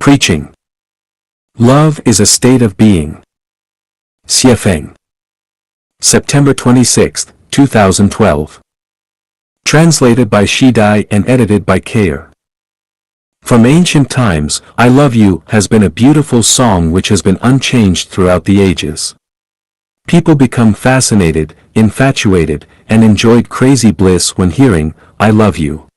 Preaching. Love is a state of being. Repaying. September 26, 2012. Translated by Shidai and edited by Kair. From ancient times, I Love You has been a beautiful song which has been unchanged throughout the ages. People become fascinated, infatuated, and enjoyed crazy bliss when hearing, I love you.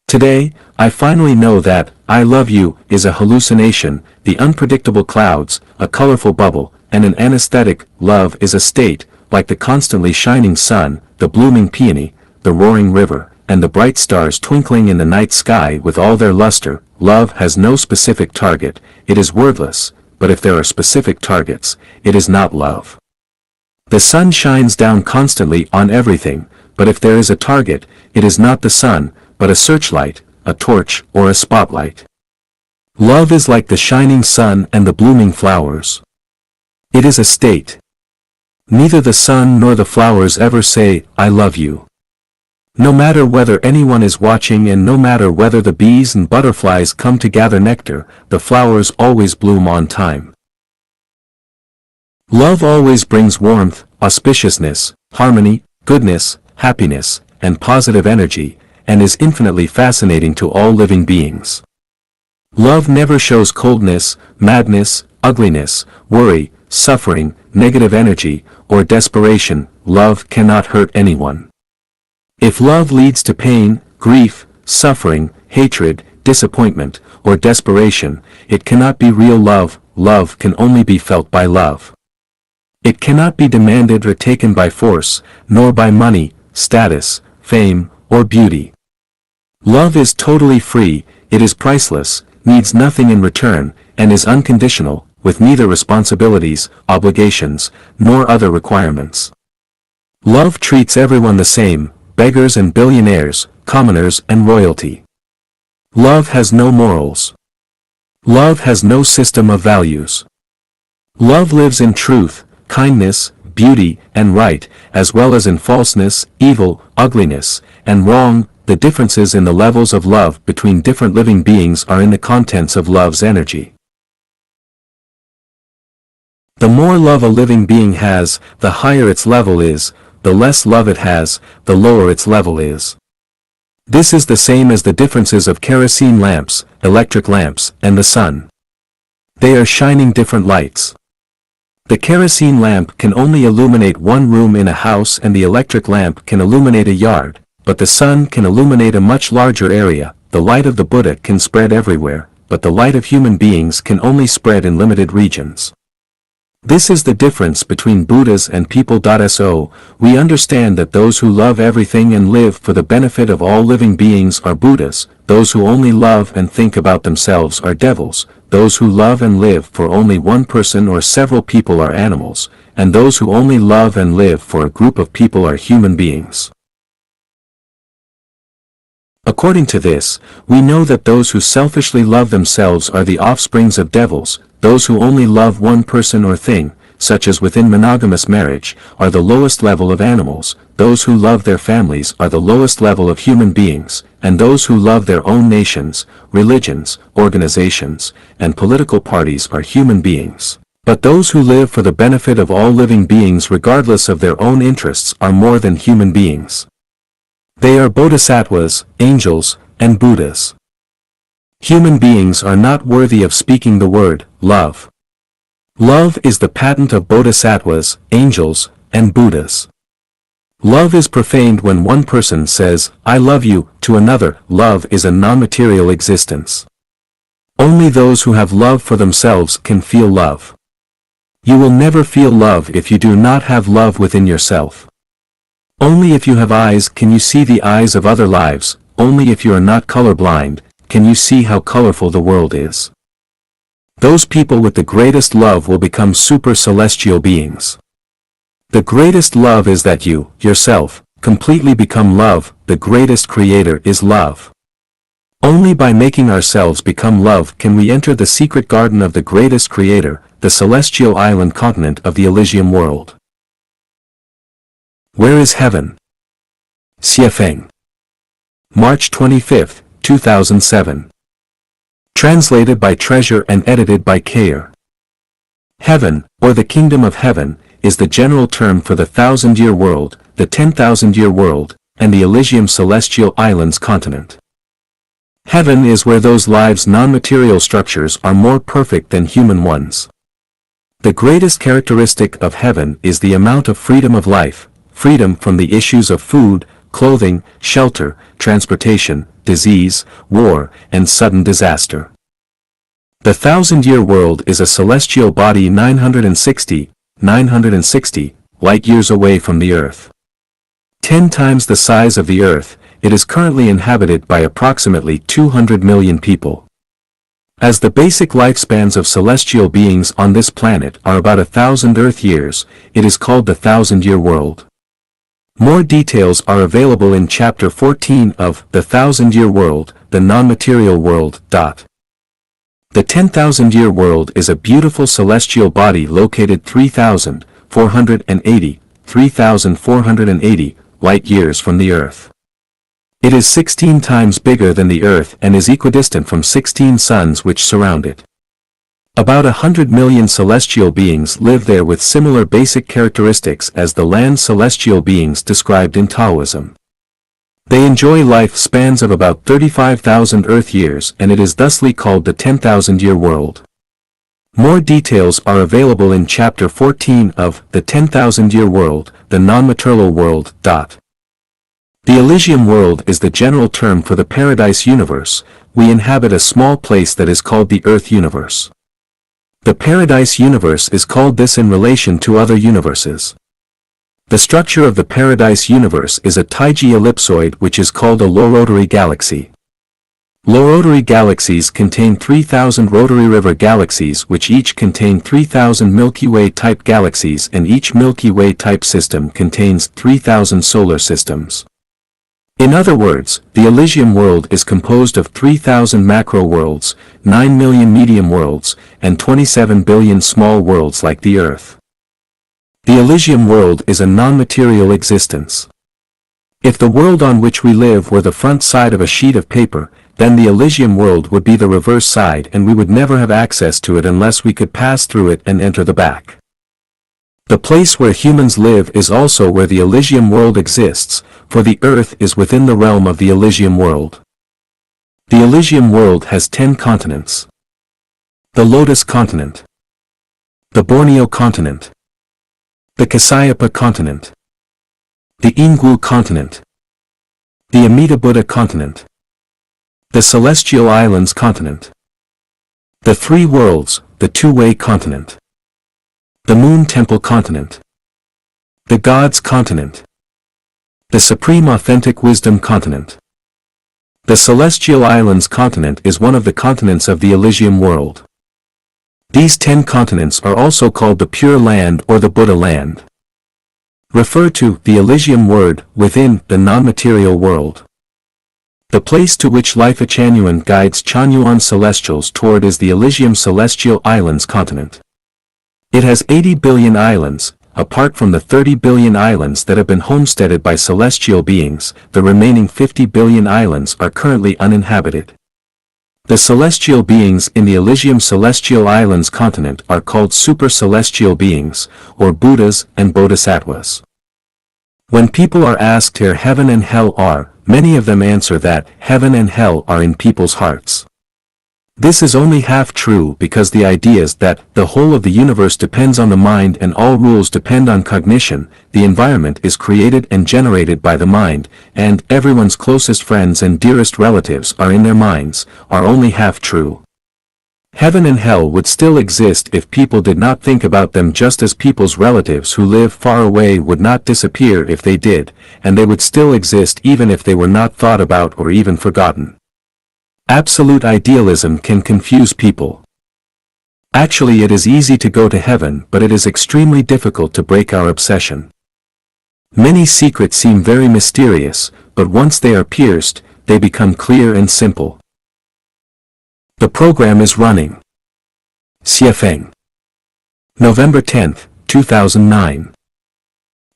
Today, I finally know that, I love you, is a hallucination, the unpredictable clouds, a colorful bubble, and an anesthetic. Love is a state, like the constantly shining sun, the blooming peony, the roaring river, and the bright stars twinkling in the night sky with all their luster. Love has no specific target, it is wordless, but if there are specific targets, it is not love. The sun shines down constantly on everything, but if there is a target, it is not the sun, but a searchlight, a torch, or a spotlight. Love is like the shining sun and the blooming flowers. It is a state. Neither the sun nor the flowers ever say, I love you. No matter whether anyone is watching and no matter whether the bees and butterflies come to gather nectar, the flowers always bloom on time. Love always brings warmth, auspiciousness, harmony, goodness, happiness, and positive energy, and is infinitely fascinating to all living beings. Love never shows coldness, madness, ugliness, worry, suffering, negative energy, or desperation. Love cannot hurt anyone. If love leads to pain, grief, suffering, hatred, disappointment, or desperation, it cannot be real love. Love can only be felt by love. It cannot be demanded or taken by force, nor by money, status, fame, or beauty. Love is totally free, it is priceless, needs nothing in return, and is unconditional, with neither responsibilities, obligations, nor other requirements. Love treats everyone the same, beggars and billionaires, commoners and royalty. Love has no morals. Love has no system of values. Love lives in truth, kindness, beauty, and right, as well as in falseness, evil, ugliness, and wrong. The differences in the levels of love between different living beings are in the contents of love's energy. The more love a living being has, the higher its level is, the less love it has, the lower its level is. This is the same as the differences of kerosene lamps, electric lamps, and the sun. They are shining different lights. The kerosene lamp can only illuminate one room in a house and the electric lamp can illuminate a yard, but the sun can illuminate a much larger area. The light of the Buddha can spread everywhere, but the light of human beings can only spread in limited regions. This is the difference between Buddhas and people. So, we understand that those who love everything and live for the benefit of all living beings are Buddhas, those who only love and think about themselves are devils, those who love and live for only one person or several people are animals, and those who only love and live for a group of people are human beings. According to this, we know that those who selfishly love themselves are the offsprings of devils, those who only love one person or thing, such as within monogamous marriage, are the lowest level of animals, those who love their families are the lowest level of human beings, and those who love their own nations, religions, organizations, and political parties are human beings. But those who live for the benefit of all living beings regardless of their own interests are more than human beings. They are bodhisattvas, angels, and Buddhas. Human beings are not worthy of speaking the word, love. Love is the patent of bodhisattvas, angels, and Buddhas. Love is profaned when one person says, I love you, to another. Love is a non-material existence. Only those who have love for themselves can feel love. You will never feel love if you do not have love within yourself. Only if you have eyes can you see the eyes of other lives, only if you are not colorblind, can you see how colorful the world is. Those people with the greatest love will become super celestial beings. The greatest love is that you, yourself, completely become love. The greatest creator is love. Only by making ourselves become love can we enter the secret garden of the greatest creator, the celestial island continent of the Elysium world. Where is heaven? Repaying. March 25, 2007. Translated by Treasure and edited by Kayer. Heaven, or the Kingdom of Heaven, is the general term for the 1,000-year world, the 10,000-year world, and the Elysium Celestial Islands continent. Heaven is where those lives' non-material structures are more perfect than human ones. The greatest characteristic of heaven is the amount of freedom of life, freedom from the issues of food, clothing, shelter, transportation, disease, war, and sudden disaster. The 1,000-year world is a celestial body 960 light-years away from the Earth. 10 times the size of the Earth, it is currently inhabited by approximately 200 million people. As the basic lifespans of celestial beings on this planet are about 1,000 Earth years, it is called the 1,000-year world. More details are available in Chapter 14 of The 1,000-Year World, the Non-Material World. The 10,000-year world is a beautiful celestial body located 3,480 light-years from the Earth. It is 16 times bigger than the Earth and is equidistant from 16 suns which surround it. About 100 million celestial beings live there with similar basic characteristics as the land celestial beings described in Taoism. They enjoy life spans of about 35,000 Earth years, and it is thusly called the 10,000-year world. More details are available in Chapter 14 of The 10,000-Year World, the Non-Material World. The Elysium world is the general term for the paradise universe. We inhabit a small place that is called the Earth universe. The paradise universe is called this in relation to other universes. The structure of the paradise universe is a Taiji ellipsoid which is called a low rotary galaxy. Low rotary galaxies contain 3,000 rotary river galaxies which each contain 3,000 Milky Way type galaxies, and each Milky Way type system contains 3,000 solar systems. In other words, the Elysium world is composed of 3,000 macro worlds, 9 million medium worlds, and 27 billion small worlds like the Earth. The Elysium world is a non-material existence. If the world on which we live were the front side of a sheet of paper, then the Elysium world would be the reverse side, and we would never have access to it unless we could pass through it and enter the back. The place where humans live is also where the Elysium world exists, for the Earth is within the realm of the Elysium world. The Elysium world has 10 continents. The Lotus continent, the Borneo continent, the Kasayapa continent, the Ingwu continent, the Amida Buddha continent, the Celestial Islands continent, the Three Worlds, the Two-Way continent, the Moon Temple continent, the Gods continent, the Supreme Authentic Wisdom continent. The Celestial Islands continent is one of the continents of the Elysium world. These 10 continents are also called the Pure Land or the Buddha Land. Refer to the Elysium word within the non-material world. The place to which Life Achanuan guides Chanyuan celestials toward is the Elysium Celestial Islands continent. It has 80 billion islands. Apart from the 30 billion islands that have been homesteaded by celestial beings, the remaining 50 billion islands are currently uninhabited. The celestial beings in the Elysium Celestial Islands continent are called super-celestial beings, or Buddhas and Bodhisattvas. When people are asked where heaven and hell are, many of them answer that heaven and hell are in people's hearts. This is only half true, because the ideas that the whole of the universe depends on the mind and all rules depend on cognition, the environment is created and generated by the mind, and everyone's closest friends and dearest relatives are in their minds, are only half true. Heaven and hell would still exist if people did not think about them, just as people's relatives who live far away would not disappear if they did, and they would still exist even if they were not thought about or even forgotten. Absolute idealism can confuse people. Actually, it is easy to go to heaven, but it is extremely difficult to break our obsession. Many secrets seem very mysterious, but once they are pierced, they become clear and simple. The program is running. Xiefeng. November 10, 2009.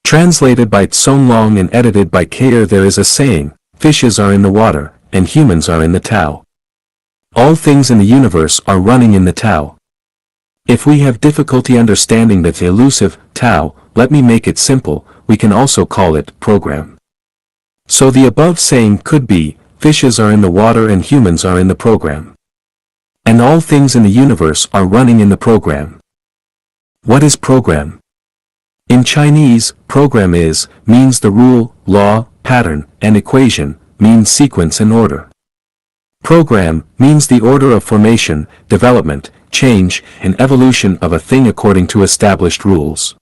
Translated by Tsong Long and edited by Kayer. There is a saying, fishes are in the water, and humans are in the Tao. All things in the universe are running in the Tao. If we have difficulty understanding the elusive Tao, let me make it simple, we can also call it program. So the above saying could be, fishes are in the water and humans are in the program. And all things in the universe are running in the program. What is program? In Chinese, program means the rule, law, pattern, and equation, means sequence and order. Program means the order of formation, development, change, and evolution of a thing according to established rules.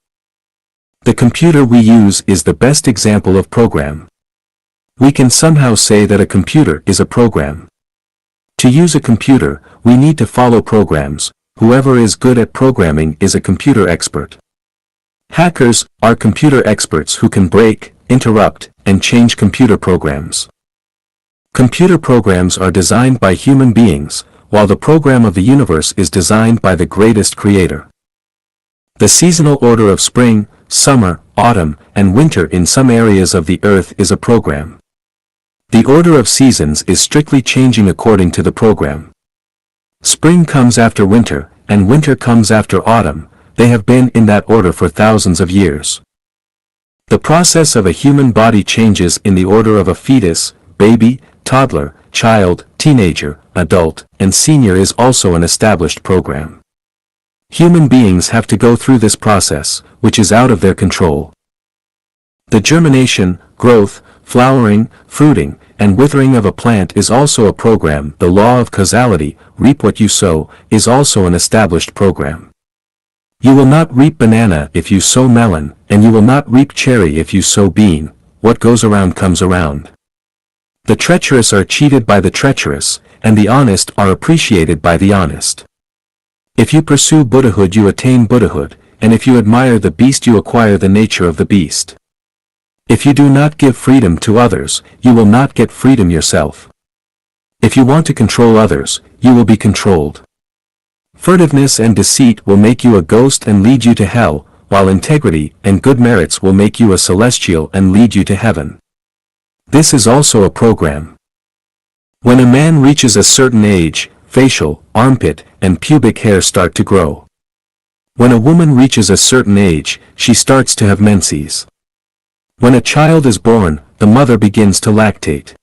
The computer we use is the best example of program. We can somehow say that a computer is a program. To use a computer, we need to follow programs. Whoever is good at programming is a computer expert. Hackers are computer experts who can break, interrupt, and change computer programs. Computer programs are designed by human beings, while the program of the universe is designed by the greatest creator. The seasonal order of spring, summer, autumn, and winter in some areas of the earth is a program. The order of seasons is strictly changing according to the program. Spring comes after winter, and winter comes after autumn. They have been in that order for thousands of years. The process of a human body changes in the order of a fetus, baby, toddler, child, teenager, adult, and senior is also an established program. Human beings have to go through this process, which is out of their control. The germination, growth, flowering, fruiting, and withering of a plant is also a program. The law of causality, reap what you sow, is also an established program. You will not reap banana if you sow melon, and you will not reap cherry if you sow bean. What goes around comes around. The treacherous are cheated by the treacherous, and the honest are appreciated by the honest. If you pursue Buddhahood you attain Buddhahood, and if you admire the beast you acquire the nature of the beast. If you do not give freedom to others, you will not get freedom yourself. If you want to control others, you will be controlled. Furtiveness and deceit will make you a ghost and lead you to hell, while integrity and good merits will make you a celestial and lead you to heaven. This is also a program. When a man reaches a certain age, facial, armpit, and pubic hair start to grow. When a woman reaches a certain age, she starts to have menses. When a child is born, the mother begins to lactate.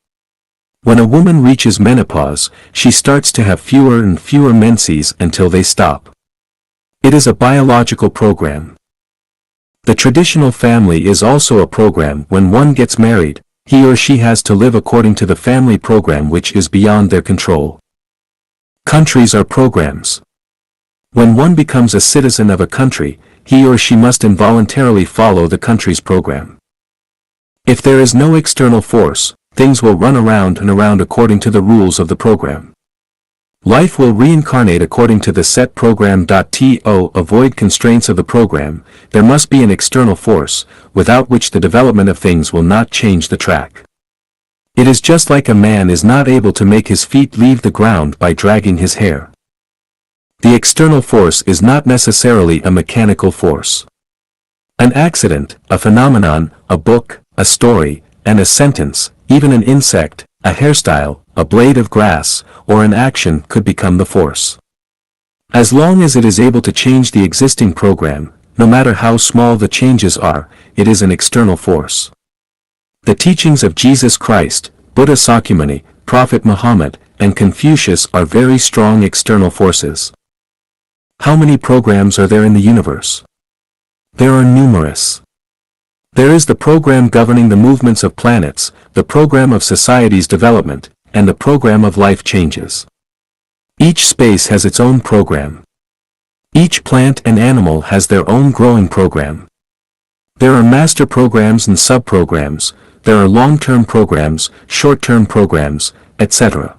When a woman reaches menopause, she starts to have fewer and fewer menses until they stop. It is a biological program. The traditional family is also a program. When one gets married, he or she has to live according to the family program which is beyond their control. Countries are programs. When one becomes a citizen of a country, he or she must involuntarily follow the country's program. If there is no external force, things will run around and around according to the rules of the program. Life will reincarnate according to the set program. To avoid constraints of the program, there must be an external force, without which the development of things will not change the track. It is just like a man is not able to make his feet leave the ground by dragging his hair. The external force is not necessarily a mechanical force. An accident, a phenomenon, a book, a story, and a sentence, even an insect, a hairstyle, a blade of grass, or an action could become the force. As long as it is able to change the existing program, no matter how small the changes are, it is an external force. The teachings of Jesus Christ, Buddha Sakyamuni, Prophet Muhammad, and Confucius are very strong external forces. How many programs are there in the universe? There are numerous. There is the program governing the movements of planets, the program of society's development, and the program of life changes. Each space has its own program. Each plant and animal has their own growing program. There are master programs and sub-programs, there are long-term programs, short-term programs, etc.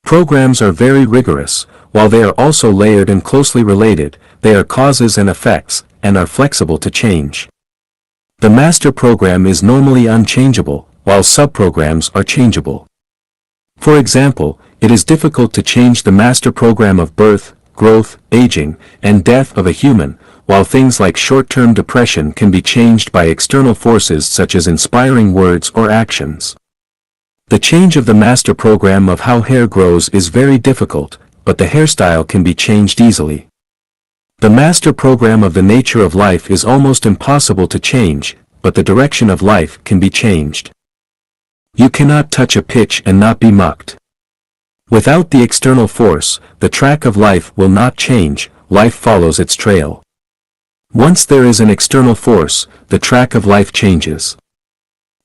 Programs are very rigorous, while they are also layered and closely related, they are causes and effects, and are flexible to change. The master program is normally unchangeable, while subprograms are changeable. For example, it is difficult to change the master program of birth, growth, aging, and death of a human, while things like short-term depression can be changed by external forces such as inspiring words or actions. The change of the master program of how hair grows is very difficult, but the hairstyle can be changed easily. The master program of the nature of life is almost impossible to change, but the direction of life can be changed. You cannot touch a pitch and not be mucked. Without the external force, the track of life will not change, life follows its trail. Once there is an external force, the track of life changes.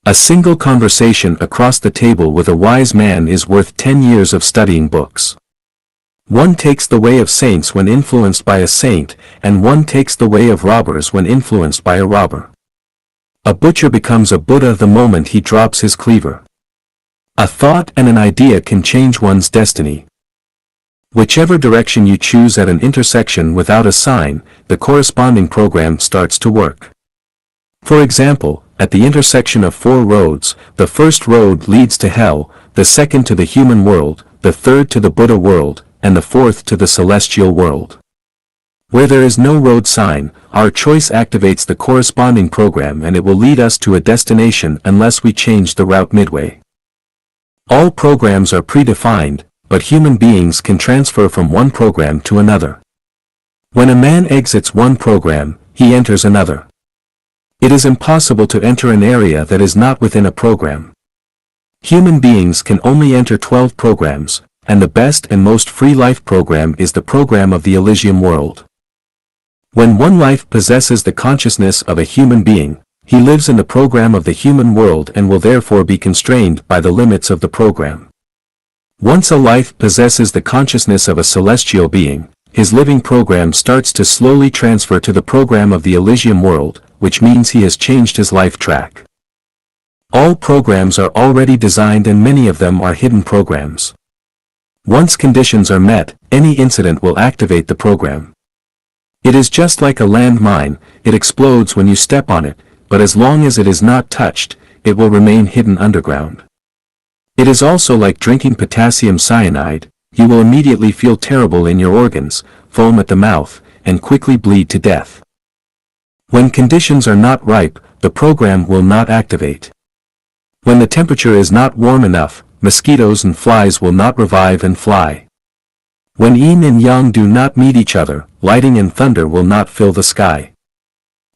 A single conversation across the table with a wise man is worth 10 years of studying books. One takes the way of saints when influenced by a saint, and one takes the way of robbers when influenced by a robber. A butcher becomes a Buddha the moment he drops his cleaver. A thought and an idea can change one's destiny. Whichever direction you choose at an intersection without a sign, the corresponding program starts to work. For example, at the intersection of 4 roads, the first road leads to hell, the second to the human world, the third to the Buddha world, and the fourth to the celestial world. Where there is no road sign, our choice activates the corresponding program and it will lead us to a destination unless we change the route midway. All programs are predefined, but human beings can transfer from one program to another. When a man exits one program, he enters another. It is impossible to enter an area that is not within a program. Human beings can only enter 12 programs, and the best and most free life program is the program of the Elysium world. When one life possesses the consciousness of a human being, he lives in the program of the human world and will therefore be constrained by the limits of the program. Once a life possesses the consciousness of a celestial being, his living program starts to slowly transfer to the program of the Elysium world, which means he has changed his life track. All programs are already designed and many of them are hidden programs. Once conditions are met, any incident will activate the program. It is just like a landmine, it explodes when you step on it, but as long as it is not touched, it will remain hidden underground. It is also like drinking potassium cyanide, you will immediately feel terrible in your organs, foam at the mouth, and quickly bleed to death. When conditions are not ripe, the program will not activate. When the temperature is not warm enough, mosquitoes and flies will not revive and fly. When yin and yang do not meet each other, lightning and thunder will not fill the sky.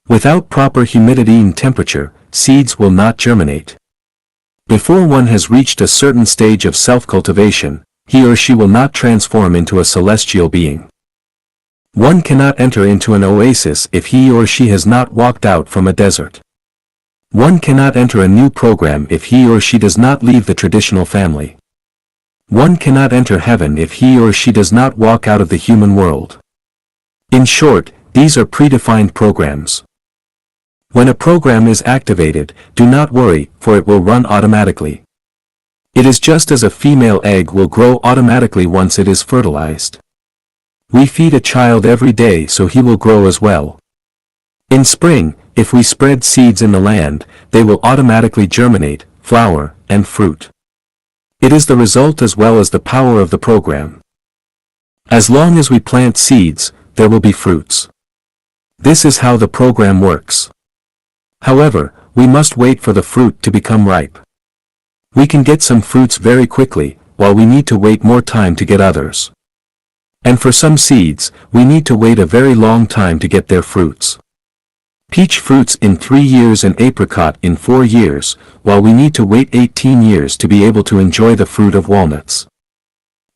Without proper humidity and temperature, seeds will not germinate. Before one has reached a certain stage of self-cultivation, he or she will not transform into a celestial being. One cannot enter into an oasis if he or she has not walked out from a desert. One cannot enter a new program if he or she does not leave the traditional family. One cannot enter heaven if he or she does not walk out of the human world. In short, these are predefined programs. When a program is activated, do not worry, for it will run automatically. It is just as a female egg will grow automatically once it is fertilized. We feed a child every day so he will grow as well. In spring, if we spread seeds in the land, they will automatically germinate, flower, and fruit. It is the result as well as the power of the program. As long as we plant seeds, there will be fruits. This is how the program works. However, we must wait for the fruit to become ripe. We can get some fruits very quickly, while we need to wait more time to get others. And for some seeds, we need to wait a very long time to get their fruits. Peach fruits in 3 years and apricot in 4 years, while we need to wait 18 years to be able to enjoy the fruit of walnuts.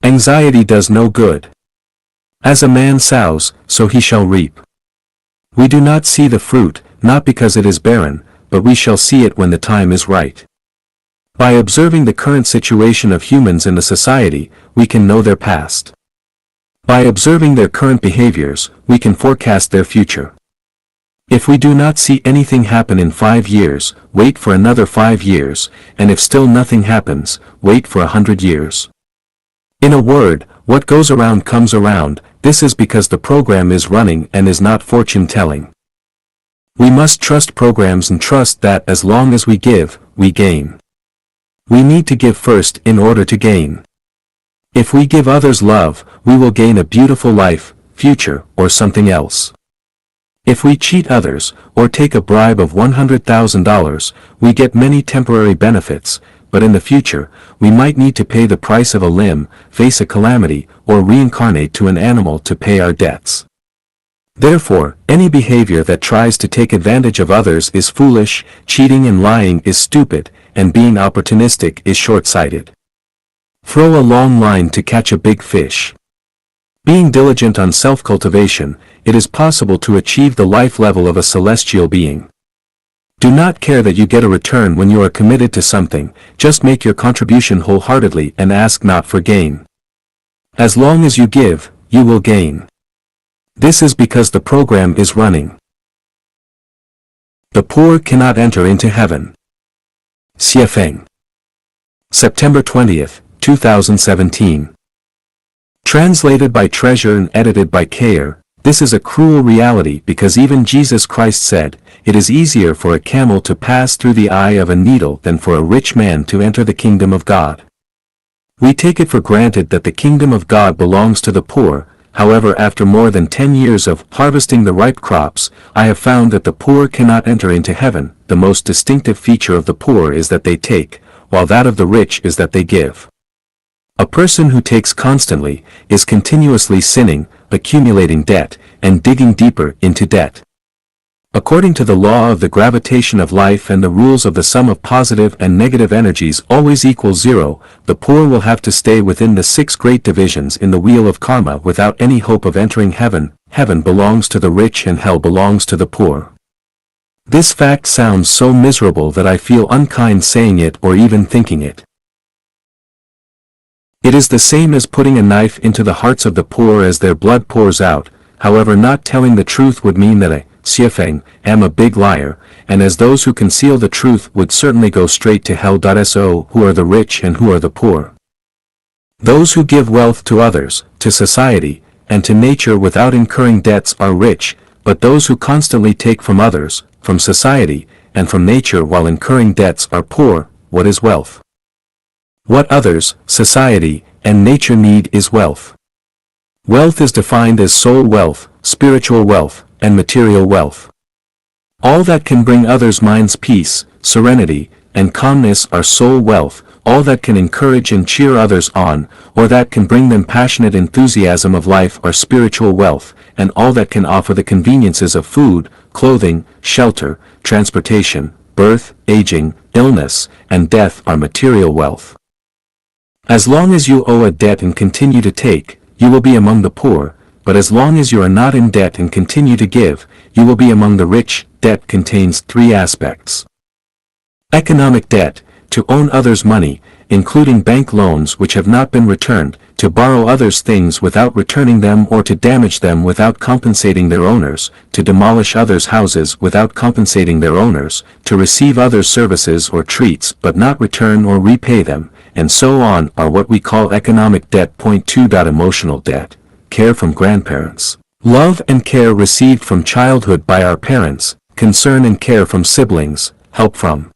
Anxiety does no good. As a man sows, so he shall reap. We do not see the fruit, not because it is barren, but we shall see it when the time is right. By observing the current situation of humans in the society, we can know their past. By observing their current behaviors, we can forecast their future. If we do not see anything happen in 5 years, wait for another 5 years, and if still nothing happens, wait for 100 years. In a word, what goes around comes around, this is because the program is running and is not fortune-telling. We must trust programs and trust that as long as we give, we gain. We need to give first in order to gain. If we give others love, we will gain a beautiful life, future, or something else. If we cheat others, or take a bribe of $100,000, we get many temporary benefits, but in the future, we might need to pay the price of a limb, face a calamity, or reincarnate to an animal to pay our debts. Therefore, any behavior that tries to take advantage of others is foolish, cheating and lying is stupid, and being opportunistic is short-sighted. Throw a long line to catch a big fish. Being diligent on self-cultivation, it is possible to achieve the life level of a celestial being. Do not care that you get a return when you are committed to something, just make your contribution wholeheartedly and ask not for gain. As long as you give, you will gain. This is because the program is running. The poor cannot enter into heaven. Repaying. September 20th, 2017. Translated by Treasure and edited by Care. This is a cruel reality because even Jesus Christ said, "It is easier for a camel to pass through the eye of a needle than for a rich man to enter the kingdom of God." We take it for granted that the kingdom of God belongs to the poor. However, after more than 10 years of harvesting the ripe crops, I have found that the poor cannot enter into heaven. The most distinctive feature of the poor is that they take, while that of the rich is that they give. A person who takes constantly is continuously sinning, accumulating debt, and digging deeper into debt. According to the law of the gravitation of life and the rules of the sum of positive and negative energies always equals zero, the poor will have to stay within the 6 great divisions in the wheel of karma without any hope of entering heaven. Heaven belongs to the rich and hell belongs to the poor. This fact sounds so miserable that I feel unkind saying it or even thinking it. It is the same as putting a knife into the hearts of the poor as their blood pours out. However, not telling the truth would mean that I am a big liar, and as those who conceal the truth would certainly go straight to hell. So, who are the rich and who are the poor? Those who give wealth to others, to society, and to nature without incurring debts are rich, but those who constantly take from others, from society, and from nature while incurring debts are poor. What is wealth? What others, society, and nature need is wealth. Wealth is defined as soul wealth, spiritual wealth, and material wealth. All that can bring others' minds peace, serenity, and calmness are soul wealth. All that can encourage and cheer others on, or that can bring them passionate enthusiasm of life are spiritual wealth, and all that can offer the conveniences of food, clothing, shelter, transportation, birth, aging, illness, and death are material wealth. As long as you owe a debt and continue to take, you will be among the poor, but as long as you are not in debt and continue to give, you will be among the rich. Debt contains 3 aspects. Economic debt, to own others' money, including bank loans which have not been returned, to borrow others' things without returning them or to damage them without compensating their owners, to demolish others' houses without compensating their owners, to receive others' services or treats but not return or repay them, and so on are what we call economic debt. 2. Emotional debt, care from grandparents. Love and care received from childhood by our parents, concern and care from siblings, help from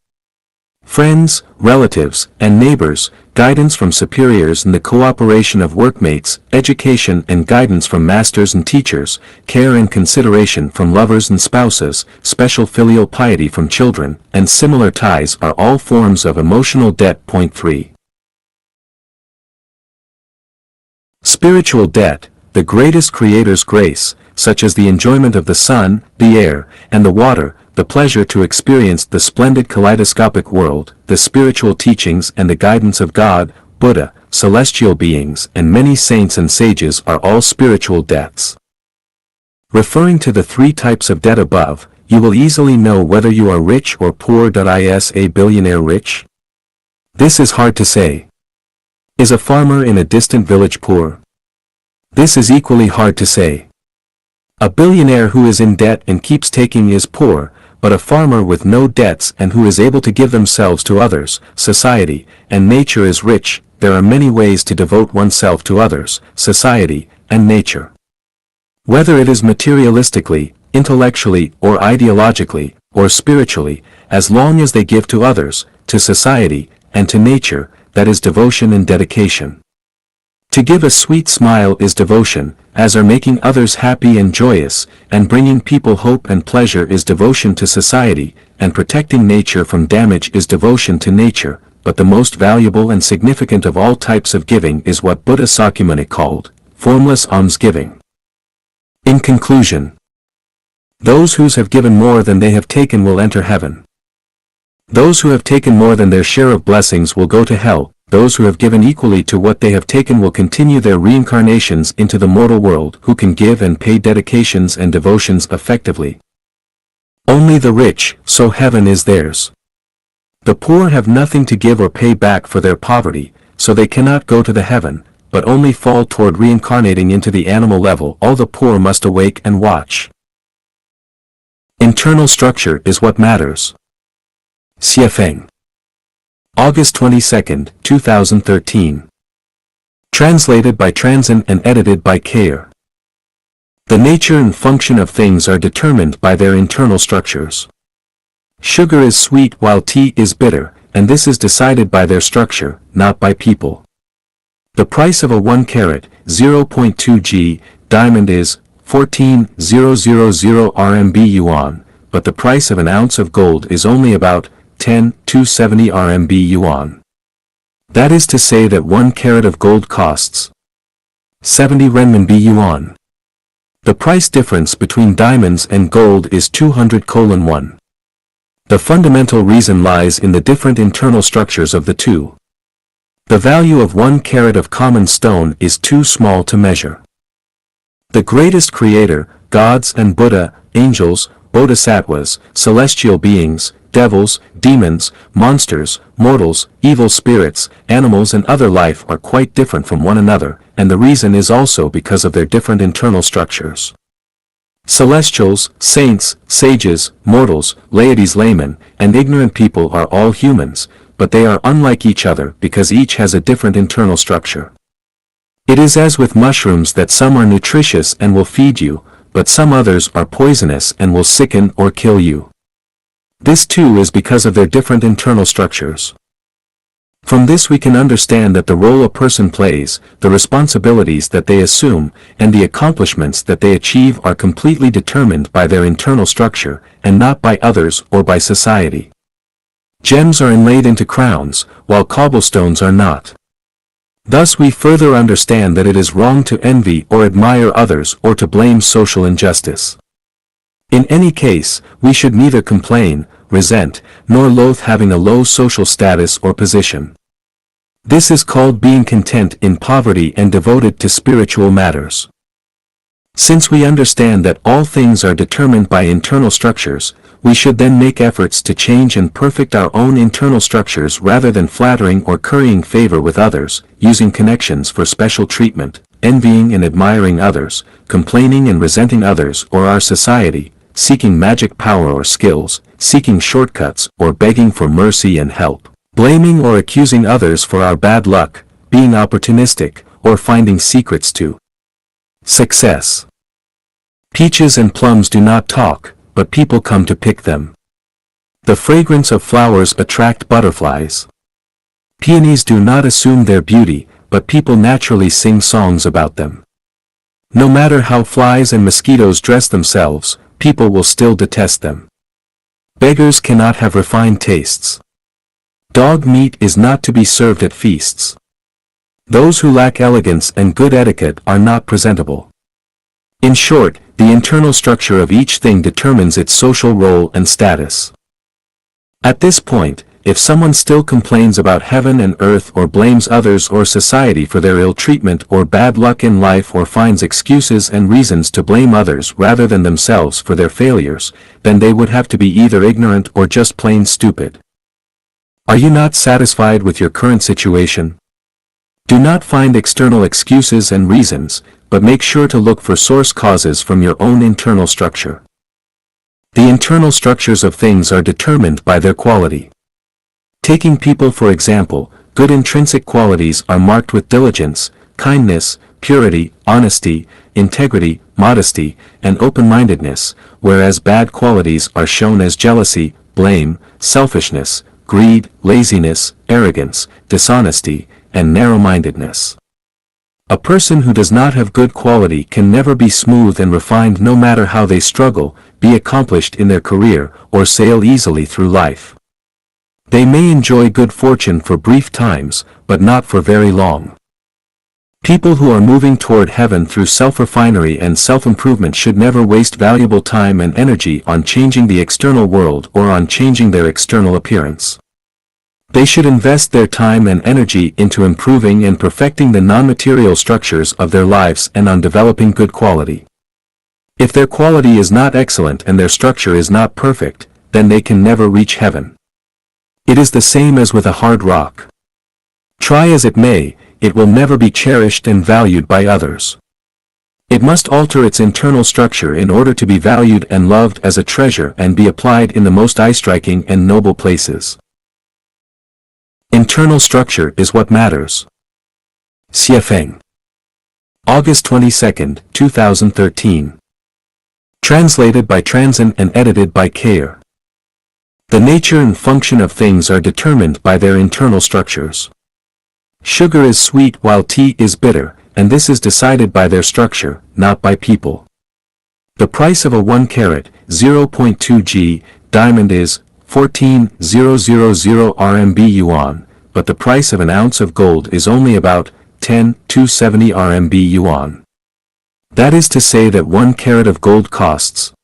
friends, relatives, and neighbors, guidance from superiors and the cooperation of workmates, education and guidance from masters and teachers, care and consideration from lovers and spouses, special filial piety from children, and similar ties are all forms of emotional debt. 3. Spiritual debt, the greatest Creator's grace, such as the enjoyment of the sun, the air, and the water, the pleasure to experience the splendid kaleidoscopic world, the spiritual teachings and the guidance of God, Buddha, celestial beings and many saints and sages are all spiritual debts. Referring to the 3 types of debt above, you will easily know whether you are rich or poor. Is a billionaire rich? This is hard to say. Is a farmer in a distant village poor? This is equally hard to say. A billionaire who is in debt and keeps taking is poor, but a farmer with no debts and who is able to give themselves to others, society, and nature is rich. There are many ways to devote oneself to others, society, and nature. Whether it is materialistically, intellectually, or ideologically, or spiritually, as long as they give to others, to society, and to nature, that is devotion and dedication. To give a sweet smile is devotion, as are making others happy and joyous, and bringing people hope and pleasure is devotion to society, and protecting nature from damage is devotion to nature. but the most valuable and significant of all types of giving is what Buddha Sakyamuni called formless almsgiving. In conclusion, those who have given more than they have taken will enter heaven. Those who have taken more than their share of blessings will go to hell. Those who have given equally to what they have taken will continue their reincarnations into the mortal world. Who can give and pay dedications and devotions effectively? Only the rich, so heaven is theirs. The poor have nothing to give or pay back for their poverty, so they cannot go to the heaven, but only fall toward reincarnating into the animal level. All the poor must awake and watch. Internal structure is what matters. Repaying. August 22, 2013. Translated by Transin and edited by Kayer. The nature and function of things are determined by their internal structures. Sugar is sweet while tea is bitter, and this is decided by their structure, not by people. The price of a 1 carat, 0.2 g, diamond is 14,000 RMB yuan, but the price of an ounce of gold is only about 10,270 RMB yuan. That is to say that 1 carat of gold costs 70 renminbi yuan. The price difference between diamonds and gold is 200:1. The fundamental reason lies in the different internal structures of the two. The value of 1 carat of common stone is too small to measure. The greatest creator, gods and Buddha, angels, bodhisattvas, celestial beings, devils, demons, monsters, mortals, evil spirits, animals and other life are quite different from one another, and the reason is also because of their different internal structures. Celestials, saints, sages, mortals, laity, laymen, and ignorant people are all humans, but they are unlike each other because each has a different internal structure. It is as with mushrooms that some are nutritious and will feed you, but some others are poisonous and will sicken or kill you. This too is because of their different internal structures. From this we can understand that the role a person plays, the responsibilities that they assume, and the accomplishments that they achieve are completely determined by their internal structure, and not by others or by society. Gems are inlaid into crowns, while cobblestones are not. Thus we further understand that it is wrong to envy or admire others or to blame social injustice. In any case, we should neither complain, resent, nor loathe having a low social status or position. This is called being content in poverty and devoted to spiritual matters. Since we understand that all things are determined by internal structures, we should then make efforts to change and perfect our own internal structures rather than flattering or currying favor with others, using connections for special treatment, envying and admiring others, complaining and resenting others or our society, seeking magic power or skills, seeking shortcuts or begging for mercy and help, blaming or accusing others for our bad luck, being opportunistic, or finding secrets to success. Peaches and plums do not talk, but people come to pick them. The fragrance of flowers attract butterflies. Peonies do not assume their beauty, but people naturally sing songs about them. No matter how flies and mosquitoes dress themselves, people will still detest them. Beggars cannot have refined tastes. Dog meat is not to be served at feasts. Those who lack elegance and good etiquette are not presentable. In short, the internal structure of each thing determines its social role and status. At this point, if someone still complains about heaven and earth or blames others or society for their ill treatment or bad luck in life or finds excuses and reasons to blame others rather than themselves for their failures, then they would have to be either ignorant or just plain stupid. Are you not satisfied with your current situation? Do not find external excuses and reasons, but make sure to look for source causes from your own internal structure. The internal structures of things are determined by their quality. Taking people for example, good intrinsic qualities are marked with diligence, kindness, purity, honesty, integrity, modesty, and open-mindedness, whereas bad qualities are shown as jealousy, blame, selfishness, greed, laziness, arrogance, dishonesty, and narrow-mindedness. A person who does not have good quality can never be smooth and refined no matter how they struggle, be accomplished in their career, or sail easily through life. They may enjoy good fortune for brief times, but not for very long. People who are moving toward heaven through self-refinery and self-improvement should never waste valuable time and energy on changing the external world or on changing their external appearance. They should invest their time and energy into improving and perfecting the non-material structures of their lives and on developing good quality. If their quality is not excellent and their structure is not perfect, then they can never reach heaven. It is the same as with a hard rock. Try as it may, it will never be cherished and valued by others. It must alter its internal structure in order to be valued and loved as a treasure and be applied in the most eye-striking and noble places. Internal structure is what matters. Repaying. August 22, 2013. Translated by Transin and edited by Kayer. The nature and function of things are determined by their internal structures. Sugar is sweet while tea is bitter, and this is decided by their structure, not by people. The price of a 1 carat, 0.2 g, diamond is 14,000 RMB yuan, but the price of an ounce of gold is only about 10,270 RMB yuan. That is to say that 1 carat of gold costs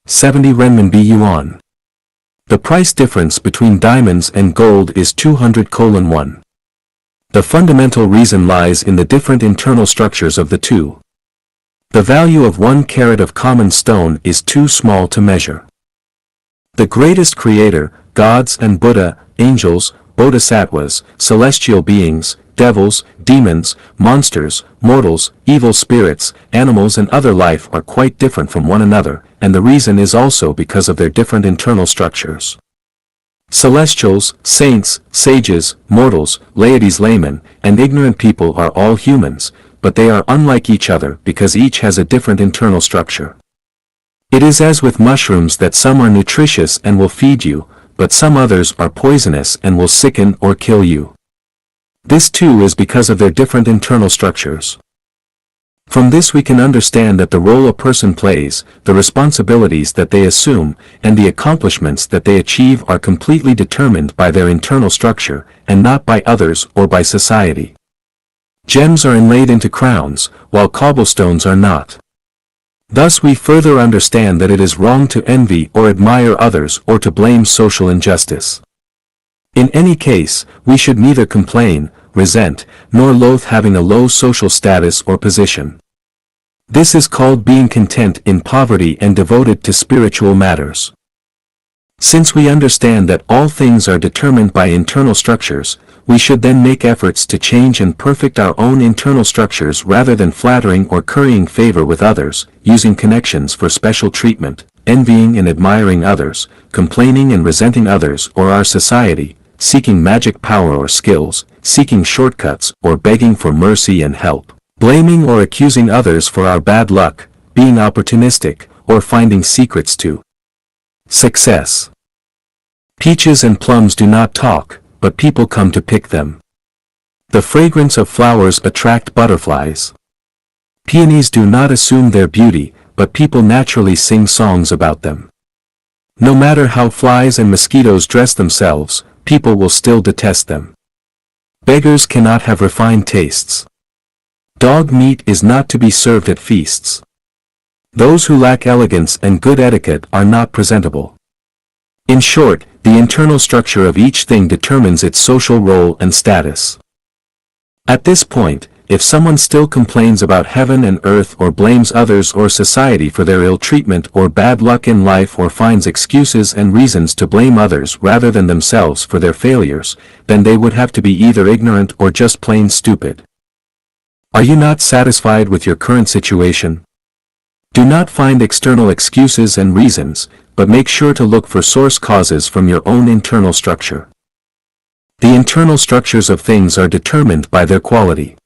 70 renminbi yuan. The price difference between diamonds and gold is 200:1. The fundamental reason lies in the different internal structures of the two. The value of 1 carat of common stone is too small to measure. The greatest creator, gods and Buddha, angels, bodhisattvas, celestial beings, devils, demons, monsters, mortals, evil spirits, animals and other life are quite different from one another, and the reason is also because of their different internal structures. Celestials, saints, sages, mortals, laity, laymen, and ignorant people are all humans, but they are unlike each other because each has a different internal structure. It is as with mushrooms that some are nutritious and will feed you, but some others are poisonous and will sicken or kill you. This too is because of their different internal structures. From this we can understand that the role a person plays, the responsibilities that they assume, and the accomplishments that they achieve are completely determined by their internal structure, and not by others or by society. Gems are inlaid into crowns, while cobblestones are not. Thus we further understand that it is wrong to envy or admire others or to blame social injustice. In any case, we should neither complain, resent, nor loathe having a low social status or position. This is called being content in poverty and devoted to spiritual matters. Since we understand that all things are determined by internal structures, we should then make efforts to change and perfect our own internal structures rather than flattering or currying favor with others, using connections for special treatment, envying and admiring others, complaining and resenting others or our society, seeking magic power or skills, seeking shortcuts or begging for mercy and help, blaming or accusing others for our bad luck, being opportunistic, or finding secrets to success. Peaches and plums do not talk, but people come to pick them. The fragrance of flowers attract butterflies. Peonies do not assume their beauty, but people naturally sing songs about them. No matter how flies and mosquitoes dress themselves, people will still detest them. Beggars cannot have refined tastes. Dog meat is not to be served at feasts. Those who lack elegance and good etiquette are not presentable. In short, the internal structure of each thing determines its social role and status. At this point, if someone still complains about heaven and earth or blames others or society for their ill treatment or bad luck in life or finds excuses and reasons to blame others rather than themselves for their failures, then they would have to be either ignorant or just plain stupid. Are you not satisfied with your current situation? Do not find external excuses and reasons, but make sure to look for source causes from your own internal structure. The internal structures of things are determined by their quality.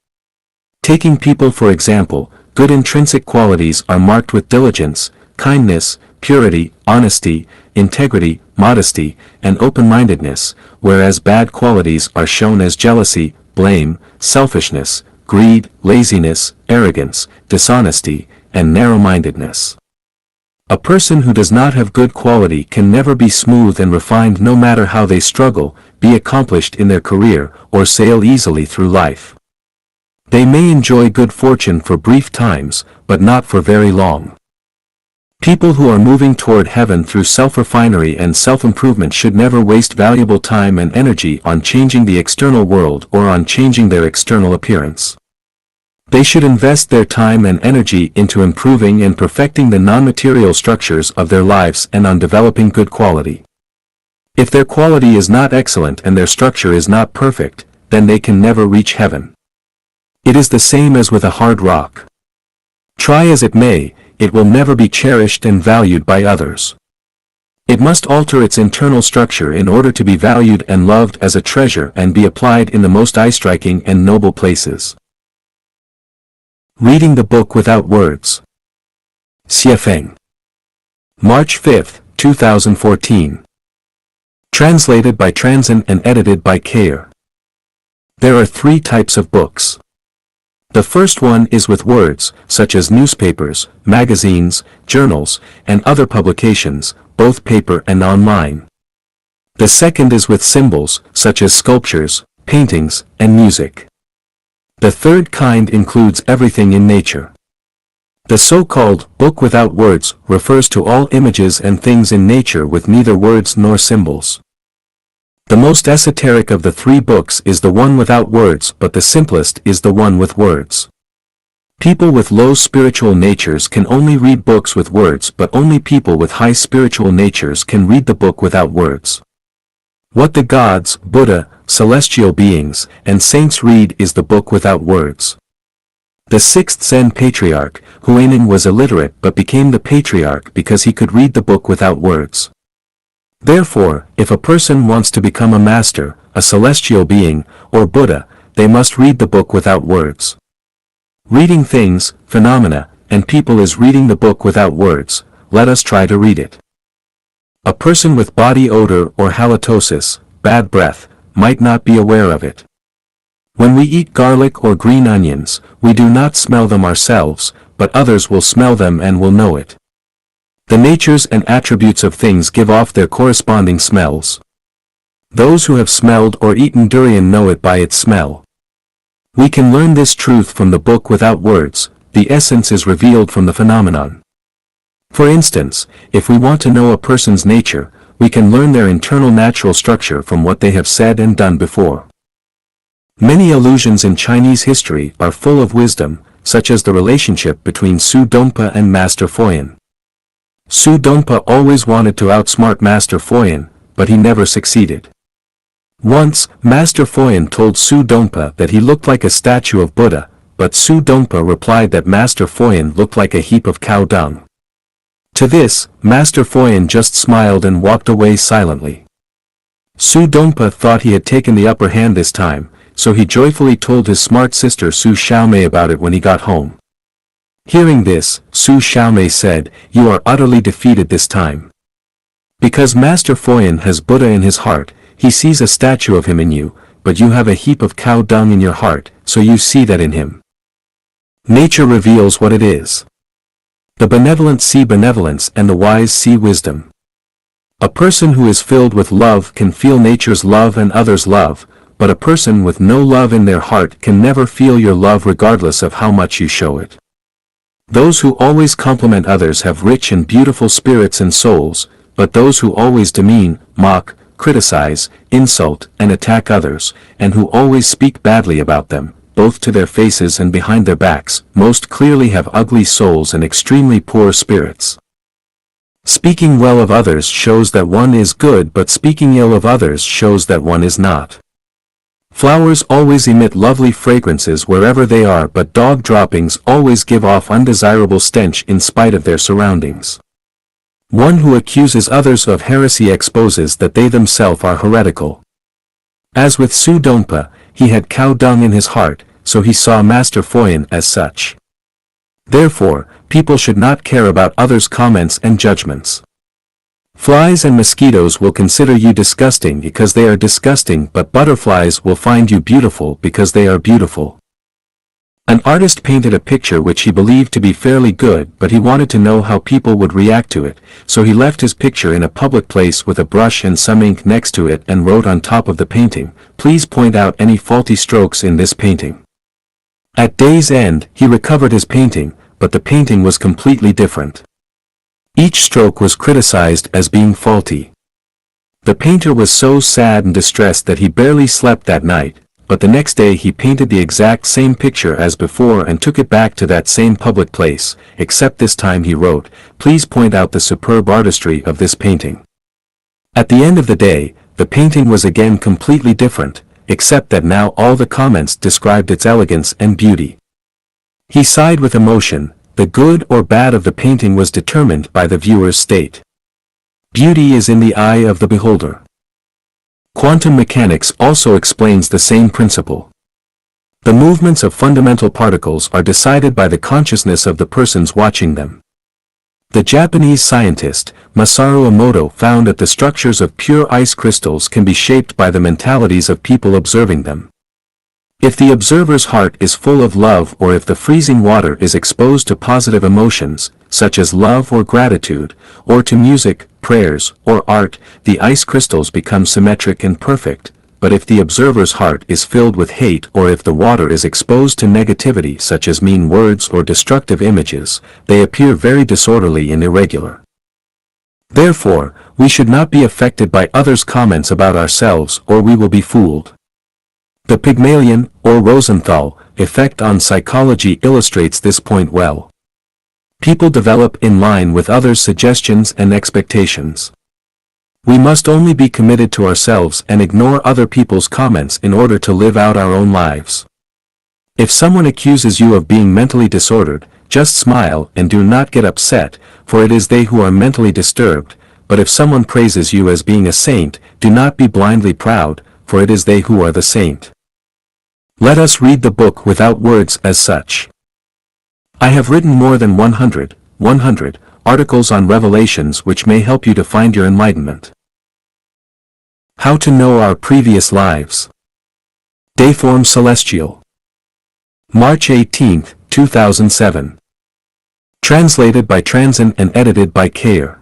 Taking people for example, good intrinsic qualities are marked with diligence, kindness, purity, honesty, integrity, modesty, and open-mindedness, whereas bad qualities are shown as jealousy, blame, selfishness, greed, laziness, arrogance, dishonesty, and narrow-mindedness. A person who does not have good quality can never be smooth and refined no matter how they struggle, be accomplished in their career, or sail easily through life. They may enjoy good fortune for brief times, but not for very long. People who are moving toward heaven through self-refinery and self-improvement should never waste valuable time and energy on changing the external world or on changing their external appearance. They should invest their time and energy into improving and perfecting the non-material structures of their lives and on developing good quality. If their quality is not excellent and their structure is not perfect, then they can never reach heaven. It is the same as with a hard rock. Try as it may, it will never be cherished and valued by others. It must alter its internal structure in order to be valued and loved as a treasure and be applied in the most eye-striking and noble places. Reading the book without words. Repaying. March 5, 2014. Translated by Transin and edited by Kayer. There are 3 types of books. The first one is with words, such as newspapers, magazines, journals, and other publications, both paper and online. The second is with symbols, such as sculptures, paintings, and music. The third kind includes everything in nature. The so-called book without words refers to all images and things in nature with neither words nor symbols. The most esoteric of the 3 books is the one without words, but the simplest is the one with words. People with low spiritual natures can only read books with words, but only people with high spiritual natures can read the book without words. What the gods, Buddha, celestial beings, and saints read is the book without words. The 6th Zen patriarch, Huineng, was illiterate but became the patriarch because he could read the book without words. Therefore, if a person wants to become a master, a celestial being, or Buddha, they must read the book without words. Reading things, phenomena, and people is reading the book without words. Let us try to read it. A person with body odor or halitosis, bad breath, might not be aware of it. When we eat garlic or green onions, we do not smell them ourselves, but others will smell them and will know it. The natures and attributes of things give off their corresponding smells. Those who have smelled or eaten durian know it by its smell. We can learn this truth from the book without words. The essence is revealed from the phenomenon. For instance, if we want to know a person's nature, we can learn their internal natural structure from what they have said and done before. Many allusions in Chinese history are full of wisdom, such as the relationship between Su Dongpa and Master Foyan. Su Dongpa always wanted to outsmart Master Foyan, but he never succeeded. Once, Master Foyan told Su Dongpa that he looked like a statue of Buddha, but Su Dongpa replied that Master Foyan looked like a heap of cow dung. To this, Master Foyan just smiled and walked away silently. Su Dongpa thought he had taken the upper hand this time, so he joyfully told his smart sister Su Xiaomei about it when he got home. Hearing this, Su Xiaomei said, "You are utterly defeated this time. Because Master Foyan has Buddha in his heart, he sees a statue of him in you, but you have a heap of cow dung in your heart, so you see that in him. Nature reveals what it is. The benevolent see benevolence and the wise see wisdom. A person who is filled with love can feel nature's love and others' love, but a person with no love in their heart can never feel your love regardless of how much you show it. Those who always compliment others have rich and beautiful spirits and souls, but those who always demean, mock, criticize, insult, and attack others, and who always speak badly about them, both to their faces and behind their backs, most clearly have ugly souls and extremely poor spirits. Speaking well of others shows that one is good, but speaking ill of others shows that one is not. Flowers always emit lovely fragrances wherever they are, but dog droppings always give off undesirable stench in spite of their surroundings. One who accuses others of heresy exposes that they themselves are heretical. As with Su Dongpa, he had cow dung in his heart, so he saw Master Foyan as such. Therefore, people should not care about others' comments and judgments. Flies and mosquitoes will consider you disgusting because they are disgusting, but butterflies will find you beautiful because they are beautiful. An artist painted a picture which he believed to be fairly good, but he wanted to know how people would react to it, so he left his picture in a public place with a brush and some ink next to it and wrote on top of the painting, "Please point out any faulty strokes in this painting." At day's end, he recovered his painting, but the painting was completely different. Each stroke was criticized as being faulty. The painter was so sad and distressed that he barely slept that night, but the next day he painted the exact same picture as before and took it back to that same public place, except this time he wrote, "Please point out the superb artistry of this painting." At the end of the day, the painting was again completely different, except that now all the comments described its elegance and beauty. He sighed with emotion. The good or bad of the painting was determined by the viewer's state. Beauty is in the eye of the beholder. Quantum mechanics also explains the same principle. The movements of fundamental particles are decided by the consciousness of the persons watching them. The Japanese scientist, Masaru Emoto, found that the structures of pure ice crystals can be shaped by the mentalities of people observing them. If the observer's heart is full of love, or if the freezing water is exposed to positive emotions, such as love or gratitude, or to music, prayers, or art, the ice crystals become symmetric and perfect. But if the observer's heart is filled with hate, or if the water is exposed to negativity such as mean words or destructive images, they appear very disorderly and irregular. Therefore, we should not be affected by others' comments about ourselves, or we will be fooled. The Pygmalion, or Rosenthal, effect on psychology illustrates this point well. People develop in line with others' suggestions and expectations. We must only be committed to ourselves and ignore other people's comments in order to live out our own lives. If someone accuses you of being mentally disordered, just smile and do not get upset, for it is they who are mentally disturbed. But if someone praises you as being a saint, do not be blindly proud, for it is they who are the saint. Let us read the book without words as such. I have written more than 100 articles on revelations which may help you to find your enlightenment. How to know our previous lives. Dayform Celestial. March 18, 2007. Translated by Transin and edited by Kayer.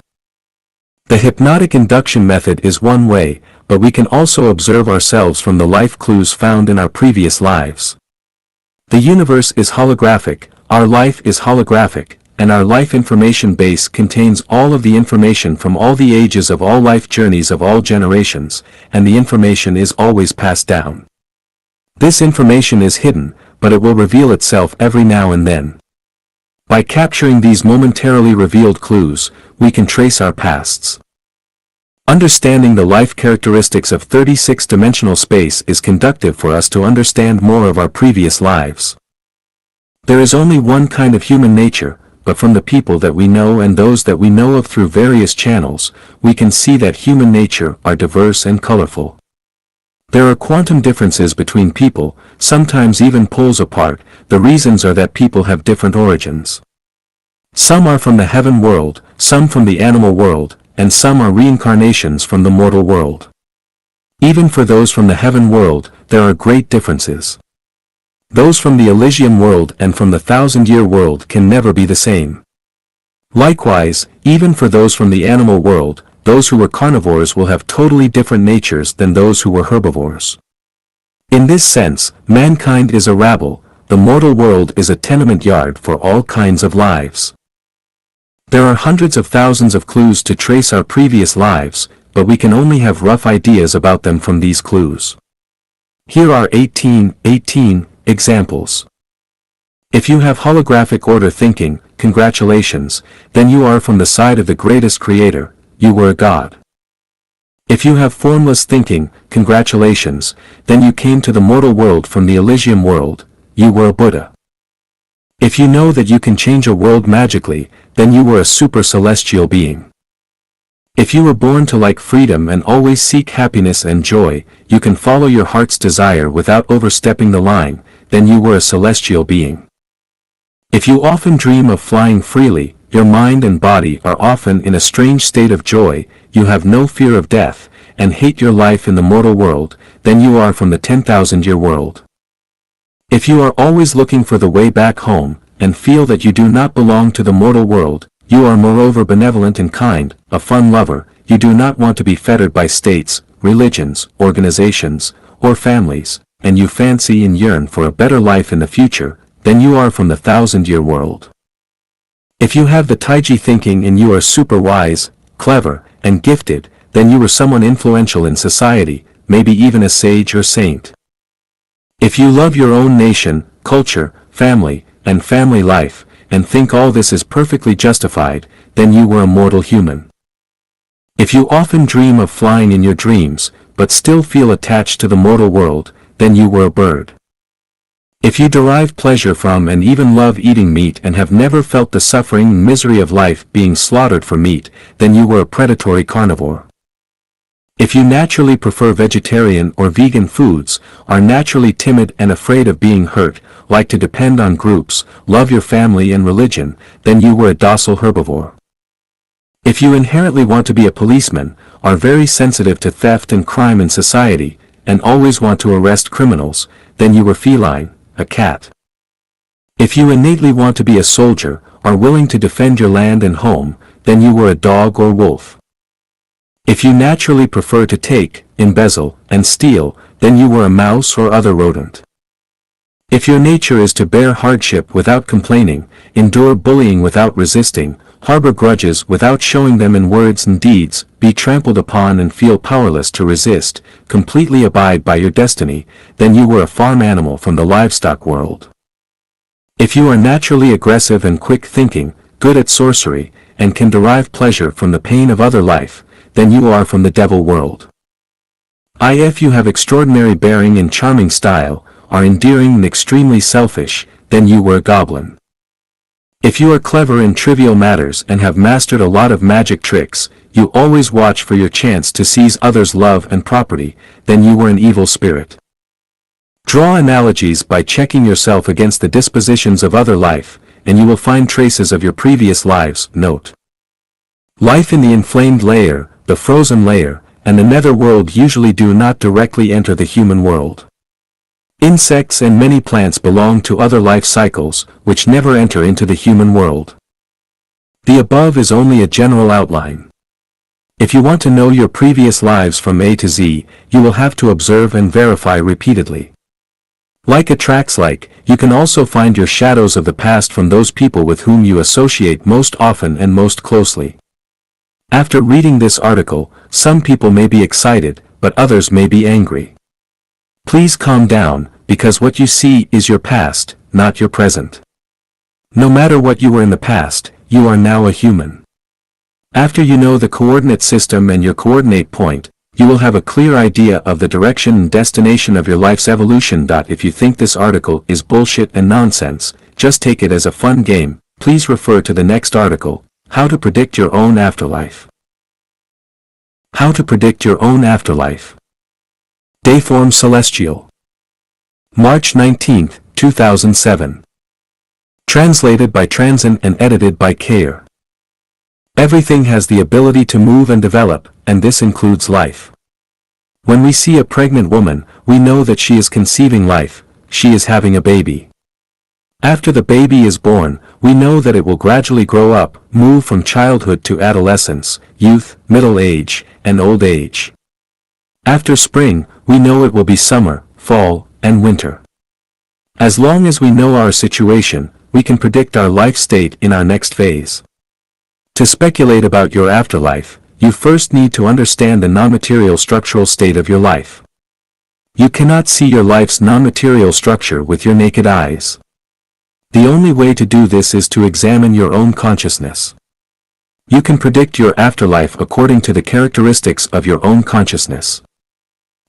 The hypnotic induction method is one way, but we can also observe ourselves from the life clues found in our previous lives. The universe is holographic, our life is holographic, and our life information base contains all of the information from all the ages of all life journeys of all generations, and the information is always passed down. This information is hidden, but it will reveal itself every now and then. By capturing these momentarily revealed clues, we can trace our pasts. Understanding the life characteristics of 36-dimensional space is conducive for us to understand more of our previous lives. There is only one kind of human nature, but from the people that we know and those that we know of through various channels, we can see that human nature are diverse and colorful. There are quantum differences between people, sometimes even poles apart. The reasons are that people have different origins. Some are from the heaven world, some from the animal world, and some are reincarnations from the mortal world. Even for those from the heaven world, there are great differences. Those from the Elysium world and from the 1,000-year world can never be the same. Likewise, even for those from the animal world, those who were carnivores will have totally different natures than those who were herbivores. In this sense, mankind is a rabble, the mortal world is a tenement yard for all kinds of lives. There are hundreds of thousands of clues to trace our previous lives, but we can only have rough ideas about them from these clues. Here are 18 examples. If you have holographic order thinking, congratulations, then you are from the side of the greatest creator, you were a god. If you have formless thinking, congratulations, then you came to the mortal world from the Elysium world, you were a Buddha. If you know that you can change a world magically, then you were a super celestial being. If you were born to like freedom and always seek happiness and joy, you can follow your heart's desire without overstepping the line, then you were a celestial being. If you often dream of flying freely, your mind and body are often in a strange state of joy, you have no fear of death, and hate your life in the mortal world, then you are from the 10,000-year world. If you are always looking for the way back home, and feel that you do not belong to the mortal world, you are moreover benevolent and kind, a fun lover, you do not want to be fettered by states, religions, organizations, or families, and you fancy and yearn for a better life in the future, then you are from the 1,000-year world. If you have the Taiji thinking and you are super wise, clever, and gifted, then you are someone influential in society, maybe even a sage or saint. If you love your own nation, culture, family, and family life, and think all this is perfectly justified, then you were a mortal human. If you often dream of flying in your dreams, but still feel attached to the mortal world, then you were a bird. If you derive pleasure from and even love eating meat and have never felt the suffering and misery of life being slaughtered for meat, then you were a predatory carnivore. If you naturally prefer vegetarian or vegan foods, are naturally timid and afraid of being hurt, like to depend on groups, love your family and religion, then you were a docile herbivore. If you inherently want to be a policeman, are very sensitive to theft and crime in society, and always want to arrest criminals, then you were feline, a cat. If you innately want to be a soldier, are willing to defend your land and home, then you were a dog or wolf. If you naturally prefer to take, embezzle, and steal, then you were a mouse or other rodent. If your nature is to bear hardship without complaining, endure bullying without resisting, harbor grudges without showing them in words and deeds, be trampled upon and feel powerless to resist, completely abide by your destiny, then you were a farm animal from the livestock world. If you are naturally aggressive and quick-thinking, good at sorcery, and can derive pleasure from the pain of other life, then you are from the devil world. If you have extraordinary bearing and charming style, are endearing and extremely selfish, then you were a goblin. If you are clever in trivial matters and have mastered a lot of magic tricks, you always watch for your chance to seize others' love and property, then you were an evil spirit. Draw analogies by checking yourself against the dispositions of other life, and you will find traces of your previous lives. Note: life in the inflamed layer, the frozen layer, and the nether world usually do not directly enter the human world. Insects and many plants belong to other life cycles, which never enter into the human world. The above is only a general outline. If you want to know your previous lives from A to Z, you will have to observe and verify repeatedly. Like attracts like, you can also find your shadows of the past from those people with whom you associate most often and most closely. After reading this article, some people may be excited, but others may be angry. Please calm down, because what you see is your past, not your present. No matter what you were in the past, you are now a human. After you know the coordinate system and your coordinate point, you will have a clear idea of the direction and destination of your life's evolution. If you think this article is bullshit and nonsense, just take it as a fun game. Please refer to the next article, How to Predict Your Own Afterlife. How to Predict Your Own Afterlife. Dayform Celestial. March 19, 2007. Translated by Transin and edited by Kayer. Everything has the ability to move and develop, and this includes life. When we see a pregnant woman, we know that she is conceiving life, she is having a baby. After the baby is born, we know that it will gradually grow up, move from childhood to adolescence, youth, middle age, and old age. After spring, we know it will be summer, fall, and winter. As long as we know our situation, we can predict our life state in our next phase. To speculate about your afterlife, you first need to understand the non-material structural state of your life. You cannot see your life's non-material structure with your naked eyes. The only way to do this is to examine your own consciousness. You can predict your afterlife according to the characteristics of your own consciousness.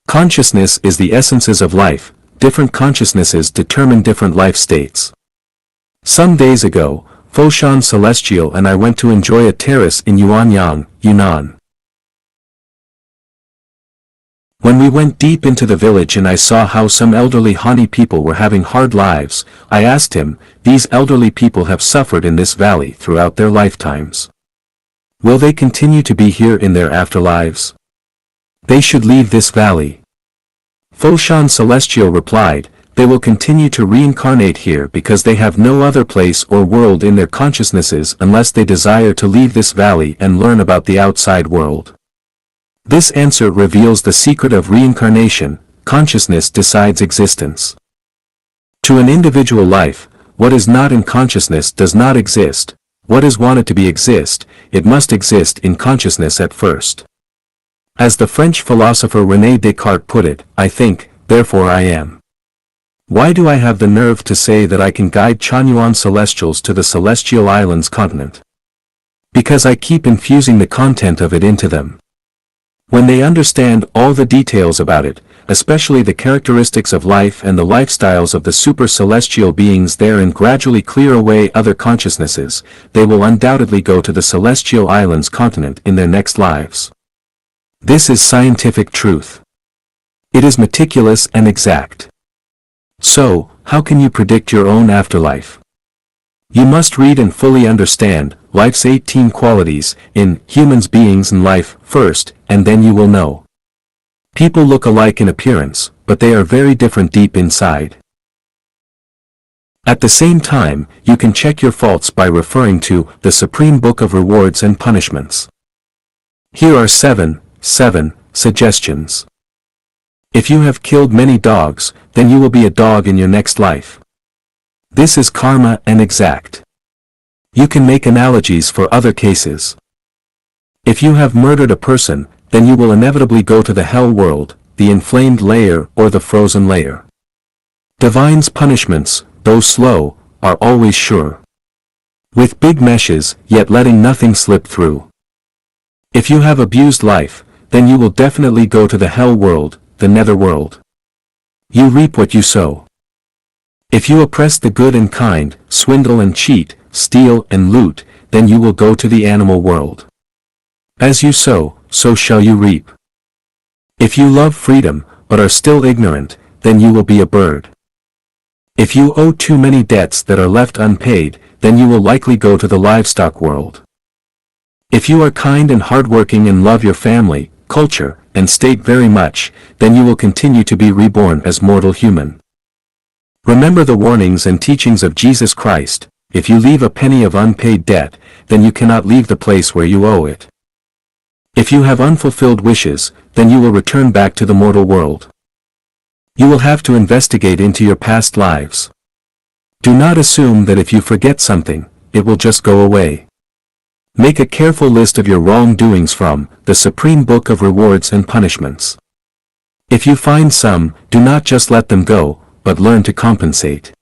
Consciousness is the essences of life. Different consciousnesses determine different life states. Some days ago, Foshan Celestial and I went to enjoy a terrace in Yuanyang, Yunnan. When we went deep into the village and I saw how some elderly Hani people were having hard lives, I asked him, these elderly people have suffered in this valley throughout their lifetimes. Will they continue to be here in their afterlives? They should leave this valley. Foshan Celestial replied, they will continue to reincarnate here because they have no other place or world in their consciousnesses unless they desire to leave this valley and learn about the outside world. This answer reveals the secret of reincarnation. Consciousness decides existence. To an individual life, what is not in consciousness does not exist. What is wanted to be exist, it must exist in consciousness at first. As the French philosopher René Descartes put it, I think, therefore I am. Why do I have the nerve to say that I can guide Chanyuan celestials to the celestial islands continent? Because I keep infusing the content of it into them. When they understand all the details about it, especially the characteristics of life and the lifestyles of the super-celestial beings there and gradually clear away other consciousnesses, they will undoubtedly go to the celestial islands continent in their next lives. This is scientific truth. It is meticulous and exact. So, how can you predict your own afterlife? You must read and fully understand life's 18 qualities in Humans, Beings and Life first, and then you will know. People look alike in appearance, but they are very different deep inside. At the same time, you can check your faults by referring to the Supreme Book of Rewards and Punishments. Here are 7 suggestions. If you have killed many dogs, then you will be a dog in your next life. This is karma and exact. You can make analogies for other cases. If you have murdered a person, then you will inevitably go to the hell world, the inflamed layer or the frozen layer. Divine's punishments, though slow, are always sure. With big meshes, yet letting nothing slip through. If you have abused life, then you will definitely go to the hell world, the nether world. You reap what you sow. If you oppress the good and kind, swindle and cheat, steal and loot, then you will go to the animal world. As you sow, so shall you reap. If you love freedom, but are still ignorant, then you will be a bird. If you owe too many debts that are left unpaid, then you will likely go to the livestock world. If you are kind and hardworking and love your family, culture, and state very much, then you will continue to be reborn as mortal human. Remember the warnings and teachings of Jesus Christ. If you leave a penny of unpaid debt, then you cannot leave the place where you owe it. If you have unfulfilled wishes, then you will return back to the mortal world. You will have to investigate into your past lives. Do not assume that if you forget something, it will just go away. Make a careful list of your wrongdoings from the Supreme Book of Rewards and Punishments. If you find some, do not just let them go, but learn to compensate.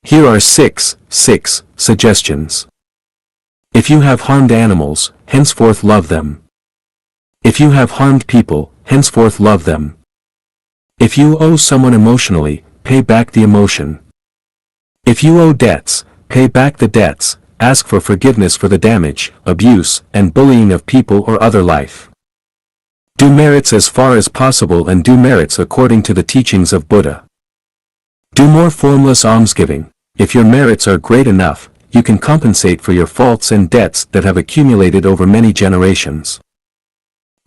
Here are 6 suggestions. If you have harmed animals, henceforth love them. If you have harmed people, henceforth love them. If you owe someone emotionally, pay back the emotion. If you owe debts, pay back the debts, ask for forgiveness for the damage, abuse, and bullying of people or other life. Do merits as far as possible and do merits according to the teachings of Buddha. Do more formless almsgiving. If your merits are great enough, you can compensate for your faults and debts that have accumulated over many generations.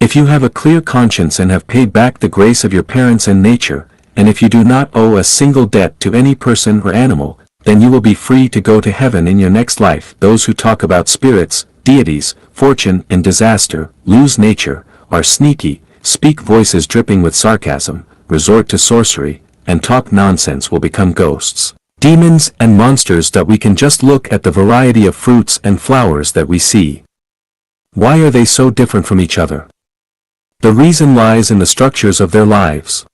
If you have a clear conscience and have paid back the grace of your parents and nature, and if you do not owe a single debt to any person or animal, then you will be free to go to heaven in your next life. Those who talk about spirits, deities, fortune and disaster, lose nature, are sneaky, speak voices dripping with sarcasm, resort to sorcery, and talk nonsense will become ghosts, demons and monsters that we can just look at the variety of fruits and flowers that we see. Why are they so different from each other? The reason lies in the structures of their lives.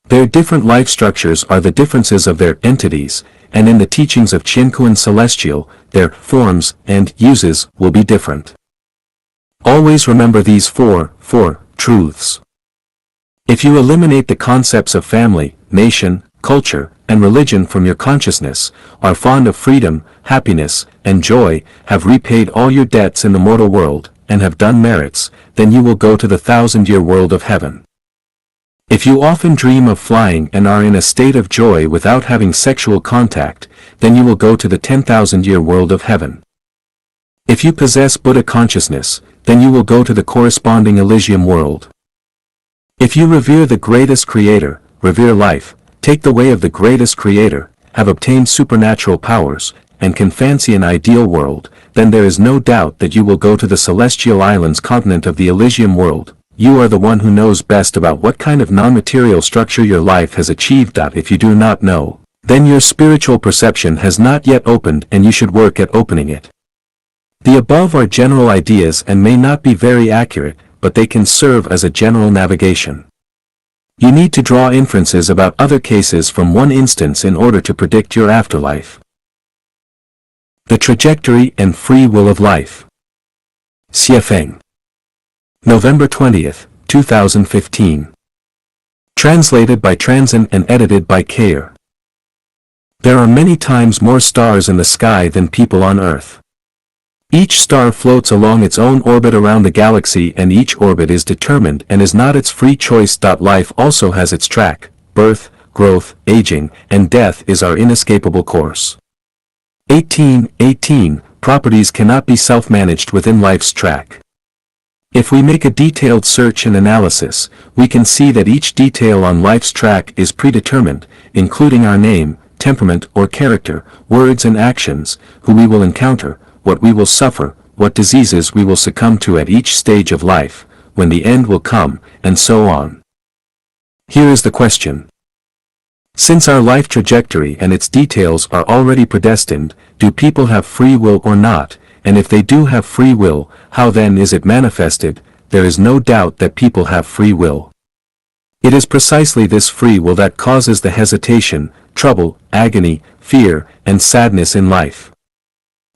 Their different life structures are the differences of their entities, and in the teachings of Qiankuan Celestial, their forms and uses will be different. Always remember these four truths. If you eliminate the concepts of family, nation, culture, and religion from your consciousness, are fond of freedom, happiness, and joy, have repaid all your debts in the mortal world, and have done merits, then you will go to the 1,000-year world of heaven. If you often dream of flying and are in a state of joy without having sexual contact, then you will go to the 10,000-year world of heaven. If you possess Buddha consciousness, then you will go to the corresponding Elysium world. If you revere the greatest creator, revere life, take the way of the greatest creator, have obtained supernatural powers, and can fancy an ideal world, then there is no doubt that you will go to the celestial islands continent of the Elysium world. You are the one who knows best about what kind of non-material structure your life has achieved. If you do not know, then your spiritual perception has not yet opened and you should work at opening it. The above are general ideas and may not be very accurate, but they can serve as a general navigation. You need to draw inferences about other cases from one instance in order to predict your afterlife. The trajectory and free will of life. Repaying. November 20th, 2015. Translated by Transin and edited by Kayer. There are many times more stars in the sky than people on Earth. Each star floats along its own orbit around the galaxy, and each orbit is determined and is not its free choice. Life also has its track. Birth, growth, aging, and death is our inescapable course. 18. Properties cannot be self-managed within life's track. If we make a detailed search and analysis, we can see that each detail on life's track is predetermined, including our name, temperament or character, words and actions, who we will encounter, what we will suffer, what diseases we will succumb to at each stage of life, when the end will come, and so on. Here is the question. Since our life trajectory and its details are already predestined, do people have free will or not, and if they do have free will, how then is it manifested? There is no doubt that people have free will. It is precisely this free will that causes the hesitation, trouble, agony, fear, and sadness in life.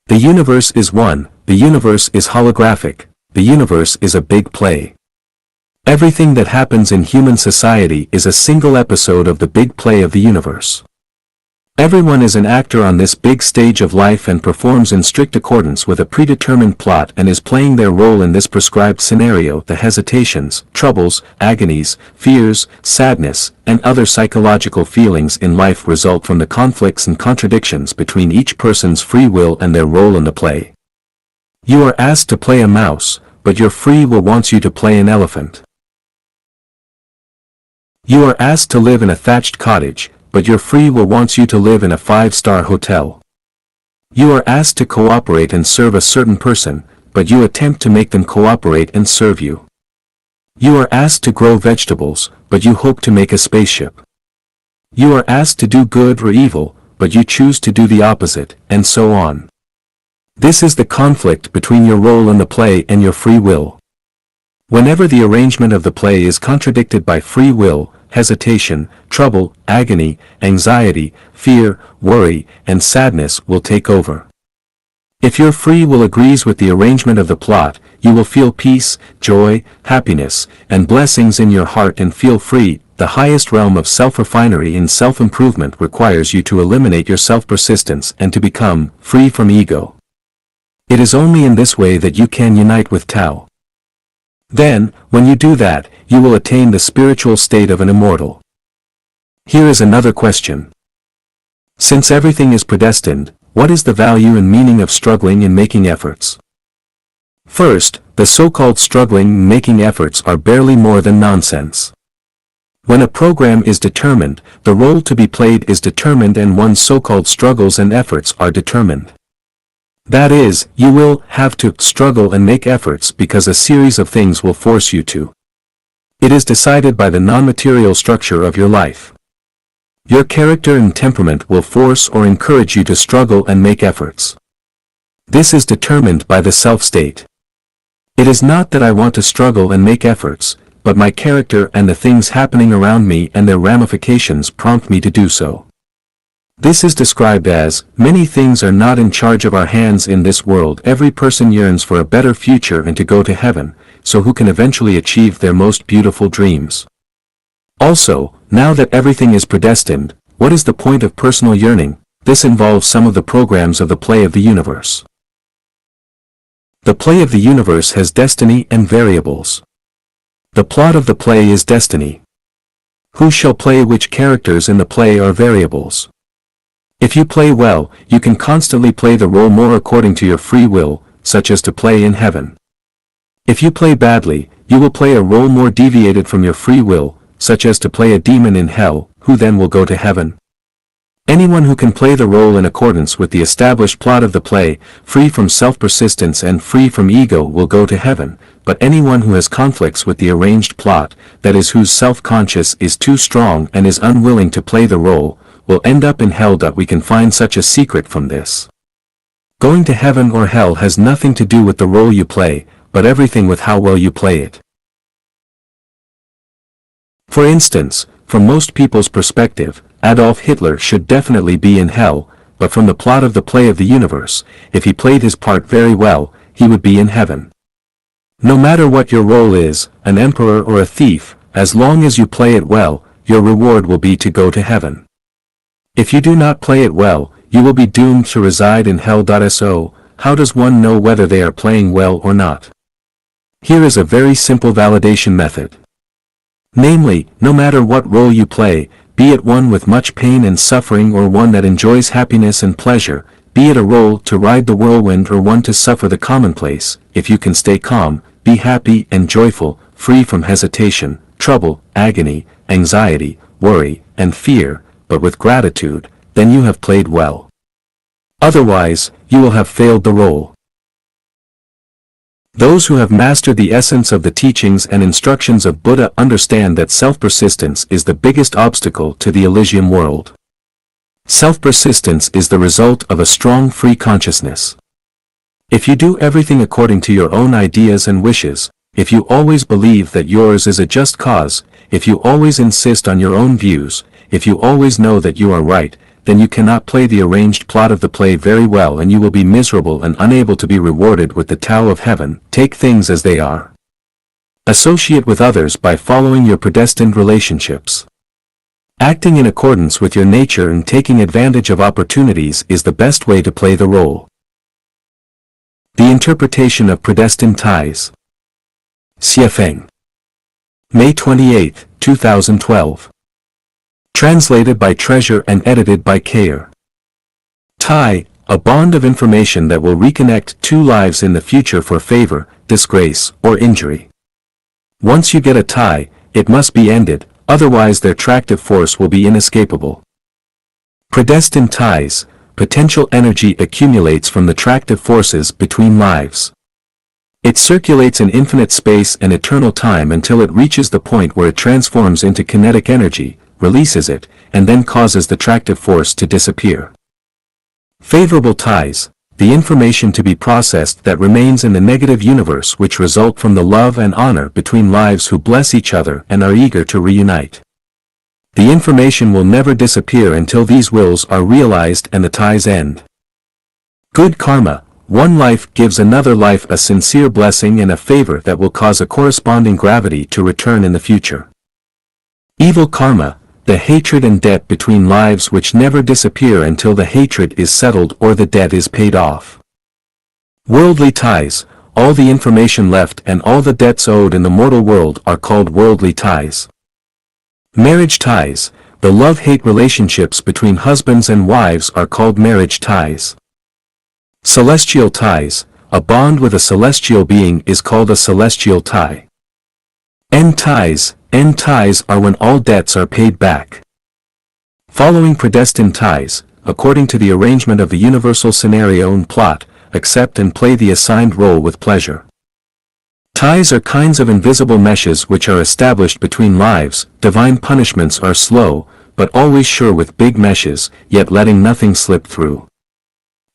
The universe is one, the universe is holographic, the universe is a big play. Everything that happens in human society is a single episode of the big play of the universe. Everyone is an actor on this big stage of life and performs in strict accordance with a predetermined plot and is playing their role in this prescribed scenario. The hesitations, troubles, agonies, fears, sadness, and other psychological feelings in life result from the conflicts and contradictions between each person's free will and their role in the play. You are asked to play a mouse, but your free will wants you to play an elephant. You are asked to live in a thatched cottage, but your free will wants you to live in a 5-star hotel. You are asked to cooperate and serve a certain person, but you attempt to make them cooperate and serve you. You are asked to grow vegetables, but you hope to make a spaceship. You are asked to do good or evil, but you choose to do the opposite, and so on. This is the conflict between your role in the play and your free will. Whenever the arrangement of the play is contradicted by free will, hesitation, trouble, agony, anxiety, fear, worry, and sadness will take over. If your free will agrees with the arrangement of the plot, you will feel peace, joy, happiness, and blessings in your heart and feel free. The highest realm of self-refinery and self-improvement requires you to eliminate your self-persistence and to become free from ego. It is only in this way that you can unite with Tao. Then, when you do that, you will attain the spiritual state of an immortal. Here is another question. Since everything is predestined, what is the value and meaning of struggling and making efforts? First, the so-called struggling and making efforts are barely more than nonsense. When a program is determined, the role to be played is determined and one's so-called struggles and efforts are determined. That is, you will have to struggle and make efforts because a series of things will force you to. It is decided by the non-material structure of your life. Your character and temperament will force or encourage you to struggle and make efforts. This is determined by the self-state. It is not that I want to struggle and make efforts, but my character and the things happening around me and their ramifications prompt me to do so. This is described as, many things are not in charge of our hands in this world. Every person yearns for a better future and to go to heaven, so who can eventually achieve their most beautiful dreams. Also, now that everything is predestined, what is the point of personal yearning? This involves some of the programs of the play of the universe. The play of the universe has destiny and variables. The plot of the play is destiny. Who shall play which characters in the play are variables. If you play well, you can constantly play the role more according to your free will, such as to play in heaven. If you play badly, you will play a role more deviated from your free will, such as to play a demon in hell. who then will go to heaven? Anyone who can play the role in accordance with the established plot of the play, free from self-persistence and free from ego, will go to heaven, but anyone who has conflicts with the arranged plot, that is, whose self-conscious is too strong and is unwilling to play the role, will end up in hell. We can find such a secret from this. Going to heaven or hell has nothing to do with the role you play, but everything with how well you play it. For instance, from most people's perspective, Adolf Hitler should definitely be in hell, but from the plot of the play of the universe, if he played his part very well, he would be in heaven. No matter what your role is, an emperor or a thief, as long as you play it well, your reward will be to go to heaven. If you do not play it well, you will be doomed to reside in hell. So, how does one know whether they are playing well or not? Here is a very simple validation method. Namely, no matter what role you play, be it one with much pain and suffering or one that enjoys happiness and pleasure, be it a role to ride the whirlwind or one to suffer the commonplace, if you can stay calm, be happy and joyful, free from hesitation, trouble, agony, anxiety, worry, and fear, but with gratitude, then you have played well. Otherwise, you will have failed the role. Those who have mastered the essence of the teachings and instructions of Buddha understand that self-persistence is the biggest obstacle to the Elysium world. Self-persistence is the result of a strong free consciousness. If you do everything according to your own ideas and wishes, if you always believe that yours is a just cause, if you always insist on your own views, if you always know that you are right, then you cannot play the arranged plot of the play very well and you will be miserable and unable to be rewarded with the Tao of heaven. Take things as they are. Associate with others by following your predestined relationships. Acting in accordance with your nature and taking advantage of opportunities is the best way to play the role. The interpretation of predestined ties. Repaying. May 28, 2012. Translated by Treasure and edited by Kayer. Tie, a bond of information that will reconnect two lives in the future for favor, disgrace, or injury. Once you get a tie, it must be ended, otherwise their attractive force will be inescapable. Predestined ties, potential energy accumulates from the attractive forces between lives. It circulates in infinite space and eternal time until it reaches the point where it transforms into kinetic energy, releases it, and then causes the attractive force to disappear. Favorable ties, the information to be processed that remains in the negative universe which result from the love and honor between lives who bless each other and are eager to reunite. The information will never disappear until these wills are realized and the ties end. Good karma, one life gives another life a sincere blessing and a favor that will cause a corresponding gravity to return in the future. Evil karma, the hatred and debt between lives which never disappear until the hatred is settled or the debt is paid off. Worldly ties, all the information left and all the debts owed in the mortal world are called worldly ties. Marriage ties, the love-hate relationships between husbands and wives are called marriage ties. Celestial ties, a bond with a celestial being is called a celestial tie. End ties are when all debts are paid back. Following predestined ties, according to the arrangement of the universal scenario and plot, accept and play the assigned role with pleasure. Ties are kinds of invisible meshes which are established between lives. Divine punishments are slow, but always sure with big meshes, yet letting nothing slip through.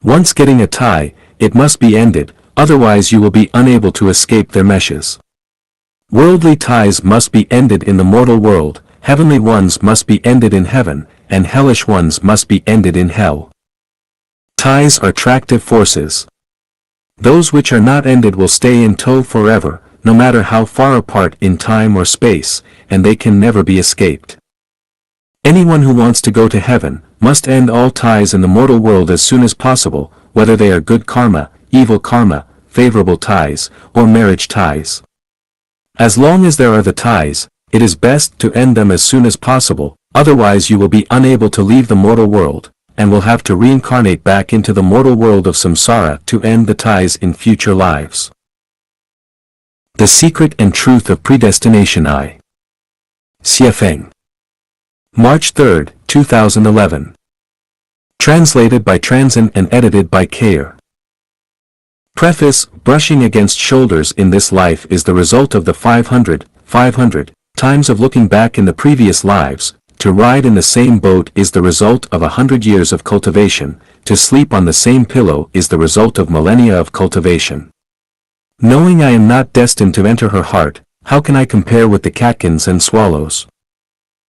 Once getting a tie, it must be ended, otherwise you will be unable to escape their meshes. Worldly ties must be ended in the mortal world, heavenly ones must be ended in heaven, and hellish ones must be ended in hell. Ties are attractive forces. Those which are not ended will stay in tow forever, no matter how far apart in time or space, and they can never be escaped. Anyone who wants to go to heaven, must end all ties in the mortal world as soon as possible, whether they are good karma, evil karma, favorable ties, or marriage ties. As long as there are the ties, it is best to end them as soon as possible, otherwise you will be unable to leave the mortal world, and will have to reincarnate back into the mortal world of samsara to end the ties in future lives. The secret and truth of predestination. Repaying. March 3, 2011. Translated by Transin and edited by Kayer. Preface: brushing against shoulders in this life is the result of the 500 times of looking back in the previous lives. To ride in the same boat is the result of 100 years of cultivation. To sleep on the same pillow is the result of millennia of cultivation. Knowing I am not destined to enter her heart, how can I compare with the catkins and swallows?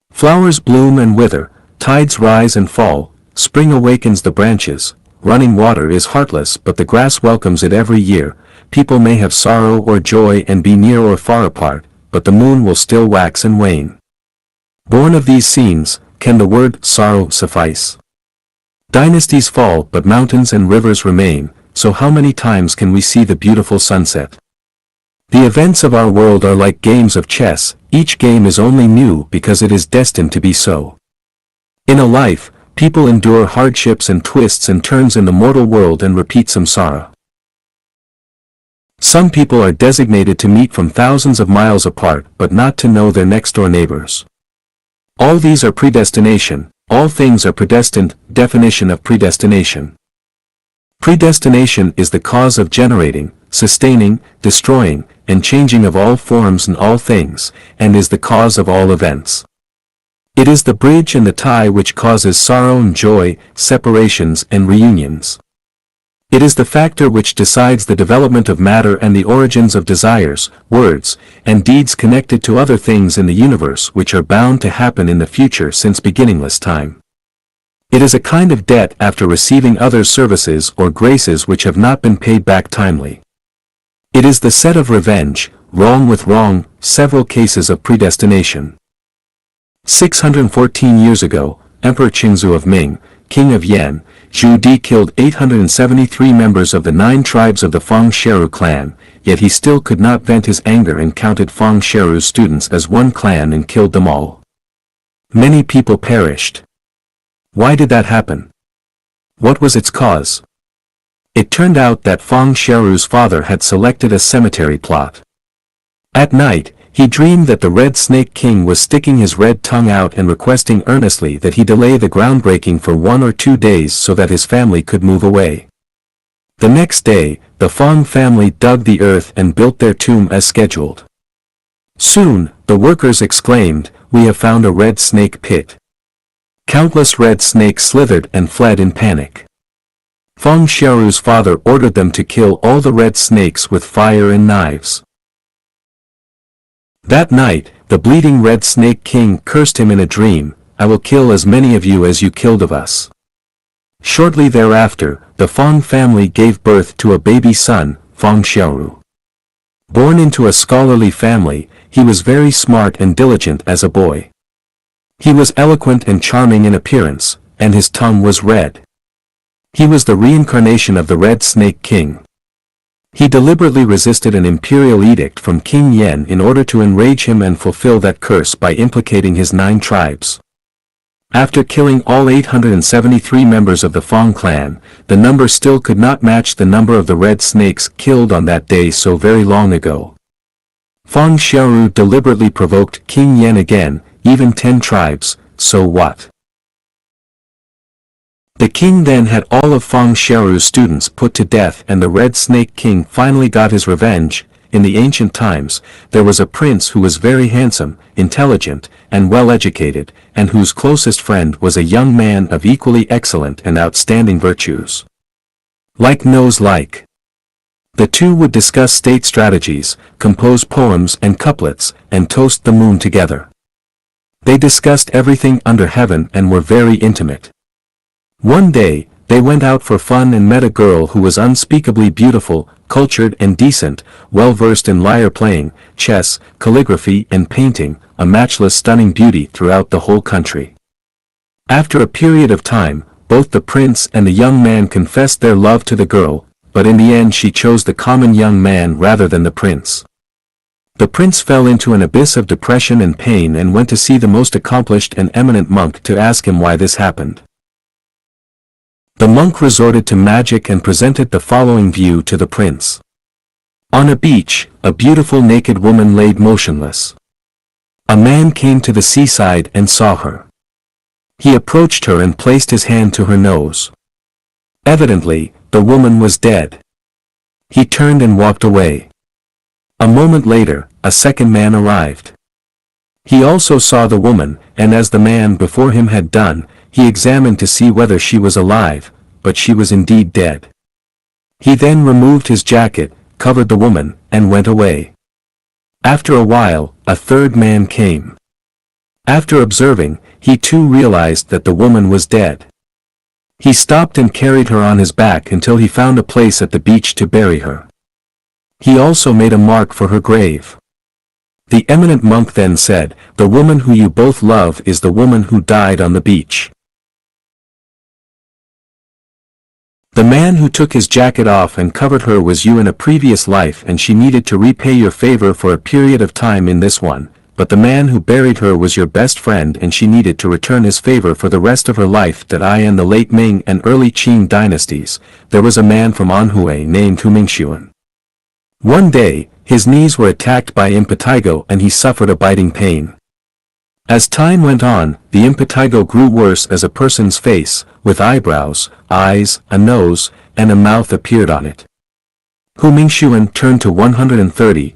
Flowers bloom and wither, tides rise and fall, spring awakens the branches, running water is heartless but the grass welcomes it every year. People may have sorrow or joy and be near or far apart, but the moon will still wax and wane. Born of these scenes, can the word sorrow suffice? Dynasties fall but mountains and rivers remain, so how many times can we see the beautiful sunset? The events of our world are like games of chess, each game is only new because it is destined to be so. In a life, people endure hardships and twists and turns in the mortal world and repeat samsara. Some people are designated to meet from thousands of miles apart but not to know their next-door neighbors. All these are predestination, all things are predestined. Definition of predestination. Predestination is the cause of generating, sustaining, destroying, and changing of all forms and all things, and is the cause of all events. It is the bridge and the tie which causes sorrow and joy, separations and reunions. It is the factor which decides the development of matter and the origins of desires, words, and deeds connected to other things in the universe which are bound to happen in the future since beginningless time. It is a kind of debt after receiving others' services or graces which have not been paid back timely. It is the set of revenge, wrong with wrong, several cases of predestination. 614 years ago, Emperor Qingzu of Ming, King of Yan, Zhu Di killed 873 members of the 9 tribes of the Fang Sheru clan, yet he still could not vent his anger and counted Fang Sheru's students as one clan and killed them all. Many people perished. Why did that happen? What was its cause? It turned out that Fang Sheru's father had selected a cemetery plot. At night, he dreamed that the Red Snake King was sticking his red tongue out and requesting earnestly that he delay the groundbreaking for 1 or 2 days so that his family could move away. The next day, the Fang family dug the earth and built their tomb as scheduled. Soon, the workers exclaimed, "We have found a red snake pit." Countless red snakes slithered and fled in panic. Fang Sheru's father ordered them to kill all the red snakes with fire and knives. That night, the bleeding Red Snake King cursed him in a dream, "I will kill as many of you as you killed of us." Shortly thereafter, the Fang family gave birth to a baby son, Fang Sheru. Born into a scholarly family, he was very smart and diligent as a boy. He was eloquent and charming in appearance, and his tongue was red. He was the reincarnation of the Red Snake King. He deliberately resisted an imperial edict from King Yen in order to enrage him and fulfill that curse by implicating his 9 tribes. After killing all 873 members of the Fang clan, the number still could not match the number of the red snakes killed on that day so very long ago. Fang Sheru deliberately provoked King Yen again, even 10 tribes, so what? The king then had all of Fang Sheru's students put to death and the Red Snake King finally got his revenge. In the ancient times, there was a prince who was very handsome, intelligent, and well-educated, and whose closest friend was a young man of equally excellent and outstanding virtues. Like knows like. The two would discuss state strategies, compose poems and couplets, and toast the moon together. They discussed everything under heaven and were very intimate. One day, they went out for fun and met a girl who was unspeakably beautiful, cultured and decent, well-versed in lyre playing, chess, calligraphy and painting, a matchless stunning beauty throughout the whole country. After a period of time, both the prince and the young man confessed their love to the girl, but in the end she chose the common young man rather than the prince. The prince fell into an abyss of depression and pain and went to see the most accomplished and eminent monk to ask him why this happened. The monk resorted to magic and presented the following view to the prince. On a beach, a beautiful naked woman laid motionless. A man came to the seaside and saw her. He approached her and placed his hand to her nose. Evidently, the woman was dead. He turned and walked away. A moment later, a second man arrived. He also saw the woman, and as the man before him had done, he examined to see whether she was alive, but she was indeed dead. He then removed his jacket, covered the woman, and went away. After a while, a third man came. After observing, he too realized that the woman was dead. He stopped and carried her on his back until he found a place at the beach to bury her. He also made a mark for her grave. The eminent monk then said, "The woman who you both love is the woman who died on the beach." The man who took his jacket off and covered her was you in a previous life, and she needed to repay your favor for a period of time in this one, but the man who buried her was your best friend, and she needed to return his favor for the rest of her life. That I in the late Ming and early Qing dynasties, there was a man from Anhui named Hu Mingxuan. One day, his knees were attacked by impetigo and he suffered a biting pain. As time went on, the impetigo grew worse as a person's face, with eyebrows, eyes, a nose, and a mouth appeared on it. Hu Mingxuan turned to 130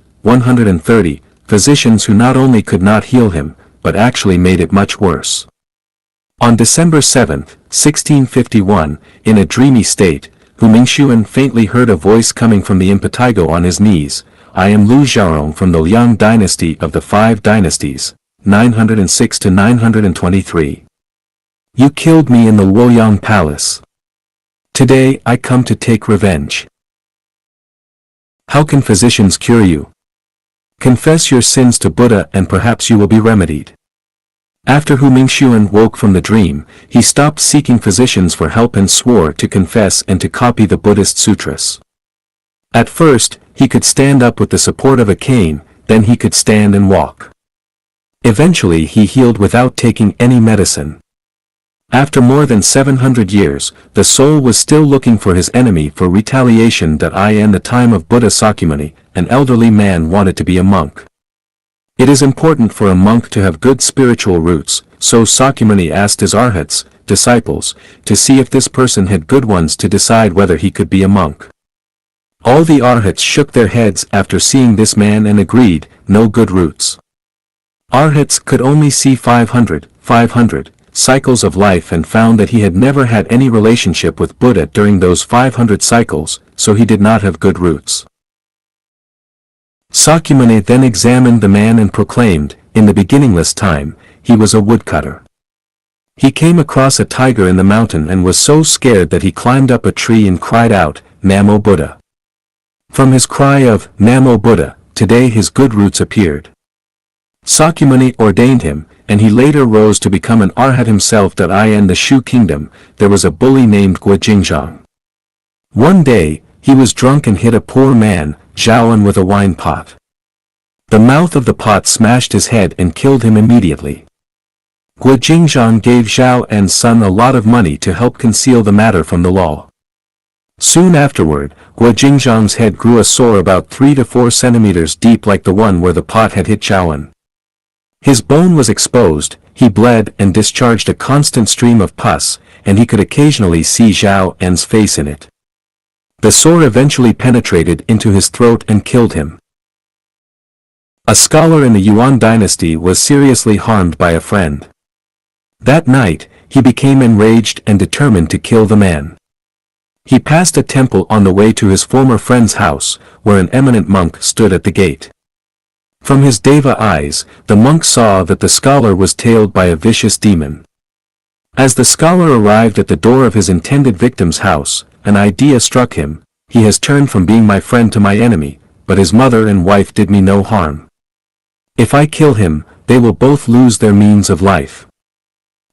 physicians who not only could not heal him, but actually made it much worse. On December 7, 1651, in a dreamy state, Hu Mingxuan faintly heard a voice coming from the impetigo on his knees. "I am Lu Xiaorong from the Liang dynasty of the 5 dynasties, 906 to 923. You killed me in the Luoyang palace. Today I come to take revenge. How can physicians cure you? Confess your sins to Buddha and perhaps you will be remedied." After Hu Mingxuan woke from the dream, he stopped seeking physicians for help and swore to confess and to copy the Buddhist sutras. At first, he could stand up with the support of a cane, then he could stand and walk. Eventually he healed without taking any medicine. After more than 700 years, the soul was still looking for his enemy for retaliation. That I in the time of Buddha Sakyamuni, an elderly man wanted to be a monk. It is important for a monk to have good spiritual roots, so Sakyamuni asked his arhats, disciples, to see if this person had good ones to decide whether he could be a monk. All the arhats shook their heads after seeing this man and agreed, no good roots. Arhats could only see 500 cycles of life and found that he had never had any relationship with Buddha during those 500 cycles, so he did not have good roots. Sakyamuni then examined the man and proclaimed, in the beginningless time, he was a woodcutter. He came across a tiger in the mountain and was so scared that he climbed up a tree and cried out, "Namo Buddha." From his cry of, "Namo Buddha," today his good roots appeared. Sakyamuni ordained him, and he later rose to become an arhat himself. That I in the Shu kingdom, there was a bully named Gua Jingzhang. One day, he was drunk and hit a poor man, Zhaoan, with a wine pot. The mouth of the pot smashed his head and killed him immediately. Gua Jingzhang gave Zhaoan's son a lot of money to help conceal the matter from the law. Soon afterward, Gua Jingzhang's head grew a sore about 3 to 4 centimeters deep like the one where the pot had hit Zhaoan. His bone was exposed, he bled and discharged a constant stream of pus, and he could occasionally see Zhaoan's face in it. The sore eventually penetrated into his throat and killed him. A scholar in the Yuan dynasty was seriously harmed by a friend. That night, he became enraged and determined to kill the man. He passed a temple on the way to his former friend's house, where an eminent monk stood at the gate. From his deva eyes, the monk saw that the scholar was tailed by a vicious demon. As the scholar arrived at the door of his intended victim's house, an idea struck him: he has turned from being my friend to my enemy, but his mother and wife did me no harm. If I kill him, they will both lose their means of life.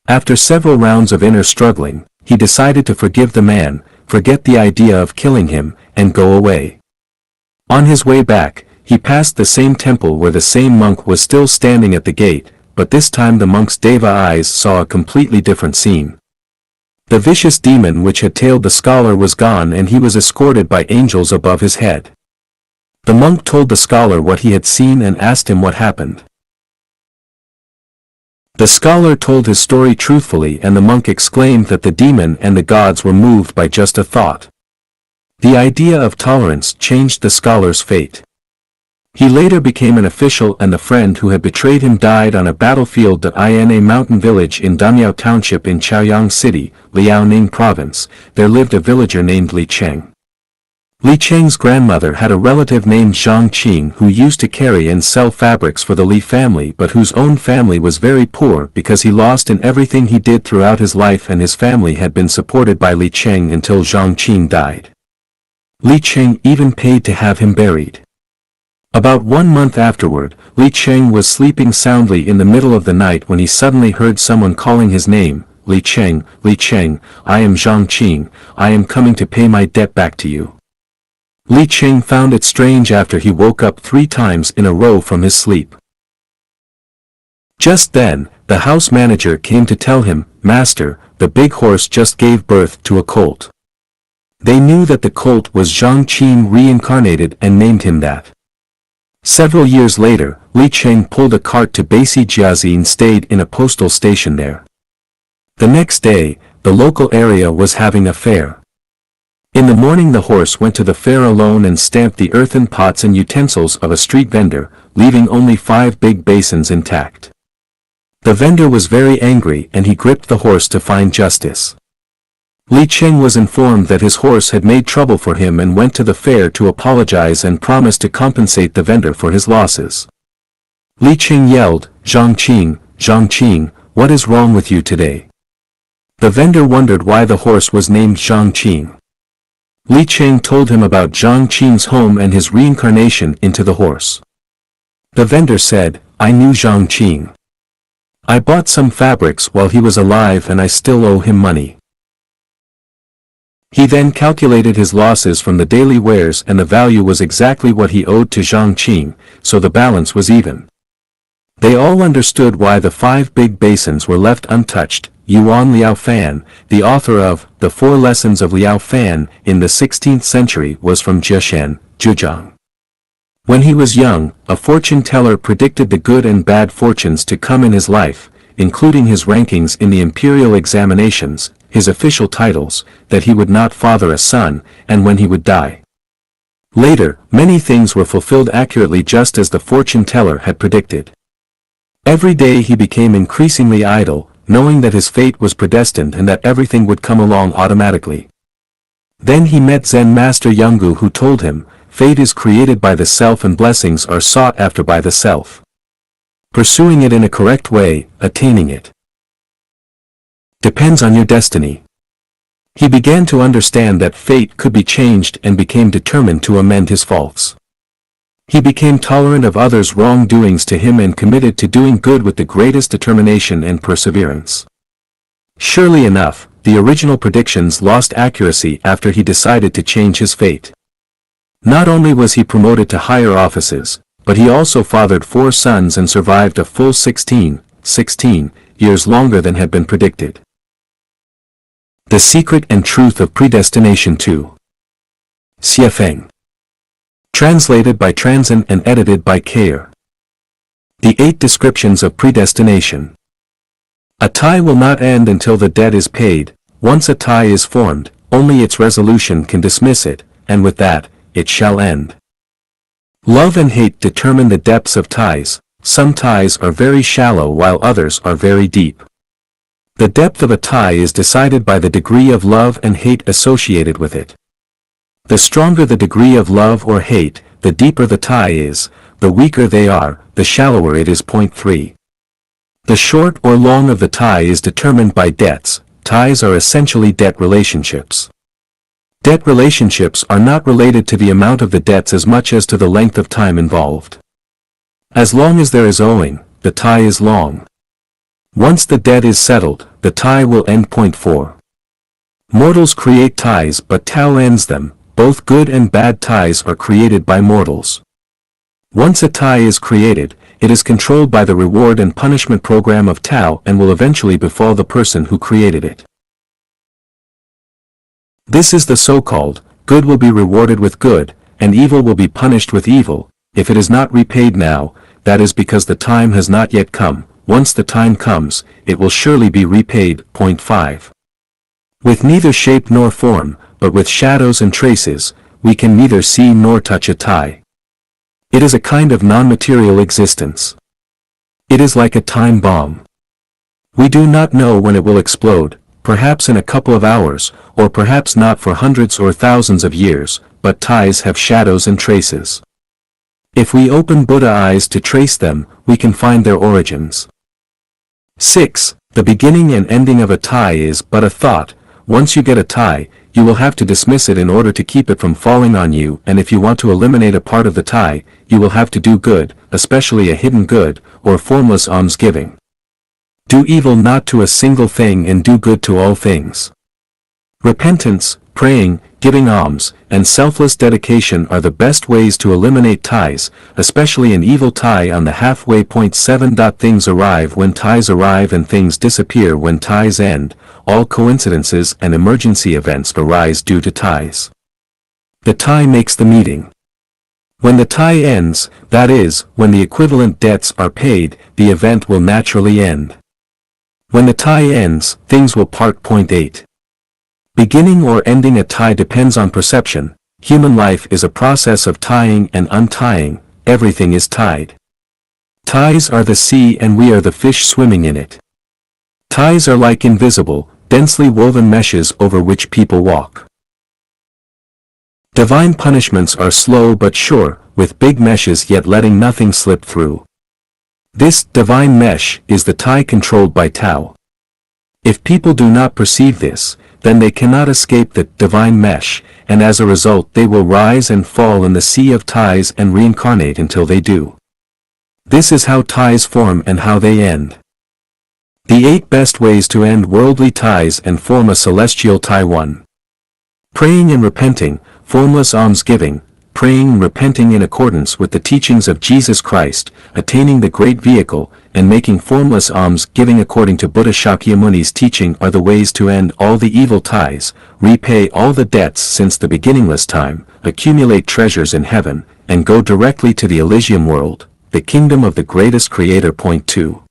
After several rounds of inner struggling, he decided to forgive the man, forget the idea of killing him, and go away. On his way back, he passed the same temple where the same monk was still standing at the gate, but this time the monk's deva eyes saw a completely different scene. The vicious demon which had tailed the scholar was gone and he was escorted by angels above his head. The monk told the scholar what he had seen and asked him what happened. The scholar told his story truthfully, and the monk exclaimed that the demon and the gods were moved by just a thought. The idea of tolerance changed the scholar's fate. He later became an official, and the friend who had betrayed him died on a battlefield in a mountain village in Danyao Township in Chaoyang City, Liaoning Province. There lived a villager named Li Cheng. Li Cheng's grandmother had a relative named Zhang Qing who used to carry and sell fabrics for the Li family, but whose own family was very poor because he lost in everything he did throughout his life, and his family had been supported by Li Cheng until Zhang Qing died. Li Cheng even paid to have him buried. About 1 month afterward, Li Cheng was sleeping soundly in the middle of the night when he suddenly heard someone calling his name. Li Cheng, I am Zhang Qing, I am coming to pay my debt back to you. Li Cheng found it strange after he woke up 3 times in a row from his sleep. Just then, the house manager came to tell him, "Master, the big horse just gave birth to a colt." They knew that the colt was Zhang Qing reincarnated and named him that. Several years later, Li Cheng pulled a cart to Basi Jiazhi and stayed in a postal station there. The next day, the local area was having a fair. In the morning the horse went to the fair alone and stamped the earthen pots and utensils of a street vendor, leaving only 5 big basins intact. The vendor was very angry and he gripped the horse to find justice. Li Cheng was informed that his horse had made trouble for him and went to the fair to apologize and promised to compensate the vendor for his losses. Li Cheng yelled, Zhang Qing, what is wrong with you today?" The vendor wondered why the horse was named Zhang Qing. Li Cheng told him about Zhang Qing's home and his reincarnation into the horse. The vendor said, "I knew Zhang Qing. I bought some fabrics while he was alive and I still owe him money." He then calculated his losses from the daily wares, and the value was exactly what he owed to Zhang Qing, so the balance was even. They all understood why the 5 big basins were left untouched. Yuan Liaofan, the author of The 4 Lessons of Liaofan in the 16th century, was from Jiashan, Zhejiang. When he was young, a fortune teller predicted the good and bad fortunes to come in his life, including his rankings in the imperial examinations, his official titles, that he would not father a son, and when he would die. Later, many things were fulfilled accurately just as the fortune teller had predicted. Every day he became increasingly idle, knowing that his fate was predestined and that everything would come along automatically. Then he met Zen master Yungu, who told him, "Fate is created by the self and blessings are sought after by the self. Pursuing it in a correct way, attaining it, depends on your destiny." He began to understand that fate could be changed and became determined to amend his faults. He became tolerant of others' wrongdoings to him and committed to doing good with the greatest determination and perseverance. Surely enough, the original predictions lost accuracy after he decided to change his fate. Not only was he promoted to higher offices, but he also fathered 4 sons and survived a full 16 years longer than had been predicted. The Secret and Truth of Predestination 2. Xiefeng. Translated by Transin and edited by Kayer. The 8 Descriptions of Predestination. A tie will not end until the debt is paid. Once a tie is formed, only its resolution can dismiss it, and with that, it shall end. Love and hate determine the depths of ties. Some ties are very shallow while others are very deep. The depth of a tie is decided by the degree of love and hate associated with it. The stronger the degree of love or hate, the deeper the tie is. The weaker they are, the shallower it is. 3. The short or long of the tie is determined by debts. Ties are essentially debt relationships. Debt relationships are not related to the amount of the debts as much as to the length of time involved. As long as there is owing, the tie is long. Once the debt is settled, the tie will end. 4. Mortals create ties, but Tao ends them. Both good and bad ties are created by mortals. Once a tie is created, it is controlled by the reward and punishment program of Tao and will eventually befall the person who created it. This is the so-called, good will be rewarded with good, and evil will be punished with evil. If it is not repaid now, that is because the time has not yet come. once the time comes, it will surely be repaid. Point 5. With neither shape nor form, but with shadows and traces, we can neither see nor touch a tie. It is a kind of non-material existence. It is like a time bomb. We do not know when it will explode, perhaps in a couple of hours, or perhaps not for hundreds or thousands of years, but ties have shadows and traces. If we open Buddha eyes to trace them, we can find their origins. 6. The beginning and ending of a tie is but a thought. Once you get a tie, you will have to dismiss it in order to keep it from falling on you, and if you want to eliminate a part of the tie, you will have to do good, especially a hidden good, or formless almsgiving. Do evil not to a single thing and do good to all things. Repentance, praying, giving alms, and selfless dedication are the best ways to eliminate ties, especially an evil tie on the halfway point. 7. Things arrive when ties arrive and things disappear when ties end. All coincidences and emergency events arise due to ties. The tie makes the meeting. When the tie ends, that is, when the equivalent debts are paid, the event will naturally end. When the tie ends, things will part. Point 8. Beginning or ending a tie depends on perception. Human life is a process of tying and untying. Everything is tied. Ties are the sea and we are the fish swimming in it. Ties are like invisible, densely woven meshes over which people walk. Divine punishments are slow but sure, with big meshes yet letting nothing slip through. This divine mesh is the tie controlled by Tao. If people do not perceive this, then they cannot escape the divine mesh, and as a result they will rise and fall in the sea of ties and reincarnate until they do. This is how ties form and how they end. The 8 best ways to end worldly ties and form a celestial tie. 1. Praying and repenting, formless almsgiving, praying and repenting in accordance with the teachings of Jesus Christ, attaining the great vehicle, and making formless alms-giving according to Buddha Shakyamuni's teaching are the ways to end all the evil ties, repay all the debts since the beginningless time, accumulate treasures in heaven, and go directly to the Elysium world, the kingdom of the greatest creator. Point 2.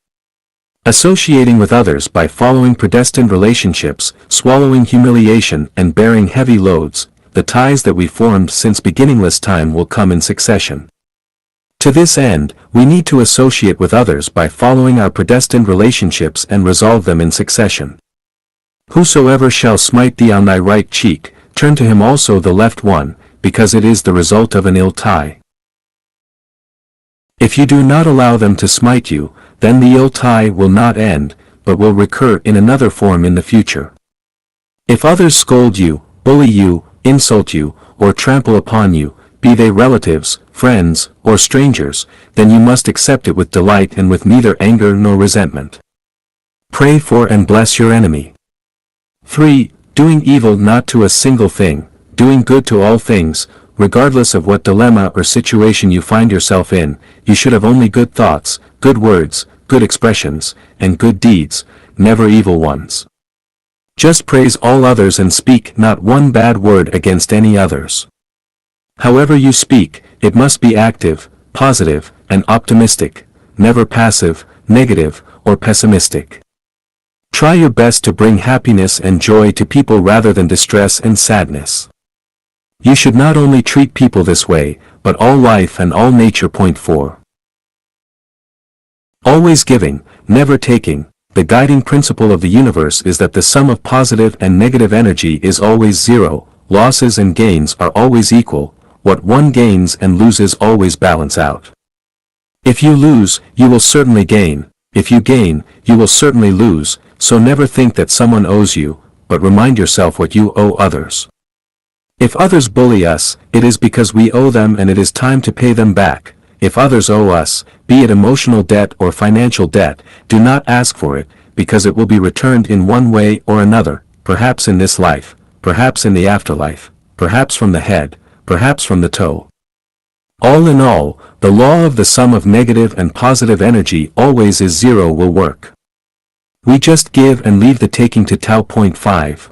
Associating with others by following predestined relationships, swallowing humiliation and bearing heavy loads, the ties that we formed since beginningless time will come in succession. To this end, we need to associate with others by following our predestined relationships and resolve them in succession. Whosoever shall smite thee on thy right cheek, turn to him also the left one, because it is the result of an ill tie. If you do not allow them to smite you, then the ill tie will not end, but will recur in another form in the future. If others scold you, bully you, insult you, or trample upon you, be they relatives, friends, or strangers, then you must accept it with delight and with neither anger nor resentment. Pray for and bless your enemy. 3. Doing evil not to a single thing, doing good to all things, regardless of what dilemma or situation you find yourself in, you should have only good thoughts, good words, good expressions, and good deeds, never evil ones. Just praise all others and speak not one bad word against any others. However you speak, it must be active, positive, and optimistic, never passive, negative, or pessimistic. Try your best to bring happiness and joy to people rather than distress and sadness. You should not only treat people this way, but all life and all nature. Point 4. Always giving, never taking. The guiding principle of the universe is that the sum of positive and negative energy is always zero, losses and gains are always equal, what one gains and loses always balance out. If you lose, you will certainly gain, if you gain, you will certainly lose, so never think that someone owes you, but remind yourself what you owe others. If others bully us, it is because we owe them and it is time to pay them back. If others owe us, be it emotional debt or financial debt, do not ask for it, because it will be returned in one way or another, perhaps in this life, perhaps in the afterlife, perhaps from the head, perhaps from the toe. All in all, the law of the sum of negative and positive energy always is zero will work. We just give and leave the taking to Tao. Point 5.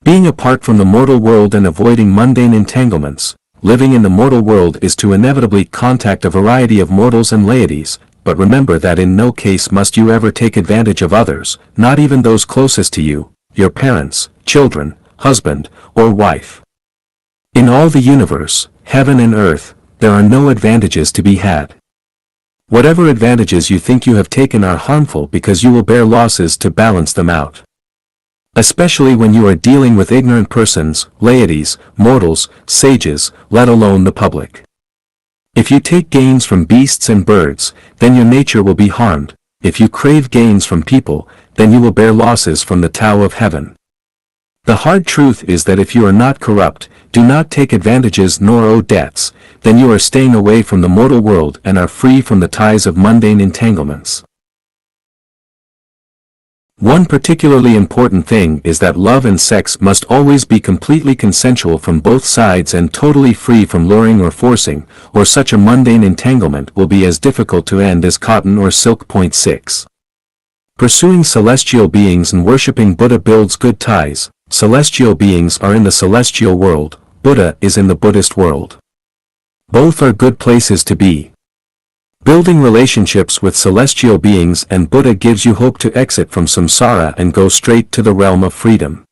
Being apart from the mortal world and avoiding mundane entanglements. living in the mortal world is to inevitably contact a variety of mortals and laities, but remember that in no case must you ever take advantage of others, not even those closest to you, your parents, children, husband, or wife. In all the universe, heaven and earth, there are no advantages to be had. Whatever advantages you think you have taken are harmful because you will bear losses to balance them out. Especially when you are dealing with ignorant persons, laities, mortals, sages, let alone the public. If you take gains from beasts and birds, then your nature will be harmed. If you crave gains from people, then you will bear losses from the Tao of heaven. The hard truth is that if you are not corrupt, do not take advantages nor owe debts, then you are staying away from the mortal world and are free from the ties of mundane entanglements. One particularly important thing is that love and sex must always be completely consensual from both sides and totally free from luring or forcing, or such a mundane entanglement will be as difficult to end as cotton or silk. Point 6. Pursuing celestial beings and worshipping Buddha builds good ties. Celestial beings are in the celestial world, Buddha is in the Buddhist world. Both are good places to be. Building relationships with celestial beings and Buddha gives you hope to exit from samsara and go straight to the realm of freedom.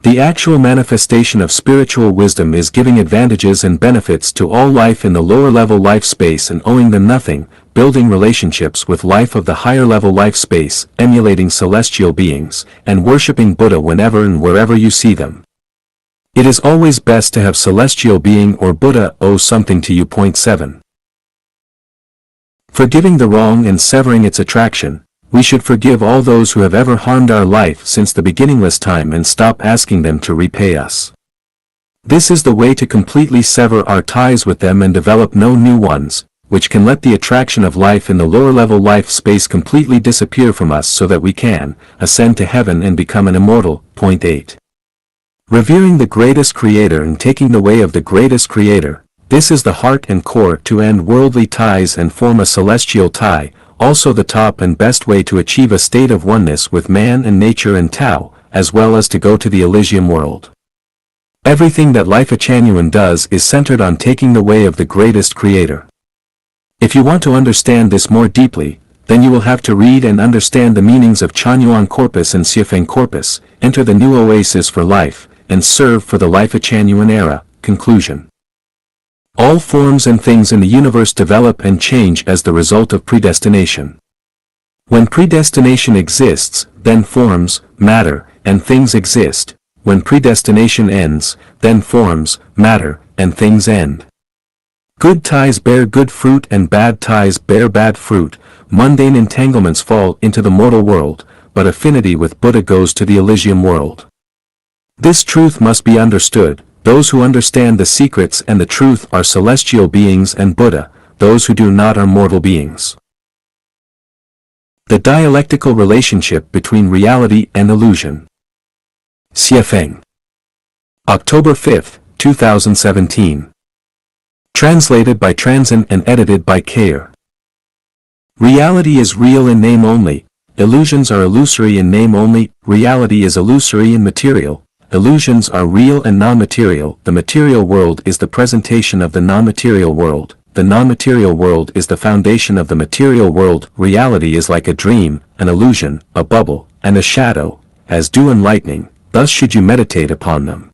The actual manifestation of spiritual wisdom is giving advantages and benefits to all life in the lower level life space and owing them nothing, building relationships with life of the higher level life space, emulating celestial beings, and worshipping Buddha whenever and wherever you see them. It is always best to have celestial being or Buddha owe something to you. Point 7. Forgiving the wrong and severing its attraction, we should forgive all those who have ever harmed our life since the beginningless time and stop asking them to repay us. This is the way to completely sever our ties with them and develop no new ones, which can let the attraction of life in the lower level life space completely disappear from us so that we can ascend to heaven and become an immortal. Point 8. Revering the greatest creator and taking the way of the greatest creator, this is the heart and core to end worldly ties and form a celestial tie, also the top and best way to achieve a state of oneness with man and nature and Tao, as well as to go to the Elysium world. Everything that Life Changyuan does is centered on taking the way of the greatest creator. If you want to understand this more deeply, then you will have to read and understand the meanings of Changyuan corpus and Siafeng corpus, enter the new oasis for life, and serve for the Life Changyuan era. Conclusion. All forms and things in the universe develop and change as the result of predestination. When predestination exists, then forms, matter, and things exist. When predestination ends, then forms, matter, and things end. Good ties bear good fruit and bad ties bear bad fruit. Mundane entanglements fall into the mortal world, but affinity with Buddha goes to the Elysium world. This truth must be understood. Those who understand the secrets and the truth are celestial beings and Buddha, those who do not are mortal beings. The dialectical relationship between reality and illusion. Siafeng. October 5, 2017. Translated by Transin and edited by Kayer. Reality is real in name only, illusions are illusory in name only, reality is illusory in material. Illusions are real and non-material. The material world is the presentation of the non-material world. The non-material world is the foundation of the material world. Reality is like a dream, an illusion, a bubble, and a shadow, as dew and lightning, thus should you meditate upon them.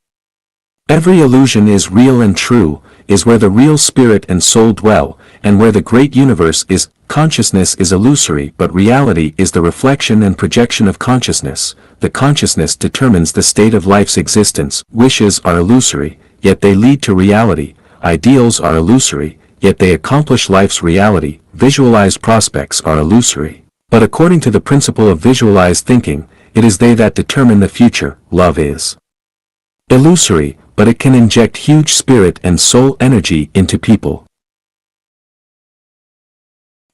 Every illusion is real and true, is where the real spirit and soul dwell, and where the great universe is. Consciousness is illusory, but reality is the reflection and projection of consciousness. The consciousness determines the state of life's existence. Wishes are illusory, yet they lead to reality. Ideals are illusory, yet they accomplish life's reality. Visualized prospects are illusory, but according to the principle of visualized thinking, it is they that determine the future. Love is illusory, but it can inject huge spirit and soul energy into people.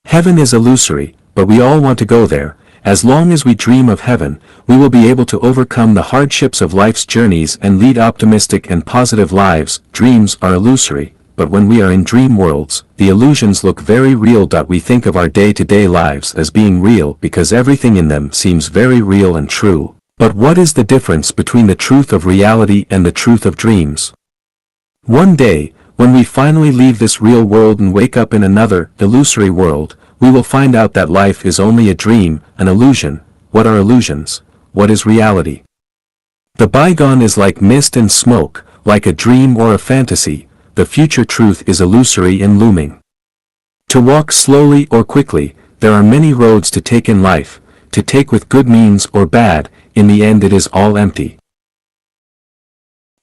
Heaven is illusory, but we all want to go there. As long as we dream of heaven, we will be able to overcome the hardships of life's journeys and lead optimistic and positive lives. Dreams are illusory, but when we are in dream worlds, the illusions look very real. We think of our day-to-day lives as being real because everything in them seems very real and true. But what is the difference between the truth of reality and the truth of dreams? One day, When we finally leave this real world and wake up in another, illusory world, we will find out that life is only a dream, an illusion. What are illusions? What is reality? The bygone is like mist and smoke, like a dream or a fantasy. The future truth is illusory and looming. To walk slowly or quickly, there are many roads to take in life, to take with good means or bad, in the end it is all empty.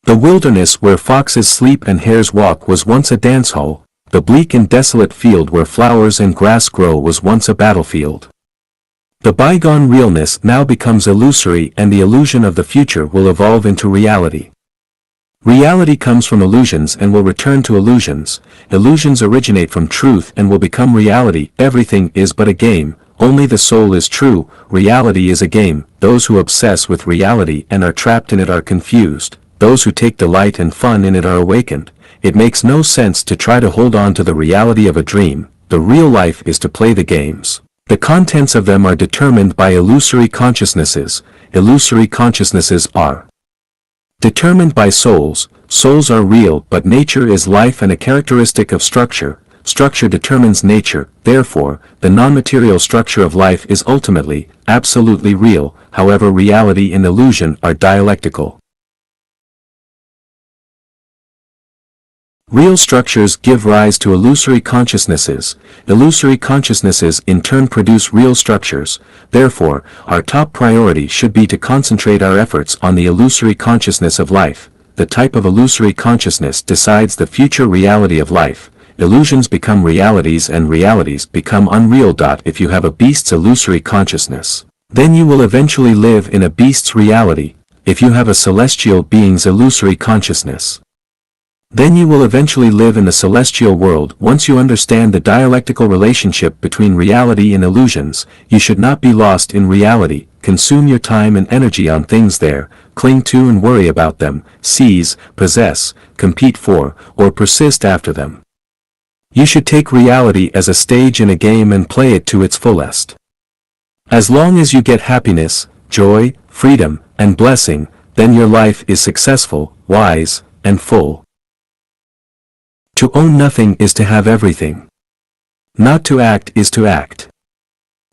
The wilderness where foxes sleep and hares walk was once a dance hall. The bleak and desolate field where flowers and grass grow was once a battlefield. The bygone realness now becomes illusory, and the illusion of the future will evolve into reality. Reality comes from illusions and will return to illusions. Illusions originate from truth and will become reality. Everything is but a game, only the soul is true. Reality is a game. Those who obsess with reality and are trapped in it are confused. Those who take delight and fun in it are awakened. It makes no sense to try to hold on to the reality of a dream. The real life is to play the games. The contents of them are determined by illusory consciousnesses. Illusory consciousnesses are determined by souls. Souls are real, but nature is life and a characteristic of structure. Structure determines nature. Therefore, the non-material structure of life is ultimately, absolutely real. However, reality and illusion are dialectical. Real structures give rise to illusory consciousnesses. Illusory consciousnesses in turn produce real structures. Therefore, our top priority should be to concentrate our efforts on the illusory consciousness of life. The type of illusory consciousness decides the future reality of life. Illusions become realities and realities become unreal. If you have a beast's illusory consciousness, then you will eventually live in a beast's reality. If you have a celestial being's illusory consciousness, then you will eventually live in the celestial world. Once you understand the dialectical relationship between reality and illusions, you should not be lost in reality. Consume your time and energy on things there, cling to and worry about them, seize, possess, compete for, or persist after them. You should take reality as a stage in a game and play it to its fullest. As long as you get happiness, joy, freedom, and blessing, then your life is successful, wise, and full. To own nothing is to have everything. Not to act is to act.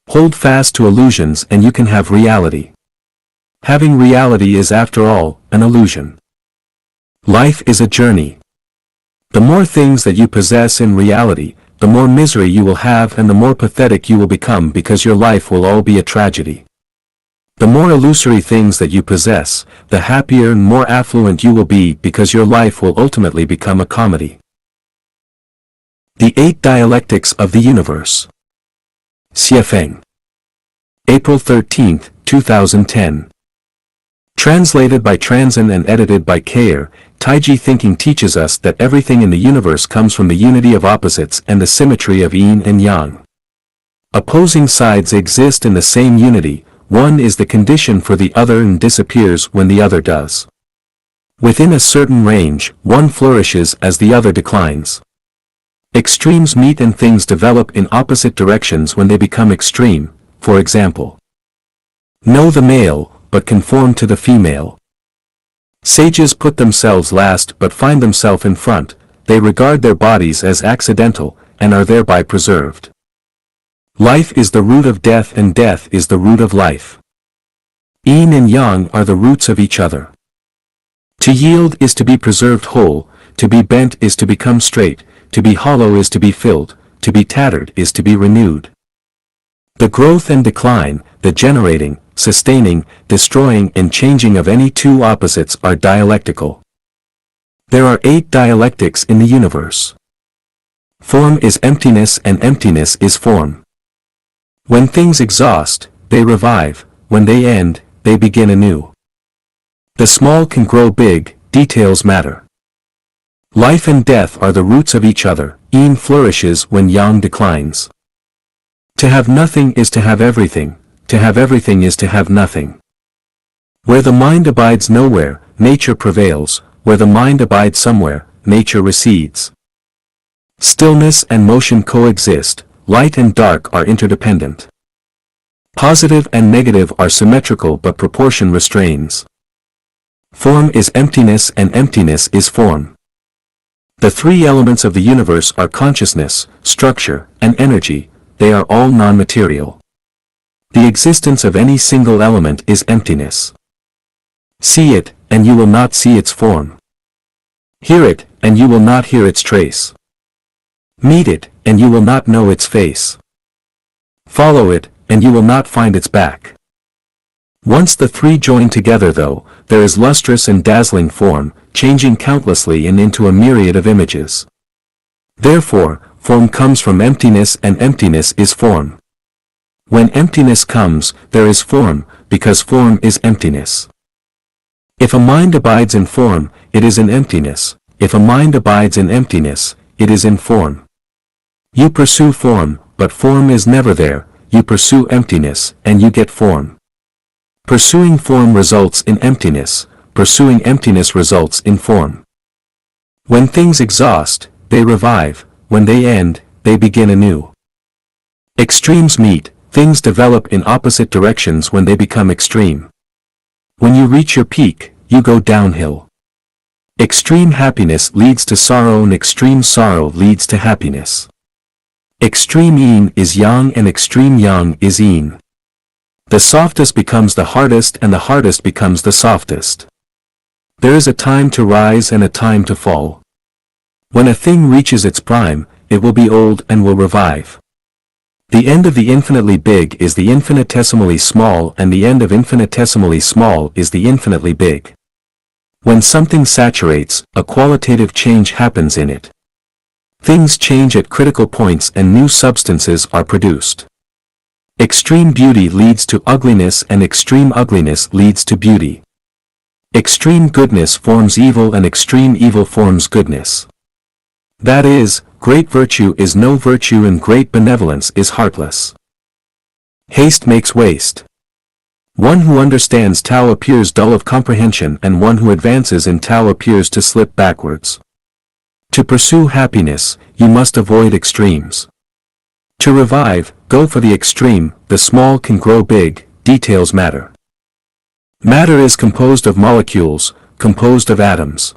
Hold fast to illusions and you can have reality. Having reality is, after all, an illusion. Life is a journey. The more things that you possess in reality, the more misery you will have and the more pathetic you will become, because your life will all be a tragedy. The more illusory things that you possess, the happier and more affluent you will be, because your life will ultimately become a comedy. The 8 Dialectics of the Universe. Repaying. April 13, 2010. Translated by Transin and edited by Kayer. Taiji thinking teaches us that everything in the universe comes from the unity of opposites and the symmetry of yin and yang. Opposing sides exist in the same unity. One is the condition for the other and disappears when the other does. Within a certain range, one flourishes as the other declines. Extremes meet and things develop in opposite directions when they become extreme. For example, know the male, but conform to the female. Sages put themselves last but find themselves in front. They regard their bodies as accidental, and are thereby preserved. Life is the root of death and death is the root of life. Yin and yang are the roots of each other. To yield is to be preserved whole, to be bent is to become straight, to be hollow is to be filled, to be tattered is to be renewed. The growth and decline, the generating, sustaining, destroying and changing of any two opposites are dialectical. There are 8 dialectics in the universe. Form is emptiness and emptiness is form. When things exhaust, they revive. When they end, they begin anew. The small can grow big, details matter. Life and death are the roots of each other. Yin flourishes when yang declines. To have nothing is to have everything. To have everything is to have nothing. Where the mind abides nowhere, nature prevails. Where the mind abides somewhere, nature recedes. Stillness and motion coexist. Light and dark are interdependent. Positive and negative are symmetrical, but proportion restrains. Form is emptiness and emptiness is form. The three elements of the universe are consciousness, structure, and energy. They are all non-material. The existence of any single element is emptiness. See it, and you will not see its form. Hear it, and you will not hear its trace. Meet it, and you will not know its face. Follow it, and you will not find its back. Once the three join together though, there is lustrous and dazzling form, changing countlessly and into a myriad of images. Therefore, form comes from emptiness and emptiness is form. When emptiness comes, there is form, because form is emptiness. If a mind abides in form, it is in emptiness. If a mind abides in emptiness, it is in form. You pursue form, but form is never there. You pursue emptiness, and you get form. Pursuing form results in emptiness. Pursuing emptiness results in form. When things exhaust, they revive. When they end, they begin anew. Extremes meet. Things develop in opposite directions when they become extreme. When you reach your peak, you go downhill. Extreme happiness leads to sorrow and extreme sorrow leads to happiness. Extreme yin is yang and extreme yang is yin. The softest becomes the hardest and the hardest becomes the softest. There is a time to rise and a time to fall. When a thing reaches its prime, it will be old and will revive. The end of the infinitely big is the infinitesimally small and the end of infinitesimally small is the infinitely big. When something saturates, a qualitative change happens in it. Things change at critical points and new substances are produced. Extreme beauty leads to ugliness and extreme ugliness leads to beauty. Extreme goodness forms evil and extreme evil forms goodness. That is, great virtue is no virtue and great benevolence is heartless. Haste makes waste. One who understands Tao appears dull of comprehension and one who advances in Tao appears to slip backwards. To pursue happiness, you must avoid extremes. To revive, go for the extreme. The small can grow big, details matter. Matter is composed of molecules, composed of atoms.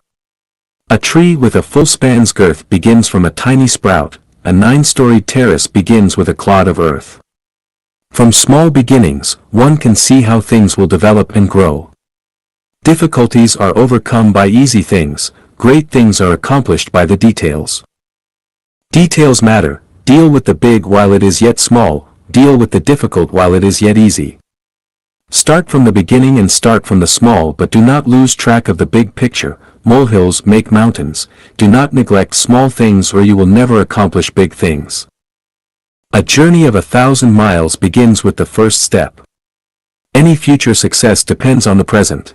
A tree with a full span's girth begins from a tiny sprout, a 9-storied terrace begins with a clod of earth. From small beginnings, one can see how things will develop and grow. Difficulties are overcome by easy things, great things are accomplished by the details. Details matter, deal with the big while it is yet small, deal with the difficult while it is yet easy. Start from the beginning and start from the small but do not lose track of the big picture. Molehills make mountains. Do not neglect small things or you will never accomplish big things. A journey of 1,000 miles begins with the first step. Any future success depends on the present.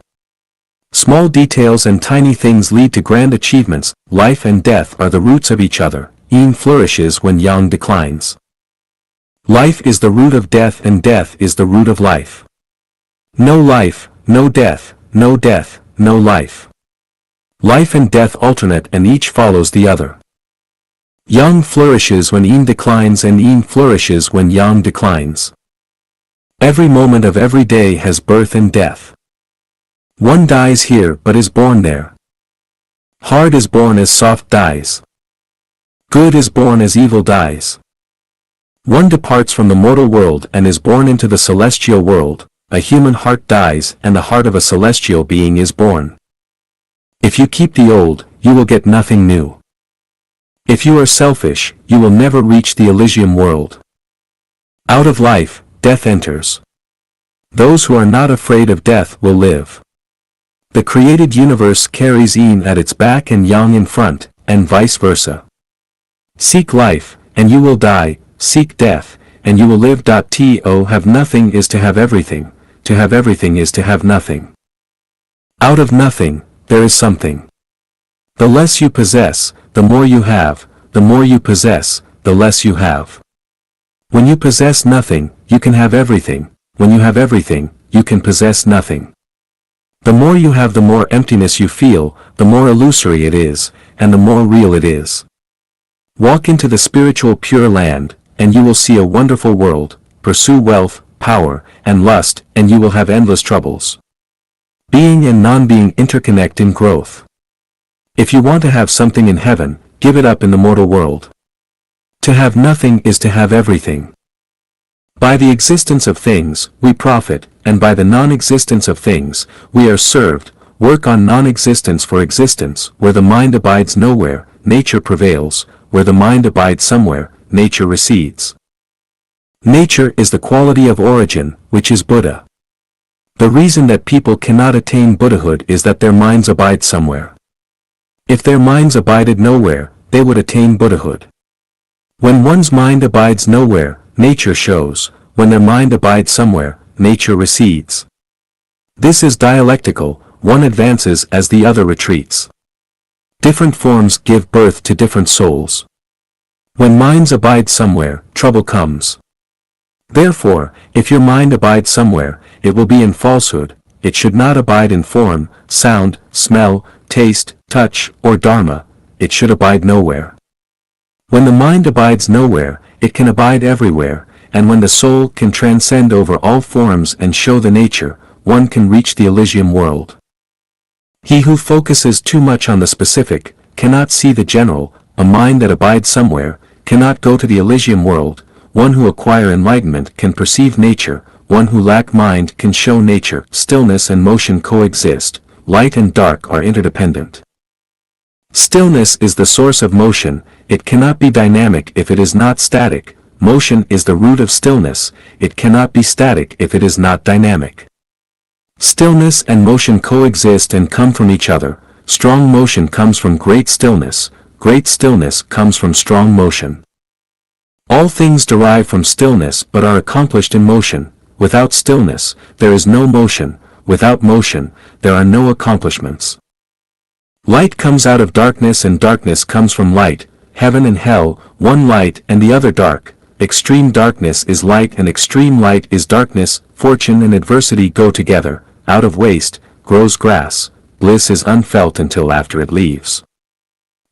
Small details and tiny things lead to grand achievements. Life and death are the roots of each other. Yin flourishes when yang declines. Life is the root of death and death is the root of life. No life, no death, no death, no life. Life and death alternate and each follows the other. Yang flourishes when yin declines and yin flourishes when yang declines. Every moment of every day has birth and death. One dies here but is born there. Hard is born as soft dies. Good is born as evil dies. One departs from the mortal world and is born into the celestial world. A human heart dies and the heart of a celestial being is born. If you keep the old, you will get nothing new. If you are selfish, you will never reach the Elysium world. Out of life, death enters. Those who are not afraid of death will live. The created universe carries yin at its back and yang in front, and vice versa. Seek life, and you will die, seek death, and you will live. To have nothing is to have everything, to have everything is to have nothing. Out of nothing, there is something. The less you possess, the more you have, the more you possess, the less you have. When you possess nothing, you can have everything, when you have everything, you can possess nothing. The more you have the more emptiness you feel, the more illusory it is, and the more real it is. Walk into the spiritual Pure Land, and you will see a wonderful world. Pursue wealth, power, and lust, and you will have endless troubles. Being and non-being interconnect in growth. If you want to have something in heaven, give it up in the mortal world. To have nothing is to have everything. By the existence of things, we profit, and by the non-existence of things, we are served. Work on non-existence for existence. Where the mind abides nowhere, nature prevails. Where the mind abides somewhere, nature recedes. Nature is the quality of origin, which is Buddha. The reason that people cannot attain Buddhahood is that their minds abide somewhere. If their minds abided nowhere, they would attain Buddhahood. When one's mind abides nowhere, nature shows. When their mind abides somewhere, nature recedes. This is dialectical, one advances as the other retreats. Different forms give birth to different souls. When minds abide somewhere, trouble comes. Therefore, if your mind abides somewhere, it will be in falsehood. It should not abide in form, sound, smell, taste, touch, or dharma. It should abide nowhere. When the mind abides nowhere, it can abide everywhere, and when the soul can transcend over all forms and show the nature, one can reach the Elysium world. He who focuses too much on the specific, cannot see the general. A mind that abides somewhere, cannot go to the Elysium world. One who acquire enlightenment can perceive nature. One who lack mind can show nature. Stillness and motion coexist. Light and dark are interdependent. Stillness is the source of motion. It cannot be dynamic if it is not static. Motion is the root of stillness. It cannot be static if it is not dynamic. Stillness and motion coexist and come from each other. Strong motion comes from great stillness. Great stillness comes from strong motion. All things derive from stillness but are accomplished in motion. Without stillness, there is no motion. Without motion, there are no accomplishments. Light comes out of darkness and darkness comes from light. Heaven and hell, one light and the other dark. Extreme darkness is light and extreme light is darkness. Fortune and adversity go together. Out of waste, grows grass. Bliss is unfelt until after it leaves.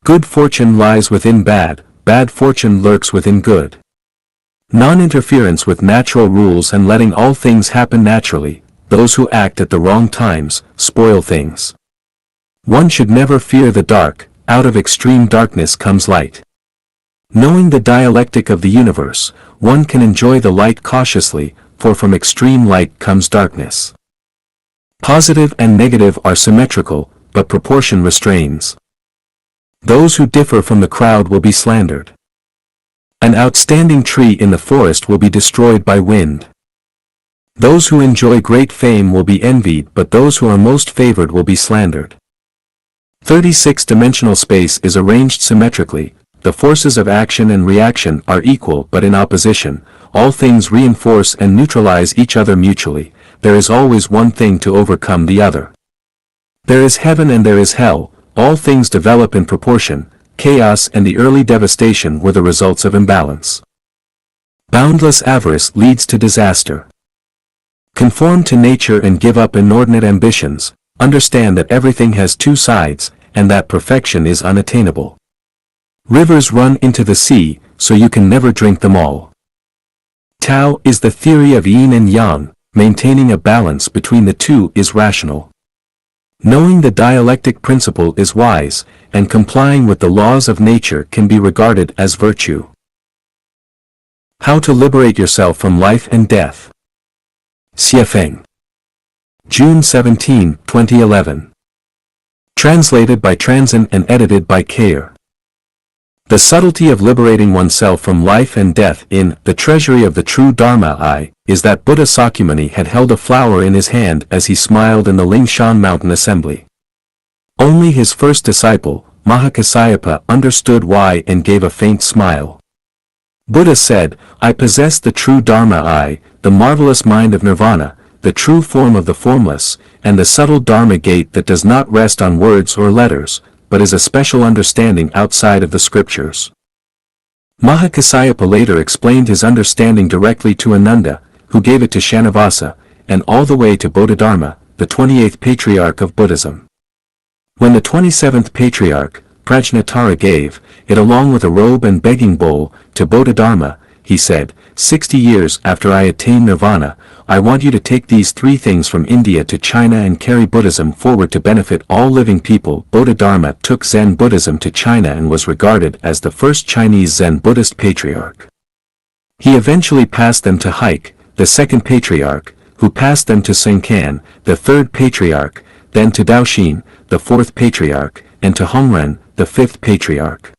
Good fortune lies within bad. Bad fortune lurks within good. Non-interference with natural rules and letting all things happen naturally. Those who act at the wrong times, spoil things. One should never fear the dark. Out of extreme darkness comes light. Knowing the dialectic of the universe, one can enjoy the light cautiously, for from extreme light comes darkness. Positive and negative are symmetrical, but proportion restrains. Those who differ from the crowd will be slandered. An outstanding tree in the forest will be destroyed by wind. Those who enjoy great fame will be envied, but those who are most favored will be slandered. 36-dimensional space is arranged symmetrically. The forces of action and reaction are equal but in opposition. All things reinforce and neutralize each other mutually. There is always one thing to overcome the other. There is heaven and there is hell. All things develop in proportion. Chaos and the early devastation were the results of imbalance. Boundless avarice leads to disaster. Conform to nature and give up inordinate ambitions. Understand that everything has two sides, and that perfection is unattainable. Rivers run into the sea, so you can never drink them all. Tao is the theory of yin and yang. Maintaining a balance between the two is rational. Knowing the dialectic principle is wise, and complying with the laws of nature can be regarded as virtue. How to liberate yourself from life and death. Xiefeng. June 17, 2011. Translated by Transin and edited by Kayer. The subtlety of liberating oneself from life and death in The Treasury of the True Dharma I, is that Buddha Sakyamuni had held a flower in his hand as he smiled in the Lingshan mountain assembly. Only his first disciple, Mahakassapa, understood why and gave a faint smile. Buddha said, I possess the true Dharma I, the marvelous mind of nirvana, the true form of the formless, and the subtle Dharma gate that does not rest on words or letters, but is a special understanding outside of the scriptures. Mahakassapa later explained his understanding directly to Ananda, who gave it to Shanavasa, and all the way to Bodhidharma, the 28th patriarch of Buddhism. When the 27th patriarch, Prajnatara, gave it along with a robe and begging bowl to Bodhidharma, he said, 60 years after I attain nirvana, I want you to take these 3 things from India to China and carry Buddhism forward to benefit all living people. Bodhidharma took Zen Buddhism to China and was regarded as the first Chinese Zen Buddhist patriarch. He eventually passed them to Haik, the second patriarch, who passed them to Senkan, the third patriarch, then to Daoxin, the fourth patriarch, and to Hongren, the fifth patriarch.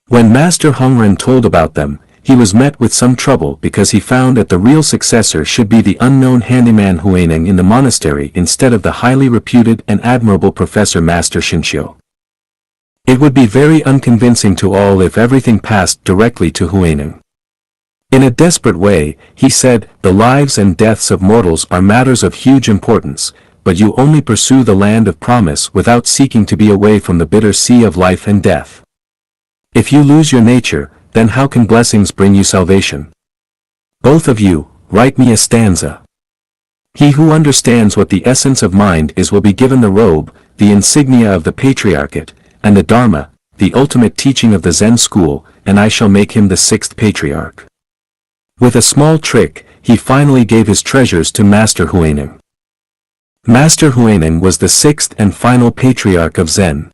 When Master Hongren told about them, he was met with some trouble because he found that the real successor should be the unknown handyman Huineng in the monastery instead of the highly reputed and admirable Professor Master Shinshio. It would be very unconvincing to all if everything passed directly to Huineng. In a desperate way, he said, the lives and deaths of mortals are matters of huge importance, but you only pursue the land of promise without seeking to be away from the bitter sea of life and death. If you lose your nature, then how can blessings bring you salvation? Both of you, write me a stanza. He who understands what the essence of mind is will be given the robe, the insignia of the patriarchate, and the Dharma, the ultimate teaching of the Zen school, and I shall make him the 6th patriarch. With a small trick, he finally gave his treasures to Master Huineng. Master Huineng was the 6th and final patriarch of Zen.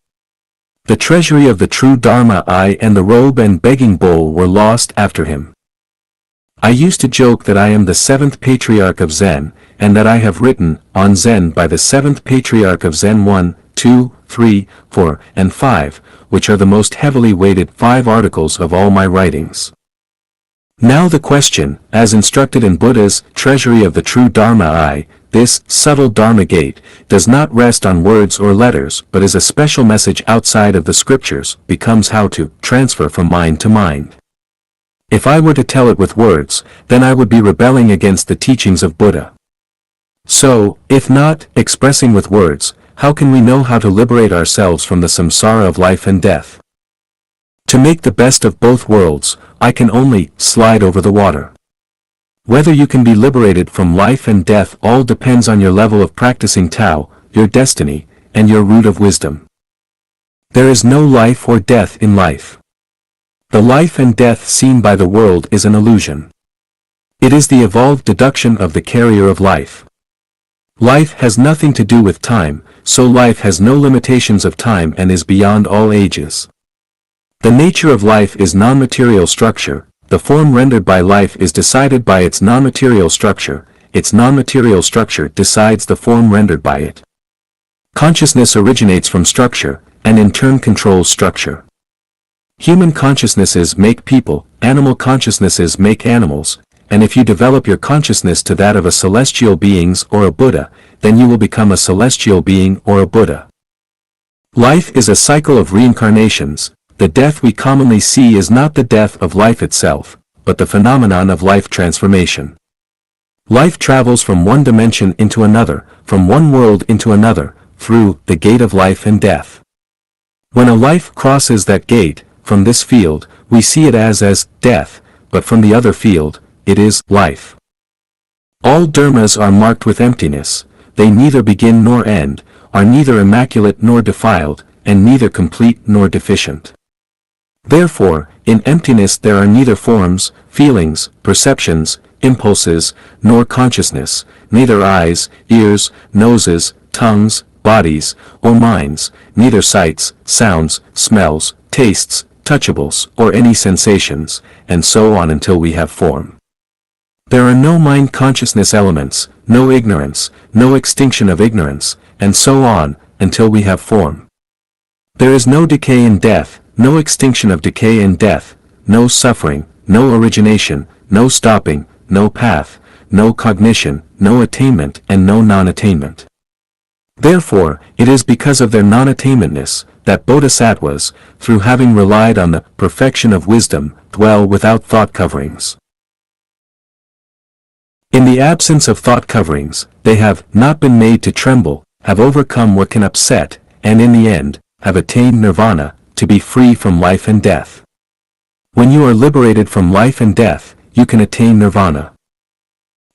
The treasury of the true Dharma I and the robe and begging bowl were lost after him. I used to joke that I am the 7th patriarch of Zen, and that I have written on Zen by the 7th patriarch of Zen 1, 2, 3, 4, and 5, which are the most heavily weighted 5 articles of all my writings. Now the question, as instructed in Buddha's treasury of the true Dharma I, this subtle Dharma gate, does not rest on words or letters but is a special message outside of the scriptures, becomes how to transfer from mind to mind. If I were to tell it with words, then I would be rebelling against the teachings of Buddha. So, if not expressing with words, how can we know how to liberate ourselves from the samsara of life and death? To make the best of both worlds, I can only slide over the water. Whether you can be liberated from life and death all depends on your level of practicing Tao, your destiny, and your root of wisdom. There is no life or death in life. The life and death seen by the world is an illusion. It is the evolved deduction of the carrier of life. Life has nothing to do with time, so life has no limitations of time and is beyond all ages. The nature of life is non-material structure. The form rendered by life is decided by its non-material structure decides the form rendered by it. Consciousness originates from structure, and in turn controls structure. Human consciousnesses make people, animal consciousnesses make animals, and if you develop your consciousness to that of a celestial being or a Buddha, then you will become a celestial being or a Buddha. Life is a cycle of reincarnations. The death we commonly see is not the death of life itself, but the phenomenon of life transformation. Life travels from one dimension into another, from one world into another, through the gate of life and death. When a life crosses that gate, from this field, we see it as death, but from the other field, it is life. All dharmas are marked with emptiness, they neither begin nor end, are neither immaculate nor defiled, and neither complete nor deficient. Therefore, in emptiness there are neither forms, feelings, perceptions, impulses, nor consciousness, neither eyes, ears, noses, tongues, bodies, or minds, neither sights, sounds, smells, tastes, touchables, or any sensations, and so on until we have form. There are no mind consciousness elements, no ignorance, no extinction of ignorance, and so on, until we have form. There is no decay in death, no extinction of decay and death, no suffering, no origination, no stopping, no path, no cognition, no attainment and no non-attainment. Therefore, it is because of their non-attainmentness, that bodhisattvas, through having relied on the perfection of wisdom, dwell without thought coverings. In the absence of thought coverings, they have not been made to tremble, have overcome what can upset, and in the end, have attained nirvana, to be free from life and death. When you are liberated from life and death, you can attain nirvana.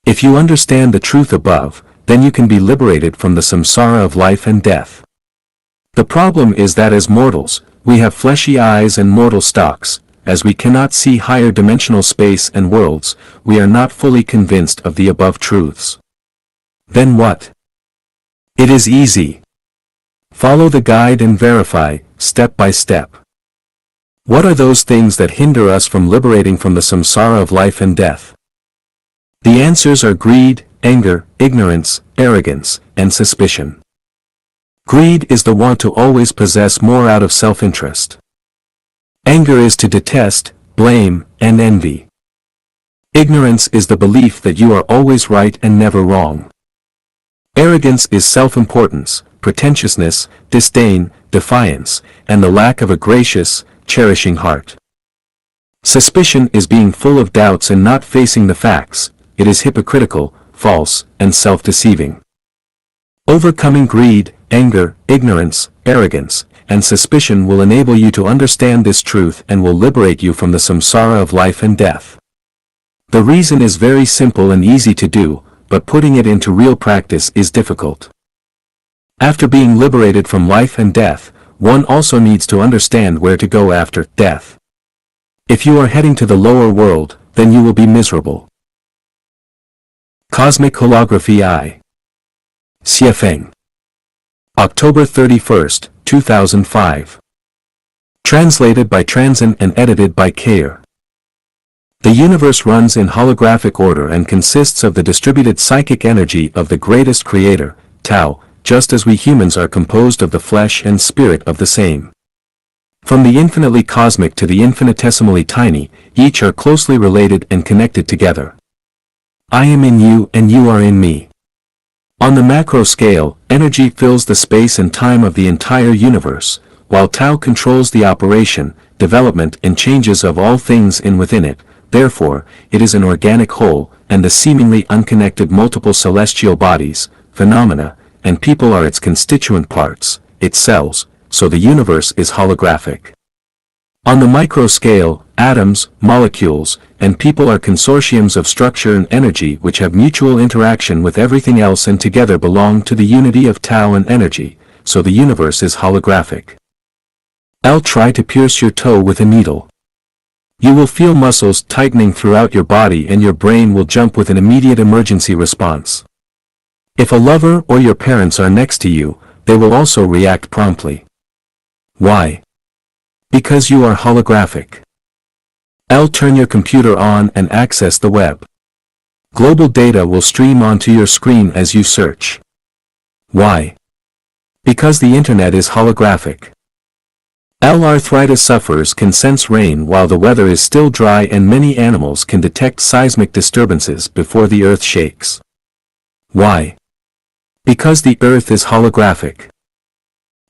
If you understand the truth above, then you can be liberated from the samsara of life and death. The problem is that as mortals, we have fleshy eyes and mortal stalks, as we cannot see higher dimensional space and worlds, we are not fully convinced of the above truths. Then what? It is easy. Follow the guide and verify, step by step. What are those things that hinder us from liberating from the samsara of life and death? The answers are greed, anger, ignorance, arrogance, and suspicion. Greed is the want to always possess more out of self-interest. Anger is to detest, blame, and envy. Ignorance is the belief that you are always right and never wrong. Arrogance is self-importance, pretentiousness, disdain, defiance, and the lack of a gracious, cherishing heart. Suspicion is being full of doubts and not facing the facts. It is hypocritical, false, and self-deceiving. Overcoming greed, anger, ignorance, arrogance, and suspicion will enable you to understand this truth and will liberate you from the samsara of life and death. The reason is very simple and easy to do, but putting it into real practice is difficult. After being liberated from life and death, one also needs to understand where to go after death. If you are heading to the lower world, then you will be miserable. Cosmic Holography I. Xiefeng. October 31, 2005. Translated by Transin and edited by Kair. The universe runs in holographic order and consists of the distributed psychic energy of the greatest creator, Tao, just as we humans are composed of the flesh and spirit of the same. From the infinitely cosmic to the infinitesimally tiny, each are closely related and connected together. I am in you and you are in me. On the macro scale, energy fills the space and time of the entire universe, while Tao controls the operation, development and changes of all things in within it. Therefore, it is an organic whole, and the seemingly unconnected multiple celestial bodies, phenomena, and people are its constituent parts, its cells, so the universe is holographic. On the micro scale, atoms, molecules, and people are consortiums of structure and energy which have mutual interaction with everything else and together belong to the unity of Tao and energy, so the universe is holographic. Try to pierce your toe with a needle. You will feel muscles tightening throughout your body and your brain will jump with an immediate emergency response. If a lover or your parents are next to you, they will also react promptly. Why? Because you are holographic. Turn your computer on and access the web. Global data will stream onto your screen as you search. Why? Because the internet is holographic. Arthritis sufferers can sense rain while the weather is still dry and many animals can detect seismic disturbances before the earth shakes. Why? Because the earth is holographic.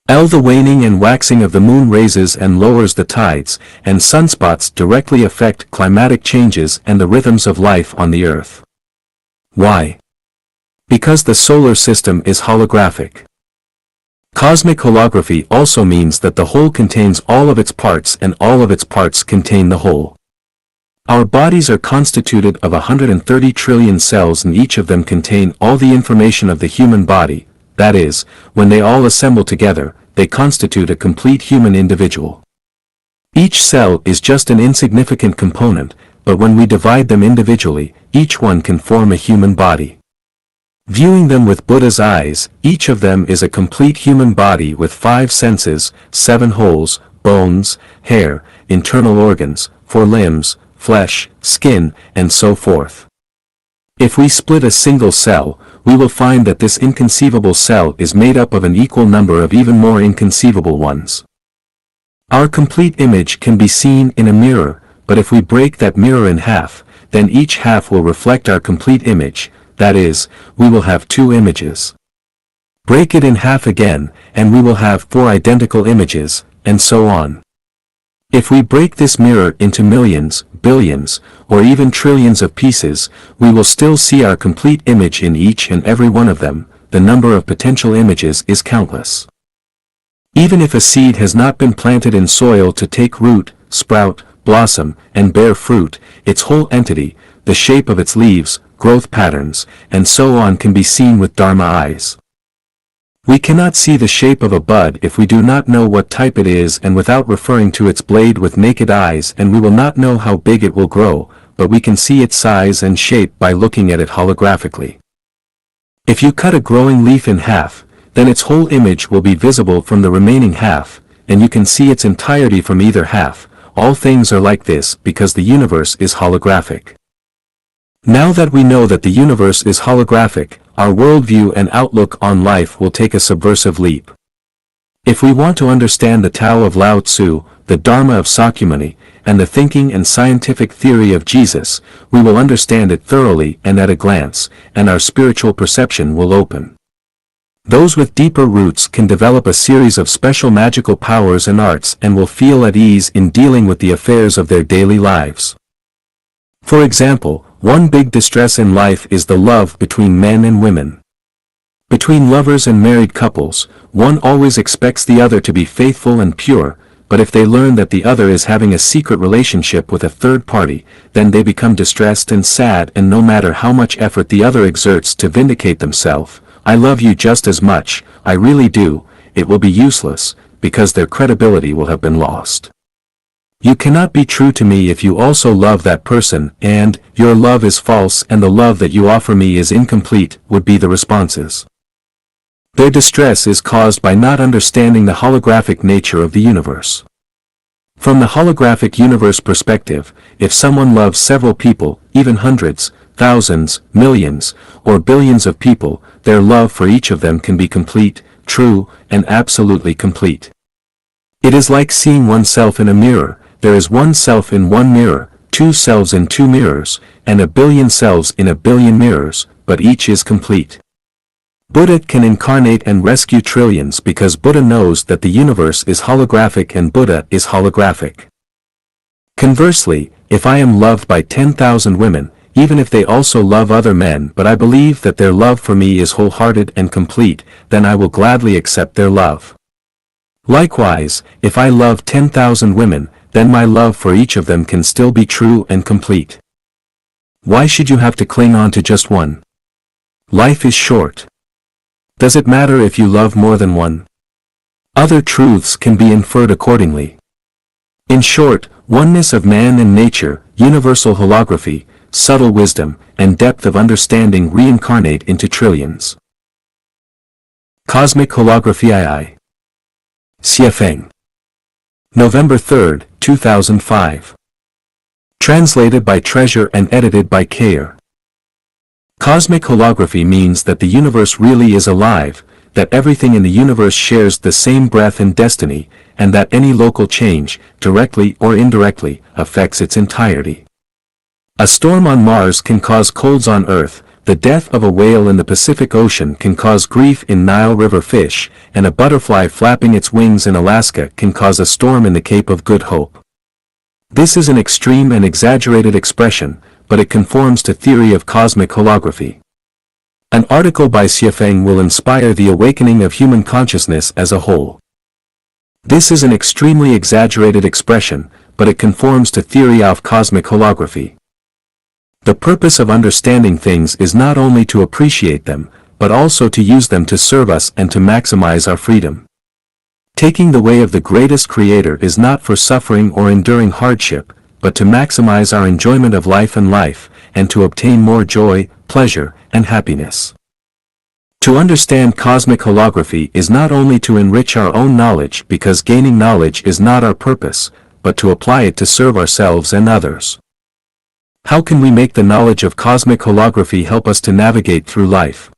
The waning and waxing of the moon raises and lowers the tides, and sunspots directly affect climatic changes and the rhythms of life on the earth. Why? Because the solar system is holographic. Cosmic holography also means that the whole contains all of its parts and all of its parts contain the whole. Our bodies are constituted of 130 trillion cells and each of them contain all the information of the human body, that is, when they all assemble together, they constitute a complete human individual. Each cell is just an insignificant component, but when we divide them individually, each one can form a human body. Viewing them with Buddha's eyes, each of them is a complete human body with 5 senses, 7 holes, bones, hair, internal organs, 4 limbs, flesh, skin, and so forth. If we split a single cell, we will find that this inconceivable cell is made up of an equal number of even more inconceivable ones. Our complete image can be seen in a mirror, but if we break that mirror in half, then each half will reflect our complete image. That is, we will have 2 images. Break it in half again, and we will have 4 identical images, and so on. If we break this mirror into millions, billions, or even trillions of pieces, we will still see our complete image in each and every one of them. The number of potential images is countless. Even if a seed has not been planted in soil to take root, sprout, blossom, and bear fruit, its whole entity, the shape of its leaves, growth patterns, and so on can be seen with Dharma eyes. We cannot see the shape of a bud if we do not know what type it is, and without referring to its blade with naked eyes, and we will not know how big it will grow, but we can see its size and shape by looking at it holographically. If you cut a growing leaf in half, then its whole image will be visible from the remaining half, and you can see its entirety from either half. All things are like this because the universe is holographic. Now that we know that the universe is holographic, our worldview and outlook on life will take a subversive leap. If we want to understand the Tao of Lao Tzu, the Dharma of Sakyamuni, and the thinking and scientific theory of Jesus, we will understand it thoroughly and at a glance, and our spiritual perception will open. Those with deeper roots can develop a series of special magical powers and arts and will feel at ease in dealing with the affairs of their daily lives. For example, one big distress in life is the love between men and women. Between lovers and married couples, one always expects the other to be faithful and pure, but if they learn that the other is having a secret relationship with a third party, then they become distressed and sad, and no matter how much effort the other exerts to vindicate themselves, "I love you just as much, I really do," it will be useless, because their credibility will have been lost. "You cannot be true to me if you also love that person," and "your love is false and the love that you offer me is incomplete," would be the responses. Their distress is caused by not understanding the holographic nature of the universe. From the holographic universe perspective, if someone loves several people, even hundreds, thousands, millions, or billions of people, their love for each of them can be complete, true, and absolutely complete. It is like seeing oneself in a mirror. There is one self in one mirror, two selves in two mirrors, and a billion selves in a billion mirrors, but each is complete. Buddha can incarnate and rescue trillions because Buddha knows that the universe is holographic and Buddha is holographic. Conversely, if I am loved by 10,000 women, even if they also love other men, but I believe that their love for me is wholehearted and complete, then I will gladly accept their love. Likewise, if I love 10,000 women, then my love for each of them can still be true and complete. Why should you have to cling on to just one? Life is short. Does it matter if you love more than one? Other truths can be inferred accordingly. In short, oneness of man and nature, universal holography, subtle wisdom, and depth of understanding reincarnate into trillions. Cosmic Holography II. Xiefeng. November 3, 2005. Translated by Treasure and edited by Kayer. Cosmic holography means that the universe really is alive, that everything in the universe shares the same breath and destiny, and that any local change, directly or indirectly, affects its entirety. A storm on Mars can cause colds on Earth, the death of a whale in the Pacific Ocean can cause grief in Nile River fish, and a butterfly flapping its wings in Alaska can cause a storm in the Cape of Good Hope. This is an extreme and exaggerated expression, but it conforms to theory of cosmic holography. An article by Xiefeng will inspire the awakening of human consciousness as a whole. This is an extremely exaggerated expression, but it conforms to theory of cosmic holography. The purpose of understanding things is not only to appreciate them, but also to use them to serve us and to maximize our freedom. Taking the way of the greatest creator is not for suffering or enduring hardship, but to maximize our enjoyment of life and to obtain more joy, pleasure, and happiness. To understand cosmic holography is not only to enrich our own knowledge, because gaining knowledge is not our purpose, but to apply it to serve ourselves and others. How can we make the knowledge of cosmic holography help us to navigate through life?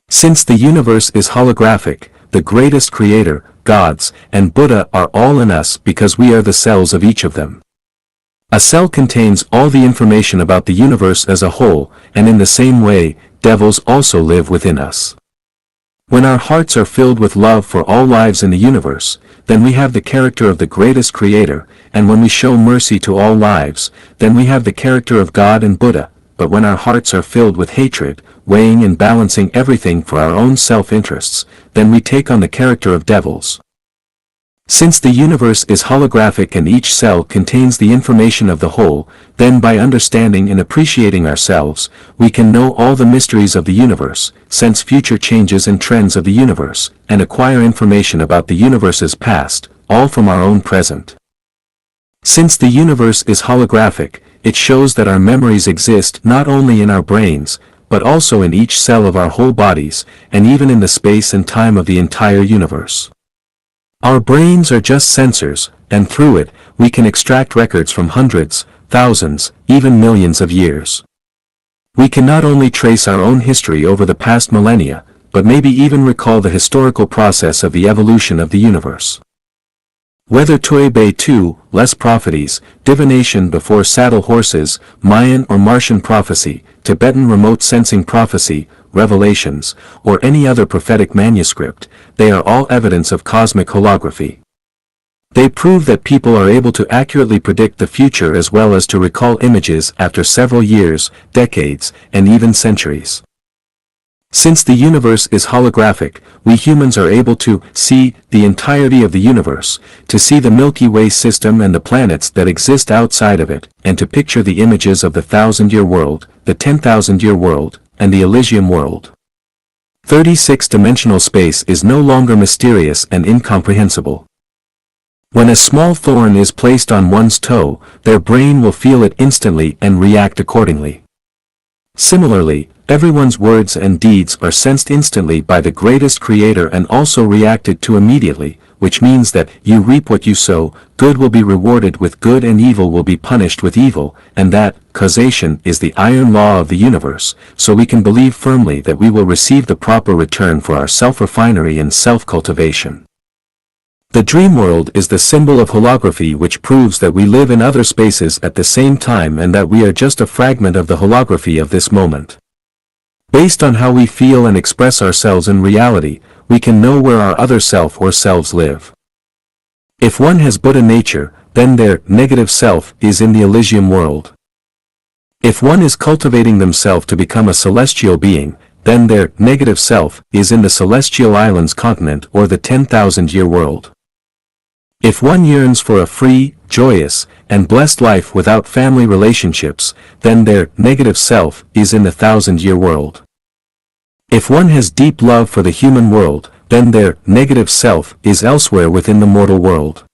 Since the universe is holographic, the greatest creator, gods, and Buddha are all in us because we are the cells of each of them. A cell contains all the information about the universe as a whole, and in the same way, devils also live within us. When our hearts are filled with love for all lives in the universe, then we have the character of the greatest creator, and when we show mercy to all lives, then we have the character of God and Buddha. But when our hearts are filled with hatred, weighing and balancing everything for our own self-interests, then we take on the character of devils. Since the universe is holographic and each cell contains the information of the whole, then by understanding and appreciating ourselves, we can know all the mysteries of the universe, sense future changes and trends of the universe, and acquire information about the universe's past, all from our own present. Since the universe is holographic, it shows that our memories exist not only in our brains, but also in each cell of our whole bodies, and even in the space and time of the entire universe. Our brains are just sensors, and through it, we can extract records from hundreds, thousands, even millions of years. We can not only trace our own history over the past millennia, but maybe even recall the historical process of the evolution of the universe. Whether Toy 2, less prophecies, divination before saddle horses, Mayan or Martian prophecy, Tibetan remote sensing prophecy, revelations, or any other prophetic manuscript, they are all evidence of cosmic holography. They prove that people are able to accurately predict the future as well as to recall images after several years, decades, and even centuries. Since the universe is holographic, we humans are able to see the entirety of the universe, to see the Milky Way system and the planets that exist outside of it, and to picture the images of the 1,000-year world, the 10,000-year world, and the Elysium world. 36-dimensional space is no longer mysterious and incomprehensible. When a small thorn is placed on one's toe, their brain will feel it instantly and react accordingly. Similarly, everyone's words and deeds are sensed instantly by the greatest creator and also reacted to immediately, which means that you reap what you sow, good will be rewarded with good and evil will be punished with evil, and that causation is the iron law of the universe, so we can believe firmly that we will receive the proper return for our self-refinery and self-cultivation. The dream world is the symbol of holography, which proves that we live in other spaces at the same time and that we are just a fragment of the holography of this moment. Based on how we feel and express ourselves in reality, we can know where our other self or selves live. If one has Buddha nature, then their negative self is in the Elysium world. If one is cultivating themselves to become a celestial being, then their negative self is in the Celestial Islands continent or the 10,000-year world. If one yearns for a free, joyous, and blessed life without family relationships, then their negative self is in the 1,000-year world. If one has deep love for the human world, then their negative self is elsewhere within the mortal world.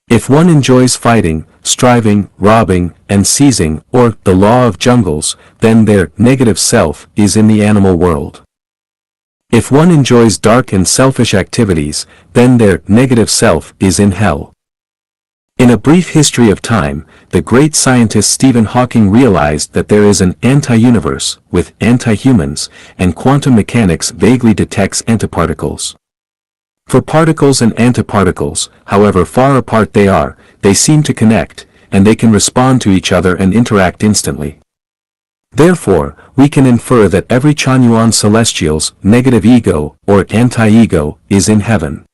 If one enjoys fighting, striving, robbing, and seizing, or the law of jungles, then their negative self is in the animal world. If one enjoys dark and selfish activities, then their negative self is in hell. In A Brief History of Time, the great scientist Stephen Hawking realized that there is an anti-universe, with anti-humans, and quantum mechanics vaguely detects antiparticles. For particles and antiparticles, however far apart they are, they seem to connect, and they can respond to each other and interact instantly. Therefore, we can infer that every Chanyuan celestial's negative ego, or anti-ego, is in heaven.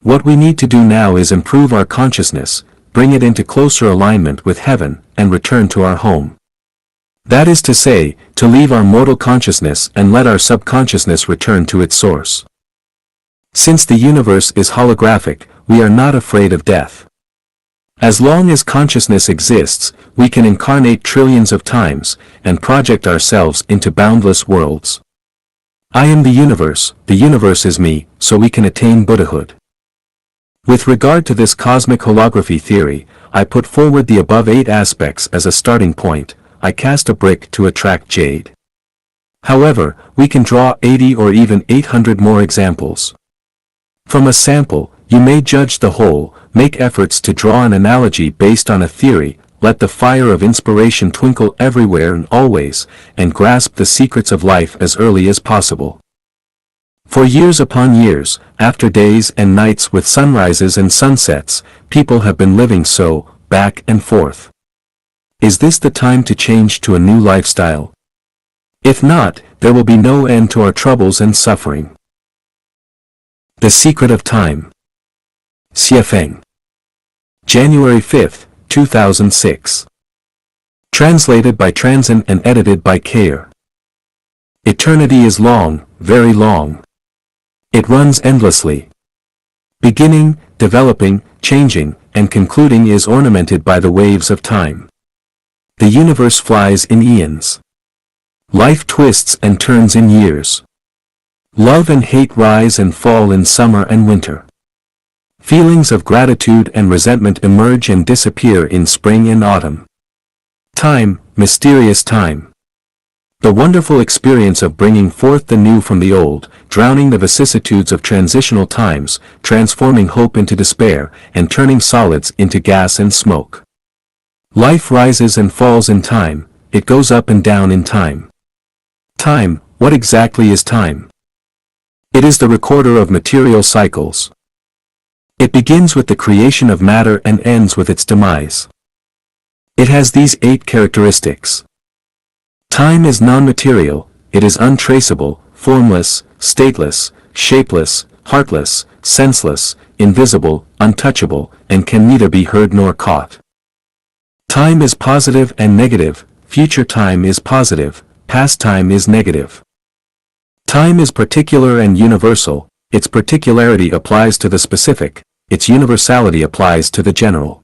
What we need to do now is improve our consciousness, bring it into closer alignment with heaven, and return to our home. That is to say, to leave our mortal consciousness and let our subconsciousness return to its source. Since the universe is holographic, we are not afraid of death. As long as consciousness exists, we can incarnate trillions of times, and project ourselves into boundless worlds. I am the universe is me, so we can attain Buddhahood. With regard to this cosmic holography theory, I put forward the above 8 aspects as a starting point. I cast a brick to attract jade. However, we can draw 80 or even 800 more examples. From a sample, you may judge the whole, make efforts to draw an analogy based on a theory, let the fire of inspiration twinkle everywhere and always, and grasp the secrets of life as early as possible. For years upon years, after days and nights with sunrises and sunsets, people have been living so, back and forth. Is this the time to change to a new lifestyle? If not, there will be no end to our troubles and suffering. The Secret of Time. Xiefeng. January 5, 2006. Translated by Transin and edited by Kayer. Eternity is long, very long. It runs endlessly. Beginning, developing, changing, and concluding is ornamented by the waves of time. The universe flies in eons. Life twists and turns in years. Love and hate rise and fall in summer and winter. Feelings of gratitude and resentment emerge and disappear in spring and autumn. Time, mysterious time. The wonderful experience of bringing forth the new from the old, drowning the vicissitudes of transitional times, transforming hope into despair, and turning solids into gas and smoke. Life rises and falls in time, it goes up and down in time. Time, what exactly is time? It is the recorder of material cycles. It begins with the creation of matter and ends with its demise. It has these 8 characteristics. Time is non-material, it is untraceable, formless, stateless, shapeless, heartless, senseless, invisible, untouchable, and can neither be heard nor caught. Time is positive and negative, future time is positive, past time is negative. Time is particular and universal, its particularity applies to the specific, its universality applies to the general.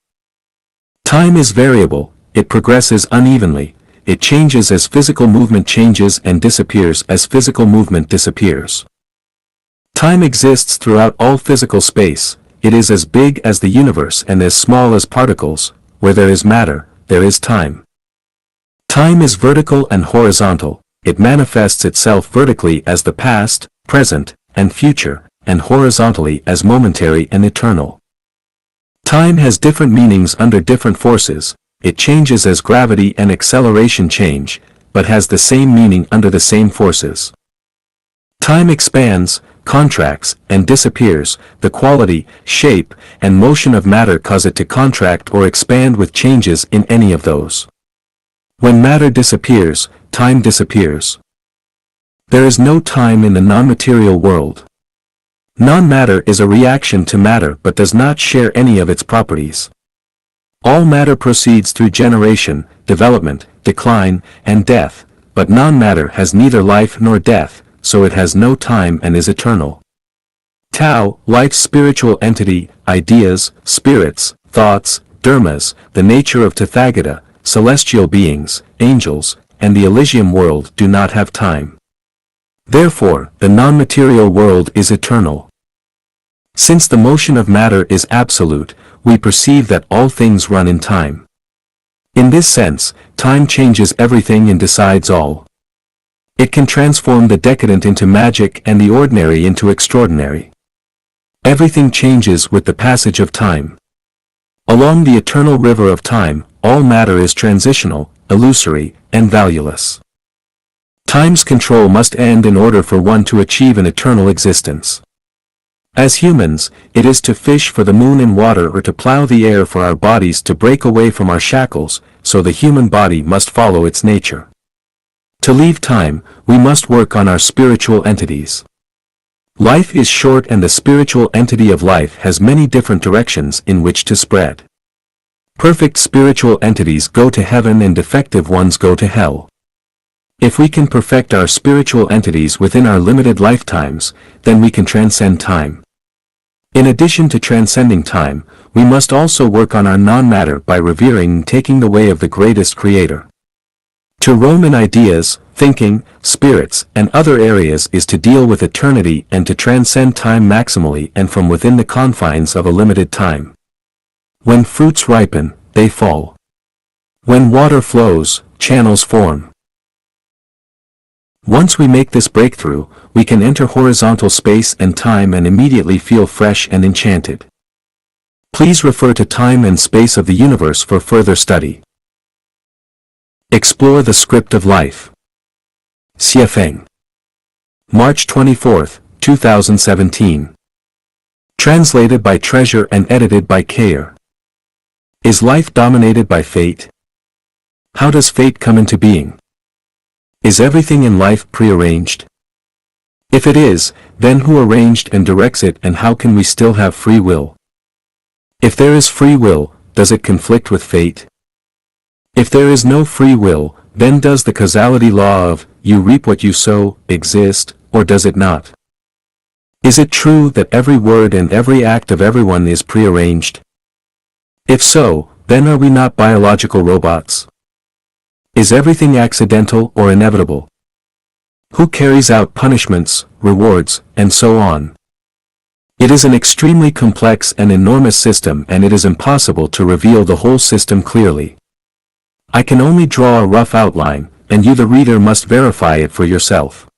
Time is variable, it progresses unevenly, it changes as physical movement changes and disappears as physical movement disappears. Time exists throughout all physical space, it is as big as the universe and as small as particles, where there is matter, there is time. Time is vertical and horizontal, it manifests itself vertically as the past, present, and future, and horizontally as momentary and eternal. Time has different meanings under different forces, it changes as gravity and acceleration change, but has the same meaning under the same forces. Time expands, contracts, and disappears, the quality, shape, and motion of matter cause it to contract or expand with changes in any of those. When matter disappears, time disappears. There is no time in the non-material world. Non-matter is a reaction to matter but does not share any of its properties. All matter proceeds through generation, development, decline, and death, but non-matter has neither life nor death, so it has no time and is eternal. Tao, life's spiritual entity, ideas, spirits, thoughts, dharmas, the nature of Tathagata, celestial beings, angels, and the Elysium world do not have time. Therefore, the non-material world is eternal. Since the motion of matter is absolute, we perceive that all things run in time. In this sense, time changes everything and decides all. It can transform the decadent into magic and the ordinary into extraordinary. Everything changes with the passage of time. Along the eternal river of time, all matter is transitional, illusory, and valueless. Time's control must end in order for one to achieve an eternal existence. As humans, it is to fish for the moon in water or to plow the air for our bodies to break away from our shackles, so the human body must follow its nature. To leave time, we must work on our spiritual entities. Life is short and the spiritual entity of life has many different directions in which to spread. Perfect spiritual entities go to heaven and defective ones go to hell. If we can perfect our spiritual entities within our limited lifetimes, then we can transcend time. In addition to transcending time, we must also work on our non-matter by revering and taking the way of the greatest creator. To roam in ideas, thinking, spirits, and other areas is to deal with eternity and to transcend time maximally and from within the confines of a limited time. When fruits ripen, they fall. When water flows, channels form. Once we make this breakthrough, we can enter horizontal space and time and immediately feel fresh and enchanted. Please refer to Time and Space of the Universe for further study. Explore the Script of Life. Feng. March 24, 2017. Translated by Treasure and edited by Kayer. Is life dominated by fate? How does fate come into being? Is everything in life prearranged? If it is, then who arranged and directs it, and how can we still have free will? If there is free will, does it conflict with fate? If there is no free will, then does the causality law of, you reap what you sow, exist, or does it not? Is it true that every word and every act of everyone is prearranged? If so, then are we not biological robots? Is everything accidental or inevitable? Who carries out punishments, rewards, and so on? It is an extremely complex and enormous system, and it is impossible to reveal the whole system clearly. I can only draw a rough outline, and you the reader must verify it for yourself.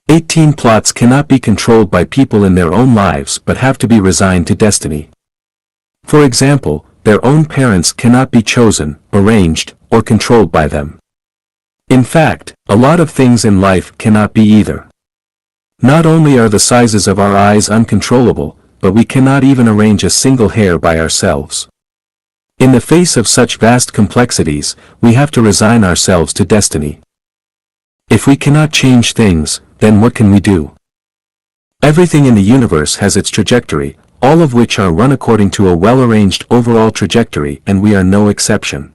18 plots cannot be controlled by people in their own lives but have to be resigned to destiny. For example, their own parents cannot be chosen, arranged, or controlled by them. In fact, a lot of things in life cannot be either. Not only are the sizes of our eyes uncontrollable, but we cannot even arrange a single hair by ourselves. In the face of such vast complexities, we have to resign ourselves to destiny. If we cannot change things, then what can we do? Everything in the universe has its trajectory, all of which are run according to a well-arranged overall trajectory, and we are no exception.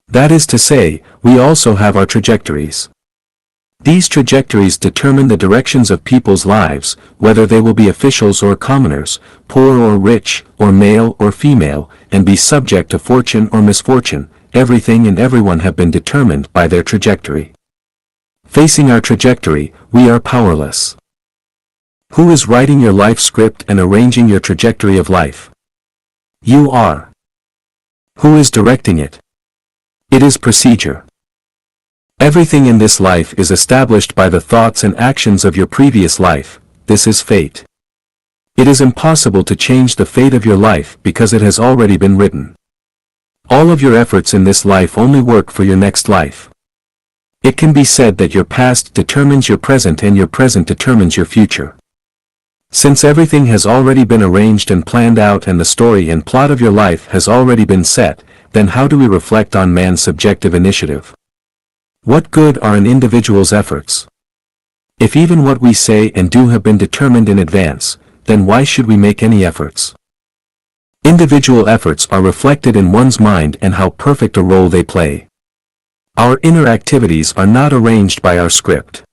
That is to say, we also have our trajectories. These trajectories determine the directions of people's lives, whether they will be officials or commoners, poor or rich, or male or female, and be subject to fortune or misfortune. Everything and everyone have been determined by their trajectory. Facing our trajectory, we are powerless. Who is writing your life script and arranging your trajectory of life? You are. Who is directing it? It is procedure. Everything in this life is established by the thoughts and actions of your previous life. This is fate. It is impossible to change the fate of your life because it has already been written. All of your efforts in this life only work for your next life. It can be said that your past determines your present and your present determines your future. Since everything has already been arranged and planned out and the story and plot of your life has already been set, then how do we reflect on man's subjective initiative? What good are an individual's efforts? If even what we say and do have been determined in advance, then why should we make any efforts? Individual efforts are reflected in one's mind and how perfect a role they play. Our inner activities are not arranged by our script.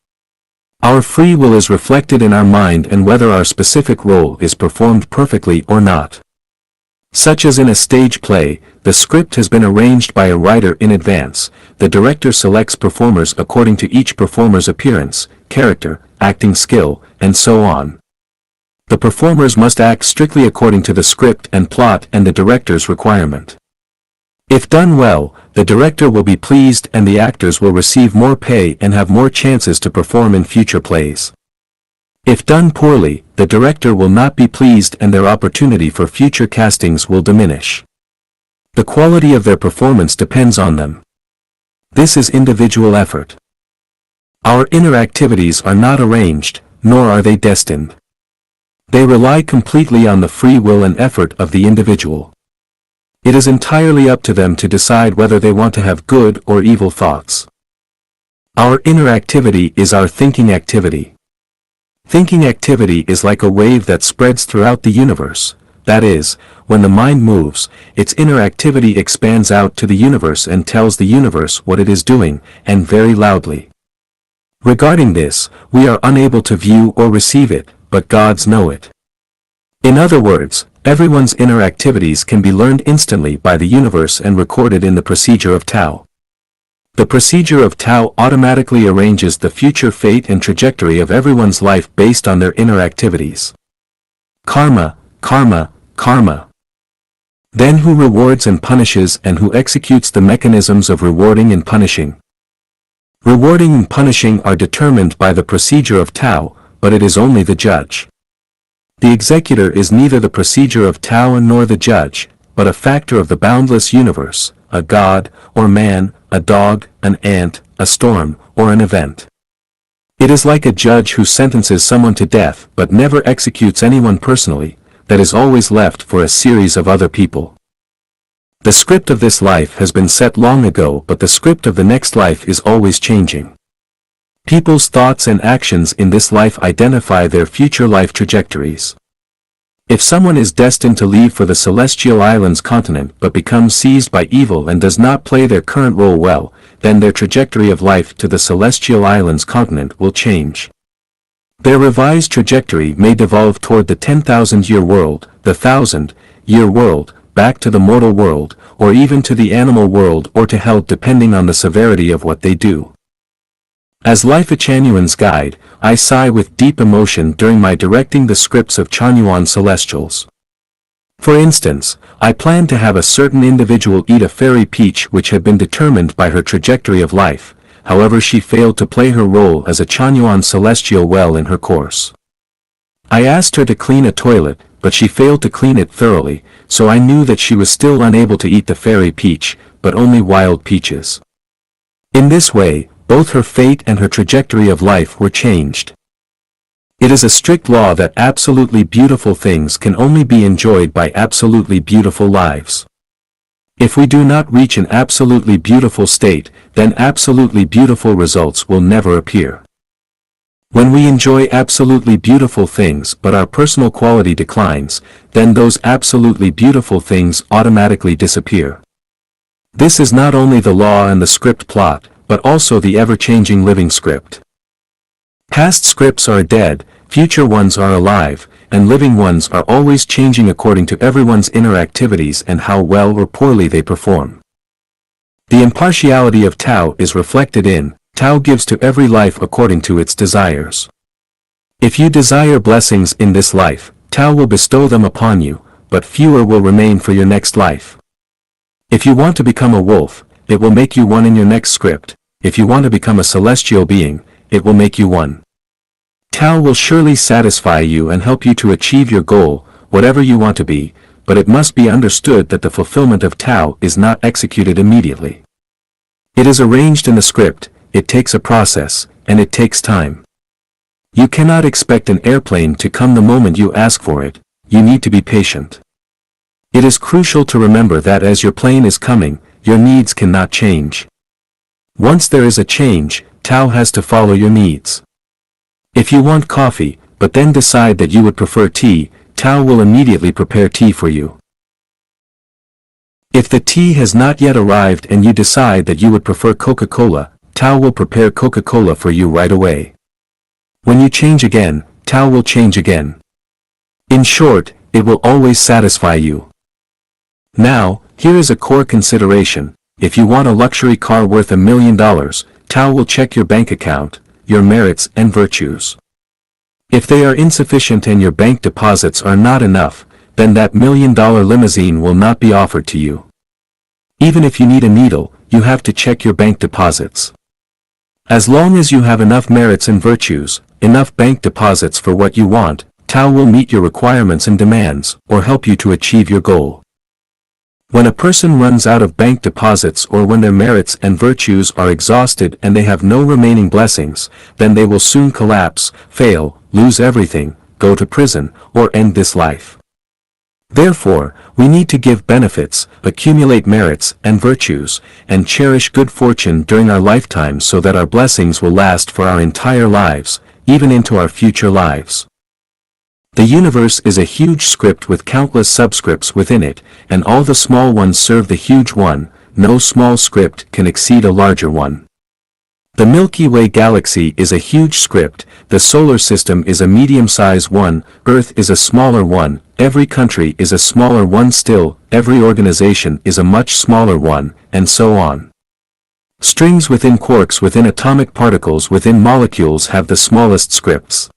Our free will is reflected in our mind and whether our specific role is performed perfectly or not. Such as in a stage play, the script has been arranged by a writer in advance. The director selects performers according to each performer's appearance, character, acting skill, and so on. The performers must act strictly according to the script and plot and the director's requirement. If done well, the director will be pleased and the actors will receive more pay and have more chances to perform in future plays. If done poorly, the director will not be pleased and their opportunity for future castings will diminish. The quality of their performance depends on them. This is individual effort. Our inner activities are not arranged, nor are they destined. They rely completely on the free will and effort of the individual. It is entirely up to them to decide whether they want to have good or evil thoughts. Our inner activity is our thinking activity. Thinking activity is like a wave that spreads throughout the universe. That is, when the mind moves, its inner activity expands out to the universe and tells the universe what it is doing, and very loudly. Regarding this, we are unable to view or receive it, but gods know it. In other words, everyone's inner activities can be learned instantly by the universe and recorded in the procedure of Tao. The procedure of Tao automatically arranges the future fate and trajectory of everyone's life based on their inner activities. Karma, karma, karma. Then who rewards and punishes and who executes the mechanisms of rewarding and punishing? Rewarding and punishing are determined by the procedure of Tao, but it is only the judge. The executor is neither the procedure of Tao nor the judge, but a factor of the boundless universe, a god, or man, a dog, an ant, a storm, or an event. It is like a judge who sentences someone to death but never executes anyone personally, that is always left for a series of other people. The script of this life has been set long ago, but the script of the next life is always changing. People's thoughts and actions in this life identify their future life trajectories. If someone is destined to leave for the Celestial Islands continent but becomes seized by evil and does not play their current role well, then their trajectory of life to the Celestial Islands continent will change. Their revised trajectory may devolve toward the 10,000-year world, the 1,000-year world, back to the mortal world, or even to the animal world or to hell depending on the severity of what they do. As Life Echanuan's guide, I sigh with deep emotion during my directing the scripts of Chanyuan Celestials. For instance, I planned to have a certain individual eat a fairy peach which had been determined by her trajectory of life, however she failed to play her role as a Chanyuan Celestial well in her course. I asked her to clean a toilet, but she failed to clean it thoroughly, so I knew that she was still unable to eat the fairy peach, but only wild peaches. In this way, both her fate and her trajectory of life were changed. It is a strict law that absolutely beautiful things can only be enjoyed by absolutely beautiful lives. If we do not reach an absolutely beautiful state, then absolutely beautiful results will never appear. When we enjoy absolutely beautiful things but our personal quality declines, then those absolutely beautiful things automatically disappear. This is not only the law and the script plot, but also the ever-changing living script. Past scripts are dead, future ones are alive, and living ones are always changing according to everyone's inner activities and how well or poorly they perform. The impartiality of Tao is reflected in, Tao gives to every life according to its desires. If you desire blessings in this life, Tao will bestow them upon you, but fewer will remain for your next life. If you want to become a wolf, it will make you one in your next script. If you want to become a celestial being, it will make you one. Tao will surely satisfy you and help you to achieve your goal, whatever you want to be, but it must be understood that the fulfillment of Tao is not executed immediately. It is arranged in the script, it takes a process, and it takes time. You cannot expect an airplane to come the moment you ask for it, you need to be patient. It is crucial to remember that as your plane is coming, your needs cannot change. Once there is a change, Tao has to follow your needs. If you want coffee, but then decide that you would prefer tea, Tao will immediately prepare tea for you. If the tea has not yet arrived and you decide that you would prefer Coca-Cola, Tao will prepare Coca-Cola for you right away. When you change again, Tao will change again. In short, it will always satisfy you. Now, here is a core consideration. If you want a luxury car worth $1 million, Tao will check your bank account, your merits and virtues. If they are insufficient and your bank deposits are not enough, then that $1 million limousine will not be offered to you. Even if you need a needle, you have to check your bank deposits. As long as you have enough merits and virtues, enough bank deposits for what you want, Tao will meet your requirements and demands, or help you to achieve your goal. When a person runs out of bank deposits or when their merits and virtues are exhausted and they have no remaining blessings, then they will soon collapse, fail, lose everything, go to prison, or end this life. Therefore, we need to give benefits, accumulate merits and virtues, and cherish good fortune during our lifetime so that our blessings will last for our entire lives, even into our future lives. The universe is a huge script with countless subscripts within it, and all the small ones serve the huge one. No small script can exceed a larger one. The Milky Way galaxy is a huge script, the solar system is a medium-sized one, Earth is a smaller one, every country is a smaller one still, every organization is a much smaller one, and so on. Strings within quarks within atomic particles within molecules have the smallest scripts.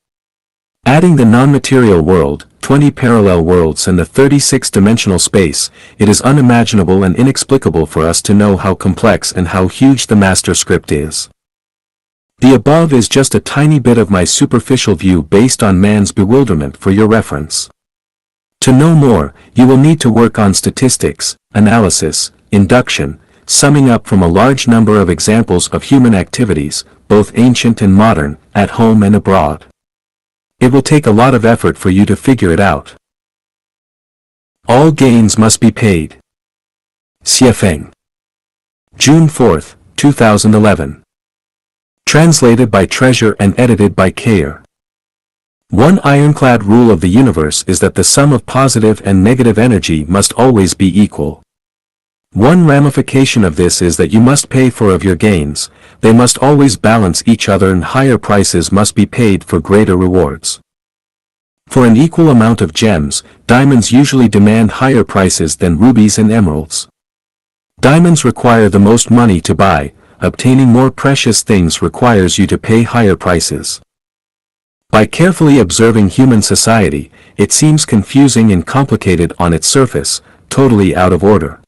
Adding the non-material world, 20 parallel worlds and the 36-dimensional space, it is unimaginable and inexplicable for us to know how complex and how huge the master script is. The above is just a tiny bit of my superficial view based on man's bewilderment for your reference. To know more, you will need to work on statistics, analysis, induction, summing up from a large number of examples of human activities, both ancient and modern, at home and abroad. It will take a lot of effort for you to figure it out. All gains must be paid. Xiefeng. June 4, 2011. Translated by Treasure and edited by Kayer. One ironclad rule of the universe is that the sum of positive and negative energy must always be equal. One ramification of this is that you must pay for of your gains, they must always balance each other and higher prices must be paid for greater rewards. For an equal amount of gems, diamonds usually demand higher prices than rubies and emeralds. Diamonds require the most money to buy, obtaining more precious things requires you to pay higher prices. By carefully observing human society, it seems confusing and complicated on its surface, totally out of order.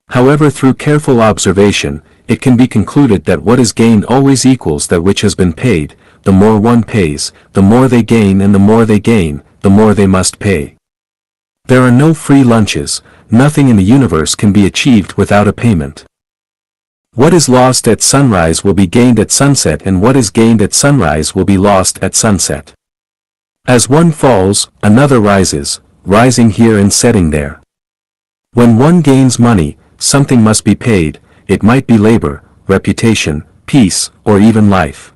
However, through careful observation, it can be concluded that what is gained always equals that which has been paid. The more one pays, the more they gain, and the more they gain, the more they must pay. There are no free lunches, nothing in the universe can be achieved without a payment. What is lost at sunrise will be gained at sunset, and what is gained at sunrise will be lost at sunset. As one falls, another rises, rising here and setting there. When one gains money, something must be paid, it might be labor, reputation, peace, or even life.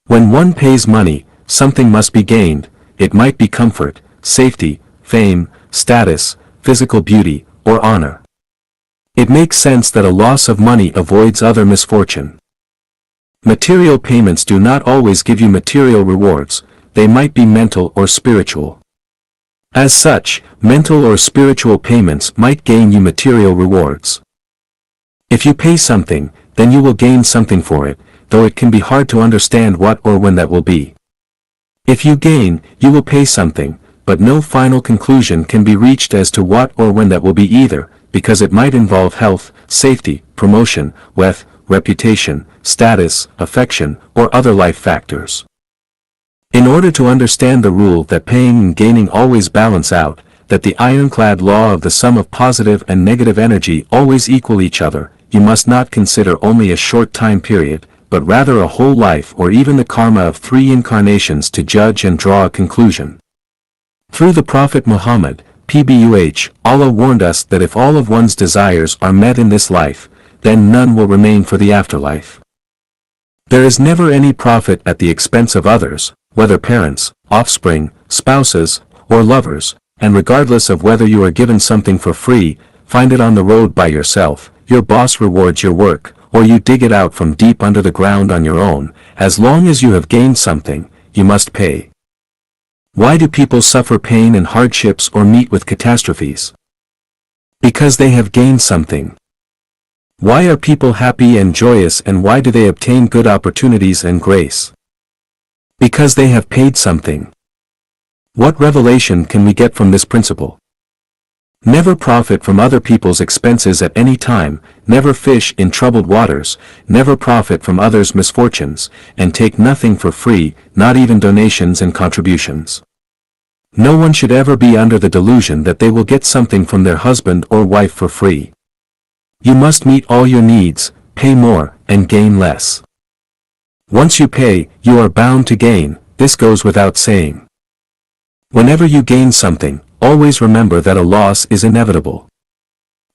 When one pays money, something must be gained, it might be comfort, safety, fame, status, physical beauty, or honor. It makes sense that a loss of money avoids other misfortune. Material payments do not always give you material rewards, they might be mental or spiritual. As such, mental or spiritual payments might gain you material rewards. If you pay something, then you will gain something for it, though it can be hard to understand what or when that will be. If you gain, you will pay something, but no final conclusion can be reached as to what or when that will be either, because it might involve health, safety, promotion, wealth, reputation, status, affection, or other life factors. In order to understand the rule that paying and gaining always balance out, that the ironclad law of the sum of positive and negative energy always equal each other, you must not consider only a short time period, but rather a whole life or even the karma of 3 incarnations to judge and draw a conclusion. Through the Prophet Muhammad, PBUH, Allah warned us that if all of one's desires are met in this life, then none will remain for the afterlife. There is never any profit at the expense of others, whether parents, offspring, spouses, or lovers, and regardless of whether you are given something for free, find it on the road by yourself, your boss rewards your work, or you dig it out from deep under the ground on your own, as long as you have gained something, you must pay. Why do people suffer pain and hardships or meet with catastrophes? Because they have gained something. Why are people happy and joyous, and why do they obtain good opportunities and grace? Because they have paid something. What revelation can we get from this principle? Never profit from other people's expenses at any time, never fish in troubled waters, never profit from others' misfortunes, and take nothing for free, not even donations and contributions. No one should ever be under the delusion that they will get something from their husband or wife for free. You must meet all your needs, pay more, and gain less. Once you pay, you are bound to gain, this goes without saying. Whenever you gain something, always remember that a loss is inevitable.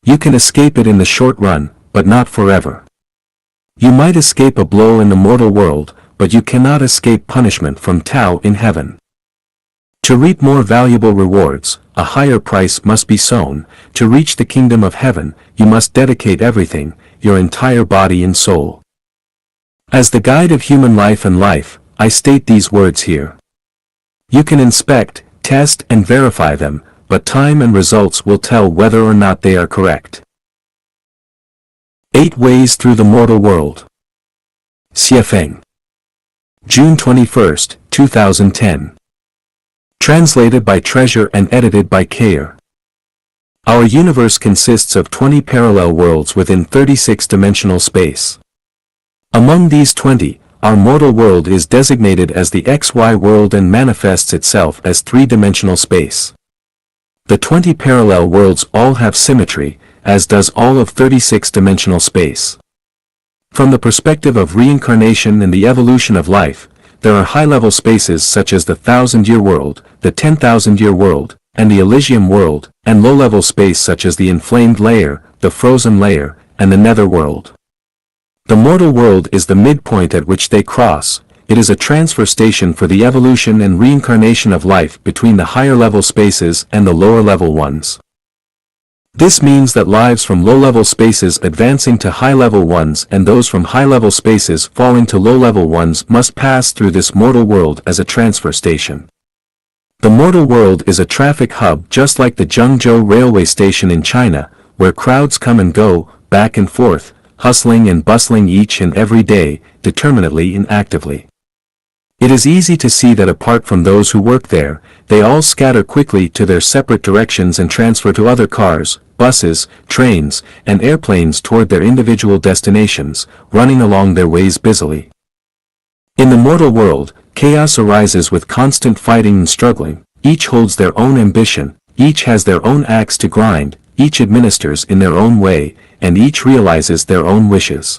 You can escape it in the short run, but not forever. You might escape a blow in the mortal world, but you cannot escape punishment from Tao in heaven. To reap more valuable rewards, a higher price must be sown. To reach the kingdom of heaven, you must dedicate everything, your entire body and soul. As the guide of human life and life, I state these words here. You can inspect, test and verify them, but time and results will tell whether or not they are correct. 8 Ways Through the Mortal World. Xiefeng. June 21, 2010. Translated by Treasure and edited by Kayer. Our universe consists of 20 parallel worlds within 36-dimensional space. Among these 20, our mortal world is designated as the XY world and manifests itself as 3-dimensional space. The 20 parallel worlds all have symmetry, as does all of 36-dimensional space. From the perspective of reincarnation and the evolution of life, there are high-level spaces such as the 1,000-year world, the 10,000-year world, and the Elysium world, and low-level space such as the inflamed layer, the frozen layer, and the nether world. The mortal world is the midpoint at which they cross. It is a transfer station for the evolution and reincarnation of life between the higher-level spaces and the lower-level ones. This means that lives from low-level spaces advancing to high-level ones and those from high-level spaces falling to low-level ones must pass through this mortal world as a transfer station. The mortal world is a traffic hub just like the Zhengzhou railway station in China, where crowds come and go, back and forth, hustling and bustling each and every day, determinately and actively. It is easy to see that apart from those who work there, they all scatter quickly to their separate directions and transfer to other cars, buses, trains, and airplanes toward their individual destinations, running along their ways busily. In the mortal world, chaos arises with constant fighting and struggling, each holds their own ambition, each has their own axe to grind, each administers in their own way, and each realizes their own wishes.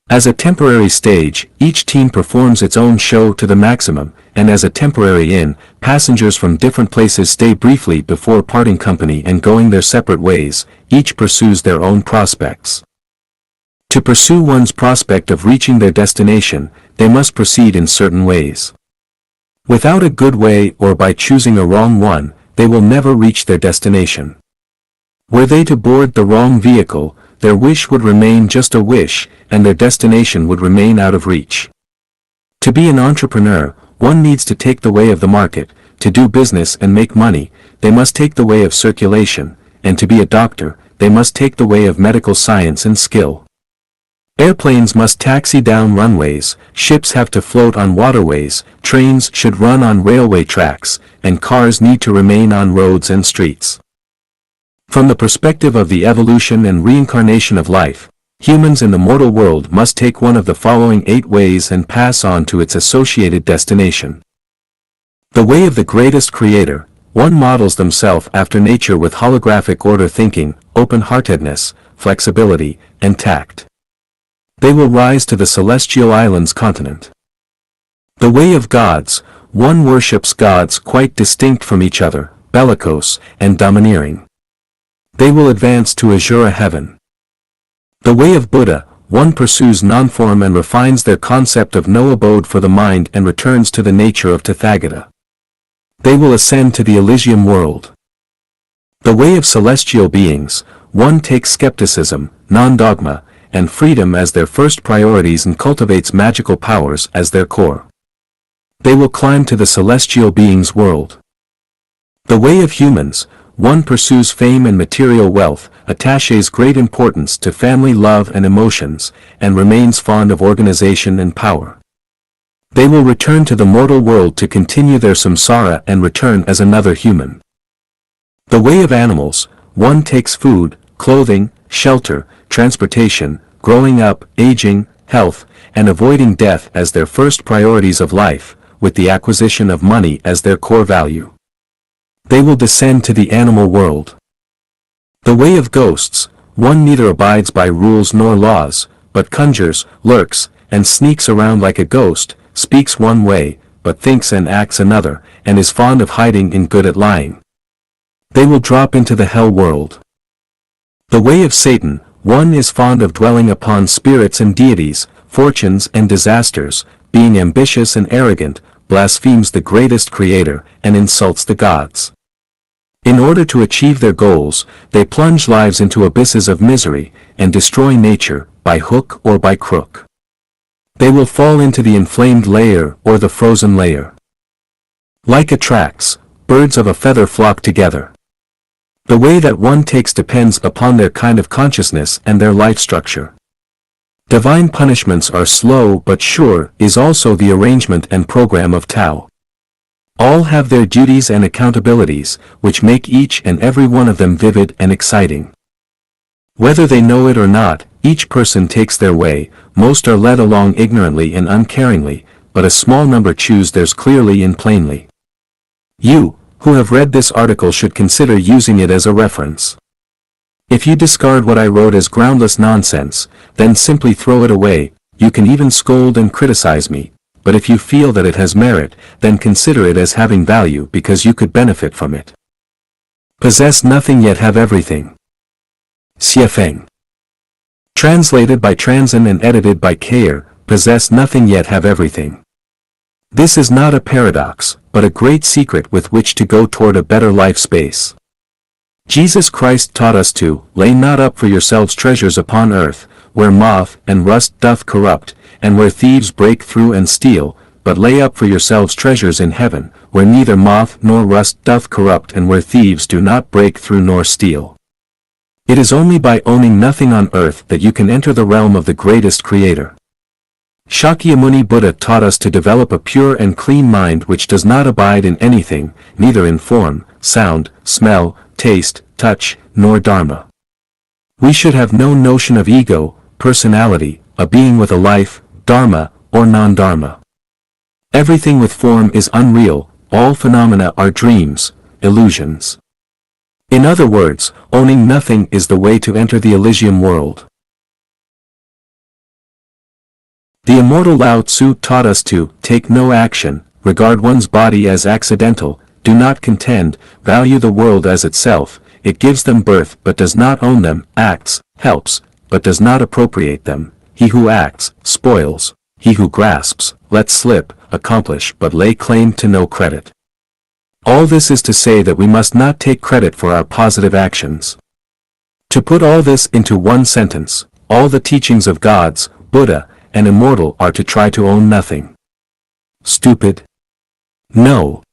As a temporary stage, each team performs its own show to the maximum, and as a temporary inn, passengers from different places stay briefly before parting company and going their separate ways, each pursues their own prospects. To pursue one's prospect of reaching their destination, they must proceed in certain ways. Without a good way or by choosing a wrong one, they will never reach their destination. Were they to board the wrong vehicle, their wish would remain just a wish, and their destination would remain out of reach. To be an entrepreneur, one needs to take the way of the market. To do business and make money, they must take the way of circulation, and to be a doctor, they must take the way of medical science and skill. Airplanes must taxi down runways, ships have to float on waterways, trains should run on railway tracks, and cars need to remain on roads and streets. From the perspective of the evolution and reincarnation of life, humans in the mortal world must take one of the following 8 ways and pass on to its associated destination. The way of the greatest creator, one models themselves after nature with holographic order thinking, open-heartedness, flexibility, and tact. They will rise to the celestial islands continent. The way of gods, one worships gods quite distinct from each other, bellicose and domineering. They will advance to azure heaven. The way of Buddha, one pursues non-form and refines their concept of no abode for the mind and returns to the nature of Tathagata. They will ascend to the Elysium world. The way of celestial beings, one takes skepticism, non-dogma, and freedom as their first priorities and cultivates magical powers as their core. They will climb to the celestial beings' world. The way of humans, one pursues fame and material wealth, attaches great importance to family love and emotions, and remains fond of organization and power. They will return to the mortal world to continue their samsara and return as another human. The way of animals, one takes food, clothing, shelter, transportation, growing up, aging, health, and avoiding death as their first priorities of life, with the acquisition of money as their core value. They will descend to the animal world. The way of ghosts, one neither abides by rules nor laws, but conjures, lurks, and sneaks around like a ghost, speaks one way, but thinks and acts another, and is fond of hiding and good at lying. They will drop into the hell world. The way of Satan, one is fond of dwelling upon spirits and deities, fortunes and disasters, being ambitious and arrogant, blasphemes the greatest creator, and insults the gods. In order to achieve their goals, they plunge lives into abysses of misery, and destroy nature, by hook or by crook. They will fall into the inflamed layer or the frozen layer. Like attracts, birds of a feather flock together. The way that one takes depends upon their kind of consciousness and their life structure. Divine punishments are slow but sure is also the arrangement and program of Tao. All have their duties and accountabilities, which make each and every one of them vivid and exciting. Whether they know it or not, each person takes their way, most are led along ignorantly and uncaringly, but a small number choose theirs clearly and plainly. You, who have read this article, should consider using it as a reference. If you discard what I wrote as groundless nonsense, then simply throw it away. You can even scold and criticize me, but if you feel that it has merit, then consider it as having value because you could benefit from it. Possess nothing yet have everything. Xiefeng. Translated by Transin and edited by Kayer, possess nothing yet have everything. This is not a paradox, but a great secret with which to go toward a better life space. Jesus Christ taught us to lay not up for yourselves treasures upon earth, where moth and rust doth corrupt, and where thieves break through and steal, but lay up for yourselves treasures in heaven, where neither moth nor rust doth corrupt and where thieves do not break through nor steal. It is only by owning nothing on earth that you can enter the realm of the greatest Creator. Shakyamuni Buddha taught us to develop a pure and clean mind which does not abide in anything, neither in form, sound, smell, taste, touch, nor dharma. We should have no notion of ego, personality, a being with a life, dharma, or non-dharma. Everything with form is unreal, all phenomena are dreams, illusions. In other words, owning nothing is the way to enter the Elysium world. The immortal Lao Tzu taught us to take no action, regard one's body as accidental, do not contend, value the world as itself, it gives them birth but does not own them, acts, helps, but does not appropriate them, he who acts, spoils, he who grasps, lets slip, accomplish but lay claim to no credit. All this is to say that we must not take credit for our positive actions. To put all this into one sentence, all the teachings of gods, Buddha, and immortal are to try to own nothing. Stupid? No.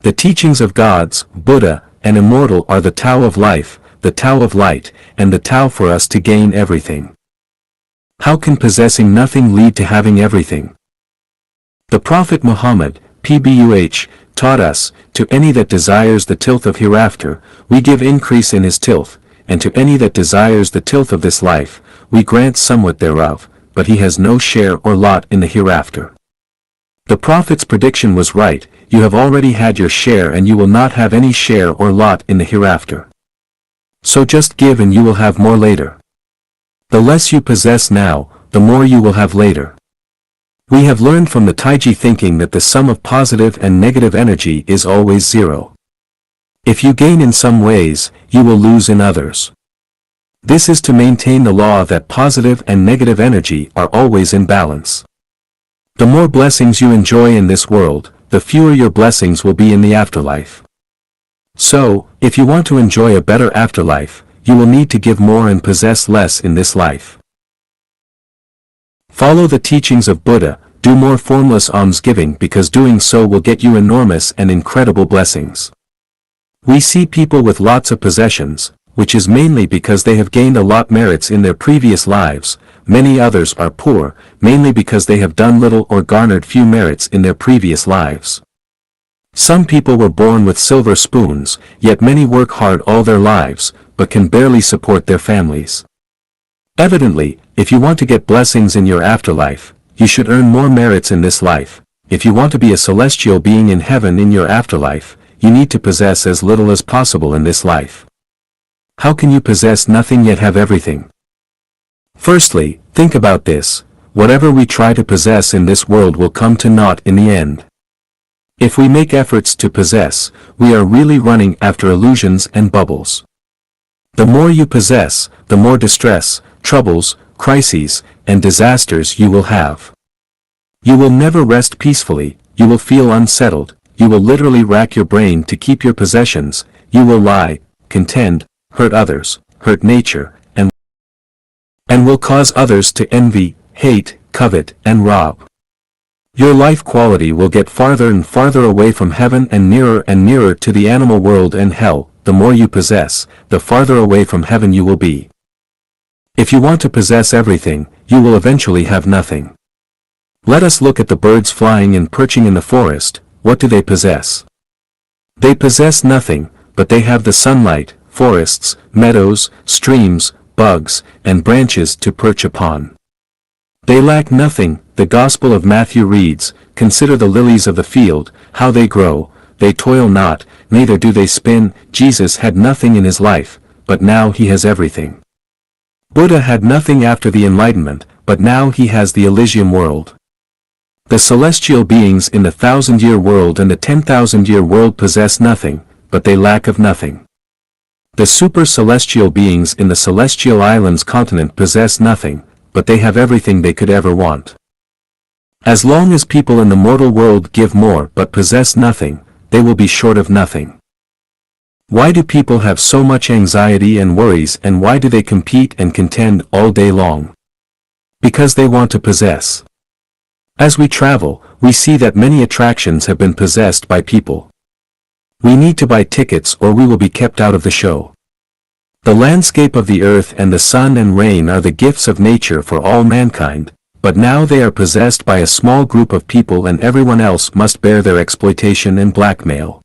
The teachings of gods, Buddha, and immortal are the Tao of life, the Tao of light, and the Tao for us to gain everything. How can possessing nothing lead to having everything? The Prophet Muhammad, Pbuh, taught us, to any that desires the tilth of hereafter, we give increase in his tilth, and to any that desires the tilth of this life, we grant somewhat thereof, but he has no share or lot in the hereafter. The Prophet's prediction was right, you have already had your share and you will not have any share or lot in the hereafter. So just give and you will have more later. The less you possess now, the more you will have later. We have learned from the Taiji thinking that the sum of positive and negative energy is always zero. If you gain in some ways, you will lose in others. This is to maintain the law that positive and negative energy are always in balance. The more blessings you enjoy in this world, the fewer your blessings will be in the afterlife. So, if you want to enjoy a better afterlife, you will need to give more and possess less in this life. Follow the teachings of Buddha, do more formless almsgiving because doing so will get you enormous and incredible blessings. We see people with lots of possessions, which is mainly because they have gained a lot merits in their previous lives. Many others are poor, mainly because they have done little or garnered few merits in their previous lives. Some people were born with silver spoons, yet many work hard all their lives, but can barely support their families. Evidently, if you want to get blessings in your afterlife, you should earn more merits in this life. If you want to be a celestial being in heaven in your afterlife, you need to possess as little as possible in this life. How can you possess nothing yet have everything? Firstly, think about this, whatever we try to possess in this world will come to naught in the end. If we make efforts to possess, we are really running after illusions and bubbles. The more you possess, the more distress, troubles, crises, and disasters you will have. You will never rest peacefully, you will feel unsettled, you will literally rack your brain to keep your possessions, you will lie, contend, hurt others, hurt nature, and will cause others to envy, hate, covet, and rob. Your life quality will get farther and farther away from heaven and nearer to the animal world and hell. The more you possess, the farther away from heaven you will be. If you want to possess everything, you will eventually have nothing. Let us look at the birds flying and perching in the forest. What do they possess? They possess nothing, but they have the sunlight, forests, meadows, streams, bugs, and branches to perch upon. They lack nothing. The Gospel of Matthew reads, "Consider the lilies of the field, how they grow, they toil not, neither do they spin." Jesus had nothing in his life, but now he has everything. Buddha had nothing after the enlightenment, but now he has the Elysium world. The celestial beings in the 1,000-year world and the 10,000-year world possess nothing, but they lack of nothing. The super-celestial beings in the celestial islands continent possess nothing, but they have everything they could ever want. As long as people in the mortal world give more but possess nothing, they will be short of nothing. Why do people have so much anxiety and worries, and why do they compete and contend all day long? Because they want to possess. As we travel, we see that many attractions have been possessed by people. We need to buy tickets or we will be kept out of the show. The landscape of the earth and the sun and rain are the gifts of nature for all mankind, but now they are possessed by a small group of people and everyone else must bear their exploitation and blackmail.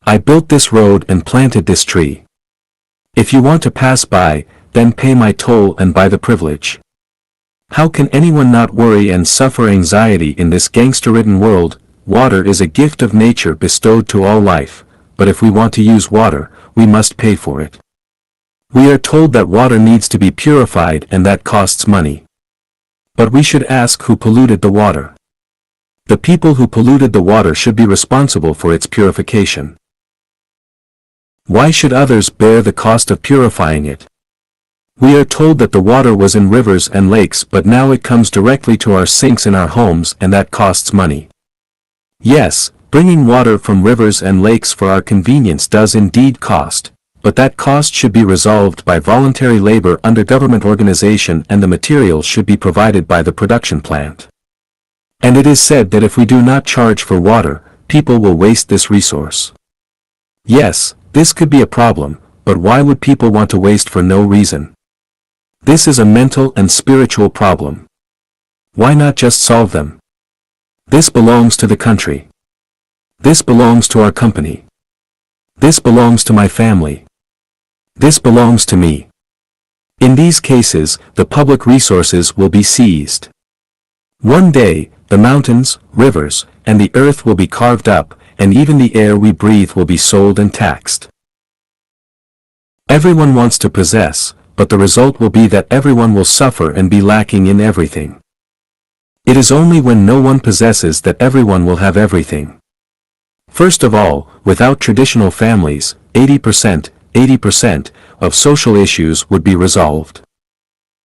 I built this road and planted this tree. If you want to pass by, then pay my toll and buy the privilege. How can anyone not worry and suffer anxiety in this gangster-ridden world? Water is a gift of nature bestowed to all life, but if we want to use water, we must pay for it. We are told that water needs to be purified and that costs money. But we should ask who polluted the water. The people who polluted the water should be responsible for its purification. Why should others bear the cost of purifying it? We are told that the water was in rivers and lakes, but now it comes directly to our sinks in our homes and that costs money. Yes, bringing water from rivers and lakes for our convenience does indeed cost, but that cost should be resolved by voluntary labor under government organization and the materials should be provided by the production plant. And it is said that if we do not charge for water, people will waste this resource. Yes, this could be a problem, but why would people want to waste for no reason? This is a mental and spiritual problem. Why not just solve them? This belongs to the country. This belongs to our company. This belongs to my family. This belongs to me. In these cases, the public resources will be seized. One day, the mountains, rivers, and the earth will be carved up, and even the air we breathe will be sold and taxed. Everyone wants to possess, but the result will be that everyone will suffer and be lacking in everything. It is only when no one possesses that everyone will have everything. First of all, without traditional families, 80% of social issues would be resolved.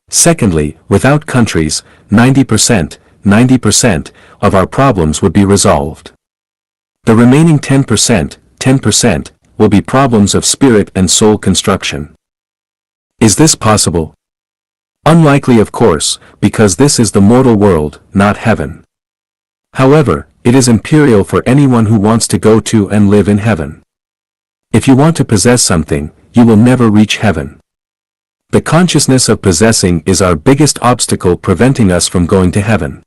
Secondly, without countries, 90% of our problems would be resolved. The remaining 10% will be problems of spirit and soul construction. Is this possible? Unlikely, of course, because this is the mortal world, not heaven. However, it is imperial for anyone who wants to go to and live in heaven. If you want to possess something, you will never reach heaven. The consciousness of possessing is our biggest obstacle preventing us from going to heaven.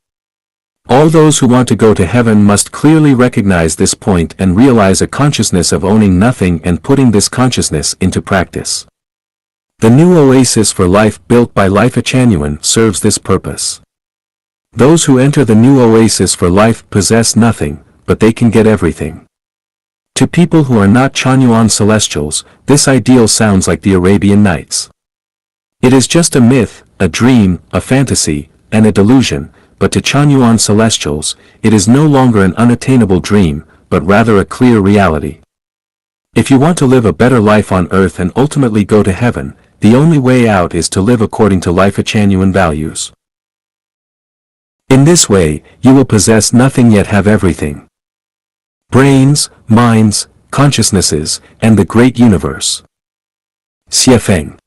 All those who want to go to heaven must clearly recognize this point and realize a consciousness of owning nothing and putting this consciousness into practice. The new oasis for life built by Life Genuine serves this purpose. Those who enter the new oasis for life possess nothing, but they can get everything. To people who are not Chanyuan celestials, this ideal sounds like the Arabian Nights. It is just a myth, a dream, a fantasy, and a delusion, but to Chanyuan celestials, it is no longer an unattainable dream, but rather a clear reality. If you want to live a better life on earth and ultimately go to heaven, the only way out is to live according to Life Genuine values. In this way, you will possess nothing yet have everything. Brains, minds, consciousnesses, and the great universe. Xiefeng.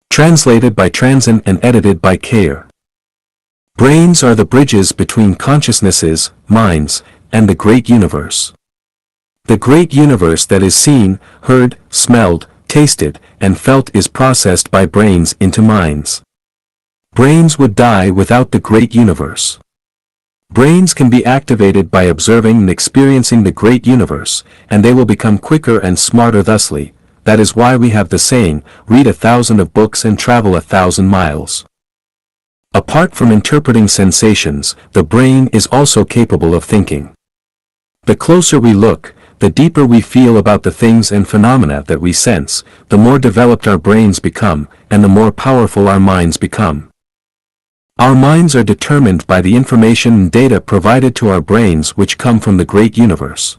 Translated by Transin and edited by Kayer. Brains are the bridges between consciousnesses, minds, and the great universe. The great universe that is seen, heard, smelled, tasted, and felt is processed by brains into minds. Brains would die without the great universe. Brains can be activated by observing and experiencing the great universe, and they will become quicker and smarter thusly. That is why we have the saying, read 1,000 books and travel 1,000 miles. Apart from interpreting sensations, the brain is also capable of thinking. The closer we look, the deeper we feel about the things and phenomena that we sense, the more developed our brains become, and the more powerful our minds become. Our minds are determined by the information and data provided to our brains which come from the great universe.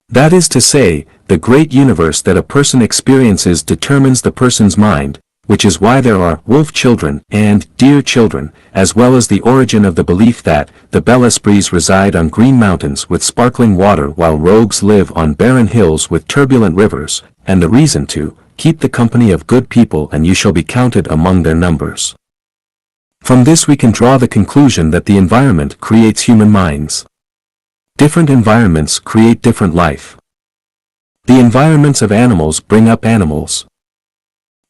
That is to say, the great universe that a person experiences determines the person's mind, which is why there are wolf children and deer children, as well as the origin of the belief that the bel esprits reside on green mountains with sparkling water while rogues live on barren hills with turbulent rivers, and the reason to keep the company of good people and you shall be counted among their numbers. From this we can draw the conclusion that the environment creates human minds. Different environments create different life. The environments of animals bring up animals.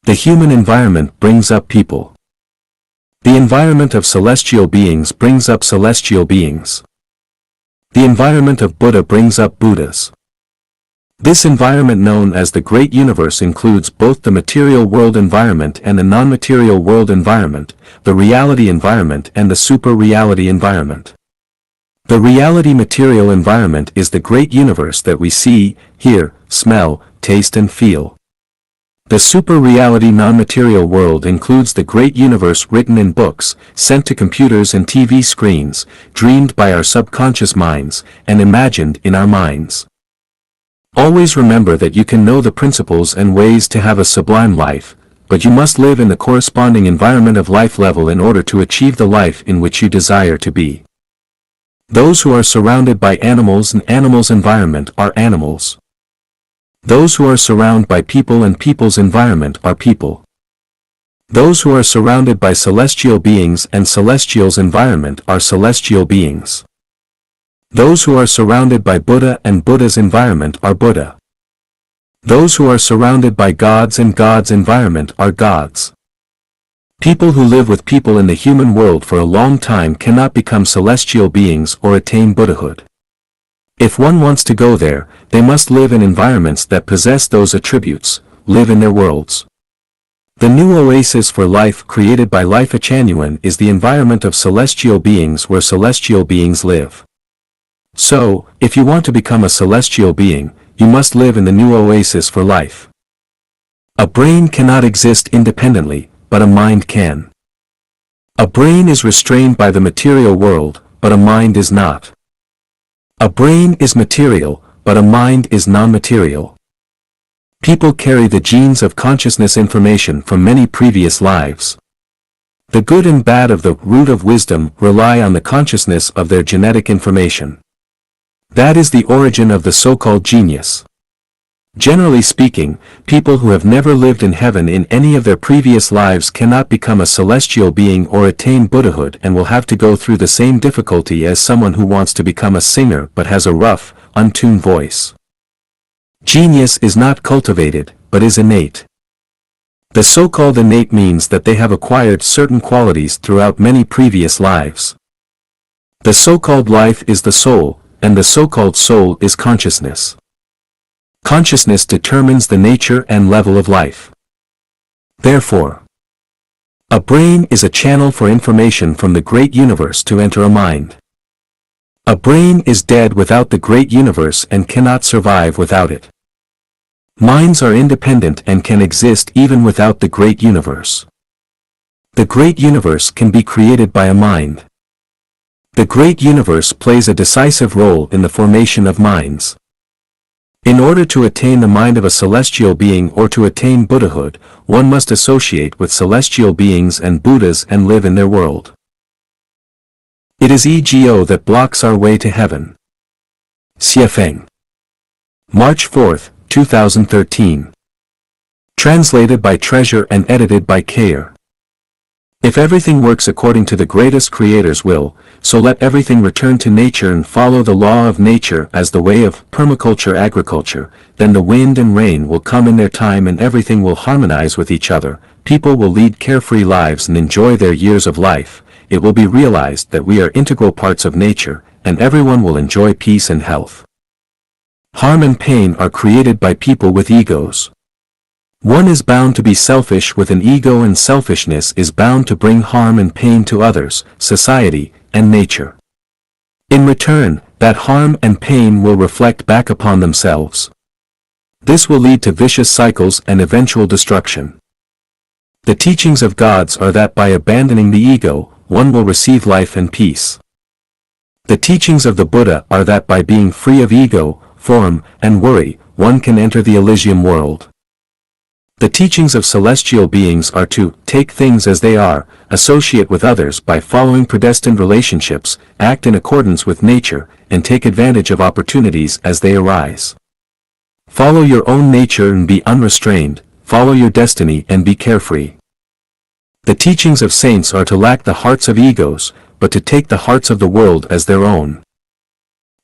The human environment brings up people. The environment of celestial beings brings up celestial beings. The environment of Buddha brings up Buddhas. This environment known as the Great Universe includes both the material world environment and the non-material world environment, the reality environment and the super-reality environment. The reality material environment is the great universe that we see, hear, smell, taste and feel. The super-reality non-material world includes the great universe written in books, sent to computers and TV screens, dreamed by our subconscious minds, and imagined in our minds. Always remember that you can know the principles and ways to have a sublime life, but you must live in the corresponding environment of life level in order to achieve the life in which you desire to be. Those who are surrounded by animals and animals' environment are animals. Those who are surrounded by people and people's environment are people. Those who are surrounded by celestial beings and celestials' environment are celestial beings. Those who are surrounded by Buddha and Buddha's environment are Buddha. Those who are surrounded by gods and God's environment are gods. People who live with people in the human world for a long time cannot become celestial beings or attain Buddhahood. If one wants to go there, they must live in environments that possess those attributes, live in their worlds. The new oasis for life created by Life Genuine is the environment of celestial beings where celestial beings live. So, if you want to become a celestial being, you must live in the new oasis for life. A brain cannot exist independently, but a mind can. A brain is restrained by the material world, but a mind is not. A brain is material, but a mind is non-material. People carry the genes of consciousness information from many previous lives. The good and bad of the root of wisdom rely on the consciousness of their genetic information. That is the origin of the so-called genius. Generally speaking, people who have never lived in heaven in any of their previous lives cannot become a celestial being or attain Buddhahood and will have to go through the same difficulty as someone who wants to become a singer but has a rough, untuned voice. Genius is not cultivated, but is innate. The so-called innate means that they have acquired certain qualities throughout many previous lives. The so-called life is the soul, and the so-called soul is consciousness. Consciousness determines the nature and level of life. Therefore, a brain is a channel for information from the great universe to enter a mind. A brain is dead without the great universe and cannot survive without it. Minds are independent and can exist even without the great universe. The great universe can be created by a mind. The great universe plays a decisive role in the formation of minds. In order to attain the mind of a celestial being or to attain Buddhahood, one must associate with celestial beings and Buddhas and live in their world. It is ego that blocks our way to heaven. Xiefeng. March 4, 2013. Translated by Treasure and edited by Kayer. If everything works according to the greatest Creator's will, so let everything return to nature and follow the law of nature as the way of permaculture agriculture, then the wind and rain will come in their time and everything will harmonize with each other, people will lead carefree lives and enjoy their years of life, it will be realized that we are integral parts of nature, and everyone will enjoy peace and health. Harm and pain are created by people with egos. One is bound to be selfish with an ego, and selfishness is bound to bring harm and pain to others, society, and nature. In return, that harm and pain will reflect back upon themselves. This will lead to vicious cycles and eventual destruction. The teachings of gods are that by abandoning the ego, one will receive life and peace. The teachings of the Buddha are that by being free of ego, form, and worry, one can enter the Elysium world. The teachings of celestial beings are to take things as they are, associate with others by following predestined relationships, act in accordance with nature, and take advantage of opportunities as they arise. Follow your own nature and be unrestrained, follow your destiny and be carefree. The teachings of saints are to lack the hearts of egos, but to take the hearts of the world as their own.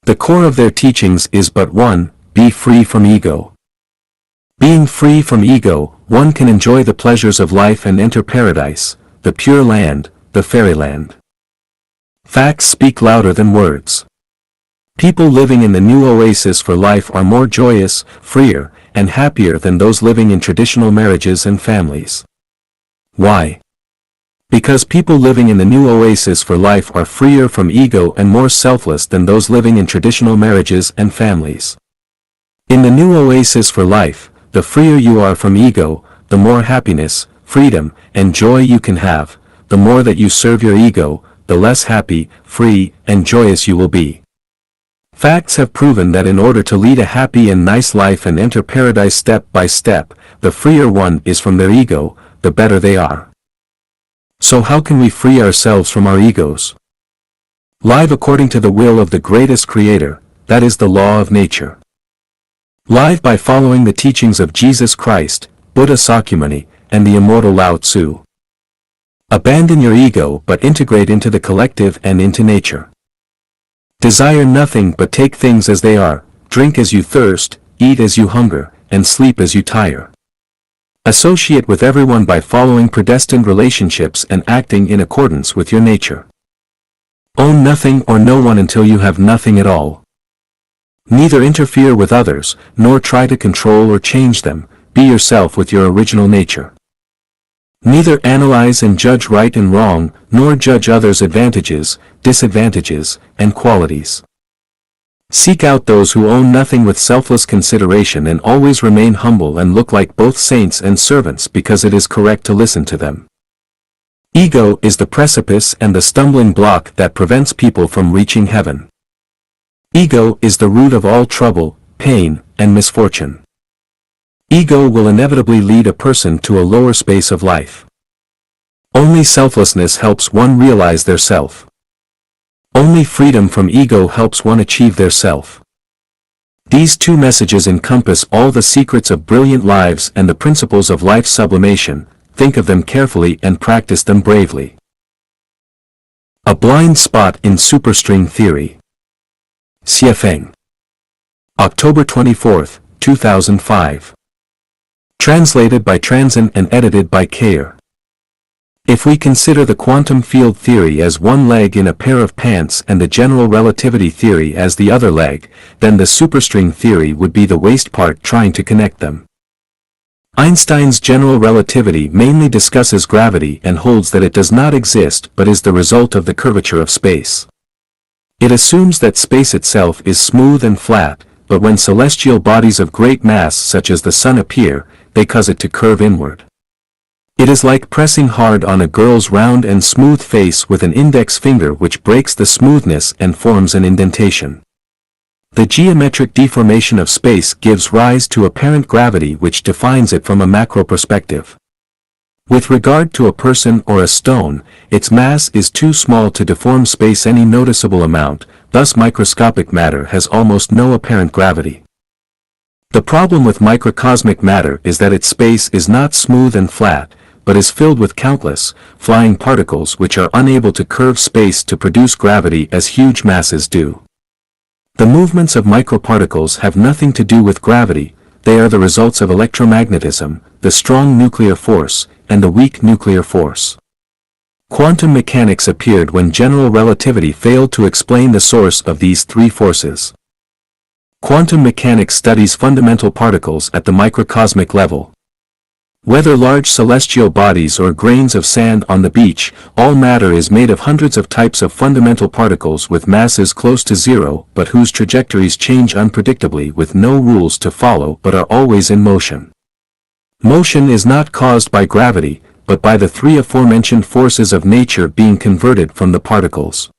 The core of their teachings is but one: be free from ego. Being free from ego, one can enjoy the pleasures of life and enter paradise, the pure land, the fairyland. Facts speak louder than words. People living in the new oasis for life are more joyous, freer, and happier than those living in traditional marriages and families. Why? Because people living in the new oasis for life are freer from ego and more selfless than those living in traditional marriages and families. In the new oasis for life, the freer you are from ego, the more happiness, freedom, and joy you can have. The more that you serve your ego, the less happy, free, and joyous you will be. Facts have proven that in order to lead a happy and nice life and enter paradise step by step, the freer one is from their ego, the better they are. So how can we free ourselves from our egos? Live according to the will of the greatest creator, that is the law of nature. Live by following the teachings of Jesus Christ, Buddha Sakyamuni, and the immortal Lao Tzu. Abandon your ego but integrate into the collective and into nature. Desire nothing but take things as they are, drink as you thirst, eat as you hunger, and sleep as you tire. Associate with everyone by following predestined relationships and acting in accordance with your nature. Own nothing or no one until you have nothing at all. Neither interfere with others, nor try to control or change them, be yourself with your original nature. Neither analyze and judge right and wrong, nor judge others' advantages, disadvantages, and qualities. Seek out those who own nothing with selfless consideration and always remain humble and look like both saints and servants because it is correct to listen to them. Ego is the precipice and the stumbling block that prevents people from reaching heaven. Ego is the root of all trouble, pain, and misfortune. Ego will inevitably lead a person to a lower space of life. Only selflessness helps one realize their self. Only freedom from ego helps one achieve their self. These two messages encompass all the secrets of brilliant lives and the principles of life sublimation. Think of them carefully and practice them bravely. A blind spot in superstring theory. Xiefeng. October 24, 2005. Translated by Transin and edited by Kayer. If we consider the quantum field theory as one leg in a pair of pants and the general relativity theory as the other leg, then the superstring theory would be the waist part trying to connect them. Einstein's general relativity mainly discusses gravity and holds that it does not exist but is the result of the curvature of space. It assumes that space itself is smooth and flat, but when celestial bodies of great mass such as the sun appear, they cause it to curve inward. It is like pressing hard on a girl's round and smooth face with an index finger which breaks the smoothness and forms an indentation. The geometric deformation of space gives rise to apparent gravity which defines it from a macro perspective. With regard to a person or a stone, its mass is too small to deform space any noticeable amount, thus microscopic matter has almost no apparent gravity. The problem with microcosmic matter is that its space is not smooth and flat, but is filled with countless, flying particles which are unable to curve space to produce gravity as huge masses do. The movements of microparticles have nothing to do with gravity, they are the results of electromagnetism, the strong nuclear force, and the weak nuclear force. Quantum mechanics appeared when general relativity failed to explain the source of these three forces. Quantum mechanics studies fundamental particles at the microcosmic level. Whether large celestial bodies or grains of sand on the beach, all matter is made of hundreds of types of fundamental particles with masses close to zero but whose trajectories change unpredictably with no rules to follow but are always in motion. Motion is not caused by gravity, but by the three aforementioned forces of nature being converted from the particles.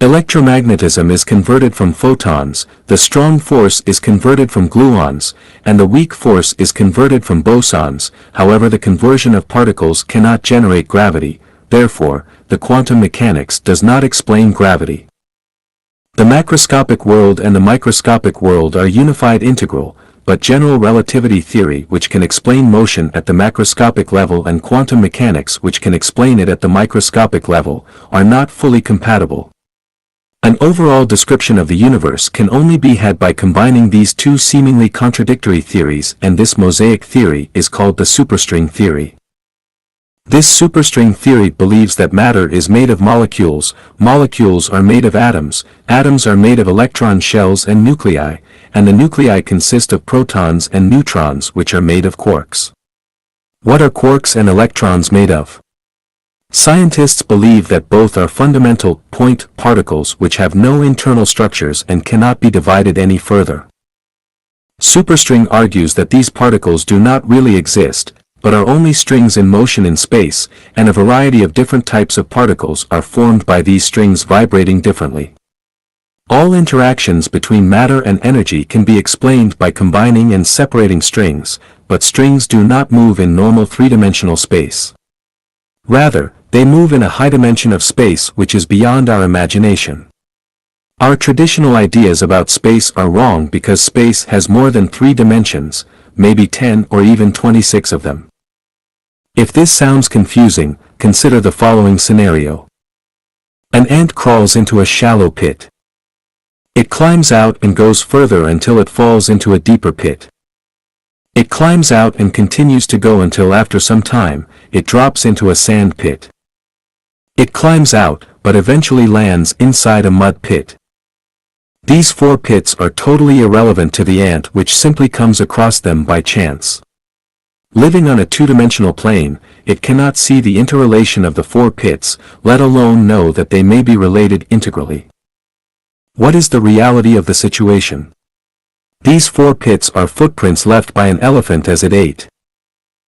Electromagnetism is converted from photons, the strong force is converted from gluons, and the weak force is converted from bosons. However, the conversion of particles cannot generate gravity, therefore, the quantum mechanics does not explain gravity. The macroscopic world and the microscopic world are unified integral, but general relativity theory which can explain motion at the macroscopic level and quantum mechanics which can explain it at the microscopic level, are not fully compatible. An overall description of the universe can only be had by combining these two seemingly contradictory theories, and this mosaic theory is called the superstring theory. This superstring theory believes that matter is made of molecules, molecules are made of atoms, atoms are made of electron shells and nuclei, and the nuclei consist of protons and neutrons which are made of quarks. What are quarks and electrons made of? Scientists believe that both are fundamental point particles which have no internal structures and cannot be divided any further. Superstring argues that these particles do not really exist, but are only strings in motion in space, and a variety of different types of particles are formed by these strings vibrating differently. All interactions between matter and energy can be explained by combining and separating strings, but strings do not move in normal three-dimensional space. Rather, they move in a high dimension of space which is beyond our imagination. Our traditional ideas about space are wrong because space has more than 3 dimensions, maybe 10 or even 26 of them. If this sounds confusing, consider the following scenario. An ant crawls into a shallow pit. It climbs out and goes further until it falls into a deeper pit. It climbs out and continues to go until after some time, it drops into a sand pit. It climbs out, but eventually lands inside a mud pit. These 4 pits are totally irrelevant to the ant which simply comes across them by chance. Living on a 2-dimensional plane, it cannot see the interrelation of the 4 pits, let alone know that they may be related integrally. What is the reality of the situation? These 4 pits are footprints left by an elephant as it ate.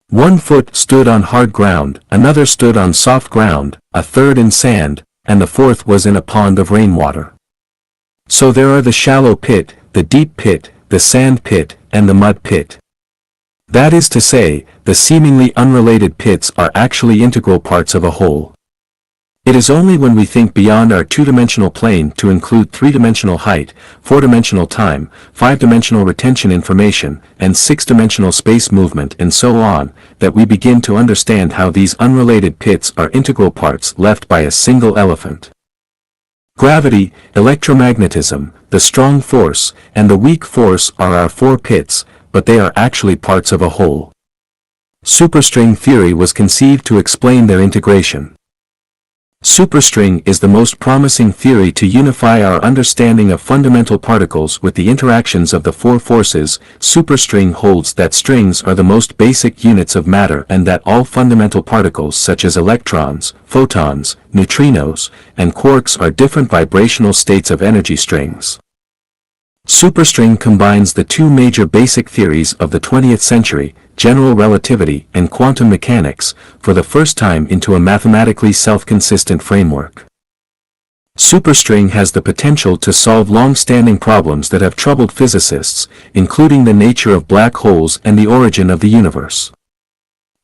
1 foot stood on hard ground, another stood on soft ground, a third in sand, and the 4th was in a pond of rainwater. So there are the shallow pit, the deep pit, the sand pit, and the mud pit. That is to say, the seemingly unrelated pits are actually integral parts of a whole. It is only when we think beyond our 2-dimensional plane to include 3-dimensional height, 4-dimensional time, 5-dimensional retention information, and 6-dimensional space movement and so on, that we begin to understand how these unrelated pits are integral parts left by a single elephant. Gravity, electromagnetism, the strong force, and the weak force are our 4 pits, but they are actually parts of a whole. Superstring theory was conceived to explain their integration. Superstring is the most promising theory to unify our understanding of fundamental particles with the interactions of the 4 forces. Superstring holds that strings are the most basic units of matter and that all fundamental particles such as electrons, photons, neutrinos, and quarks are different vibrational states of energy strings. Superstring combines the 2 major basic theories of the 20th century, general relativity and quantum mechanics, for the first time into a mathematically self-consistent framework. Superstring has the potential to solve long-standing problems that have troubled physicists, including the nature of black holes and the origin of the universe.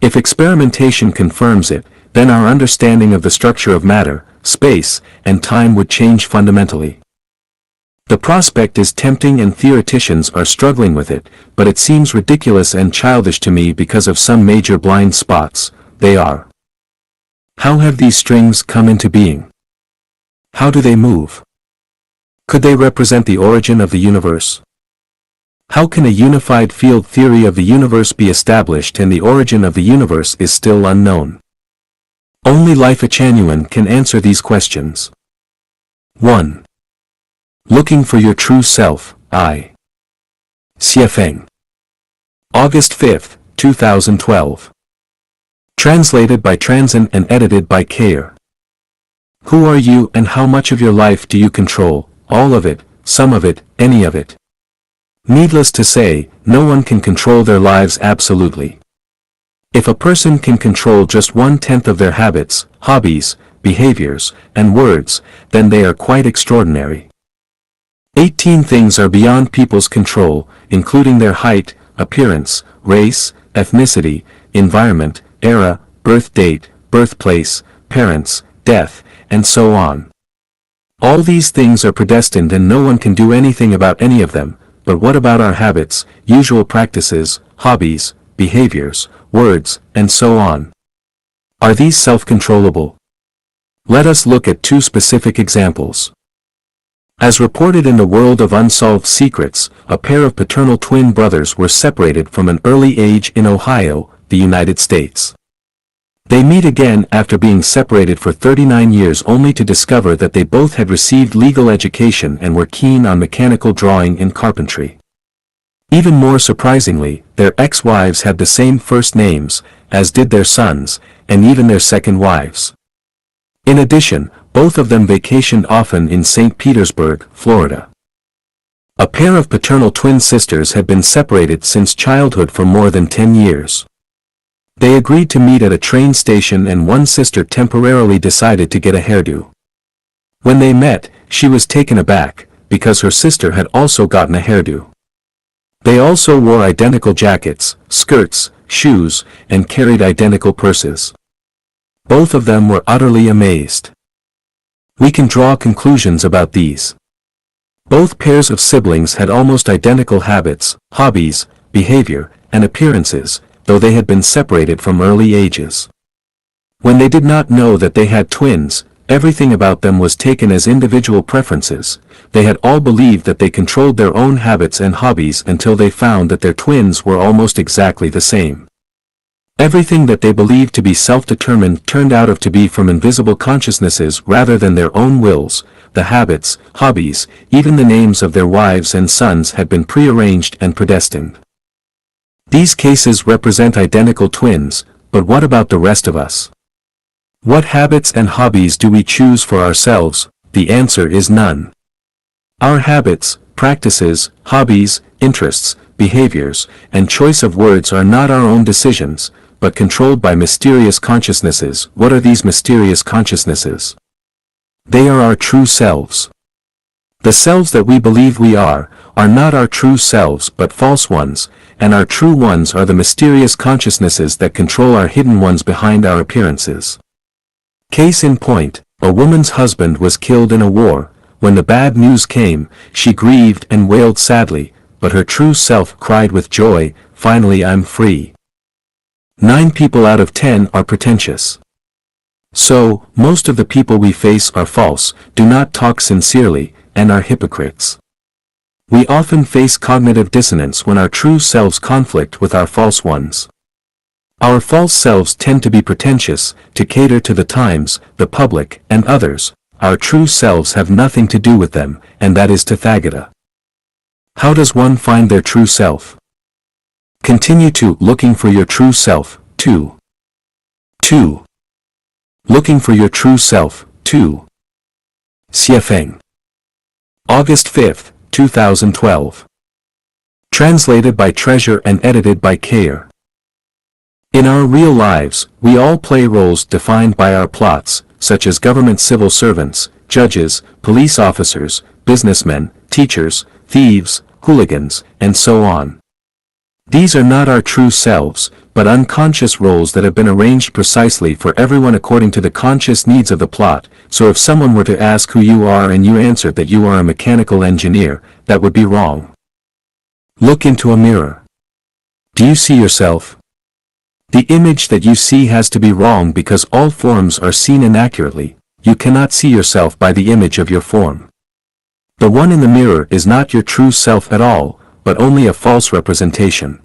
If experimentation confirms it, then our understanding of the structure of matter, space, and time would change fundamentally. The prospect is tempting and theoreticians are struggling with it, but it seems ridiculous and childish to me because of some major blind spots. They are: how have these strings come into being? How do they move? Could they represent the origin of the universe? How can a unified field theory of the universe be established and the origin of the universe is still unknown? Only Life Genuine can answer these questions. 1. Looking for your true self, I. Repaying. August 5, 2012. Translated by Transin and edited by Kayer. Who are you and how much of your life do you control? All of it, some of it, any of it. Needless to say, no one can control their lives absolutely. If a person can control just 1/10 of their habits, hobbies, behaviours, and words, then they are quite extraordinary. 18 things are beyond people's control, including their height, appearance, race, ethnicity, environment, era, birth date, birthplace, parents, death, and so on. All these things are predestined and no one can do anything about any of them, but what about our habits, usual practices, hobbies, behaviors, words, and so on? Are these self-controllable? Let us look at two specific examples. As reported in the World of Unsolved Secrets, a pair of paternal twin brothers were separated from an early age in Ohio, the United States. They meet again after being separated for 39 years only to discover that they both had received legal education and were keen on mechanical drawing and carpentry. Even more surprisingly, their ex-wives had the same first names, as did their sons, and even their second wives. In addition, both of them vacationed often in St. Petersburg, Florida. A pair of paternal twin sisters had been separated since childhood for more than 10 years. They agreed to meet at a train station and one sister temporarily decided to get a hairdo. When they met, she was taken aback, because her sister had also gotten a hairdo. They also wore identical jackets, skirts, shoes, and carried identical purses. Both of them were utterly amazed. We can draw conclusions about these. Both pairs of siblings had almost identical habits, hobbies, behavior, and appearances, though they had been separated from early ages. When they did not know that they had twins, everything about them was taken as individual preferences. They had all believed that they controlled their own habits and hobbies until they found that their twins were almost exactly the same. Everything that they believed to be self-determined turned out to be from invisible consciousnesses rather than their own wills. The habits, hobbies, even the names of their wives and sons had been prearranged and predestined. These cases represent identical twins, but what about the rest of us? What habits and hobbies do we choose for ourselves? The answer is none. Our habits, practices, hobbies, interests, behaviors, and choice of words are not our own decisions, but controlled by mysterious consciousnesses. What are these mysterious consciousnesses? They are our true selves. The selves that we believe we are not our true selves but false ones, and our true ones are the mysterious consciousnesses that control our hidden ones behind our appearances. Case in point, a woman's husband was killed in a war. When the bad news came, she grieved and wailed sadly, but her true self cried with joy, "Finally I'm free." 9 people out of 10 are pretentious. So, most of the people we face are false, do not talk sincerely, and are hypocrites. We often face cognitive dissonance when our true selves conflict with our false ones. Our false selves tend to be pretentious, to cater to the times, the public, and others. Our true selves have nothing to do with them, and that is Tathagata. How does one find their true self? Continue to looking for your true self, 2. Looking for your true self, 2. Xiefeng. August 5, 2012. Translated by Treasure and edited by Kayer. In our real lives, we all play roles defined by our plots, such as government civil servants, judges, police officers, businessmen, teachers, thieves, hooligans, and so on. These are not our true selves, but unconscious roles that have been arranged precisely for everyone according to the conscious needs of the plot. So if someone were to ask who you are and you answered that you are a mechanical engineer, that would be wrong. Look into a mirror. Do you see yourself? The image that you see has to be wrong because all forms are seen inaccurately. You cannot see yourself by the image of your form. The one in the mirror is not your true self at all, but only a false representation.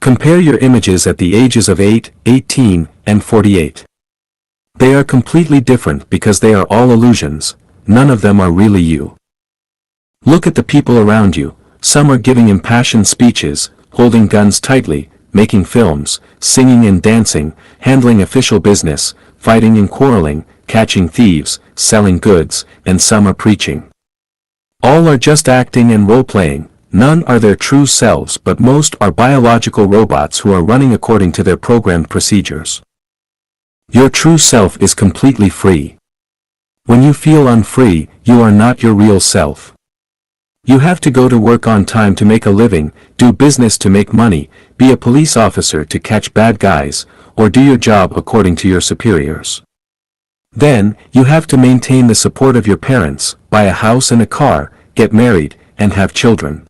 Compare your images at the ages of 8, 18, and 48. They are completely different because they are all illusions. None of them are really you. Look at the people around you. Some are giving impassioned speeches, holding guns tightly, making films, singing and dancing, handling official business, fighting and quarreling, catching thieves, selling goods, and some are preaching. All are just acting and role-playing. None are their true selves, but most are biological robots who are running according to their programmed procedures. Your true self is completely free. When you feel unfree, you are not your real self. You have to go to work on time to make a living, do business to make money, be a police officer to catch bad guys, or do your job according to your superiors. Then, you have to maintain the support of your parents, buy a house and a car, get married, and have children.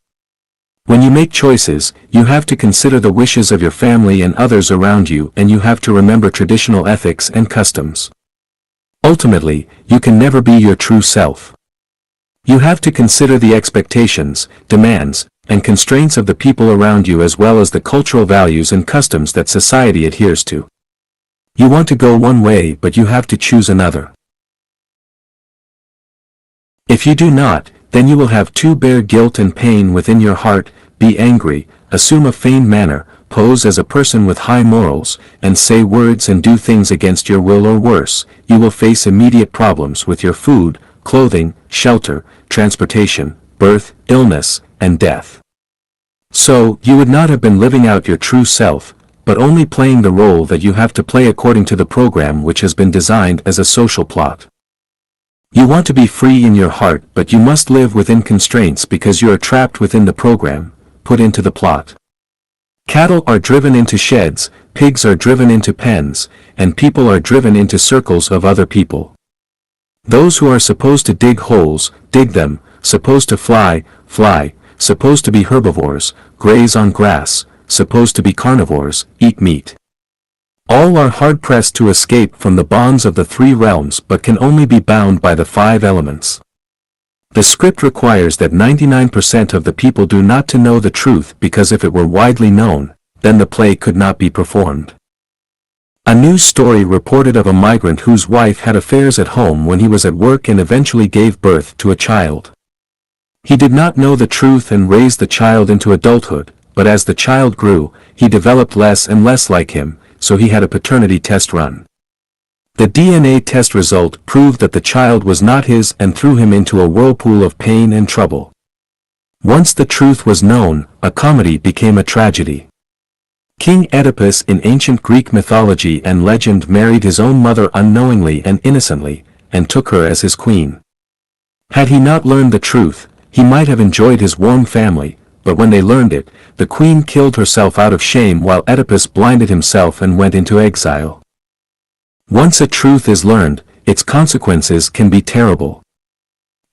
When you make choices, you have to consider the wishes of your family and others around you, and you have to remember traditional ethics and customs. Ultimately, you can never be your true self. You have to consider the expectations, demands, and constraints of the people around you as well as the cultural values and customs that society adheres to. You want to go one way but you have to choose another. If you do not, then you will have to bear guilt and pain within your heart, be angry, assume a feigned manner, pose as a person with high morals, and say words and do things against your will or worse. You will face immediate problems with your food, clothing, shelter, transportation, birth, illness, and death. So, you would not have been living out your true self, but only playing the role that you have to play according to the program which has been designed as a social plot. You want to be free in your heart but you must live within constraints because you are trapped within the program, put into the plot. Cattle are driven into sheds, pigs are driven into pens, and people are driven into circles of other people. Those who are supposed to dig holes, dig them, supposed to fly, fly, supposed to be herbivores, graze on grass, supposed to be carnivores, eat meat. All are hard-pressed to escape from the bonds of the three realms but can only be bound by the five elements. The script requires that 99% of the people do not to know the truth because if it were widely known, then the play could not be performed. A news story reported of a migrant whose wife had affairs at home when he was at work and eventually gave birth to a child. He did not know the truth and raised the child into adulthood, but as the child grew, he developed less and less like him, so he had a paternity test run. The DNA test result proved that the child was not his and threw him into a whirlpool of pain and trouble. Once the truth was known, a comedy became a tragedy. King Oedipus in ancient Greek mythology and legend married his own mother unknowingly and innocently, and took her as his queen. Had he not learned the truth, he might have enjoyed his warm family, but when they learned it, the queen killed herself out of shame while Oedipus blinded himself and went into exile. Once a truth is learned, its consequences can be terrible.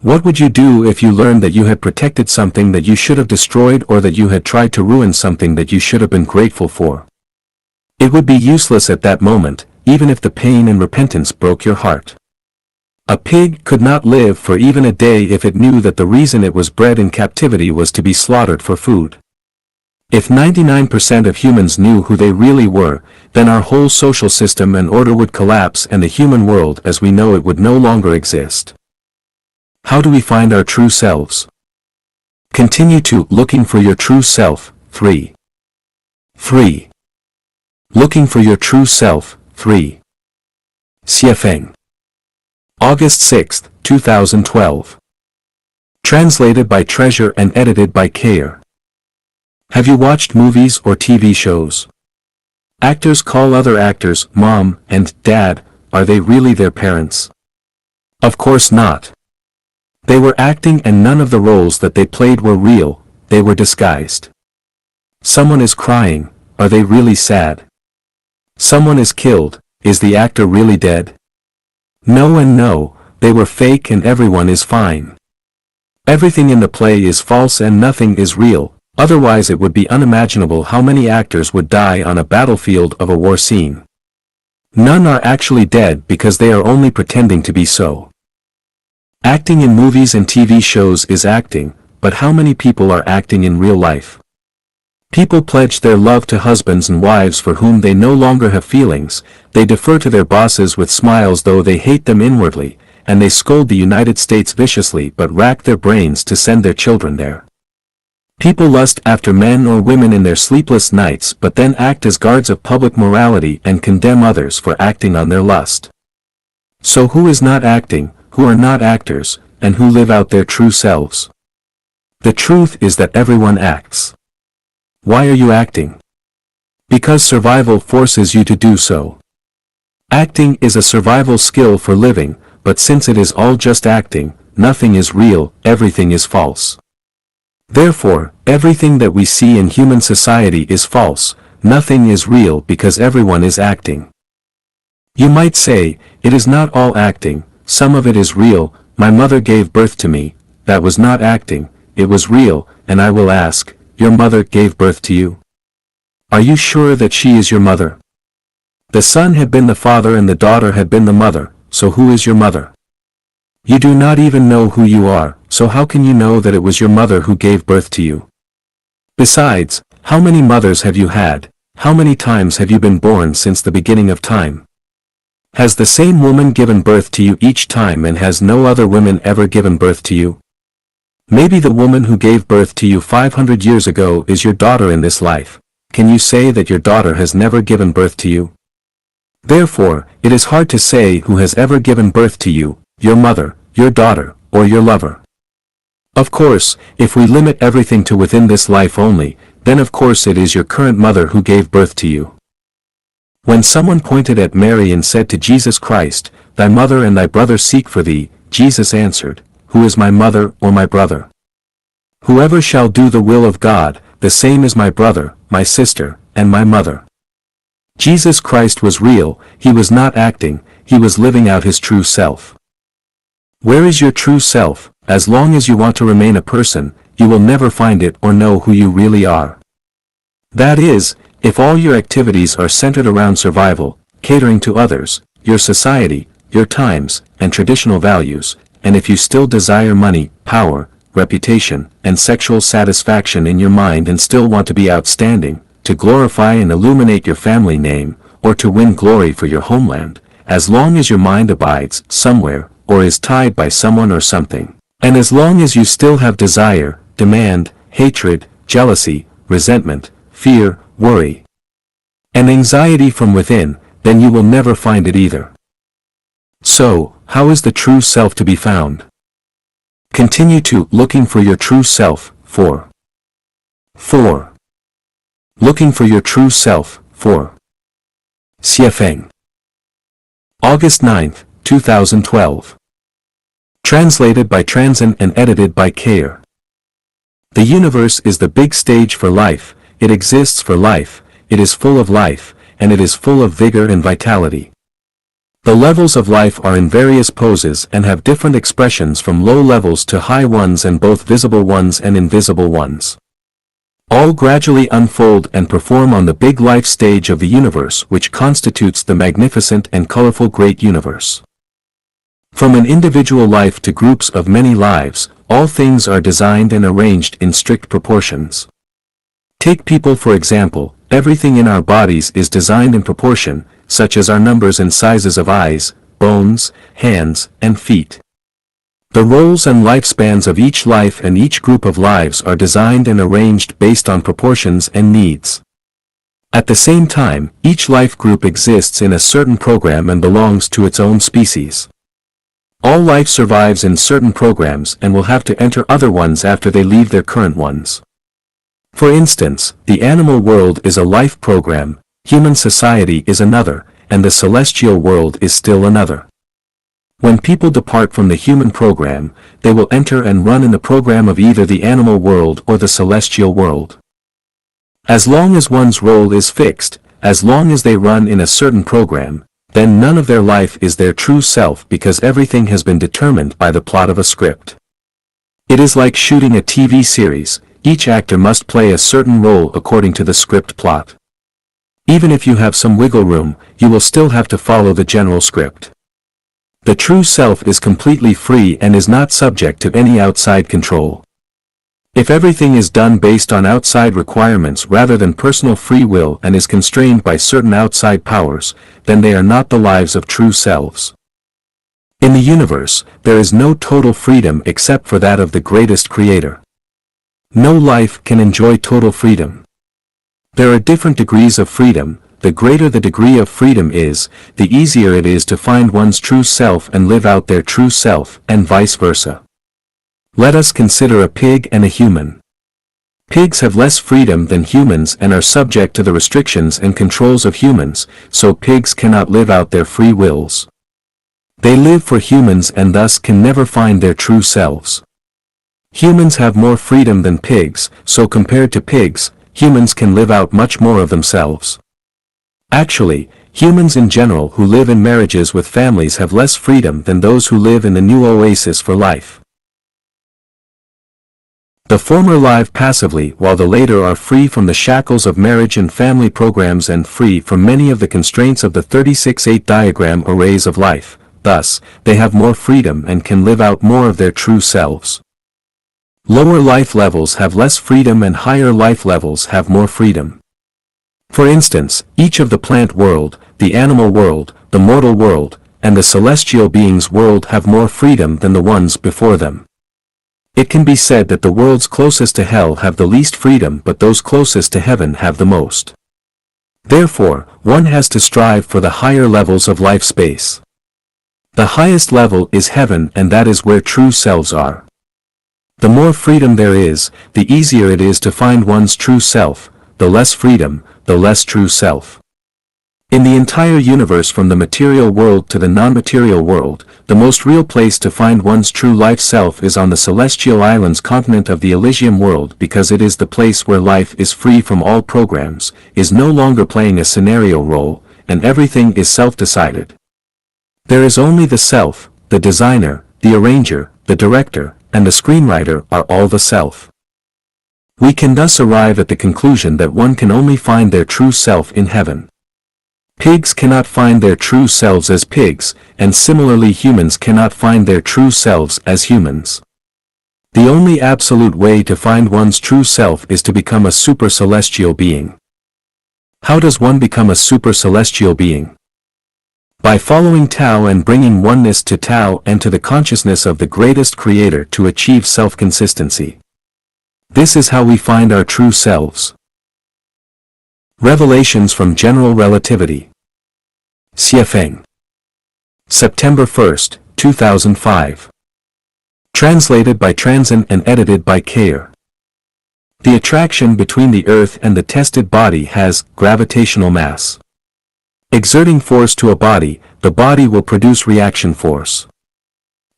What would you do if you learned that you had protected something that you should have destroyed or that you had tried to ruin something that you should have been grateful for? It would be useless at that moment, even if the pain and repentance broke your heart. A pig could not live for even a day if it knew that the reason it was bred in captivity was to be slaughtered for food. If 99% of humans knew who they really were, then our whole social system and order would collapse and the human world as we know it would no longer exist. How do we find our true selves? Continue to looking for your true self, 3. Looking for your true self, 3. Xiefeng. August 6, 2012. Translated by Treasure and edited by Kayer. Have you watched movies or TV shows? Actors call other actors mom and dad. Are they really their parents? Of course not. They were acting and none of the roles that they played were real, they were disguised. Someone is crying, are they really sad? Someone is killed, is the actor really dead? No and no, they were fake and everyone is fine. Everything in the play is false and nothing is real, otherwise it would be unimaginable how many actors would die on a battlefield of a war scene. None are actually dead because they are only pretending to be so. Acting in movies and TV shows is acting, but how many people are acting in real life? People pledge their love to husbands and wives for whom they no longer have feelings, they defer to their bosses with smiles though they hate them inwardly, and they scold the United States viciously but rack their brains to send their children there. People lust after men or women in their sleepless nights but then act as guards of public morality and condemn others for acting on their lust. So who is not acting, who are not actors, and who live out their true selves? The truth is that everyone acts. Why are you acting? Because survival forces you to do so. Acting is a survival skill for living, but since it is all just acting, nothing is real, everything is false. Therefore, everything that we see in human society is false, nothing is real because everyone is acting. You might say, it is not all acting, some of it is real. My mother gave birth to me, that was not acting, it was real, and I will ask, your mother gave birth to you? Are you sure that she is your mother? The son had been the father and the daughter had been the mother, so who is your mother? You do not even know who you are, so how can you know that it was your mother who gave birth to you? Besides, how many mothers have you had? How many times have you been born since the beginning of time? Has the same woman given birth to you each time, and has no other women ever given birth to you? Maybe the woman who gave birth to you 500 years ago is your daughter in this life. Can you say that your daughter has never given birth to you? Therefore, it is hard to say who has ever given birth to you, your mother, your daughter, or your lover. Of course, if we limit everything to within this life only, then of course it is your current mother who gave birth to you. When someone pointed at Mary and said to Jesus Christ, "Thy mother and thy brother seek for thee," Jesus answered, "Who is my mother or my brother? Whoever shall do the will of God, the same is my brother, my sister, and my mother." Jesus Christ was real, he was not acting, he was living out his true self. Where is your true self? As long as you want to remain a person, you will never find it or know who you really are. That is, if all your activities are centered around survival, catering to others, your society, your times, and traditional values, and if you still desire money, power, reputation, and sexual satisfaction in your mind and still want to be outstanding, to glorify and illuminate your family name, or to win glory for your homeland, as long as your mind abides somewhere, or is tied by someone or something, and as long as you still have desire, demand, hatred, jealousy, resentment, fear, worry, and anxiety from within, then you will never find it either. So, how is the true self to be found? Continue to looking for your true self. 4. Looking for your true self. 4. Repaying. August 9, 2012. Translated by Transin and edited by Kayer. The universe is the big stage for life, it exists for life, it is full of life, and it is full of vigor and vitality. The levels of life are in various poses and have different expressions from low levels to high ones, and both visible ones and invisible ones. All gradually unfold and perform on the big life stage of the universe, which constitutes the magnificent and colorful great universe. From an individual life to groups of many lives, all things are designed and arranged in strict proportions. Take people for example, everything in our bodies is designed in proportion, such as our numbers and sizes of eyes, bones, hands, and feet. The roles and lifespans of each life and each group of lives are designed and arranged based on proportions and needs. At the same time, each life group exists in a certain program and belongs to its own species. All life survives in certain programs and will have to enter other ones after they leave their current ones. For instance, the animal world is a life program, human society is another, and the celestial world is still another. When people depart from the human program, they will enter and run in the program of either the animal world or the celestial world. As long as one's role is fixed, as long as they run in a certain program, then none of their life is their true self, because everything has been determined by the plot of a script. It is like shooting a TV series, each actor must play a certain role according to the script plot. Even if you have some wiggle room, you will still have to follow the general script. The true self is completely free and is not subject to any outside control. If everything is done based on outside requirements rather than personal free will and is constrained by certain outside powers, then they are not the lives of true selves. In the universe, there is no total freedom except for that of the greatest creator. No life can enjoy total freedom. There are different degrees of freedom. The greater the degree of freedom is, the easier it is to find one's true self and live out their true self, and vice versa. Let us consider a pig and a human. Pigs have less freedom than humans and are subject to the restrictions and controls of humans, so pigs cannot live out their free wills. They live for humans and thus can never find their true selves. Humans have more freedom than pigs, so compared to pigs, humans can live out much more of themselves. Actually, humans in general who live in marriages with families have less freedom than those who live in the new oasis for life. The former live passively while the later are free from the shackles of marriage and family programs and free from many of the constraints of the 36-8 diagram arrays of life. Thus, they have more freedom and can live out more of their true selves. Lower life levels have less freedom and higher life levels have more freedom. For instance, each of the plant world, the animal world, the mortal world, and the celestial beings world have more freedom than the ones before them. It can be said that the worlds closest to hell have the least freedom but those closest to heaven have the most. Therefore, one has to strive for the higher levels of life space. The highest level is heaven and that is where true selves are. The more freedom there is, the easier it is to find one's true self, the less freedom, the less true self. In the entire universe from the material world to the non-material world, the most real place to find one's true life self is on the celestial islands continent of the Elysium world because it is the place where life is free from all programs, is no longer playing a scenario role, and everything is self-decided. There is only the self, the designer, the arranger, the director, and the screenwriter are all the self. We can thus arrive at the conclusion that one can only find their true self in heaven. Pigs cannot find their true selves as pigs, and similarly humans cannot find their true selves as humans. The only absolute way to find one's true self is to become a super celestial being. How does one become a super celestial being? By following Tao and bringing oneness to Tao and to the consciousness of the greatest creator to achieve self-consistency. This is how we find our true selves. Revelations from General Relativity. Xiefeng. September 1, 2005. Translated by Transin and edited by Kayer. The attraction between the Earth and the tested body has gravitational mass. Exerting force to a body, the body will produce reaction force.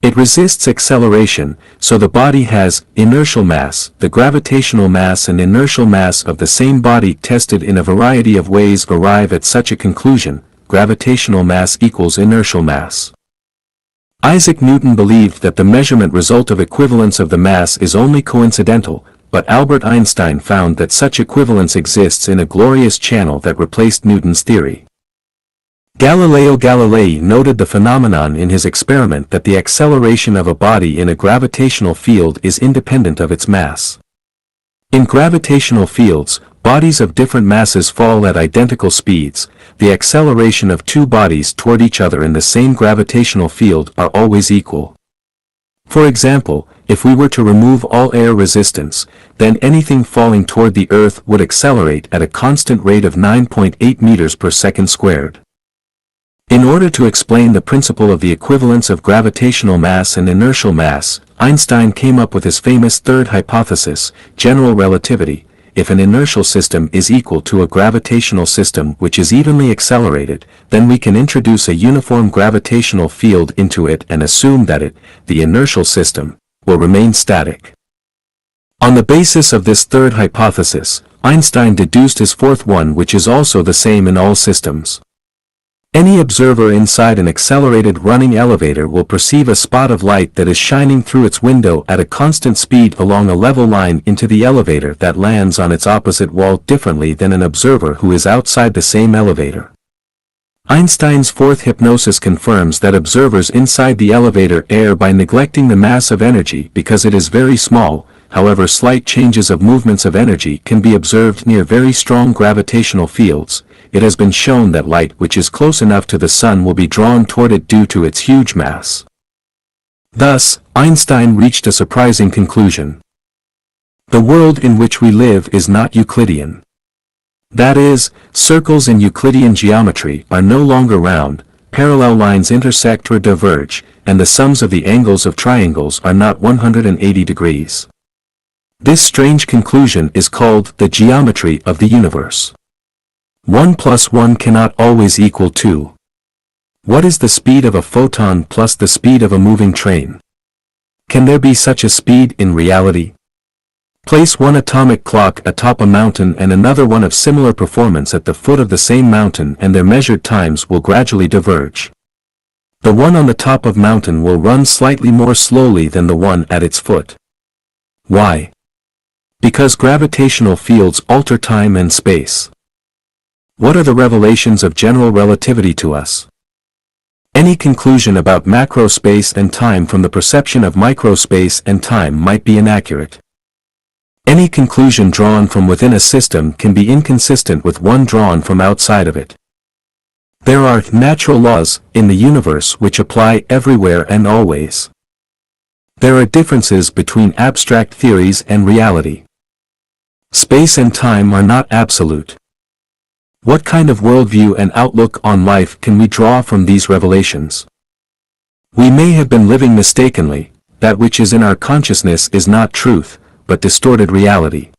It resists acceleration, so the body has inertial mass. The gravitational mass and inertial mass of the same body tested in a variety of ways arrive at such a conclusion: gravitational mass equals inertial mass. Isaac Newton believed that the measurement result of equivalence of the mass is only coincidental, but Albert Einstein found that such equivalence exists in a glorious channel that replaced Newton's theory. Galileo Galilei noted the phenomenon in his experiment that the acceleration of a body in a gravitational field is independent of its mass. In gravitational fields, bodies of different masses fall at identical speeds. The acceleration of two bodies toward each other in the same gravitational field are always equal. For example, if we were to remove all air resistance, then anything falling toward the Earth would accelerate at a constant rate of 9.8 meters per second squared. In order to explain the principle of the equivalence of gravitational mass and inertial mass, Einstein came up with his famous third hypothesis, general relativity. If an inertial system is equal to a gravitational system which is evenly accelerated, then we can introduce a uniform gravitational field into it and assume that it, the inertial system, will remain static. On the basis of this third hypothesis, Einstein deduced his fourth one, which is also the same in all systems. Any observer inside an accelerated running elevator will perceive a spot of light that is shining through its window at a constant speed along a level line into the elevator that lands on its opposite wall differently than an observer who is outside the same elevator. Einstein's fourth hypothesis confirms that observers inside the elevator err by neglecting the mass of energy because it is very small. However, slight changes of movements of energy can be observed near very strong gravitational fields. It has been shown that light which is close enough to the sun will be drawn toward it due to its huge mass. Thus, Einstein reached a surprising conclusion. The world in which we live is not Euclidean. That is, circles in Euclidean geometry are no longer round, parallel lines intersect or diverge, and the sums of the angles of triangles are not 180 degrees. This strange conclusion is called the geometry of the universe. 1 plus 1 cannot always equal 2. What is the speed of a photon plus the speed of a moving train? Can there be such a speed in reality? Place one atomic clock atop a mountain and another one of similar performance at the foot of the same mountain, and their measured times will gradually diverge. The one on the top of mountain will run slightly more slowly than the one at its foot. Why? Because gravitational fields alter time and space. What are the revelations of general relativity to us? Any conclusion about macro space and time from the perception of microspace and time might be inaccurate. Any conclusion drawn from within a system can be inconsistent with one drawn from outside of it. There are natural laws in the universe which apply everywhere and always. There are differences between abstract theories and reality. Space and time are not absolute. What kind of worldview and outlook on life can we draw from these revelations? We may have been living mistakenly. That which is in our consciousness is not truth, but distorted reality.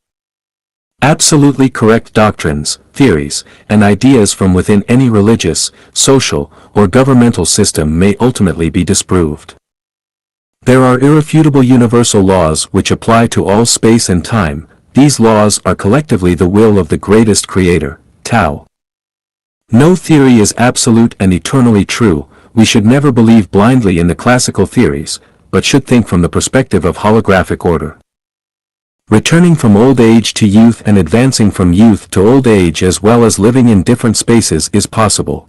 Absolutely correct doctrines, theories, and ideas from within any religious, social, or governmental system may ultimately be disproved. There are irrefutable universal laws which apply to all space and time. These laws are collectively the will of the greatest creator, Tao. No theory is absolute and eternally true. We should never believe blindly in the classical theories, but should think from the perspective of holographic order. Returning from old age to youth and advancing from youth to old age as well as living in different spaces is possible.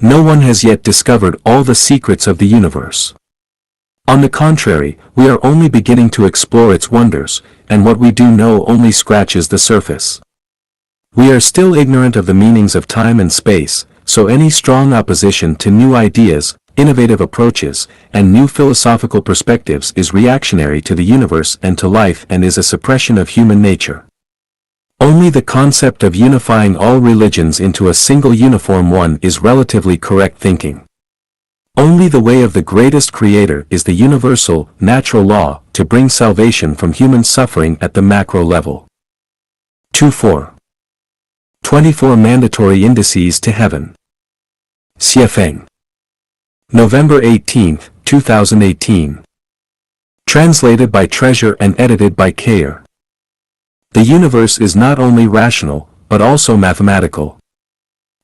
No one has yet discovered all the secrets of the universe. On the contrary, we are only beginning to explore its wonders, and what we do know only scratches the surface. We are still ignorant of the meanings of time and space, so any strong opposition to new ideas, innovative approaches, and new philosophical perspectives is reactionary to the universe and to life and is a suppression of human nature. Only the concept of unifying all religions into a single uniform one is relatively correct thinking. Only the way of the greatest creator is the universal, natural law to bring salvation from human suffering at the macro level. 2.4. 24 mandatory indices to heaven. Xiefeng. November 18, 2018. Translated by Treasure and edited by Kayer. The universe is not only rational, but also mathematical.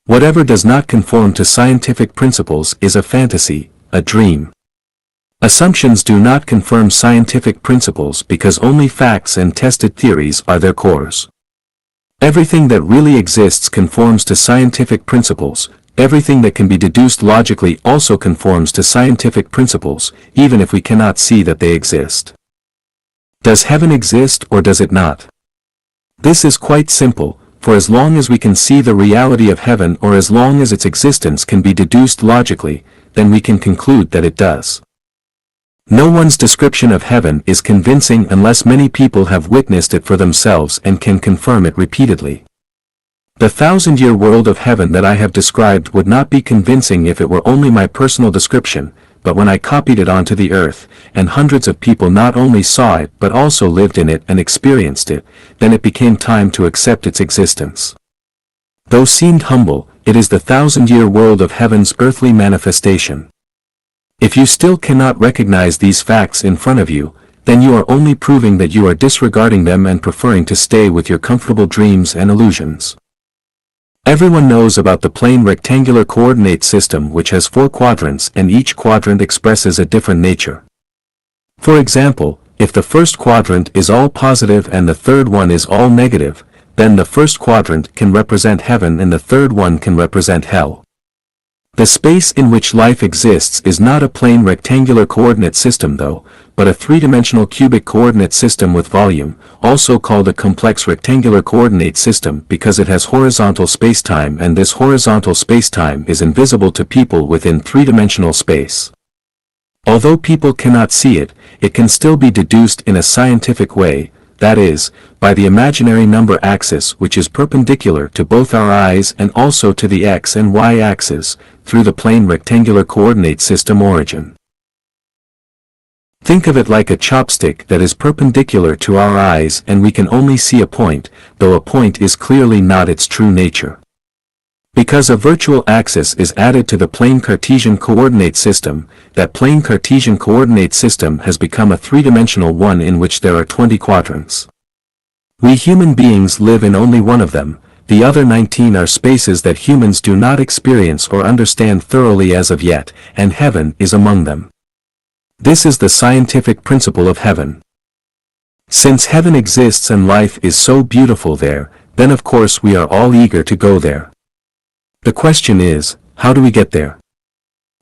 Whatever does not conform to scientific principles is a fantasy, a dream. Assumptions do not confirm scientific principles because only facts and tested theories are their cores. Everything that really exists conforms to scientific principles. Everything that can be deduced logically also conforms to scientific principles, even if we cannot see that they exist. Does heaven exist or does it not? This is quite simple, for as long as we can see the reality of heaven or as long as its existence can be deduced logically, then we can conclude that it does. No one's description of heaven is convincing unless many people have witnessed it for themselves and can confirm it repeatedly. The 1,000-year world of heaven that I have described would not be convincing if it were only my personal description, but when I copied it onto the earth, and hundreds of people not only saw it but also lived in it and experienced it, then it became time to accept its existence. Though seemed humble, it is the 1,000-year world of heaven's earthly manifestation. If you still cannot recognize these facts in front of you, then you are only proving that you are disregarding them and preferring to stay with your comfortable dreams and illusions. Everyone knows about the plane rectangular coordinate system, which has 4 quadrants and each quadrant expresses a different nature. For example, if the first quadrant is all positive and the third one is all negative, then the first quadrant can represent heaven and the third one can represent hell. The space in which life exists is not a plane rectangular coordinate system though, but a 3-dimensional cubic coordinate system with volume, also called a complex rectangular coordinate system because it has horizontal spacetime, and this horizontal spacetime is invisible to people within 3-dimensional space. Although people cannot see it, it can still be deduced in a scientific way, that is, by the imaginary number axis which is perpendicular to both our eyes and also to the x and y axis, through the plane rectangular coordinate system origin. Think of it like a chopstick that is perpendicular to our eyes and we can only see a point, though a point is clearly not its true nature. Because a virtual axis is added to the plane Cartesian coordinate system, that plane Cartesian coordinate system has become a three-dimensional one in which there are 20 quadrants. We human beings live in only one of them, the other 19 are spaces that humans do not experience or understand thoroughly as of yet, and heaven is among them. This is the scientific principle of heaven. Since heaven exists and life is so beautiful there, then of course we are all eager to go there. The question is, how do we get there?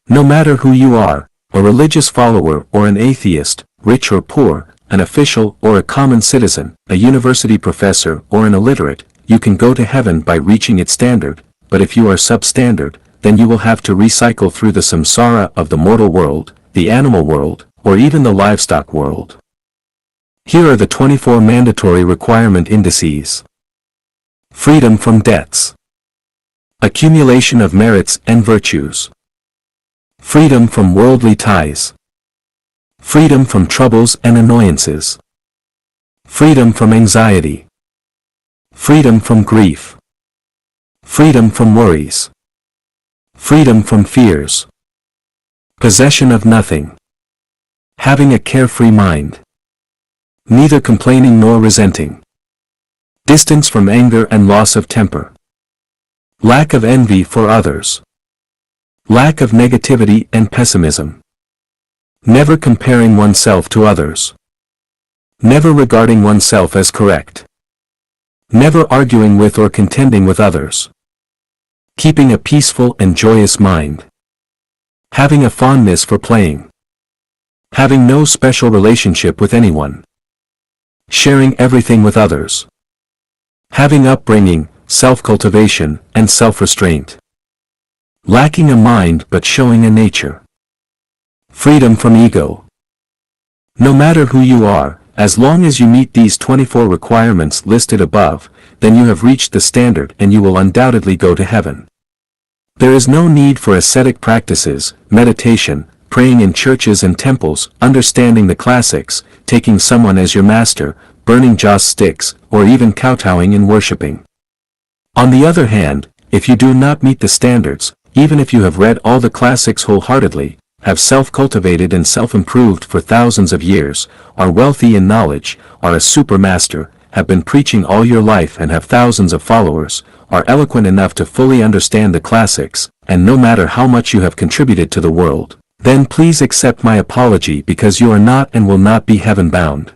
No matter who you are, a religious follower or an atheist, rich or poor, an official or a common citizen, a university professor or an illiterate, you can go to heaven by reaching its standard, but if you are substandard, then you will have to recycle through the samsara of the mortal world, the animal world, or even the livestock world. Here are the 24 mandatory requirement indices. Freedom from debts. Accumulation of merits and virtues. Freedom from worldly ties. Freedom from troubles and annoyances. Freedom from anxiety. Freedom from grief. Freedom from worries. Freedom from fears. Possession of nothing. Having a carefree mind. Neither complaining nor resenting. Distance from anger and loss of temper. Lack of envy for others. Lack of negativity and pessimism. Never comparing oneself to others. Never regarding oneself as correct. Never arguing with or contending with others. Keeping a peaceful and joyous mind. Having a fondness for playing. Having no special relationship with anyone. Sharing everything with others. Having upbringing, self-cultivation, and self-restraint. Lacking a mind but showing a nature. Freedom from ego. No matter who you are, as long as you meet these 24 requirements listed above, then you have reached the standard and you will undoubtedly go to heaven. There is no need for ascetic practices, meditation, praying in churches and temples, understanding the classics, taking someone as your master, burning joss sticks, or even kowtowing and worshipping. On the other hand, if you do not meet the standards, even if you have read all the classics wholeheartedly, have self-cultivated and self-improved for thousands of years, are wealthy in knowledge, are a super-master, have been preaching all your life and have thousands of followers, are eloquent enough to fully understand the classics, and no matter how much you have contributed to the world, then please accept my apology because you are not and will not be heaven-bound.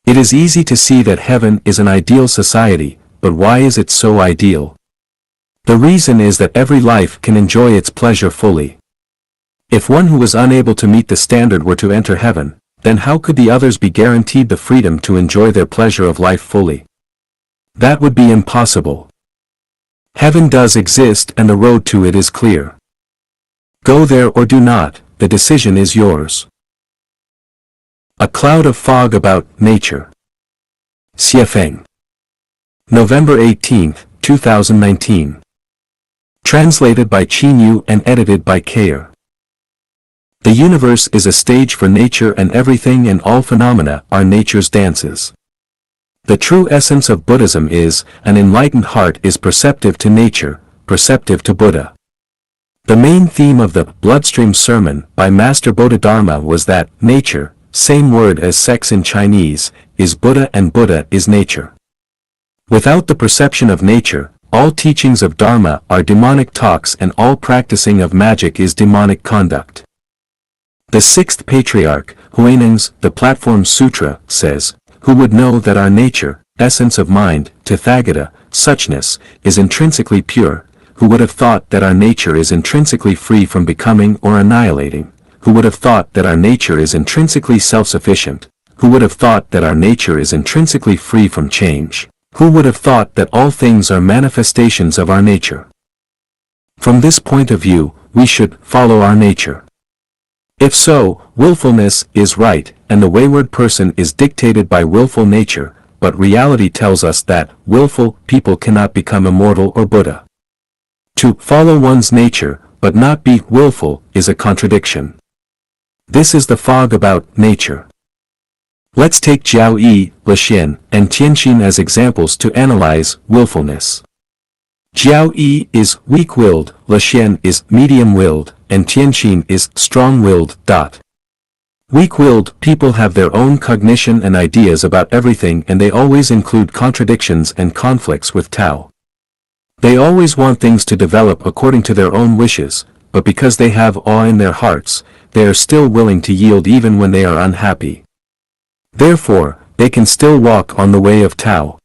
It is easy to see that heaven is an ideal society, but why is it so ideal? The reason is that every life can enjoy its pleasure fully. If one who was unable to meet the standard were to enter heaven, then how could the others be guaranteed the freedom to enjoy their pleasure of life fully? That would be impossible. Heaven does exist and the road to it is clear. Go there or do not, the decision is yours. A cloud of fog about nature. Xiefeng. November 18, 2019. Translated by Qin and edited by Kayer. The universe is a stage for nature and everything and all phenomena are nature's dances. The true essence of Buddhism is, an enlightened heart is perceptive to nature, perceptive to Buddha. The main theme of the Bloodstream Sermon by Master Bodhidharma was that nature, same word as sex in Chinese, is Buddha and Buddha is nature. Without the perception of nature, all teachings of Dharma are demonic talks and all practicing of magic is demonic conduct. The sixth patriarch, Huineng's The Platform Sutra, says, who would know that our nature, essence of mind, Tathagata, suchness, is intrinsically pure, who would have thought that our nature is intrinsically free from becoming or annihilating, who would have thought that our nature is intrinsically self-sufficient, who would have thought that our nature is intrinsically free from change, who would have thought that all things are manifestations of our nature. From this point of view, we should follow our nature. If so, willfulness is right, and the wayward person is dictated by willful nature, but reality tells us that willful people cannot become immortal or Buddha. To follow one's nature, but not be willful, is a contradiction. This is the fog about nature. Let's take Jiao Yi, Lixian, and Tianxin as examples to analyze willfulness. Jiao Yi is weak-willed, Lixian is medium-willed, and Tianxin is strong-willed. Weak-willed people have their own cognition and ideas about everything, and they always include contradictions and conflicts with Tao. They always want things to develop according to their own wishes, but because they have awe in their hearts, they are still willing to yield even when they are unhappy. Therefore, they can still walk on the way of Tao.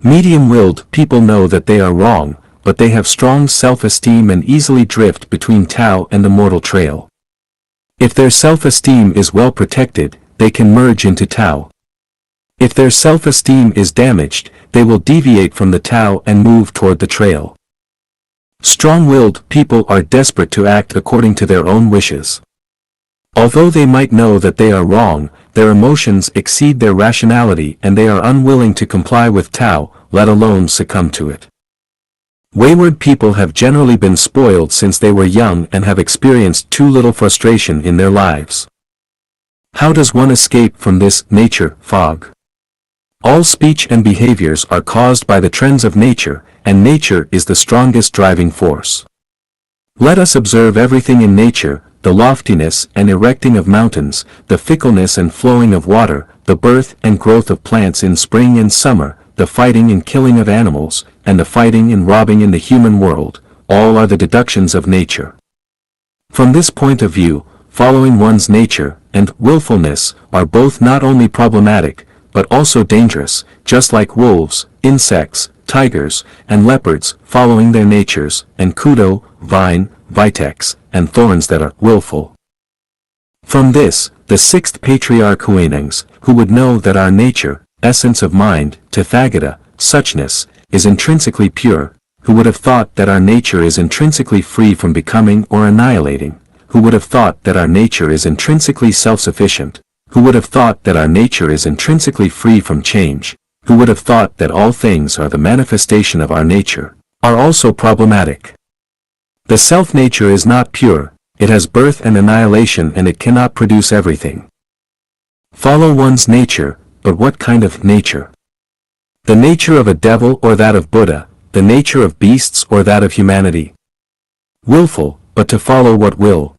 Medium-willed people know that they are wrong, but they have strong self-esteem and easily drift between Tao and the mortal trail. If their self-esteem is well protected, they can merge into Tao. If their self-esteem is damaged, they will deviate from the Tao and move toward the trail. Strong-willed people are desperate to act according to their own wishes. Although they might know that they are wrong, their emotions exceed their rationality and they are unwilling to comply with Tao, let alone succumb to it. Wayward people have generally been spoiled since they were young and have experienced too little frustration in their lives. How does one escape from this nature fog? All speech and behaviors are caused by the trends of nature, and nature is the strongest driving force. Let us observe everything in nature, the loftiness and erecting of mountains, the fickleness and flowing of water, the birth and growth of plants in spring and summer, the fighting and killing of animals, and the fighting and robbing in the human world, all are the deductions of nature. From this point of view, following one's nature and willfulness are both not only problematic, but also dangerous, just like wolves, insects, tigers, and leopards following their natures, and kudo, vine, vitex, and thorns that are willful. From this, the sixth patriarch Huinengs, who would know that our nature, essence of mind, Tathagata, suchness, is intrinsically pure, who would have thought that our nature is intrinsically free from becoming or annihilating, who would have thought that our nature is intrinsically self-sufficient, who would have thought that our nature is intrinsically free from change, who would have thought that all things are the manifestation of our nature, are also problematic. The self-nature is not pure, it has birth and annihilation and it cannot produce everything. Follow one's nature, but what kind of nature? The nature of a devil or that of Buddha, the nature of beasts or that of humanity? Willful, but to follow what will?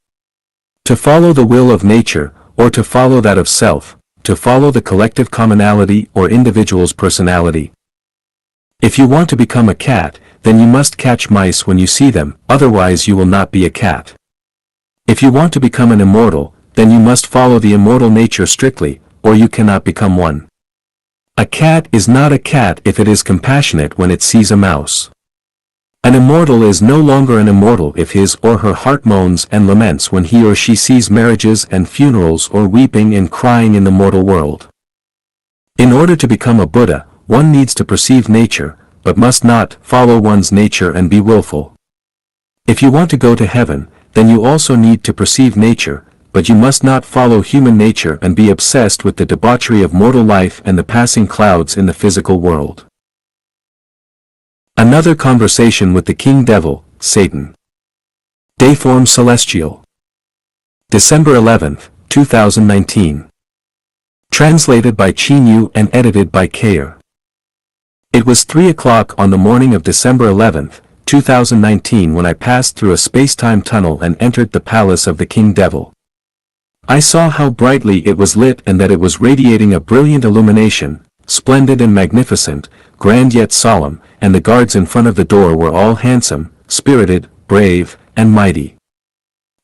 To follow the will of nature, or to follow that of self, to follow the collective commonality or individual's personality? If you want to become a cat, then you must catch mice when you see them, otherwise you will not be a cat. If you want to become an immortal, then you must follow the immortal nature strictly, or you cannot become one. A cat is not a cat if it is compassionate when it sees a mouse. An immortal is no longer an immortal if his or her heart moans and laments when he or she sees marriages and funerals or weeping and crying in the mortal world. In order to become a Buddha, one needs to perceive nature, but must not follow one's nature and be willful. If you want to go to heaven, then you also need to perceive nature, but you must not follow human nature and be obsessed with the debauchery of mortal life and the passing clouds in the physical world. Another conversation with the King Devil, Satan. Dayform Celestial. December 11, 2019. Translated by Chinyu and edited by Kayer. It was 3 o'clock on the morning of December 11, 2019 when I passed through a space-time tunnel and entered the palace of the King Devil. I saw how brightly it was lit and that it was radiating a brilliant illumination, splendid and magnificent, grand yet solemn, and the guards in front of the door were all handsome, spirited, brave, and mighty.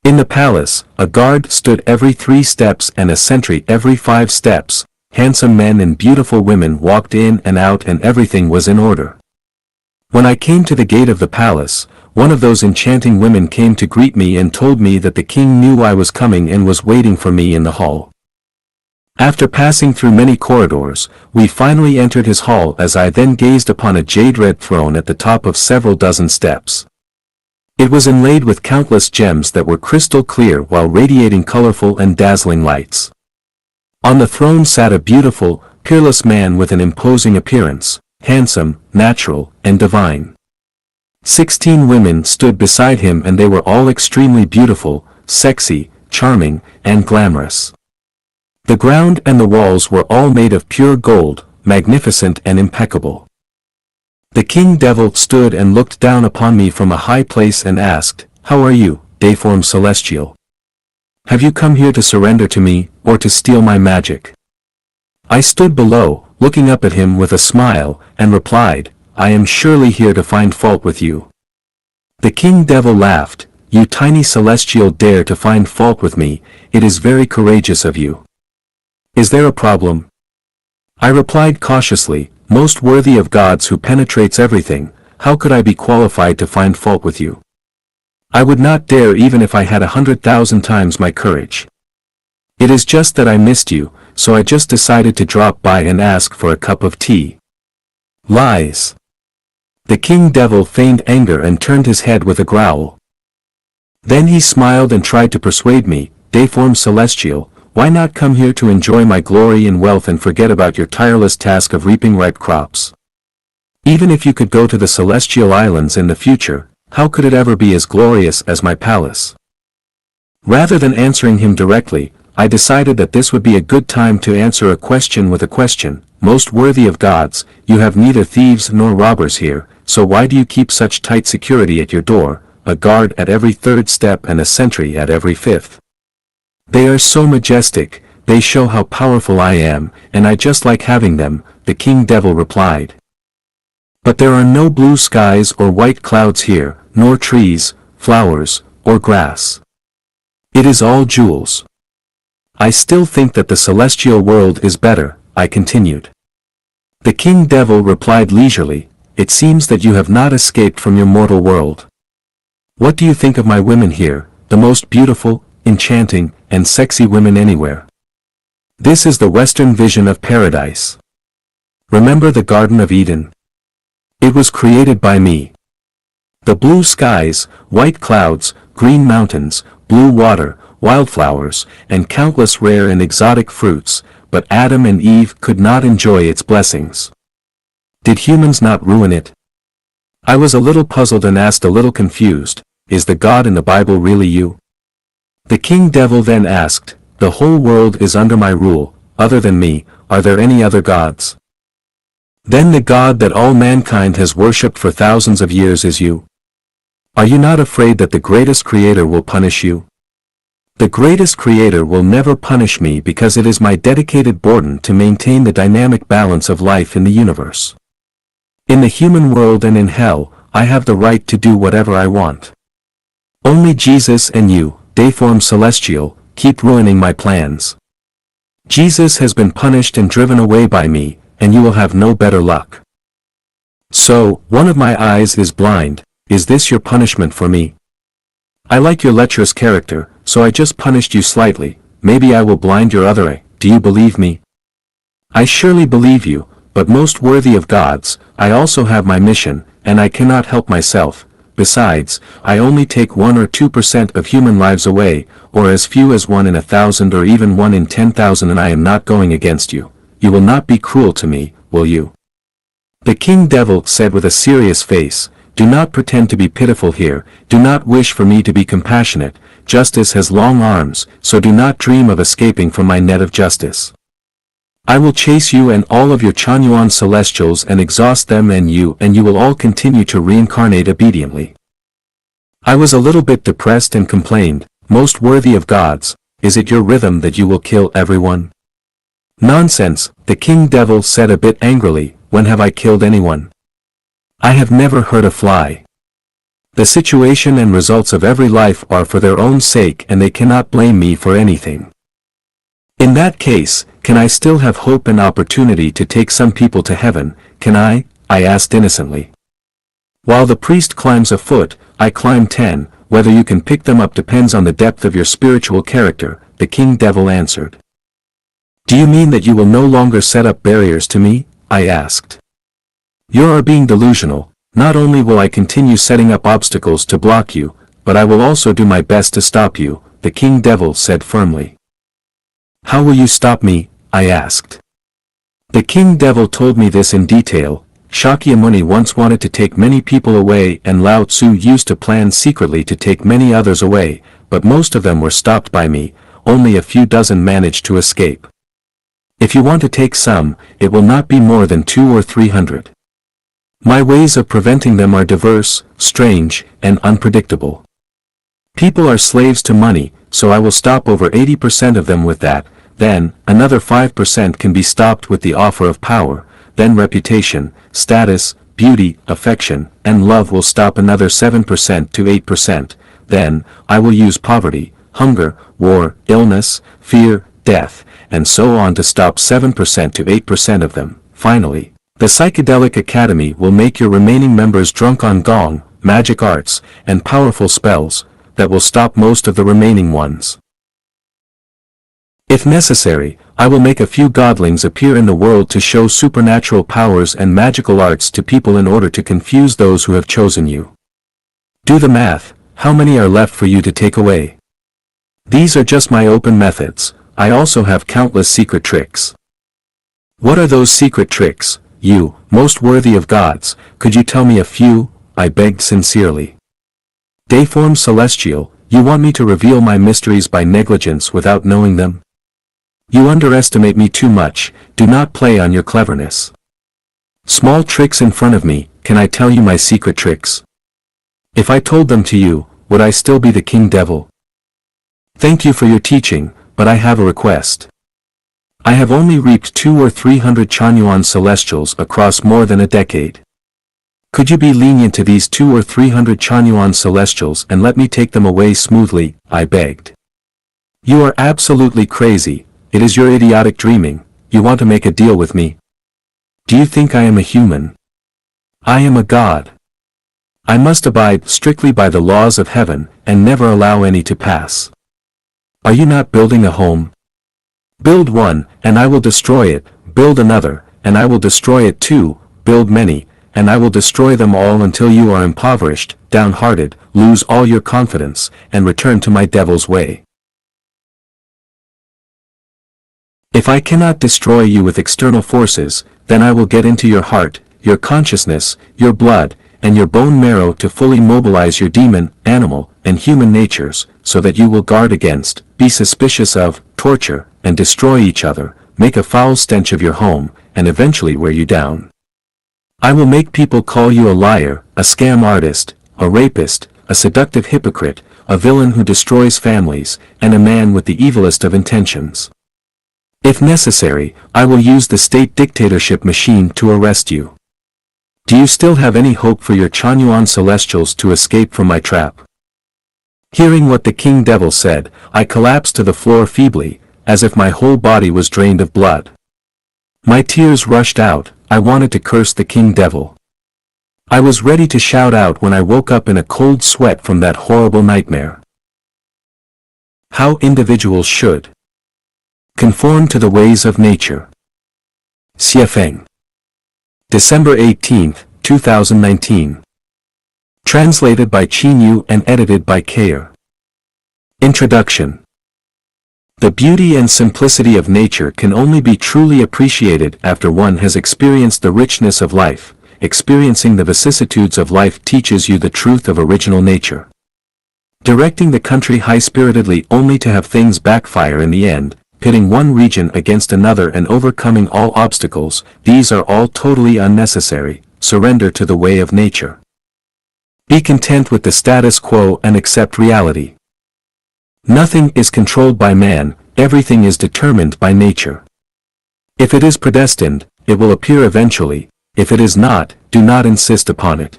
In the palace, a guard stood every 3 steps and a sentry every 5 steps. Handsome men and beautiful women walked in and out and everything was in order. When I came to the gate of the palace, one of those enchanting women came to greet me and told me that the king knew I was coming and was waiting for me in the hall. After passing through many corridors, we finally entered his hall as I then gazed upon a jade-red throne at the top of several dozen steps. It was inlaid with countless gems that were crystal clear while radiating colorful and dazzling lights. On the throne sat a beautiful, peerless man with an imposing appearance, handsome, natural, and divine. 16 women stood beside him and they were all extremely beautiful, sexy, charming, and glamorous. The ground and the walls were all made of pure gold, magnificent and impeccable. The king devil stood and looked down upon me from a high place and asked, "How are you, deformed celestial? Have you come here to surrender to me, or to steal my magic?" I stood below, looking up at him with a smile, and replied, "I am surely here to find fault with you." The king devil laughed, "You tiny celestial dare to find fault with me, it is very courageous of you. Is there a problem?" I replied cautiously, "Most worthy of gods who penetrates everything, how could I be qualified to find fault with you? I would not dare even if I had 100,000 times my courage. It is just that I missed you, so I just decided to drop by and ask for a cup of tea." Lies. The king devil feigned anger and turned his head with a growl. Then he smiled and tried to persuade me, "Deformed celestial, why not come here to enjoy my glory and wealth and forget about your tireless task of reaping ripe crops? Even if you could go to the celestial islands in the future, how could it ever be as glorious as my palace?" Rather than answering him directly, I decided that this would be a good time to answer a question with a question. "Most worthy of gods, you have neither thieves nor robbers here, so why do you keep such tight security at your door, a guard at every third step and a sentry at every fifth?" "They are so majestic, they show how powerful I am, and I just like having them," the king devil replied. "But there are no blue skies or white clouds here, nor trees, flowers, or grass. It is all jewels." "I still think that the celestial world is better," I continued. The king devil replied leisurely, "It seems that you have not escaped from your mortal world. What do you think of my women here, the most beautiful, enchanting, and sexy women anywhere? This is the Western vision of paradise. Remember the Garden of Eden? It was created by me. The blue skies, white clouds, green mountains, blue water, wildflowers, and countless rare and exotic fruits, but Adam and Eve could not enjoy its blessings. Did humans not ruin it?" I was a little puzzled and asked a little confused, "Is the God in the Bible really you?" The king devil then asked, "The whole world is under my rule, other than me, are there any other gods?" "Then the God that all mankind has worshipped for thousands of years is you? Are you not afraid that the greatest creator will punish you?" "The greatest creator will never punish me because it is my dedicated burden to maintain the dynamic balance of life in the universe. In the human world and in hell, I have the right to do whatever I want. Only Jesus and you, deformed celestial, keep ruining my plans. Jesus has been punished and driven away by me, and you will have no better luck. So, one of my eyes is blind, is this your punishment for me? I like your lecherous character, so I just punished you slightly, maybe I will blind your other eye, do you believe me?" "I surely believe you, but most worthy of gods, I also have my mission, and I cannot help myself. Besides, I only take 1 or 2% of human lives away, or as few as 1 in 1,000 or even 1 in 10,000, and I am not going against you. You will not be cruel to me, will you?" The king devil said with a serious face, "Do not pretend to be pitiful here, do not wish for me to be compassionate. Justice has long arms, so do not dream of escaping from my net of justice. I will chase you and all of your Chanyuan celestials and exhaust them, and you will all continue to reincarnate obediently." I was a little bit depressed and complained, "Most worthy of gods, is it your rhythm that you will kill everyone?" "Nonsense," the king devil said a bit angrily, "when have I killed anyone? I have never hurt a fly. The situation and results of every life are for their own sake, and they cannot blame me for anything." "In that case, can I still have hope and opportunity to take some people to heaven, can I asked innocently. "While the priest climbs a foot, I climb 10, whether you can pick them up depends on the depth of your spiritual character," the king devil answered. "Do you mean that you will no longer set up barriers to me?" I asked. "You are being delusional. Not only will I continue setting up obstacles to block you, but I will also do my best to stop you," the king devil said firmly. "How will you stop me?" I asked. The king devil told me this in detail. Shakyamuni once wanted to take many people away, and Lao Tzu used to plan secretly to take many others away, but most of them were stopped by me, only a few dozen managed to escape. If you want to take some, it will not be more than 200 or 300. My ways of preventing them are diverse, strange, and unpredictable. People are slaves to money, so I will stop over 80% of them with that, then, another 5% can be stopped with the offer of power, then reputation, status, beauty, affection, and love will stop another 7% to 8%, then, I will use poverty, hunger, war, illness, fear, death, and so on to stop 7% to 8% of them. Finally, the Psychedelic Academy will make your remaining members drunk on gong, magic arts, and powerful spells, that will stop most of the remaining ones. If necessary, I will make a few godlings appear in the world to show supernatural powers and magical arts to people in order to confuse those who have chosen you. Do the math, how many are left for you to take away? These are just my open methods, I also have countless secret tricks. What are those secret tricks, you, most worthy of gods, could you tell me a few, I begged sincerely. Deiform celestial, you want me to reveal my mysteries by negligence without knowing them? You underestimate me too much, do not play on your cleverness. Small tricks in front of me, can I tell you my secret tricks? If I told them to you, would I still be the king devil? Thank you for your teaching, but I have a request. I have only reaped 200 or 300 Chanyuan celestials across more than a decade. Could you be lenient to these 200 or 300 Chanyuan celestials and let me take them away smoothly, I begged. You are absolutely crazy, it is your idiotic dreaming, you want to make a deal with me? Do you think I am a human? I am a god. I must abide strictly by the laws of heaven, and never allow any to pass. Are you not building a home? Build one, and I will destroy it, build another, and I will destroy it too, build many, and I will destroy them all until you are impoverished, downhearted, lose all your confidence, and return to my devil's way. If I cannot destroy you with external forces, then I will get into your heart, your consciousness, your blood, and your bone marrow to fully mobilize your demon, animal, and human natures, so that you will guard against, be suspicious of, torture, and destroy each other, make a foul stench of your home, and eventually wear you down. I will make people call you a liar, a scam artist, a rapist, a seductive hypocrite, a villain who destroys families, and a man with the evilest of intentions. If necessary, I will use the state dictatorship machine to arrest you. Do you still have any hope for your Chanyuan celestials to escape from my trap? Hearing what the king devil said, I collapsed to the floor feebly, as if my whole body was drained of blood. My tears rushed out, I wanted to curse the king devil. I was ready to shout out when I woke up in a cold sweat from that horrible nightmare. How individuals should conform to the ways of nature. Xiefeng. December 18, 2019. Translated by Qin Yu and edited by Kayer. Introduction. The beauty and simplicity of nature can only be truly appreciated after one has experienced the richness of life. Experiencing the vicissitudes of life teaches you the truth of original nature. Directing the country high-spiritedly only to have things backfire in the end, pitting one region against another and overcoming all obstacles, these are all totally unnecessary. Surrender to the way of nature. Be content with the status quo and accept reality. Nothing is controlled by man, everything is determined by nature. If it is predestined, it will appear eventually. If it is not, do not insist upon it.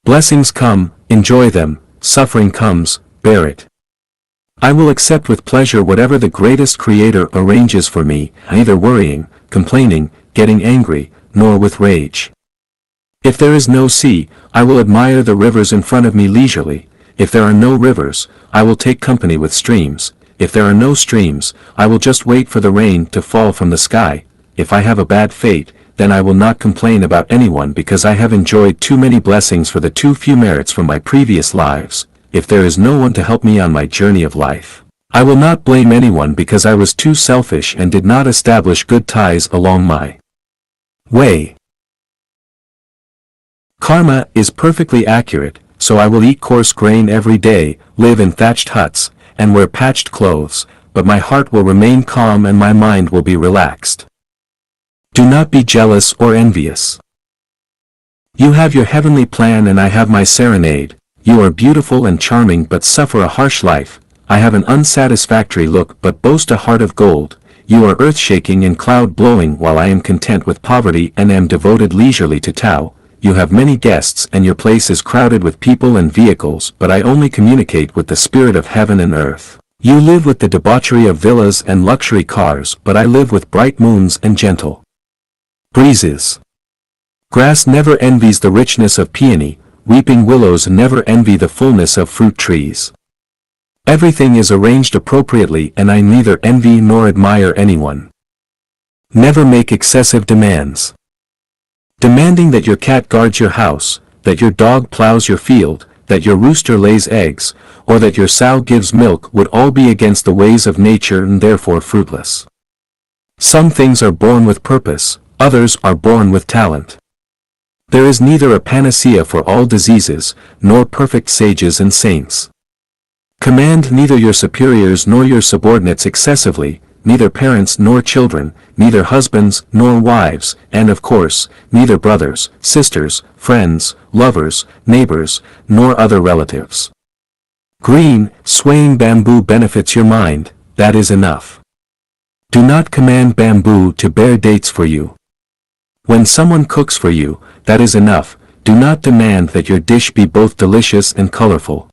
Blessings come, enjoy them, suffering comes, bear it. I will accept with pleasure whatever the greatest creator arranges for me, neither worrying, complaining, getting angry, nor with rage. If there is no sea, I will admire the rivers in front of me leisurely. If there are no rivers, I will take company with streams. If there are no streams, I will just wait for the rain to fall from the sky. If I have a bad fate, then I will not complain about anyone because I have enjoyed too many blessings for the too few merits from my previous lives. If there is no one to help me on my journey of life, I will not blame anyone because I was too selfish and did not establish good ties along my way. Karma is perfectly accurate, so I will eat coarse grain every day, live in thatched huts, and wear patched clothes, but my heart will remain calm and my mind will be relaxed. Do not be jealous or envious. You have your heavenly plan and I have my serenade. You are beautiful and charming but suffer a harsh life. I have an unsatisfactory look but boast a heart of gold. You are earth-shaking and cloud-blowing while I am content with poverty and am devoted leisurely to Tao. You have many guests and your place is crowded with people and vehicles, but I only communicate with the spirit of heaven and earth. You live with the debauchery of villas and luxury cars, but I live with bright moons and gentle breezes. Grass never envies the richness of peony, weeping willows never envy the fullness of fruit trees. Everything is arranged appropriately and I neither envy nor admire anyone. Never make excessive demands. Demanding that your cat guards your house, that your dog plows your field, that your rooster lays eggs, or that your sow gives milk would all be against the ways of nature and therefore fruitless. Some things are born with purpose, others are born with talent. There is neither a panacea for all diseases, nor perfect sages and saints. Command neither your superiors nor your subordinates excessively, neither parents nor children, neither husbands nor wives, and of course, neither brothers, sisters, friends, lovers, neighbors, nor other relatives. Green, swaying bamboo benefits your mind, that is enough. Do not command bamboo to bear dates for you. When someone cooks for you, that is enough. Do not demand that your dish be both delicious and colorful.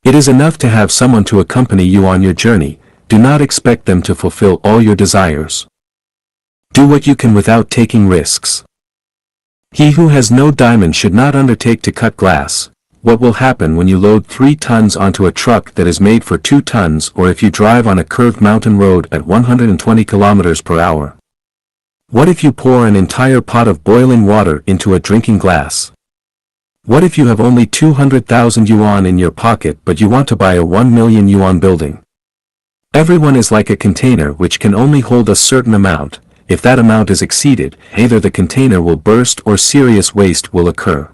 It is enough to have someone to accompany you on your journey. Do not expect them to fulfill all your desires. Do what you can without taking risks. He who has no diamond should not undertake to cut glass. What will happen when you load 3 tons onto a truck that is made for 2 tons, or if you drive on a curved mountain road at 120 kilometers per hour? What if you pour an entire pot of boiling water into a drinking glass? What if you have only 200,000 yuan in your pocket but you want to buy a 1 million yuan building? Everyone is like a container which can only hold a certain amount. If that amount is exceeded, either the container will burst or serious waste will occur.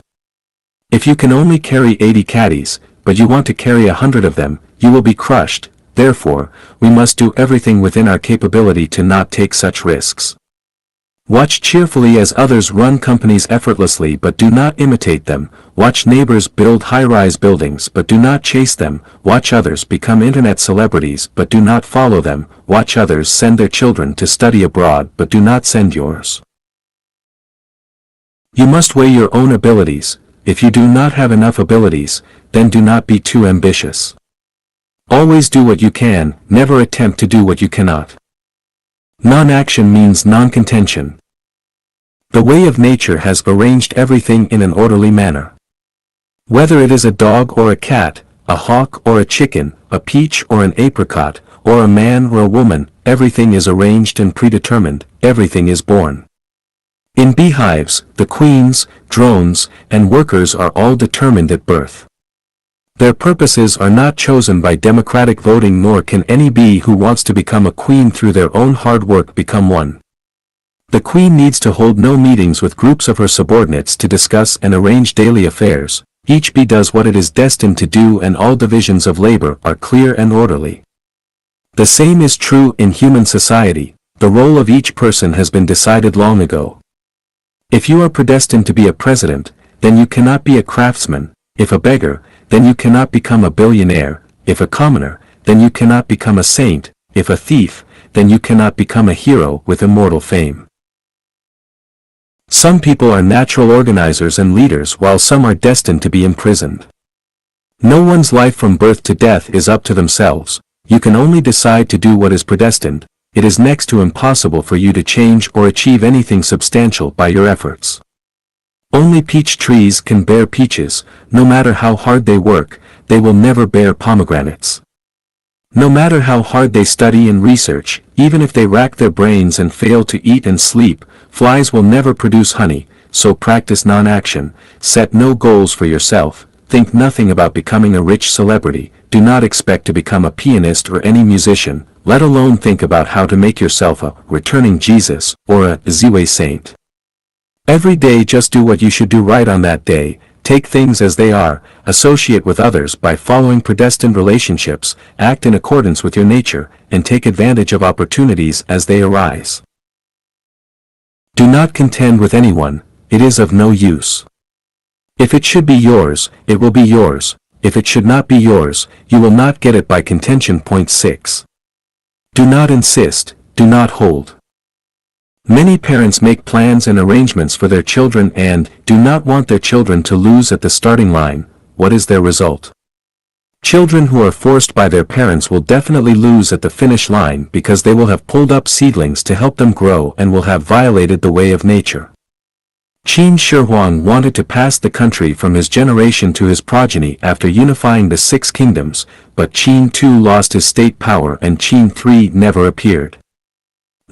If you can only carry 80 caddies, but you want to carry 100 of them, you will be crushed. Therefore, we must do everything within our capability to not take such risks. Watch cheerfully as others run companies effortlessly but do not imitate them. Watch neighbors build high-rise buildings but do not chase them. Watch others become internet celebrities but do not follow them. Watch others send their children to study abroad but do not send yours. You must weigh your own abilities. If you do not have enough abilities, then do not be too ambitious. Always do what you can, never attempt to do what you cannot. Non-action means non-contention. The way of nature has arranged everything in an orderly manner. Whether it is a dog or a cat, a hawk or a chicken, a peach or an apricot, or a man or a woman, everything is arranged and predetermined, everything is born. In beehives, the queens, drones, and workers are all determined at birth. Their purposes are not chosen by democratic voting, nor can any bee who wants to become a queen through their own hard work become one. The queen needs to hold no meetings with groups of her subordinates to discuss and arrange daily affairs. Each bee does what it is destined to do and all divisions of labor are clear and orderly. The same is true in human society. The role of each person has been decided long ago. If you are predestined to be a president, then you cannot be a craftsman. If a beggar, then you cannot become a billionaire. If a commoner, then you cannot become a saint. If a thief, then you cannot become a hero with immortal fame. Some people are natural organizers and leaders while some are destined to be imprisoned. No one's life from birth to death is up to themselves. You can only decide to do what is predestined. It is next to impossible for you to change or achieve anything substantial by your efforts. Only peach trees can bear peaches. No matter how hard they work, they will never bear pomegranates. No matter how hard they study and research, even if they rack their brains and fail to eat and sleep, flies will never produce honey. So practice non-action, set no goals for yourself, think nothing about becoming a rich celebrity, do not expect to become a pianist or any musician, let alone think about how to make yourself a returning Jesus or a Ziwei saint. Every day just do what you should do right on that day, take things as they are, associate with others by following predestined relationships, act in accordance with your nature, and take advantage of opportunities as they arise. Do not contend with anyone, it is of no use. If it should be yours, it will be yours. If it should not be yours, you will not get it by contention. Point 6. Do not insist, do not hold. Many parents make plans and arrangements for their children and do not want their children to lose at the starting line. What is their result? Children who are forced by their parents will definitely lose at the finish line because they will have pulled up seedlings to help them grow and will have violated the way of nature. Qin Shi Huang wanted to pass the country from his generation to his progeny after unifying the 6 kingdoms, but Qin II lost his state power and Qin III never appeared.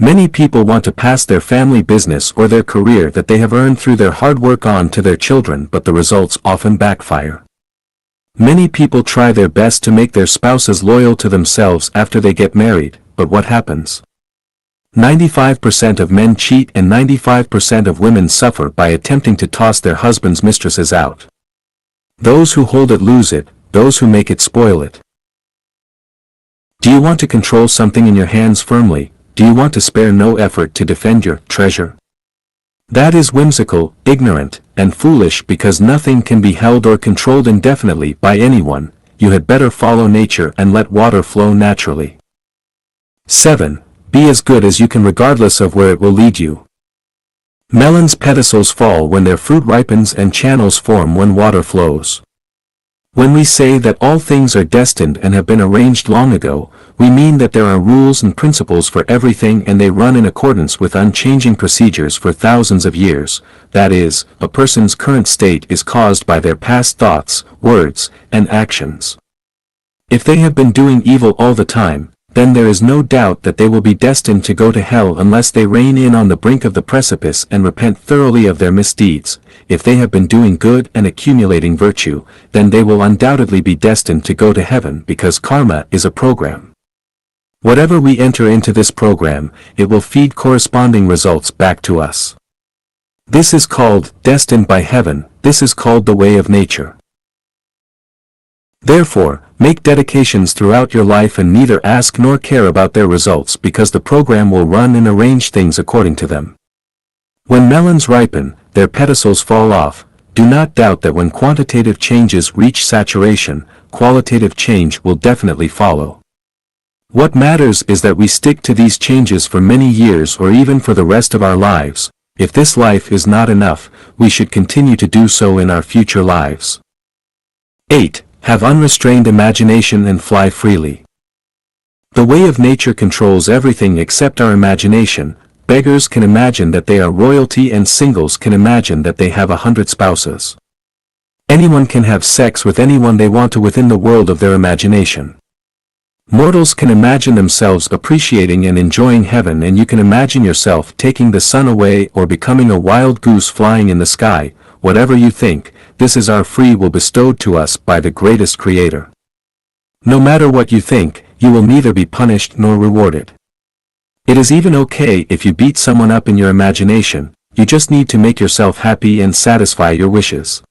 Many people want to pass their family business or their career that they have earned through their hard work on to their children, but the results often backfire. Many people try their best to make their spouses loyal to themselves after they get married, but what happens? 95% of men cheat and 95% of women suffer by attempting to toss their husbands' mistresses out. Those who hold it lose it, those who make it spoil it. Do you want to control something in your hands firmly? Do you want to spare no effort to defend your treasure? That is whimsical, ignorant, and foolish because nothing can be held or controlled indefinitely by anyone. You had better follow nature and let water flow naturally. 7. Be as good as you can regardless of where it will lead you. Melons' pedicels fall when their fruit ripens and channels form when water flows. When we say that all things are destined and have been arranged long ago, we mean that there are rules and principles for everything and they run in accordance with unchanging procedures for thousands of years. That is, a person's current state is caused by their past thoughts, words, and actions. If they have been doing evil all the time, then there is no doubt that they will be destined to go to hell unless they rein in on the brink of the precipice and repent thoroughly of their misdeeds. If they have been doing good and accumulating virtue, then they will undoubtedly be destined to go to heaven because karma is a program. Whatever we enter into this program, it will feed corresponding results back to us. This is called destined by heaven, this is called the way of nature. Therefore, make dedications throughout your life and neither ask nor care about their results because the program will run and arrange things according to them. When melons ripen, their pedicels fall off. Do not doubt that when quantitative changes reach saturation, qualitative change will definitely follow. What matters is that we stick to these changes for many years or even for the rest of our lives. If this life is not enough, we should continue to do so in our future lives. 8. Have unrestrained imagination and fly freely. The way of nature controls everything except our imagination. Beggars can imagine that they are royalty and singles can imagine that they have 100 spouses. Anyone can have sex with anyone they want to within the world of their imagination. Mortals can imagine themselves appreciating and enjoying heaven and you can imagine yourself taking the sun away or becoming a wild goose flying in the sky. Whatever you think, this is our free will bestowed to us by the greatest Creator. No matter what you think, you will neither be punished nor rewarded. It is even okay if you beat someone up in your imagination, you just need to make yourself happy and satisfy your wishes.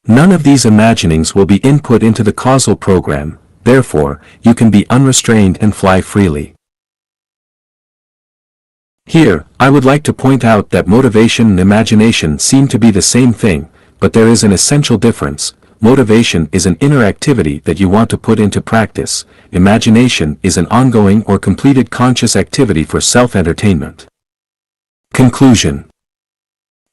None of these imaginings will be input into the causal program, therefore, you can be unrestrained and fly freely. Here, I would like to point out that motivation and imagination seem to be the same thing, but there is an essential difference. Motivation is an inner activity that you want to put into practice. Imagination is an ongoing or completed conscious activity for self-entertainment. Conclusion.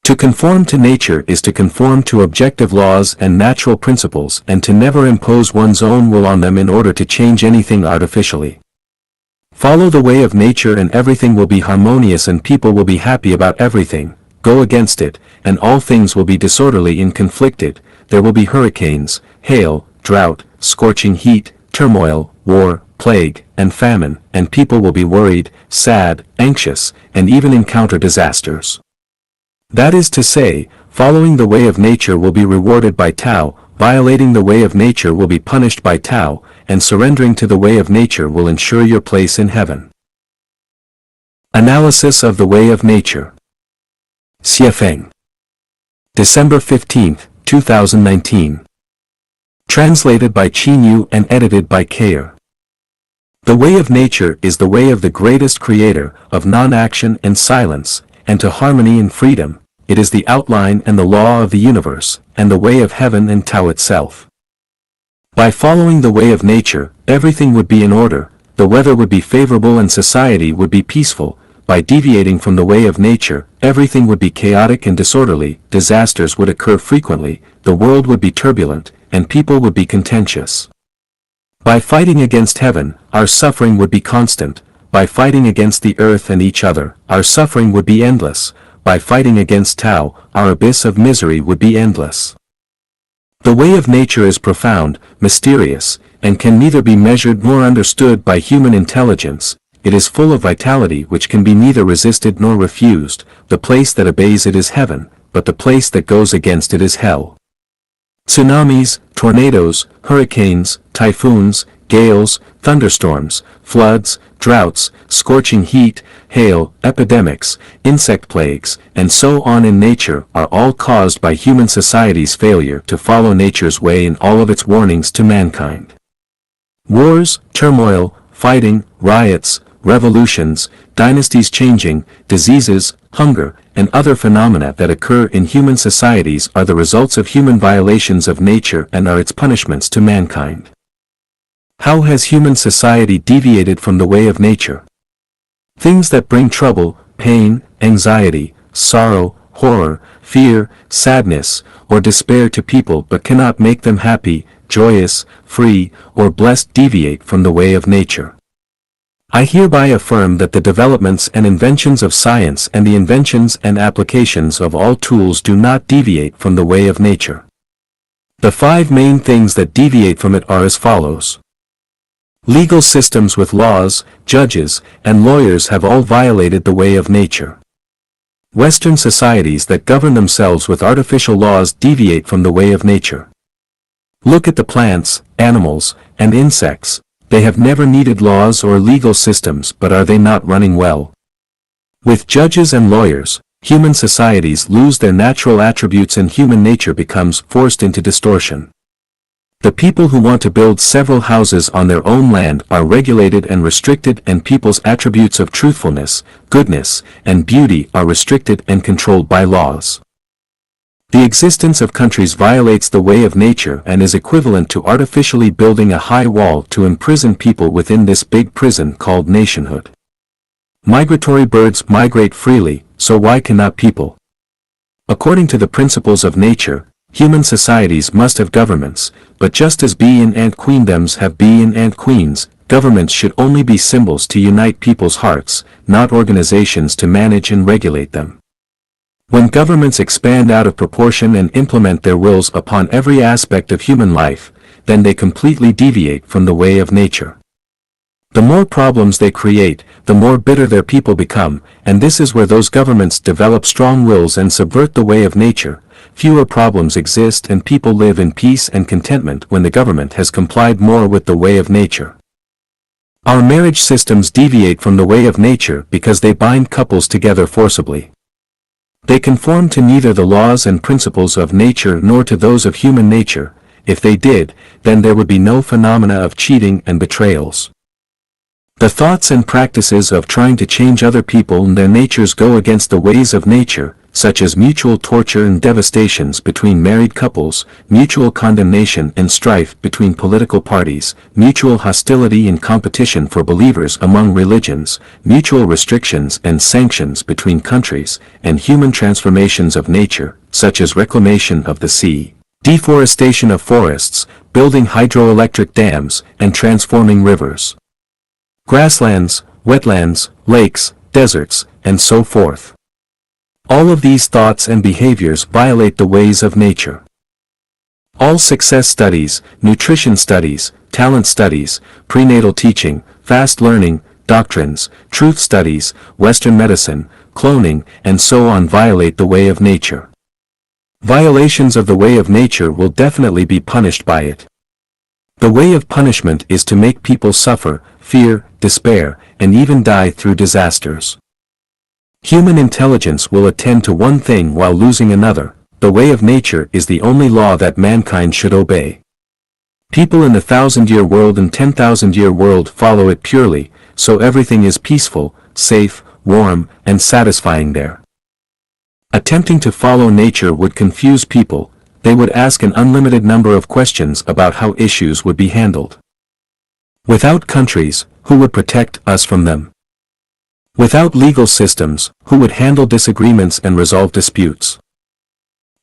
To conform to nature is to conform to objective laws and natural principles and to never impose one's own will on them in order to change anything artificially. Follow the way of nature and everything will be harmonious and people will be happy about everything. Go against it, and all things will be disorderly and conflicted. There will be hurricanes, hail, drought, scorching heat, turmoil, war, plague, and famine, and people will be worried, sad, anxious, and even encounter disasters. That is to say, following the way of nature will be rewarded by Tao, violating the way of nature will be punished by Tao, and surrendering to the way of nature will ensure your place in heaven. Analysis of the way of nature. Xiefeng. December 15, 2019. Translated by Chinyu and edited by Kayer. The way of nature is the way of the greatest creator, of non-action and silence, and to harmony and freedom. It is the outline and the law of the universe, and the way of heaven and Tao itself. By following the way of nature, everything would be in order, the weather would be favorable and society would be peaceful. By deviating from the way of nature, everything would be chaotic and disorderly, disasters would occur frequently, the world would be turbulent, and people would be contentious. By fighting against heaven, our suffering would be constant. By fighting against the earth and each other, our suffering would be endless. By fighting against Tao, our abyss of misery would be endless. The way of nature is profound, mysterious, and can neither be measured nor understood by human intelligence. It is full of vitality which can be neither resisted nor refused. The place that obeys it is heaven, but the place that goes against it is hell. Tsunamis, tornadoes, hurricanes, typhoons, gales, thunderstorms, floods, droughts, scorching heat, hail, epidemics, insect plagues, and so on in nature are all caused by human society's failure to follow nature's way in all of its warnings to mankind. Wars, turmoil, fighting, riots, revolutions, dynasties changing, diseases, hunger, and other phenomena that occur in human societies are the results of human violations of nature and are its punishments to mankind. How has human society deviated from the way of nature? Things that bring trouble, pain, anxiety, sorrow, horror, fear, sadness, or despair to people but cannot make them happy, joyous, free, or blessed deviate from the way of nature. I hereby affirm that the developments and inventions of science and the inventions and applications of all tools do not deviate from the way of nature. The 5 main things that deviate from it are as follows. Legal systems with laws, judges, and lawyers have all violated the way of nature. Western societies that govern themselves with artificial laws deviate from the way of nature. Look at the plants, animals, and insects. They have never needed laws or legal systems, but are they not running well? With judges and lawyers, human societies lose their natural attributes and human nature becomes forced into distortion. The people who want to build several houses on their own land are regulated and restricted, and people's attributes of truthfulness, goodness, and beauty are restricted and controlled by laws. The existence of countries violates the way of nature and is equivalent to artificially building a high wall to imprison people within this big prison called nationhood. Migratory birds migrate freely, so why cannot people? According to the principles of nature, human societies must have governments, but just as bee and ant queendoms have bee and ant queens, governments should only be symbols to unite people's hearts, not organizations to manage and regulate them. When governments expand out of proportion and implement their wills upon every aspect of human life, then they completely deviate from the way of nature. The more problems they create, the more bitter their people become, and this is where those governments develop strong wills and subvert the way of nature. Fewer problems exist and people live in peace and contentment when the government has complied more with the way of nature. Our marriage systems deviate from the way of nature because they bind couples together forcibly. They conform to neither the laws and principles of nature nor to those of human nature. If they did, then there would be no phenomena of cheating and betrayals. The thoughts and practices of trying to change other people and their natures go against the ways of nature, such as mutual torture and devastations between married couples, mutual condemnation and strife between political parties, mutual hostility and competition for believers among religions, mutual restrictions and sanctions between countries, and human transformations of nature, such as reclamation of the sea, deforestation of forests, building hydroelectric dams, and transforming rivers, grasslands, wetlands, lakes, deserts, and so forth. All of these thoughts and behaviors violate the ways of nature. All success studies, nutrition studies, talent studies, prenatal teaching, fast learning, doctrines, truth studies, Western medicine, cloning, and so on violate the way of nature. Violations of the way of nature will definitely be punished by it. The way of punishment is to make people suffer, fear, despair, and even die through disasters. Human intelligence will attend to one thing while losing another, the way of nature is the only law that mankind should obey. People in the 1,000-year world and 10,000-year world follow it purely, so everything is peaceful, safe, warm, and satisfying there. Attempting to follow nature would confuse people. They would ask an unlimited number of questions about how issues would be handled. Without countries, who would protect us from them? Without legal systems, who would handle disagreements and resolve disputes?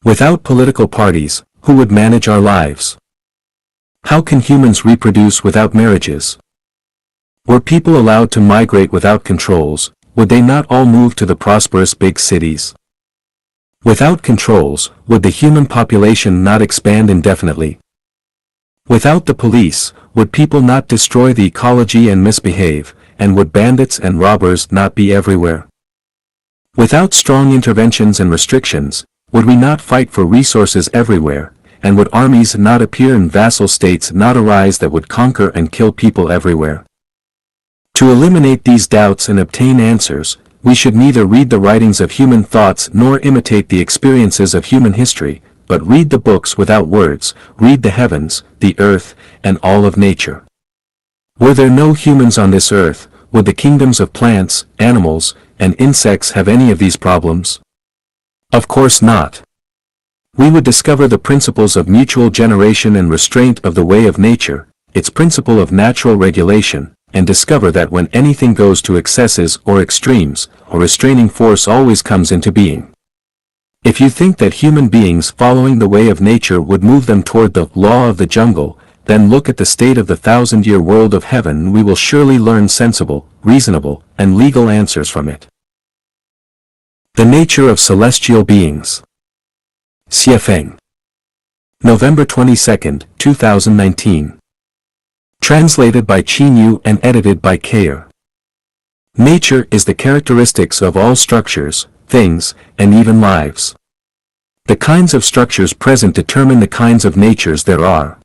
Without political parties, who would manage our lives? How can humans reproduce without marriages? Were people allowed to migrate without controls, would they not all move to the prosperous big cities? Without controls, would the human population not expand indefinitely? Without the police, would people not destroy the ecology and misbehave, and would bandits and robbers not be everywhere? Without strong interventions and restrictions, would we not fight for resources everywhere, and would armies not appear and vassal states not arise that would conquer and kill people everywhere? To eliminate these doubts and obtain answers, we should neither read the writings of human thoughts nor imitate the experiences of human history, but read the books without words, read the heavens, the earth, and all of nature. Were there no humans on this earth, would the kingdoms of plants, animals, and insects have any of these problems? Of course not. We would discover the principles of mutual generation and restraint of the way of nature, its principle of natural regulation, and discover that when anything goes to excesses or extremes, a restraining force always comes into being. If you think that human beings following the way of nature would move them toward the law of the jungle, then look at the state of the 1,000-year world of heaven. We will surely learn sensible, reasonable, and legal answers from it. The nature of celestial beings. Repaying. November 22, 2019. Translated by Chinyu and edited by Kayer. Nature is the characteristics of all structures, things, and even lives. The kinds of structures present determine the kinds of natures there are.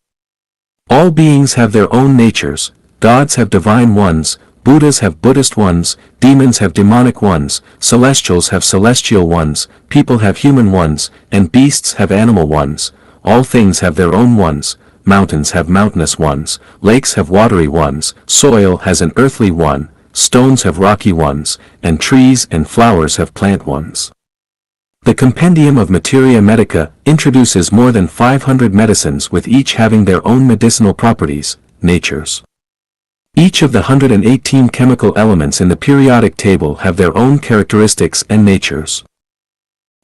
All beings have their own natures. Gods have divine ones, Buddhas have Buddhist ones, demons have demonic ones, celestials have celestial ones, people have human ones, and beasts have animal ones. All things have their own ones. Mountains have mountainous ones, lakes have watery ones, soil has an earthly one, stones have rocky ones, and trees and flowers have plant ones. The Compendium of Materia Medica introduces more than 500 medicines with each having their own medicinal properties, natures. Each of the 118 chemical elements in the periodic table have their own characteristics and natures.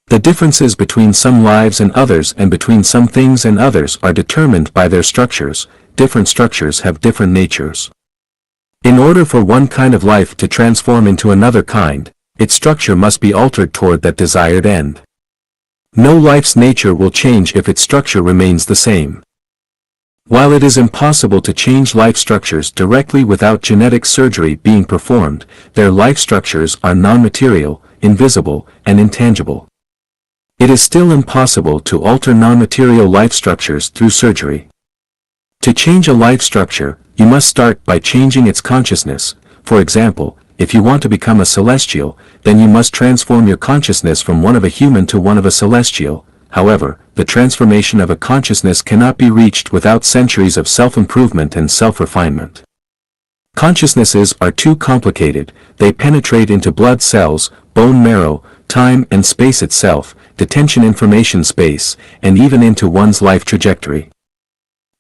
The differences between some lives and others and between some things and others are determined by their structures. Different structures have different natures. In order for one kind of life to transform into another kind, its structure must be altered toward that desired end. No life's nature will change if its structure remains the same. While it is impossible to change life structures directly without genetic surgery being performed, their life structures are non-material, invisible, and intangible. It is still impossible to alter non-material life structures through surgery. To change a life structure, you must start by changing its consciousness. For example, if you want to become a celestial, then you must transform your consciousness from one of a human to one of a celestial. However, the transformation of a consciousness cannot be reached without centuries of self-improvement and self-refinement. Consciousnesses are too complicated. They penetrate into blood cells, bone marrow, time and space itself, detention information space, and even into one's life trajectory.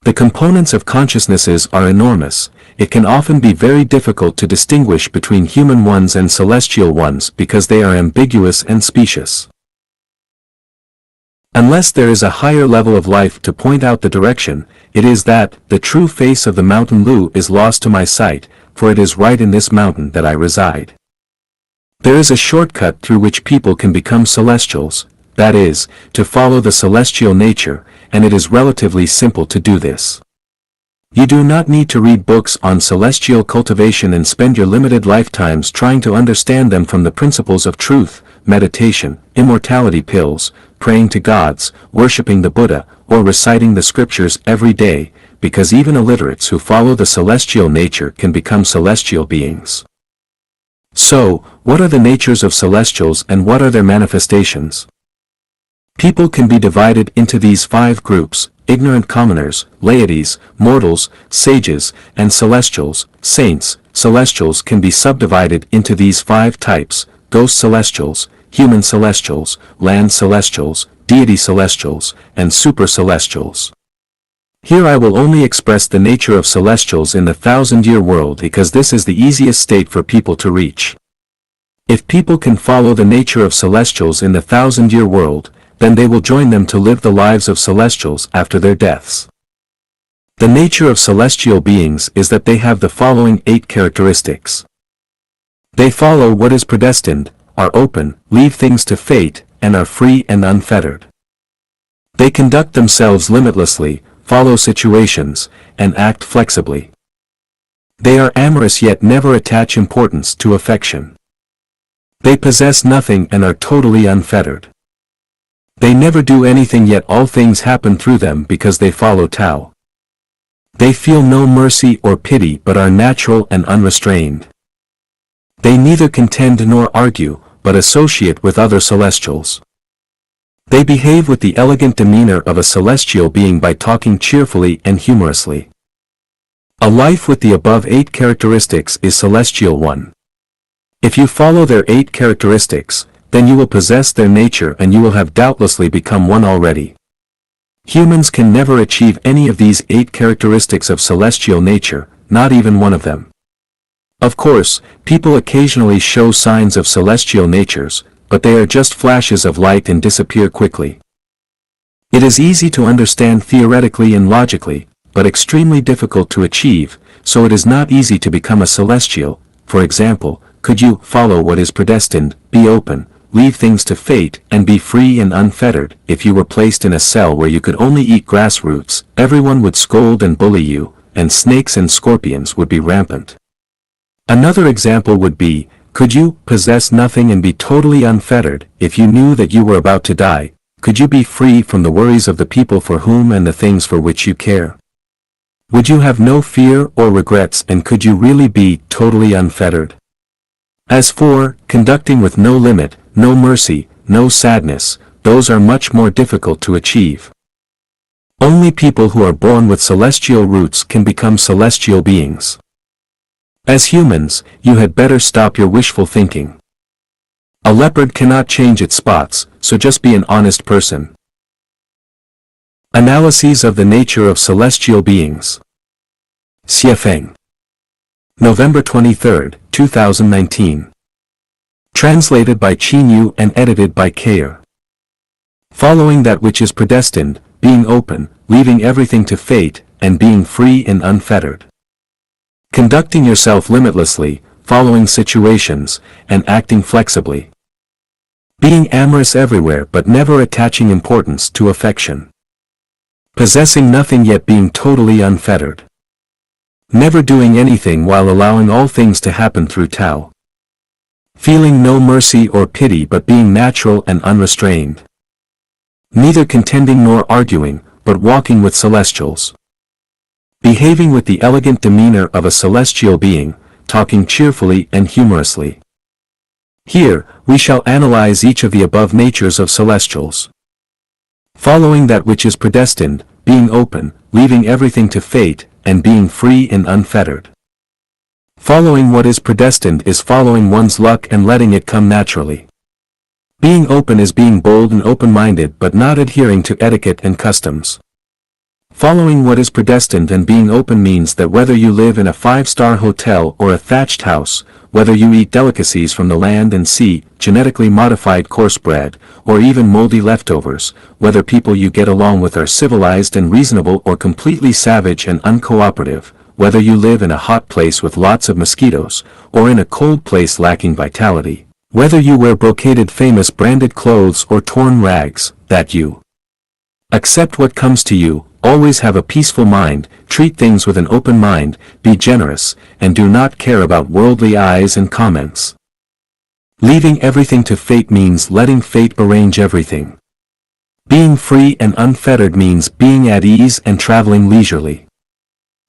The components of consciousnesses are enormous. It can often be very difficult to distinguish between human ones and celestial ones because they are ambiguous and specious. Unless there is a higher level of life to point out the direction, it is that the true face of the mountain Lu is lost to my sight, for it is right in this mountain that I reside. There is a shortcut through which people can become celestials, that is, to follow the celestial nature, and it is relatively simple to do this. You do not need to read books on celestial cultivation and spend your limited lifetimes trying to understand them from the principles of truth, meditation, immortality pills, praying to gods, worshipping the Buddha, or reciting the scriptures every day, because even illiterates who follow the celestial nature can become celestial beings. So, what are the natures of celestials and what are their manifestations? People can be divided into these 5 groups: ignorant commoners, laities, mortals, sages, and celestials, saints. Celestials can be subdivided into these 5 types: ghost celestials, human celestials, land celestials, deity celestials, and super celestials. Here I will only express the nature of celestials in the 1,000-year world because this is the easiest state for people to reach. If people can follow the nature of celestials in the 1,000-year world, then they will join them to live the lives of celestials after their deaths. The nature of celestial beings is that they have the following 8 characteristics. They follow what is predestined, are open, leave things to fate, and are free and unfettered. They conduct themselves limitlessly, follow situations, and act flexibly. They are amorous yet never attach importance to affection. They possess nothing and are totally unfettered. They never do anything yet all things happen through them because they follow Tao. They feel no mercy or pity but are natural and unrestrained. They neither contend nor argue, but associate with other celestials. They behave with the elegant demeanor of a celestial being by talking cheerfully and humorously. A life with the above 8 characteristics is celestial one. If you follow their 8 characteristics, then you will possess their nature and you will have doubtlessly become one already. Humans can never achieve any of these 8 characteristics of celestial nature, not even one of them. Of course, people occasionally show signs of celestial natures, but they are just flashes of light and disappear quickly. It is easy to understand theoretically and logically, but extremely difficult to achieve, so it is not easy to become a celestial. For example, could you follow what is predestined, be open, leave things to fate, and be free and unfettered? If you were placed in a cell where you could only eat grass roots, everyone would scold and bully you, and snakes and scorpions would be rampant. Another example would be, could you possess nothing and be totally unfettered? If you knew that you were about to die, could you be free from the worries of the people for whom and the things for which you care? Would you have no fear or regrets, and could you really be totally unfettered? As for conducting with no limit, no mercy, no sadness, those are much more difficult to achieve. Only people who are born with celestial roots can become celestial beings. As humans, you had better stop your wishful thinking. A leopard cannot change its spots, so just be an honest person. Analyses of the nature of celestial beings. Xiefeng. November 23, 2019. Translated by Qinyu and edited by Kair. Following that which is predestined, being open, leaving everything to fate, and being free and unfettered. Conducting yourself limitlessly, following situations, and acting flexibly. Being amorous everywhere but never attaching importance to affection. Possessing nothing yet being totally unfettered. Never doing anything while allowing all things to happen through Tao. Feeling no mercy or pity but being natural and unrestrained. Neither contending nor arguing, but walking with celestials. Behaving with the elegant demeanor of a celestial being, talking cheerfully and humorously. Here, we shall analyze each of the above natures of celestials. Following that which is predestined, being open, leaving everything to fate, and being free and unfettered. Following what is predestined is following one's luck and letting it come naturally. Being open is being bold and open-minded but not adhering to etiquette and customs. Following what is predestined and being open means that whether you live in a 5-star hotel or a thatched house, whether you eat delicacies from the land and sea, genetically modified coarse bread, or even moldy leftovers, whether people you get along with are civilized and reasonable or completely savage and uncooperative, whether you live in a hot place with lots of mosquitoes, or in a cold place lacking vitality, whether you wear brocaded famous branded clothes or torn rags, that you accept what comes to you, always have a peaceful mind, treat things with an open mind, be generous, and do not care about worldly eyes and comments. Leaving everything to fate means letting fate arrange everything. Being free and unfettered means being at ease and traveling leisurely.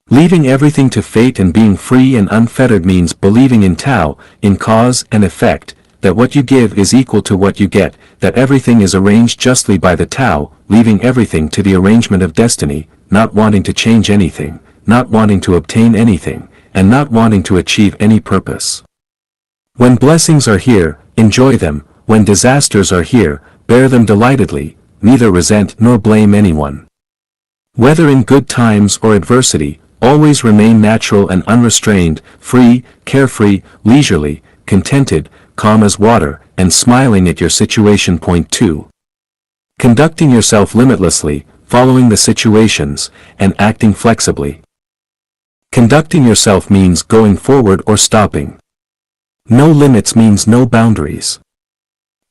Leaving everything to fate and being free and unfettered means believing in Tao, in cause and effect, that what you give is equal to what you get, that everything is arranged justly by the Tao, leaving everything to the arrangement of destiny, not wanting to change anything, not wanting to obtain anything, and not wanting to achieve any purpose. When blessings are here, enjoy them, when disasters are here, bear them delightedly, neither resent nor blame anyone. Whether in good times or adversity, always remain natural and unrestrained, free, carefree, leisurely, contented, calm as water, and smiling at your situation. Point 2. Conducting yourself limitlessly, following the situations, and acting flexibly. Conducting yourself means going forward or stopping. No limits means no boundaries.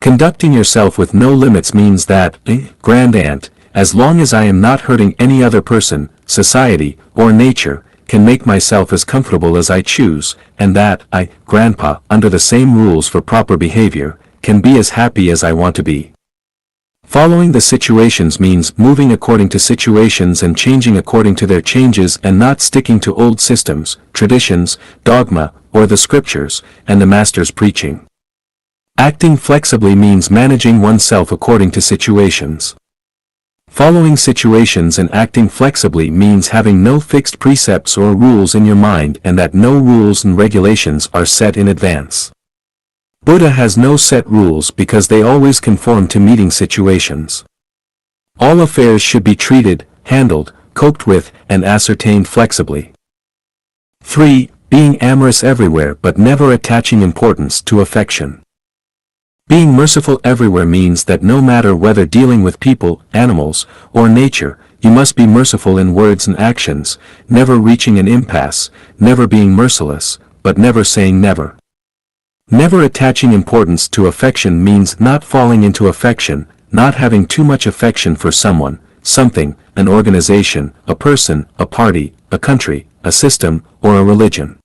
Conducting yourself with no limits means that, grand aunt, as long as I am not hurting any other person, society, or nature, can make myself as comfortable as I choose, and that I, grandpa, under the same rules for proper behavior, can be as happy as I want to be. Following the situations means moving according to situations and changing according to their changes and not sticking to old systems, traditions, dogma, or the scriptures, and the master's preaching. Acting flexibly means managing oneself according to situations. Following situations and acting flexibly means having no fixed precepts or rules in your mind and that no rules and regulations are set in advance. Buddha has no set rules because they always conform to meeting situations. All affairs should be treated, handled, coped with, and ascertained flexibly. 3. Being amorous everywhere but never attaching importance to affection. Being merciful everywhere means that no matter whether dealing with people, animals, or nature, you must be merciful in words and actions, never reaching an impasse, never being merciless, but never saying never. Never attaching importance to affection means not falling into affection, not having too much affection for someone, something, an organization, a person, a party, a country, a system, or a religion.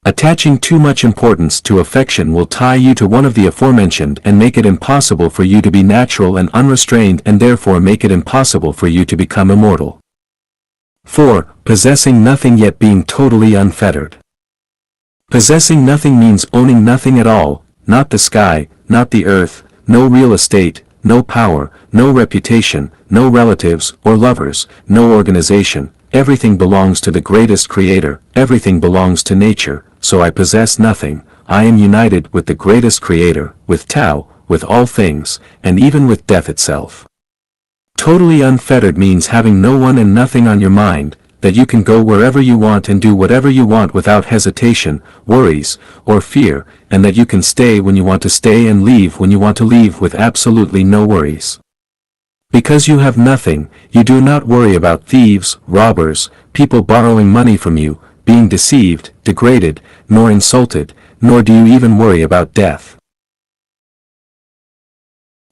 Attaching too much importance to affection will tie you to one of the aforementioned and make it impossible for you to be natural and unrestrained and therefore make it impossible for you to become immortal. 4. Possessing nothing yet being totally unfettered. Possessing nothing means owning nothing at all, not the sky, not the earth, no real estate, no power, no reputation, no relatives or lovers, no organization. Everything belongs to the greatest creator, everything belongs to nature, so I possess nothing. I am united with the greatest creator, with Tao, with all things, and even with death itself. Totally unfettered means having no one and nothing on your mind, that you can go wherever you want and do whatever you want without hesitation, worries, or fear, and that you can stay when you want to stay and leave when you want to leave with absolutely no worries. Because you have nothing, you do not worry about thieves, robbers, people borrowing money from you, being deceived, degraded, nor insulted, nor do you even worry about death.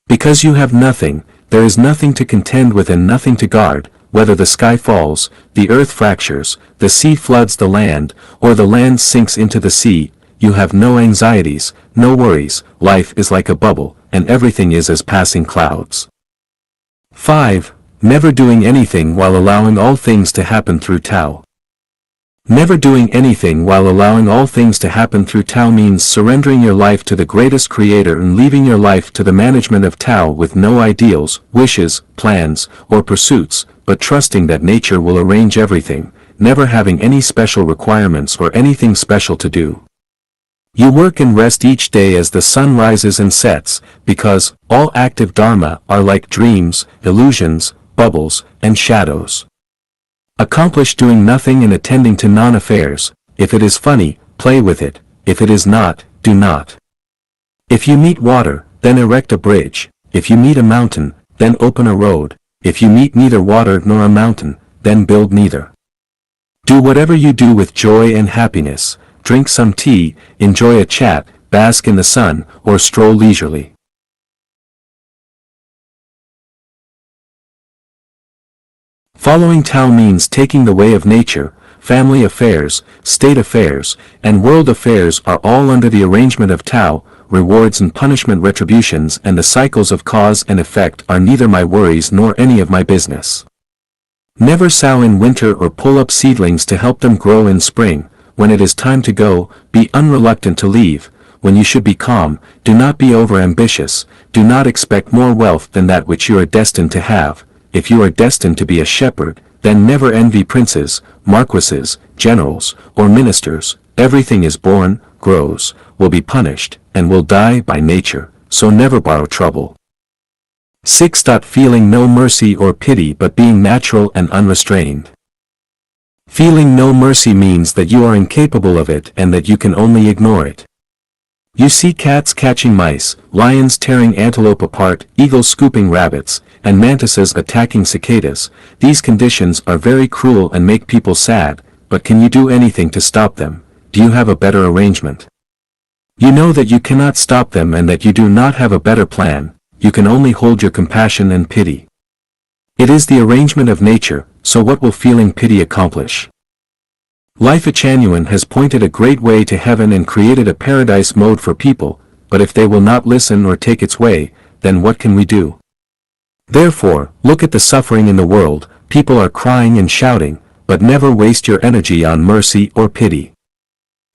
Because you have nothing, there is nothing to contend with and nothing to guard, whether the sky falls, the earth fractures, the sea floods the land, or the land sinks into the sea, you have no anxieties, no worries, life is like a bubble, and everything is as passing clouds. 5. Never doing anything while allowing all things to happen through Tao. Never doing anything while allowing all things to happen through Tao means surrendering your life to the greatest creator and leaving your life to the management of Tao with no ideals, wishes, plans, or pursuits, but trusting that nature will arrange everything, never having any special requirements or anything special to do. You work and rest each day as the sun rises and sets, because all active dharma are like dreams, illusions, bubbles, and shadows. Accomplish doing nothing and attending to non-affairs. If it is funny, play with it. If it is not, do not. If you meet water, then erect a bridge. If you meet a mountain, then open a road. If you meet neither water nor a mountain, then build neither. Do whatever you do with joy and happiness. Drink some tea, enjoy a chat, bask in the sun, or stroll leisurely. Following Tao means taking the way of nature. Family affairs, state affairs, and world affairs are all under the arrangement of Tao. Rewards and punishment, retributions, and the cycles of cause and effect are neither my worries nor any of my business. Never sow in winter or pull up seedlings to help them grow in spring. When it is time to go, be unreluctant to leave. when you should be calm. Do not be overambitious, do not expect more wealth than that which you are destined to have. If you are destined to be a shepherd, then never envy princes, marquises, generals, or ministers. Everything is born, grows, will be punished, and will die by nature, so never borrow trouble. 6. Feeling no mercy or pity but being natural and unrestrained. Feeling no mercy means that you are incapable of it and that you can only ignore it. You see cats catching mice, lions tearing antelope apart, eagles scooping rabbits, and mantises attacking cicadas. These conditions are very cruel and make people sad, but can you do anything to stop them? Do you have a better arrangement? You know that you cannot stop them and that you do not have a better plan. You can only hold your compassion and pity. It is the arrangement of nature, so what will feeling pity accomplish? Life Echanuan has pointed a great way to heaven and created a paradise mode for people, but if they will not listen or take its way, then what can we do? Therefore, look at the suffering in the world. People are crying and shouting, but never waste your energy on mercy or pity.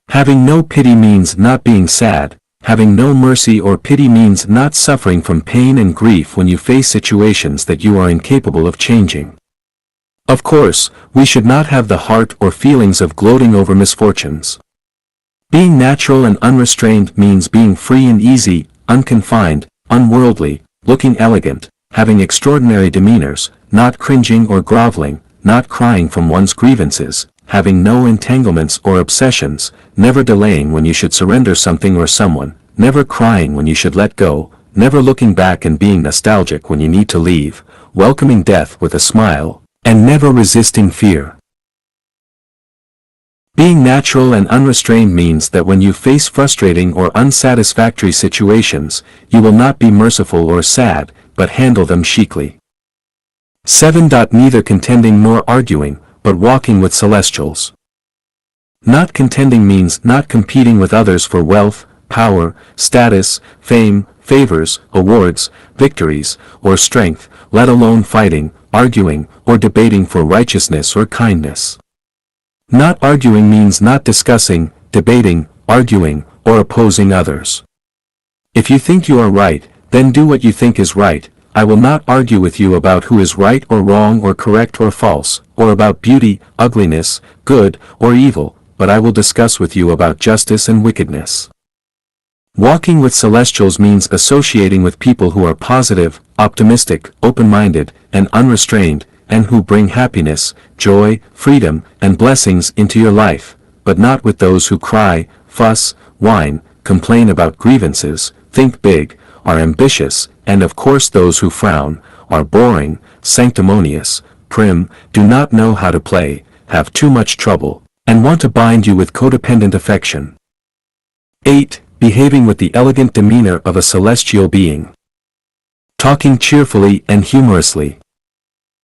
Having no pity means not being sad. Having no mercy or pity means not suffering from pain and grief when you face situations that you are incapable of changing. Of course, we should not have the heart or feelings of gloating over misfortunes. Being natural and unrestrained means being free and easy, unconfined, unworldly, looking elegant, having extraordinary demeanors, not cringing or groveling, not crying from one's grievances, having no entanglements or obsessions, never delaying when you should surrender something or someone, never crying when you should let go, never looking back and being nostalgic when you need to leave, welcoming death with a smile, and never resisting fear. Being natural and unrestrained means that when you face frustrating or unsatisfactory situations, you will not be merciful or sad, but handle them chicly. 7. Neither contending nor arguing, but walking with celestials. Not contending means not competing with others for wealth, power, status, fame, favors, awards, victories, or strength, let alone fighting, arguing, or debating for righteousness or kindness. Not arguing means not discussing, debating, arguing, or opposing others. If you think you are right, then do what you think is right. I will not argue with you about who is right or wrong or correct or false, or about beauty, ugliness, good, or evil, but I will discuss with you about justice and wickedness. Walking with celestials means associating with people who are positive, optimistic, open-minded, and unrestrained, and who bring happiness, joy, freedom, and blessings into your life, but not with those who cry, fuss, whine, complain about grievances, think big, are ambitious, and of course those who frown, are boring, sanctimonious, prim, do not know how to play, have too much trouble, and want to bind you with codependent affection. 8. Behaving with the elegant demeanor of a celestial being. Talking cheerfully and humorously.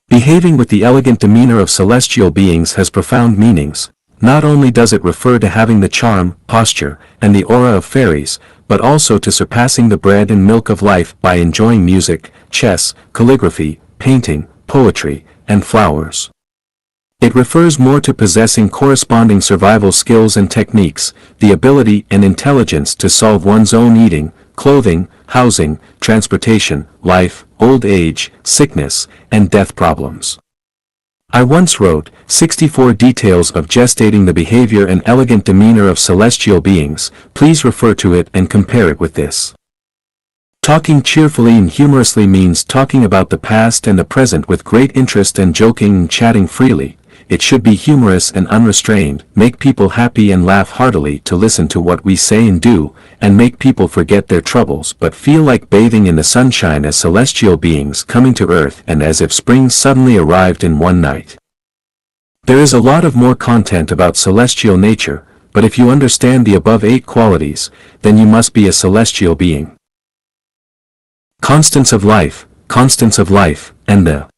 Behaving with the elegant demeanor of celestial beings has profound meanings. Not only does it refer to having the charm, posture, and the aura of fairies, but also to surpassing the bread and milk of life by enjoying music, chess, calligraphy, painting, poetry, and flowers. It refers more to possessing corresponding survival skills and techniques, the ability and intelligence to solve one's own eating, clothing, housing, transportation, life, old age, sickness, and death problems. I once wrote 64 details of gestating the behavior and elegant demeanor of celestial beings. Please refer to it and compare it with this. Talking cheerfully and humorously means talking about the past and the present with great interest and joking and chatting freely. It should be humorous and unrestrained, make people happy and laugh heartily to listen to what we say and do, and make people forget their troubles but feel like bathing in the sunshine as celestial beings coming to earth and as if spring suddenly arrived in one night. There is a lot of more content about celestial nature, but if you understand the above 8 qualities, then you must be a celestial being. Constants of life, and the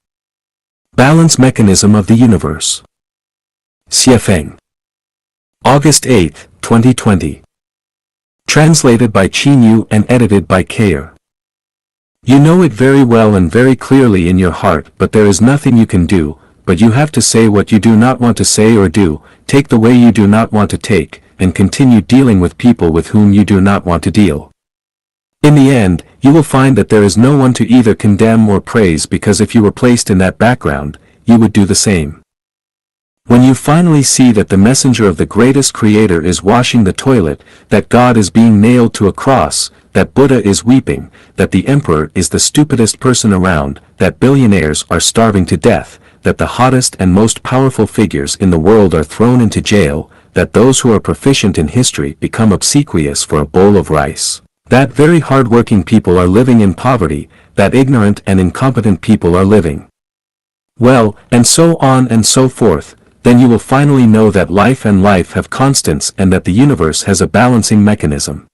balance mechanism of the universe. Xiefeng. August 8, 2020. Translated by Qinyu and edited by Kayer. You know it very well and very clearly in your heart, but there is nothing you can do, but you have to say what you do not want to say or do, take the way you do not want to take, and continue dealing with people with whom you do not want to deal. In the end, you will find that there is no one to either condemn or praise, because if you were placed in that background, you would do the same. When you finally see that the messenger of the greatest creator is washing the toilet, that God is being nailed to a cross, that Buddha is weeping, that the emperor is the stupidest person around, that billionaires are starving to death, that the hottest and most powerful figures in the world are thrown into jail, that those who are proficient in history become obsequious for a bowl of rice, that very hard-working people are living in poverty, that ignorant and incompetent people are living well, and so on and so forth, then you will finally know that life and life have constants and that the universe has a balancing mechanism.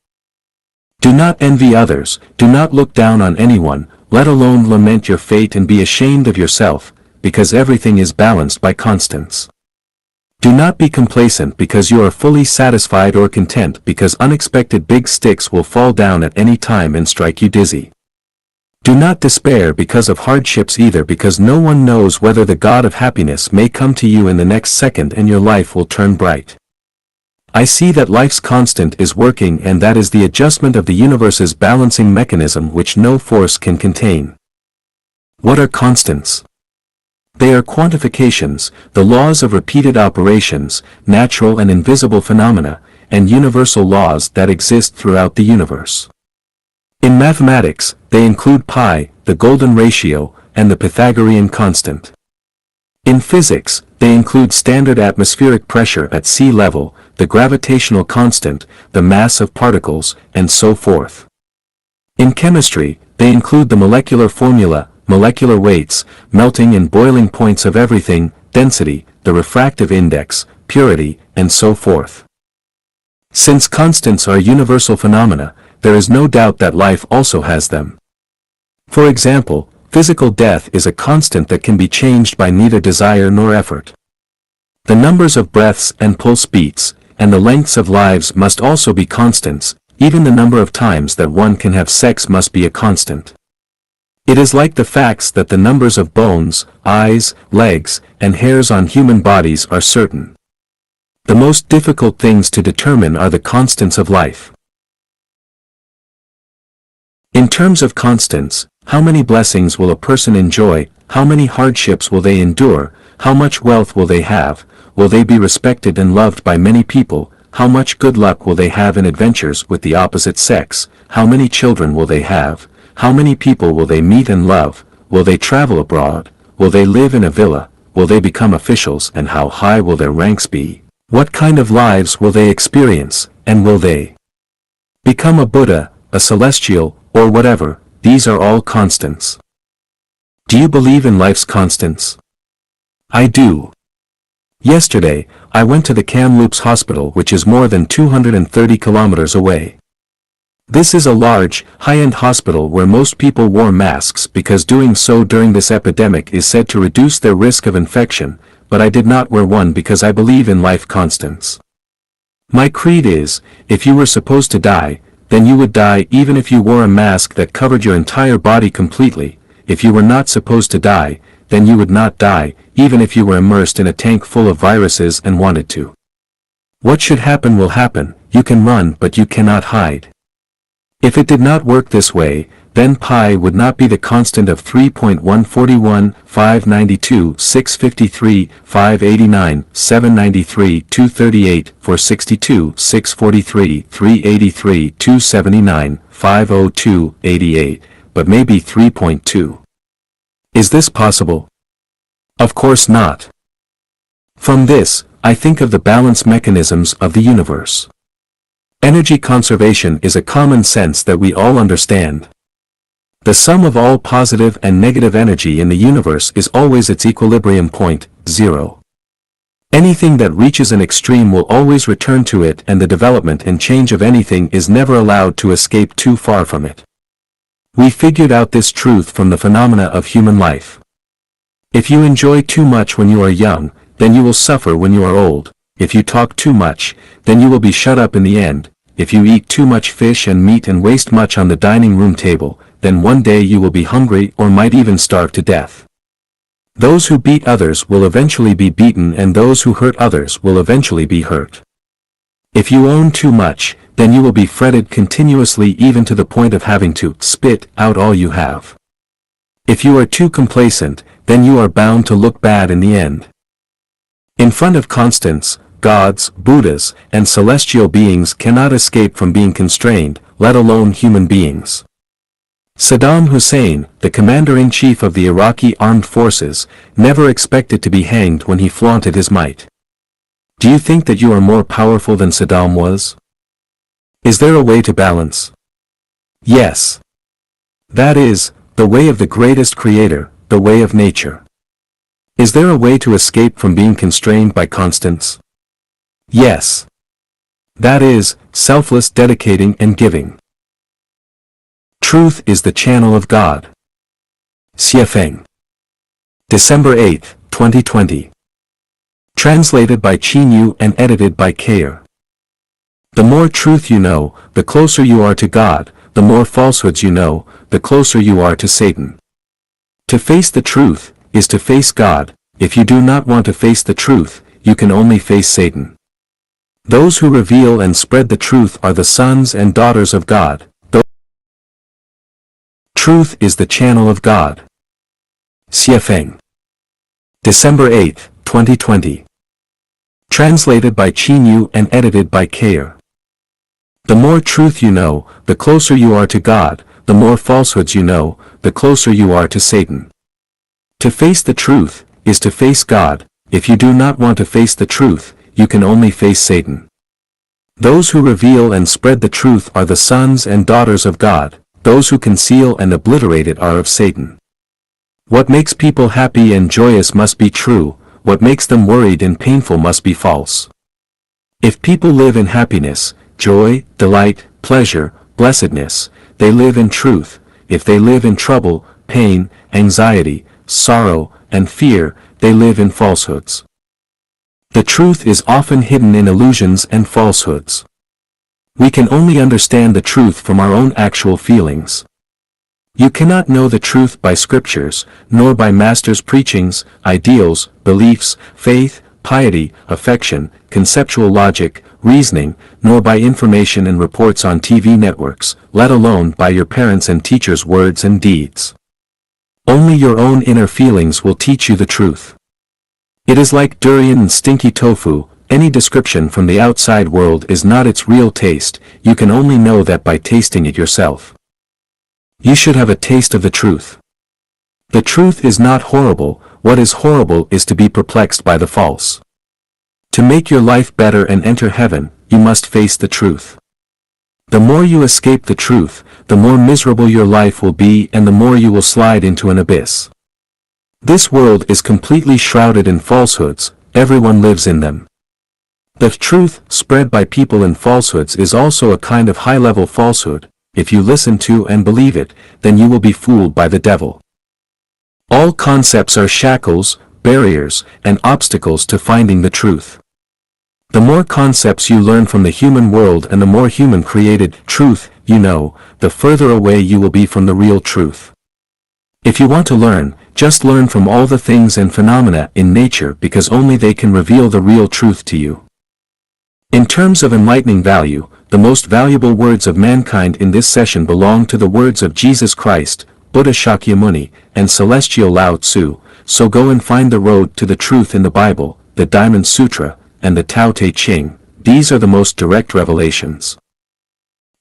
Do not envy others, do not look down on anyone, let alone lament your fate and be ashamed of yourself, because everything is balanced by constants. Do not be complacent because you are fully satisfied or content, because unexpected big sticks will fall down at any time and strike you dizzy. Do not despair because of hardships either, because no one knows whether the God of happiness may come to you in the next second and your life will turn bright. I see that life's constant is working, and that is the adjustment of the universe's balancing mechanism which no force can contain. What are constants? They are quantifications, the laws of repeated operations, natural and invisible phenomena, and universal laws that exist throughout the universe. In mathematics, they include pi, the golden ratio, and the Pythagorean constant. In physics, they include standard atmospheric pressure at sea level, the gravitational constant, the mass of particles, and so forth. In chemistry, they include the molecular formula, molecular weights, melting and boiling points of everything, density, the refractive index, purity, and so forth. Since constants are universal phenomena, there is no doubt that life also has them. For example, physical death is a constant that can be changed by neither desire nor effort. The numbers of breaths and pulse beats, and the lengths of lives must also be constants, even the number of times that one can have sex must be a constant. It is like the facts that the numbers of bones, eyes, legs, and hairs on human bodies are certain. The most difficult things to determine are the constants of life. In terms of constants, how many blessings will a person enjoy, how many hardships will they endure, how much wealth will they have, will they be respected and loved by many people, how much good luck will they have in adventures with the opposite sex, how many children will they have, how many people will they meet and love, will they travel abroad, will they live in a villa, will they become officials, and how high will their ranks be, what kind of lives will they experience, and will they become a Buddha, a celestial, or whatever? These are all constants. Do you believe in life's constants? I do. Yesterday, I went to the Kamloops Hospital, which is more than 230 kilometers away. This is a large, high-end hospital where most people wore masks because doing so during this epidemic is said to reduce their risk of infection, but I did not wear one because I believe in life constants. My creed is, if you were supposed to die, then you would die even if you wore a mask that covered your entire body completely. If you were not supposed to die, then you would not die, even if you were immersed in a tank full of viruses and wanted to. What should happen will happen, you can run but you cannot hide. If it did not work this way, then pi would not be the constant of 3.141, 592, 653, 589, 793, 238, 462, 643, 383, 279, 502, 88, but maybe 3.2. Is this possible? Of course not. From this, I think of the balance mechanisms of the universe. Energy conservation is a common sense that we all understand. The sum of all positive and negative energy in the universe is always its equilibrium point, 0. Anything that reaches an extreme will always return to it, and the development and change of anything is never allowed to escape too far from it. We figured out this truth from the phenomena of human life. If you enjoy too much when you are young, then you will suffer when you are old. If you talk too much, then you will be shut up in the end. If you eat too much fish and meat and waste much on the dining room table, then one day you will be hungry or might even starve to death. Those who beat others will eventually be beaten, and those who hurt others will eventually be hurt. If you own too much, then you will be fretted continuously even to the point of having to spit out all you have. If you are too complacent, then you are bound to look bad in the end. In front of constants, gods, Buddhas, and celestial beings cannot escape from being constrained, let alone human beings. Saddam Hussein, the commander-in-chief of the Iraqi armed forces, never expected to be hanged when he flaunted his might. Do you think that you are more powerful than Saddam was? Is there a way to balance? Yes. That is, the way of the greatest creator, the way of nature. Is there a way to escape from being constrained by constants? Yes. That is, selfless dedicating and giving. Truth is the channel of God. Repaying. December 8, 2020. Translated by Chinyu and edited by Kayer. The more truth you know, the closer you are to God, the more falsehoods you know, the closer you are to Satan. To face the truth, is to face God. If you do not want to face the truth, you can only face Satan. Those who reveal and spread the truth are the sons and daughters of God. Truth is the channel of God. Repaying. December 8, 2020. Translated by Chinyu and edited by Kayer. The more truth you know, the closer you are to God, the more falsehoods you know, the closer you are to Satan. To face the truth, is to face God. If you do not want to face the truth, you can only face Satan. Those who reveal and spread the truth are the sons and daughters of God. Those who conceal and obliterate it are of Satan. What makes people happy and joyous must be true, what makes them worried and painful must be false. If people live in happiness, joy, delight, pleasure, blessedness, they live in truth. If they live in trouble, pain, anxiety, sorrow, and fear, they live in falsehoods. The truth is often hidden in illusions and falsehoods. We can only understand the truth from our own actual feelings. You cannot know the truth by scriptures, nor by masters' preachings, ideals, beliefs, faith, piety, affection, conceptual logic, reasoning, nor by information and reports on TV networks, let alone by your parents' and teachers' words and deeds. Only your own inner feelings will teach you the truth. It is like durian and stinky tofu. Any description from the outside world is not its real taste. You can only know that by tasting it yourself. You should have a taste of the truth. The truth is not horrible. What is horrible is to be perplexed by the false. To make your life better and enter heaven, you must face the truth. The more you escape the truth, the more miserable your life will be and the more you will slide into an abyss. This world is completely shrouded in falsehoods. Everyone lives in them. The truth, spread by people in falsehoods, is also a kind of high-level falsehood. If you listen to and believe it, then you will be fooled by the devil. All concepts are shackles, barriers, and obstacles to finding the truth. The more concepts you learn from the human world and the more human-created truth you know, the further away you will be from the real truth. If you want to learn, just learn from all the things and phenomena in nature because only they can reveal the real truth to you. In terms of enlightening value, the most valuable words of mankind in this session belong to the words of Jesus Christ, Buddha Shakyamuni, and celestial Lao Tzu. So go and find the road to the truth in the Bible, the Diamond Sutra, and the Tao Te Ching. These are the most direct revelations.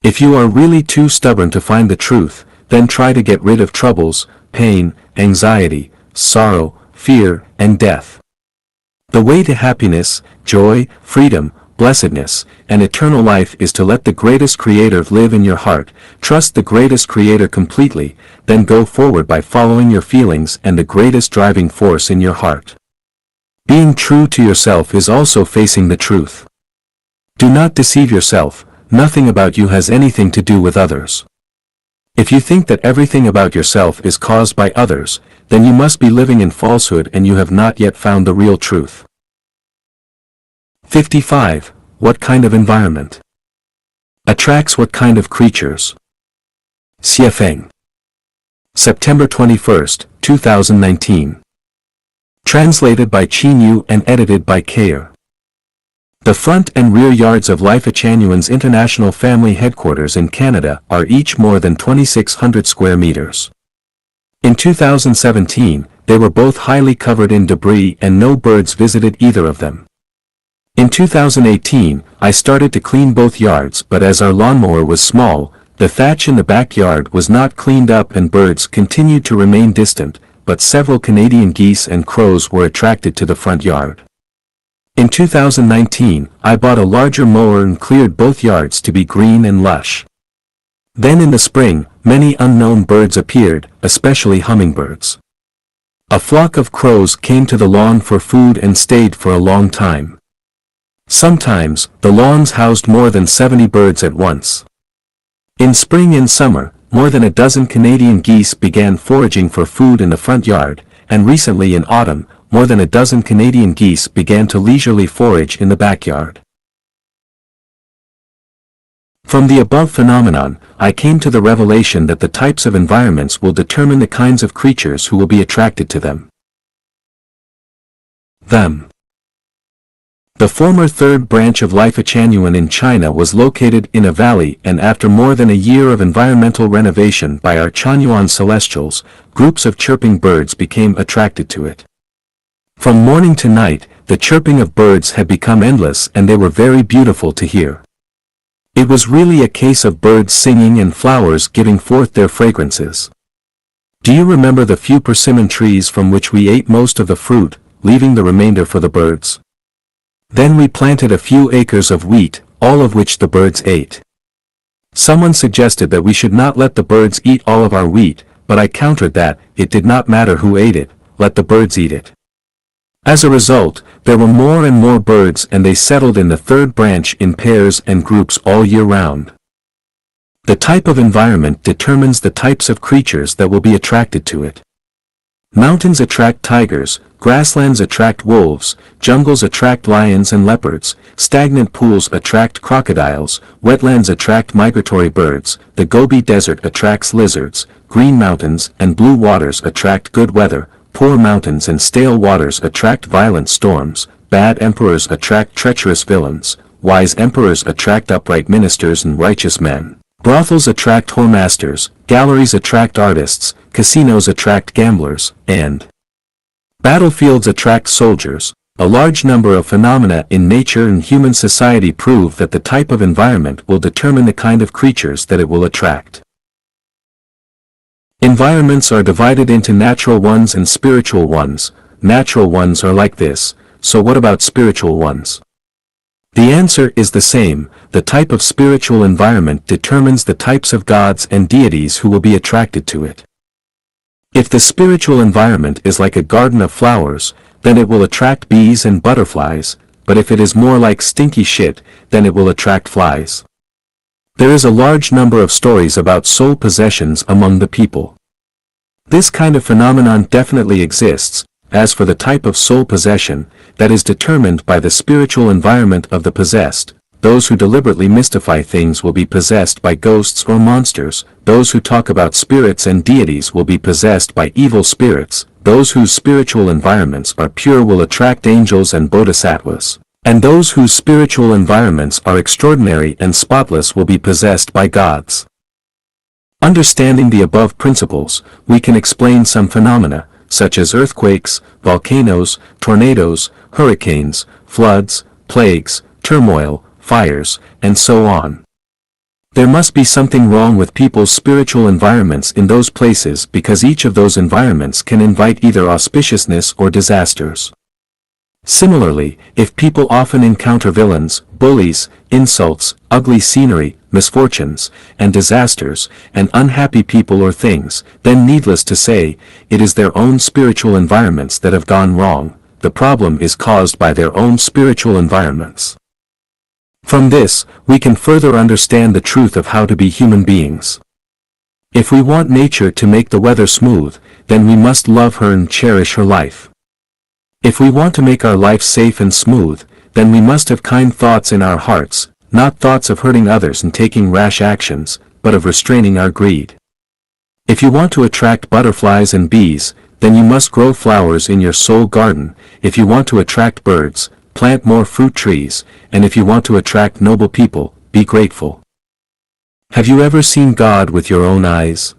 If you are really too stubborn to find the truth, then try to get rid of troubles, pain, anxiety, sorrow, fear, and death. The way to happiness, joy, freedom, blessedness, and eternal life is to let the greatest creator live in your heart, trust the greatest creator completely, then go forward by following your feelings and the greatest driving force in your heart. Being true to yourself is also facing the truth. Do not deceive yourself. Nothing about you has anything to do with others. If you think that everything about yourself is caused by others, then you must be living in falsehood and you have not yet found the real truth. 55. What kind of environment attracts what kind of creatures? Repaying. September 21, 2019. Translated by Chinyu and edited by Kayer. The front and rear yards of Repaying's international family headquarters in Canada are each more than 2,600 square meters. In 2017, they were both highly covered in debris and no birds visited either of them. In 2018, I started to clean both yards, but as our lawnmower was small, the thatch in the backyard was not cleaned up and birds continued to remain distant, but several Canadian geese and crows were attracted to the front yard. In 2019, I bought a larger mower and cleared both yards to be green and lush. Then in the spring, many unknown birds appeared, especially hummingbirds. A flock of crows came to the lawn for food and stayed for a long time. Sometimes, the lawns housed more than 70 birds at once. In spring and summer, more than a dozen Canadian geese began foraging for food in the front yard, and recently in autumn, more than a dozen Canadian geese began to leisurely forage in the backyard. From the above phenomenon, I came to the revelation that the types of environments will determine the kinds of creatures who will be attracted to them. The former third branch of Repaying in China was located in a valley, and after more than a year of environmental renovation by our Chanyuan celestials, groups of chirping birds became attracted to it. From morning to night, the chirping of birds had become endless and they were very beautiful to hear. It was really a case of birds singing and flowers giving forth their fragrances. Do you remember the few persimmon trees from which we ate most of the fruit, leaving the remainder for the birds? Then we planted a few acres of wheat, all of which the birds ate. Someone suggested that we should not let the birds eat all of our wheat, but I countered that, it did not matter who ate it, let the birds eat it. As a result, there were more and more birds and they settled in the third branch in pairs and groups all year round. The type of environment determines the types of creatures that will be attracted to it. Mountains attract tigers, grasslands attract wolves, jungles attract lions and leopards, stagnant pools attract crocodiles, wetlands attract migratory birds, the Gobi Desert attracts lizards, green mountains and blue waters attract good weather, poor mountains and stale waters attract violent storms, bad emperors attract treacherous villains, wise emperors attract upright ministers and righteous men. Brothels attract whoremasters, galleries attract artists, casinos attract gamblers, and battlefields attract soldiers. A large number of phenomena in nature and human society prove that the type of environment will determine the kind of creatures that it will attract. Environments are divided into natural ones and spiritual ones. Natural ones are like this, so what about spiritual ones? The answer is the same. The type of spiritual environment determines the types of gods and deities who will be attracted to it. If the spiritual environment is like a garden of flowers, then it will attract bees and butterflies, but if it is more like stinky shit, then it will attract flies. There is a large number of stories about soul possessions among the people. This kind of phenomenon definitely exists. As for the type of soul possession, that is determined by the spiritual environment of the possessed. Those who deliberately mystify things will be possessed by ghosts or monsters. Those who talk about spirits and deities will be possessed by evil spirits. Those whose spiritual environments are pure will attract angels and bodhisattvas. And those whose spiritual environments are extraordinary and spotless will be possessed by gods. Understanding the above principles, we can explain some phenomena, such as earthquakes, volcanoes, tornadoes, hurricanes, floods, plagues, turmoil, fires, and so on. There must be something wrong with people's spiritual environments in those places because each of those environments can invite either auspiciousness or disasters. Similarly, if people often encounter villains, bullies, insults, ugly scenery, misfortunes, and disasters, and unhappy people or things, then needless to say, it is their own spiritual environments that have gone wrong. The problem is caused by their own spiritual environments. From this, we can further understand the truth of how to be human beings. If we want nature to make the weather smooth, then we must love her and cherish her life. If we want to make our life safe and smooth, then we must have kind thoughts in our hearts, not thoughts of hurting others and taking rash actions, but of restraining our greed. If you want to attract butterflies and bees, then you must grow flowers in your soul garden. If you want to attract birds, plant more fruit trees, and if you want to attract noble people, be grateful. Have you ever seen God with your own eyes?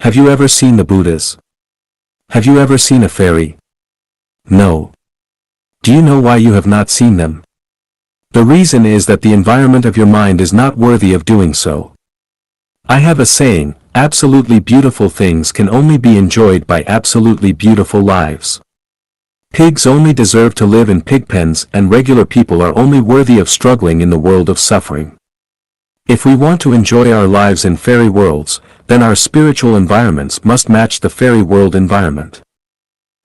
Have you ever seen the Buddhas? Have you ever seen a fairy? No. Do you know why you have not seen them? The reason is that the environment of your mind is not worthy of doing so. I have a saying, absolutely beautiful things can only be enjoyed by absolutely beautiful lives. Pigs only deserve to live in pig pens, and regular people are only worthy of struggling in the world of suffering. If we want to enjoy our lives in fairy worlds, then our spiritual environments must match the fairy world environment.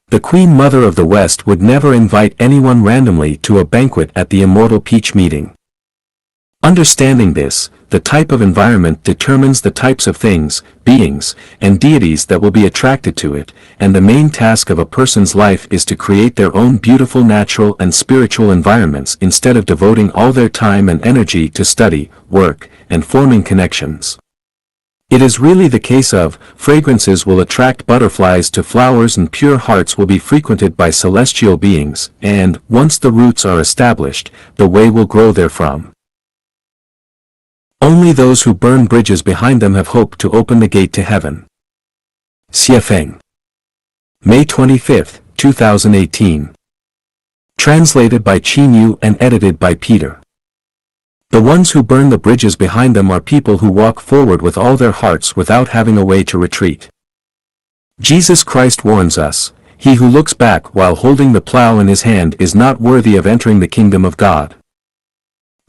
The Queen Mother of the West would never invite anyone randomly to a banquet at the Immortal Peach meeting. Understanding this, the type of environment determines the types of things, beings, and deities that will be attracted to it, and the main task of a person's life is to create their own beautiful natural and spiritual environments instead of devoting all their time and energy to study, work, and forming connections. It is really the case of, fragrances will attract butterflies to flowers and pure hearts will be frequented by celestial beings, and, once the roots are established, the way will grow therefrom. Only those who burn bridges behind them have hope to open the gate to heaven. Xiefeng. May 25, 2018. Translated by Qin Yu and edited by Peter. The ones who burn the bridges behind them are people who walk forward with all their hearts without having a way to retreat. Jesus Christ warns us, "He who looks back while holding the plow in his hand is not worthy of entering the kingdom of God."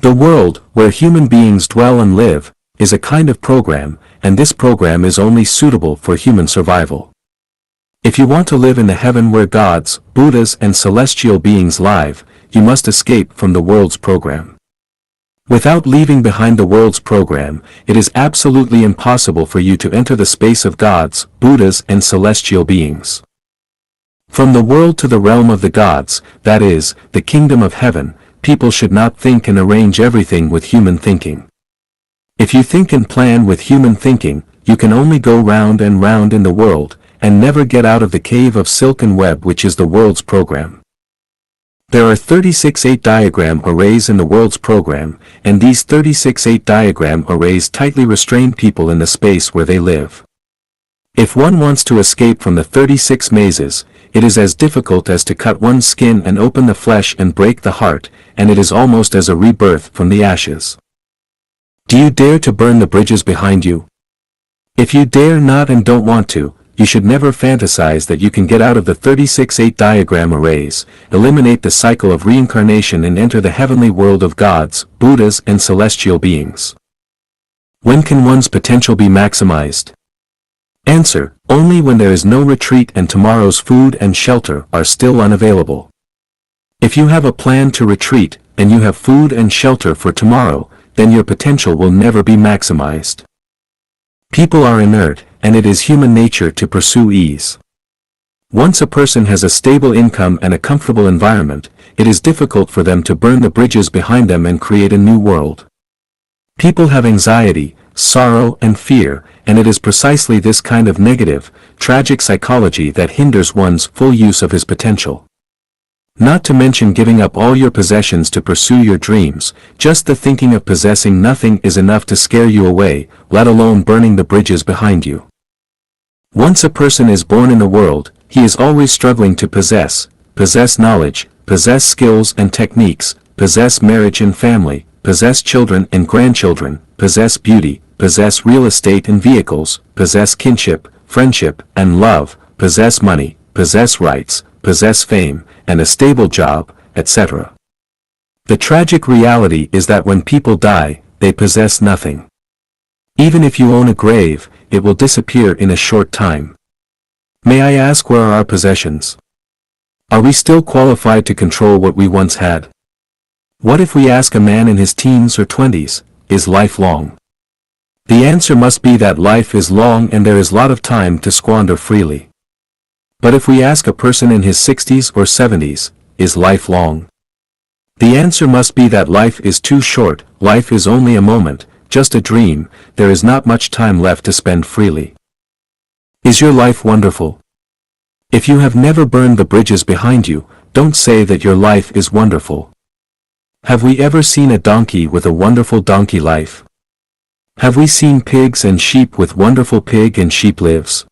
The world, where human beings dwell and live, is a kind of program, and this program is only suitable for human survival. If you want to live in the heaven where gods, Buddhas and celestial beings live, you must escape from the world's program. Without leaving behind the world's program, it is absolutely impossible for you to enter the space of gods, Buddhas and celestial beings. From the world to the realm of the gods, that is, the kingdom of heaven, people should not think and arrange everything with human thinking. If you think and plan with human thinking, you can only go round and round in the world, and never get out of the cave of silk and web which is the world's program. There are 36 8-diagram arrays in the world's program, and these 36 8-diagram arrays tightly restrain people in the space where they live. If one wants to escape from the 36 mazes, it is as difficult as to cut one's skin and open the flesh and break the heart, and it is almost as a rebirth from the ashes. Do you dare to burn the bridges behind you? If you dare not and don't want to, you should never fantasize that you can get out of the 36 8-diagram arrays, eliminate the cycle of reincarnation and enter the heavenly world of gods, Buddhas and celestial beings. When can one's potential be maximized? Answer: only when there is no retreat and tomorrow's food and shelter are still unavailable. If you have a plan to retreat, and you have food and shelter for tomorrow, then your potential will never be maximized. People are inert, and it is human nature to pursue ease. Once a person has a stable income and a comfortable environment, it is difficult for them to burn the bridges behind them and create a new world. People have anxiety, sorrow and fear, and it is precisely this kind of negative, tragic psychology that hinders one's full use of his potential. Not to mention giving up all your possessions to pursue your dreams, just the thinking of possessing nothing is enough to scare you away, let alone burning the bridges behind you. Once a person is born in the world, he is always struggling to possess knowledge, possess skills and techniques, possess marriage and family, possess children and grandchildren, possess beauty, possess real estate and vehicles, possess kinship, friendship, and love, possess money, possess rights, possess fame, and a stable job, etc. The tragic reality is that when people die, they possess nothing. Even if you own a grave, it will disappear in a short time. May I ask, where are our possessions? Are we still qualified to control what we once had? What if we ask a man in his teens or 20s, is life long? The answer must be that life is long and there is a lot of time to squander freely. But if we ask a person in his 60s or 70s, is life long? The answer must be that life is too short, life is only a moment, just a dream, there is not much time left to spend freely. Is your life wonderful? If you have never burned the bridges behind you, don't say that your life is wonderful. Have we ever seen a donkey with a wonderful donkey life? Have we seen pigs and sheep with wonderful pig and sheep lives?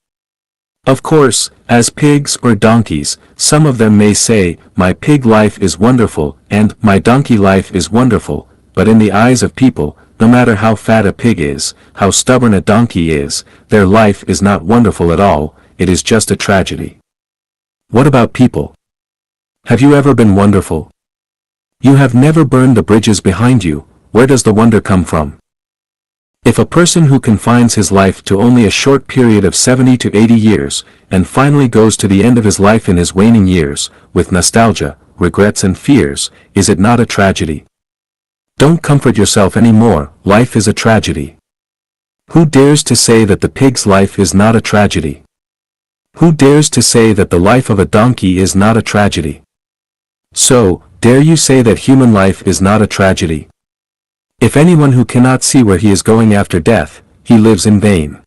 Of course, as pigs or donkeys, some of them may say, my pig life is wonderful, and my donkey life is wonderful, but in the eyes of people, no matter how fat a pig is, how stubborn a donkey is, their life is not wonderful at all, it is just a tragedy. What about people? Have you ever been wonderful? You have never burned the bridges behind you, where does the wonder come from? If a person who confines his life to only a short period of 70 to 80 years, and finally goes to the end of his life in his waning years, with nostalgia, regrets and fears, is it not a tragedy? Don't comfort yourself anymore, life is a tragedy. Who dares to say that the pig's life is not a tragedy? Who dares to say that the life of a donkey is not a tragedy? So, dare you say that human life is not a tragedy? If anyone who cannot see where he is going after death, he lives in vain.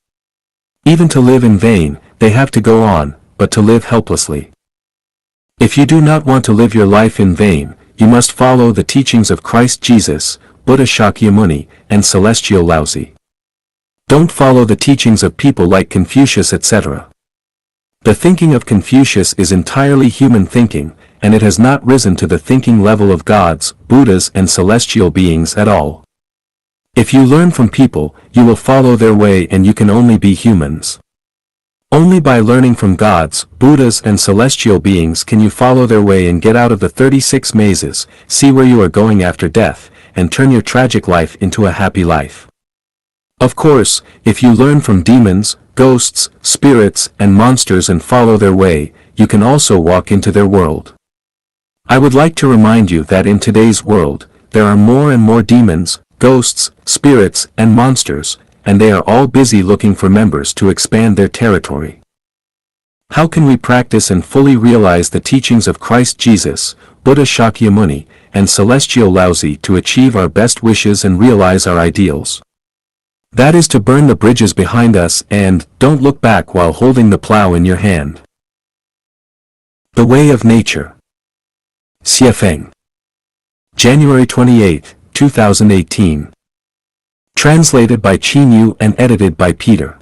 Even to live in vain, they have to go on, but to live helplessly. If you do not want to live your life in vain, you must follow the teachings of Christ Jesus, Buddha Shakyamuni, and Celestial Laozi. Don't follow the teachings of people like Confucius etc. The thinking of Confucius is entirely human thinking, and it has not risen to the thinking level of gods, Buddhas and celestial beings at all. If you learn from people, you will follow their way and you can only be humans. Only by learning from gods, Buddhas and celestial beings can you follow their way and get out of the 36 mazes, see where you are going after death, and turn your tragic life into a happy life. Of course, if you learn from demons, ghosts, spirits, and monsters and follow their way, you can also walk into their world. I would like to remind you that in today's world, there are more and more demons, ghosts, spirits, and monsters, and they are all busy looking for members to expand their territory. How can we practice and fully realize the teachings of Christ Jesus, Buddha Shakyamuni, and Celestial Laozi to achieve our best wishes and realize our ideals? That is to burn the bridges behind us and don't look back while holding the plow in your hand. The Way of Nature. Xiefeng. January 28, 2018. Translated by Qin Yu and edited by Peter.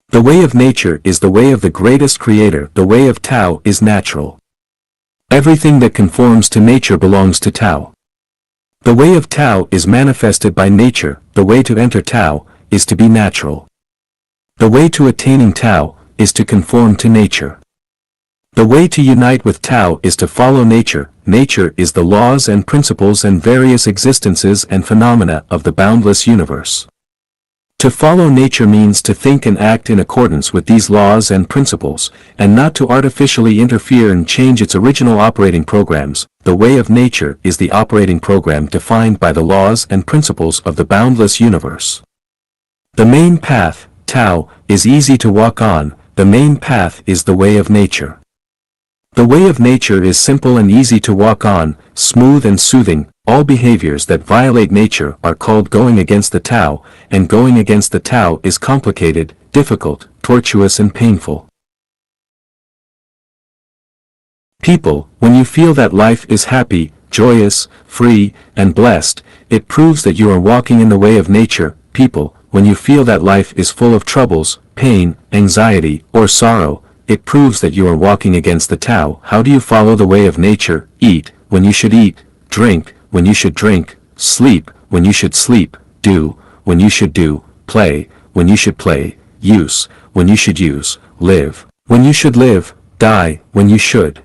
The way of nature is the way of the greatest creator. The way of Tao is natural. Everything that conforms to nature belongs to Tao. The way of Tao is manifested by nature. The way to enter Tao is to be natural. The way to attaining Tao is to conform to nature. The way to unite with Tao is to follow nature. Nature is the laws and principles and various existences and phenomena of the boundless universe. To follow nature means to think and act in accordance with these laws and principles, and not to artificially interfere and change its original operating programs. The way of nature is the operating program defined by the laws and principles of the boundless universe. The main path, Tao, is easy to walk on. The main path is the way of nature. The way of nature is simple and easy to walk on, smooth and soothing. All behaviors that violate nature are called going against the Tao, and going against the Tao is complicated, difficult, tortuous and painful. People, when you feel that life is happy, joyous, free, and blessed, it proves that you are walking in the way of nature. People, when you feel that life is full of troubles, pain, anxiety, or sorrow, it proves that you are walking against the Tao. How do you follow the way of nature? Eat, when you should eat, drink, when you should drink, sleep, when you should sleep, do, when you should do, play, when you should play, use, when you should use, live, when you should live, die, when you should.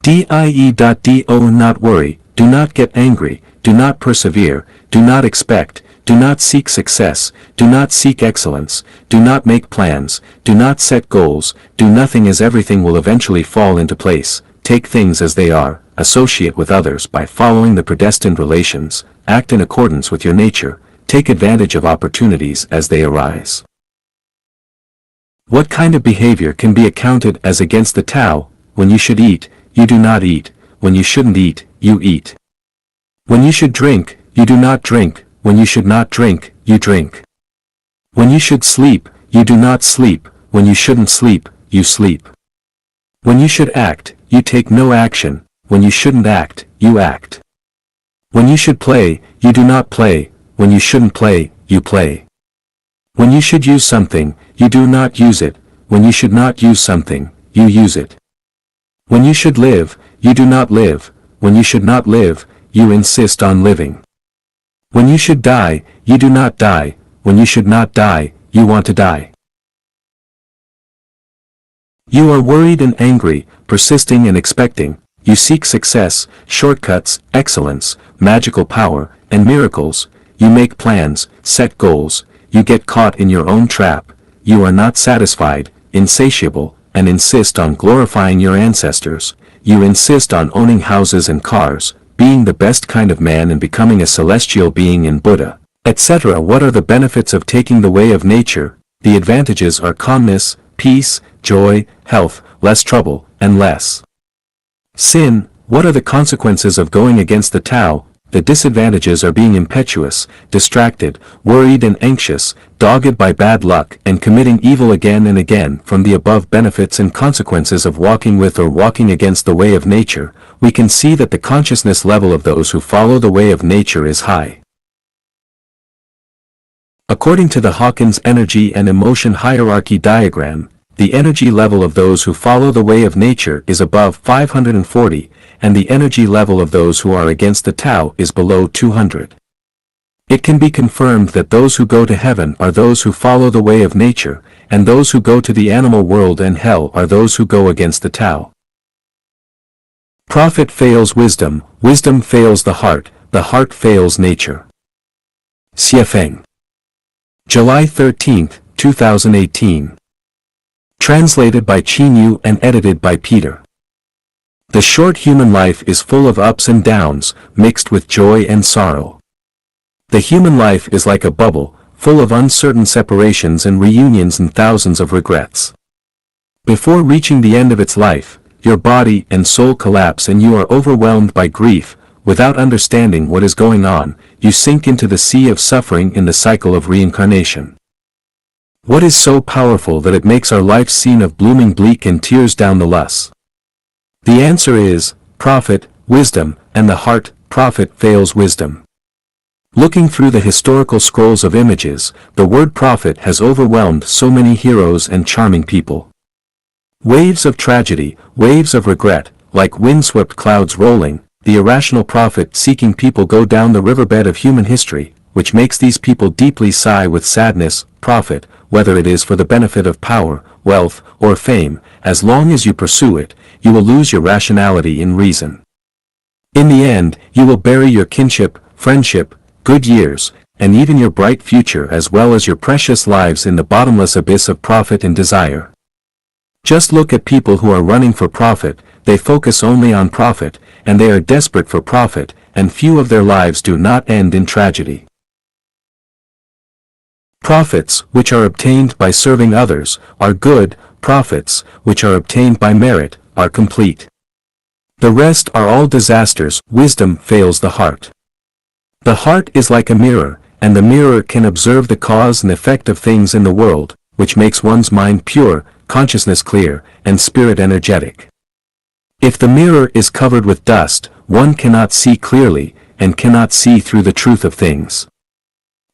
Die.do. Not worry, do not get angry, do not persevere, do not expect, do not seek success, do not seek excellence, do not make plans, do not set goals, do nothing, as everything will eventually fall into place. Take things as they are, associate with others by following the predestined relations, act in accordance with your nature, take advantage of opportunities as they arise. What kind of behavior can be accounted as against the Tao? When you should eat, you do not eat, when you shouldn't eat, you eat. When you should drink, you do not drink, when you should not drink, you drink. When you should sleep, you do not sleep, when you shouldn't sleep, you sleep. When you should act, you take no action. When you shouldn't act, you act. When you should play, you do not play. When you shouldn't play, you play. When you should use something, you do not use it. When you should not use something, you use it. When you should live, you do not live. When you should not live, you insist on living. When you should die, you do not die. When you should not die, you want to die. You are worried and angry, persisting and expecting. You seek success, shortcuts, excellence, magical power, and miracles. You make plans, set goals. You get caught in your own trap. You are not satisfied, insatiable, and insist on glorifying your ancestors. You insist on owning houses and cars, being the best kind of man and becoming a celestial being in Buddha, etc. What are the benefits of taking the way of nature? The advantages are calmness, peace, joy, health, less trouble, and less sin. What are the consequences of going against the Tao? The disadvantages are being impetuous, distracted, worried and anxious, dogged by bad luck and committing evil again and again. From the above benefits and consequences of walking with or walking against the way of nature, we can see that the consciousness level of those who follow the way of nature is high. According to the Hawkins energy and emotion hierarchy diagram, the energy level of those who follow the way of nature is above 540, and the energy level of those who are against the Tao is below 200. It can be confirmed that those who go to heaven are those who follow the way of nature, and those who go to the animal world and hell are those who go against the Tao. Prophet fails wisdom, wisdom fails the heart fails nature. Xiefeng. July 13, 2018. Translated by Chinyu and edited by Peter. The short human life is full of ups and downs, mixed with joy and sorrow. The human life is like a bubble, full of uncertain separations and reunions and thousands of regrets. Before reaching the end of its life, your body and soul collapse and you are overwhelmed by grief. Without understanding what is going on, you sink into the sea of suffering in the cycle of reincarnation. What is so powerful that it makes our life's scene of blooming bleak and tears down the lus? The answer is, prophet, wisdom, and the heart, prophet fails wisdom. Looking through the historical scrolls of images, the word prophet has overwhelmed so many heroes and charming people. Waves of tragedy, waves of regret, like windswept clouds rolling, the irrational prophet seeking people go down the riverbed of human history, which makes these people deeply sigh with sadness. Prophet, whether it is for the benefit of power, wealth, or fame, as long as you pursue it, you will lose your rationality in reason. In the end, you will bury your kinship, friendship, good years, and even your bright future as well as your precious lives in the bottomless abyss of profit and desire. Just look at people who are running for profit, they focus only on profit, and they are desperate for profit, and few of their lives do not end in tragedy. Profits, which are obtained by serving others, are good. Profits, which are obtained by merit, are complete. The rest are all disasters. Wisdom fails the heart. The heart is like a mirror, and the mirror can observe the cause and effect of things in the world, which makes one's mind pure, consciousness clear, and spirit energetic. If the mirror is covered with dust, one cannot see clearly, and cannot see through the truth of things.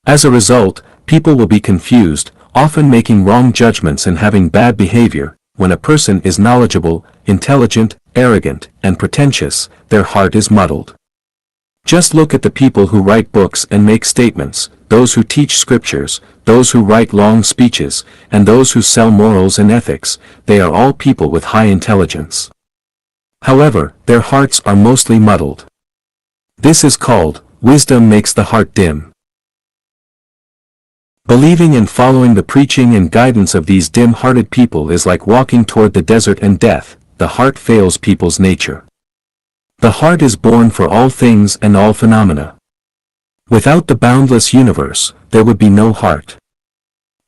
As a result, people will be confused, often making wrong judgments and having bad behavior. When a person is knowledgeable, intelligent, arrogant, and pretentious, their heart is muddled. Just look at the people who write books and make statements, those who teach scriptures, those who write long speeches, and those who sell morals and ethics. They are all people with high intelligence. However, their hearts are mostly muddled. This is called, wisdom makes the heart dim. Believing and following the preaching and guidance of these dim-hearted people is like walking toward the desert and death. The heart fails people's nature. The heart is born for all things and all phenomena. Without the boundless universe, there would be no heart.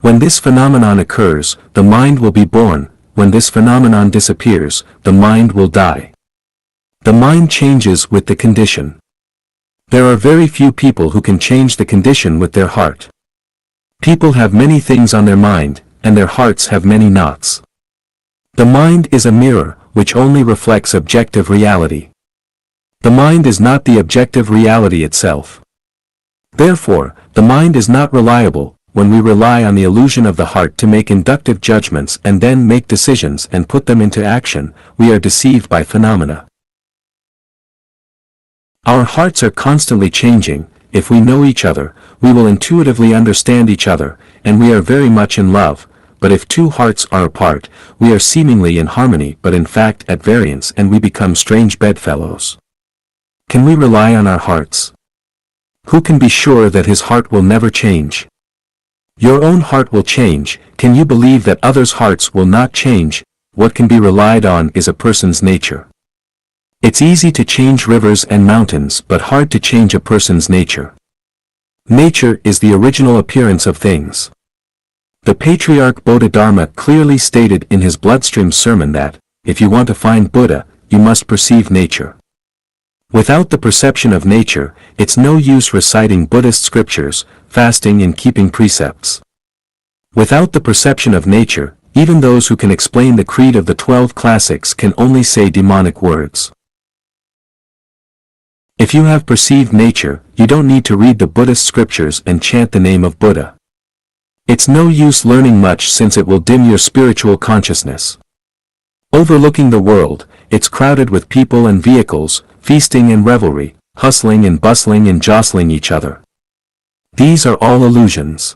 When this phenomenon occurs, the mind will be born. When this phenomenon disappears, the mind will die. The mind changes with the condition. There are very few people who can change the condition with their heart. People have many things on their mind, and their hearts have many knots. The mind is a mirror. which only reflects objective reality. The mind is not the objective reality itself. Therefore, the mind is not reliable. When we rely on the illusion of the heart to make inductive judgments and then make decisions and put them into action, we are deceived by phenomena. Our hearts are constantly changing. If we know each other, we will intuitively understand each other, and we are very much in love. But if two hearts are apart, we are seemingly in harmony but in fact at variance, and we become strange bedfellows. Can we rely on our hearts? Who can be sure that his heart will never change? Your own heart will change. Can you believe that others' hearts will not change? What can be relied on is a person's nature. It's easy to change rivers and mountains, but hard to change a person's nature. Nature is the original appearance of things. The patriarch Bodhidharma clearly stated in his Bloodstream sermon that, if you want to find Buddha, you must perceive nature. Without the perception of nature, it's no use reciting Buddhist scriptures, fasting and keeping precepts. Without the perception of nature, even those who can explain the creed of the 12 classics can only say demonic words. If you have perceived nature, you don't need to read the Buddhist scriptures and chant the name of Buddha. It's no use learning much since it will dim your spiritual consciousness. Overlooking the world, it's crowded with people and vehicles, feasting and revelry, hustling and bustling and jostling each other. These are all illusions.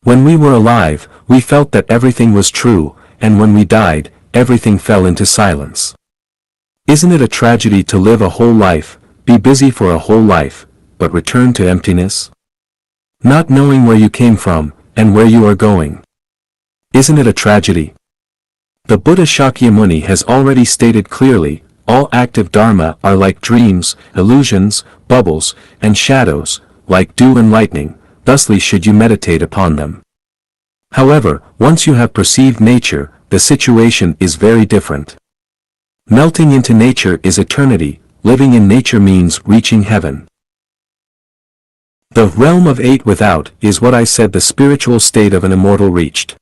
When we were alive, we felt that everything was true, and when we died, everything fell into silence. Isn't it a tragedy to live a whole life, be busy for a whole life, but return to emptiness? Not knowing where you came from, and where you are going. Isn't it a tragedy? The Buddha Shakyamuni has already stated clearly, all active dharma are like dreams, illusions, bubbles, and shadows, like dew and lightning, thusly should you meditate upon them. However, once you have perceived nature, the situation is very different. Melting into nature is eternity, living in nature means reaching heaven. The realm of eight without is what I said the spiritual state of an immortal reached.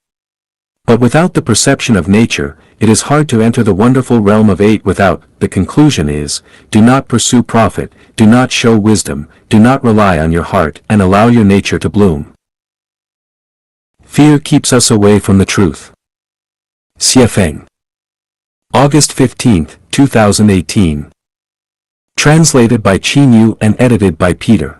But without the perception of nature, it is hard to enter the wonderful realm of eight without. The conclusion is, do not pursue profit, do not show wisdom, do not rely on your heart and allow your nature to bloom. Fear keeps us away from the truth. Xiefeng. August 15, 2018. Translated by Qin and edited by Peter.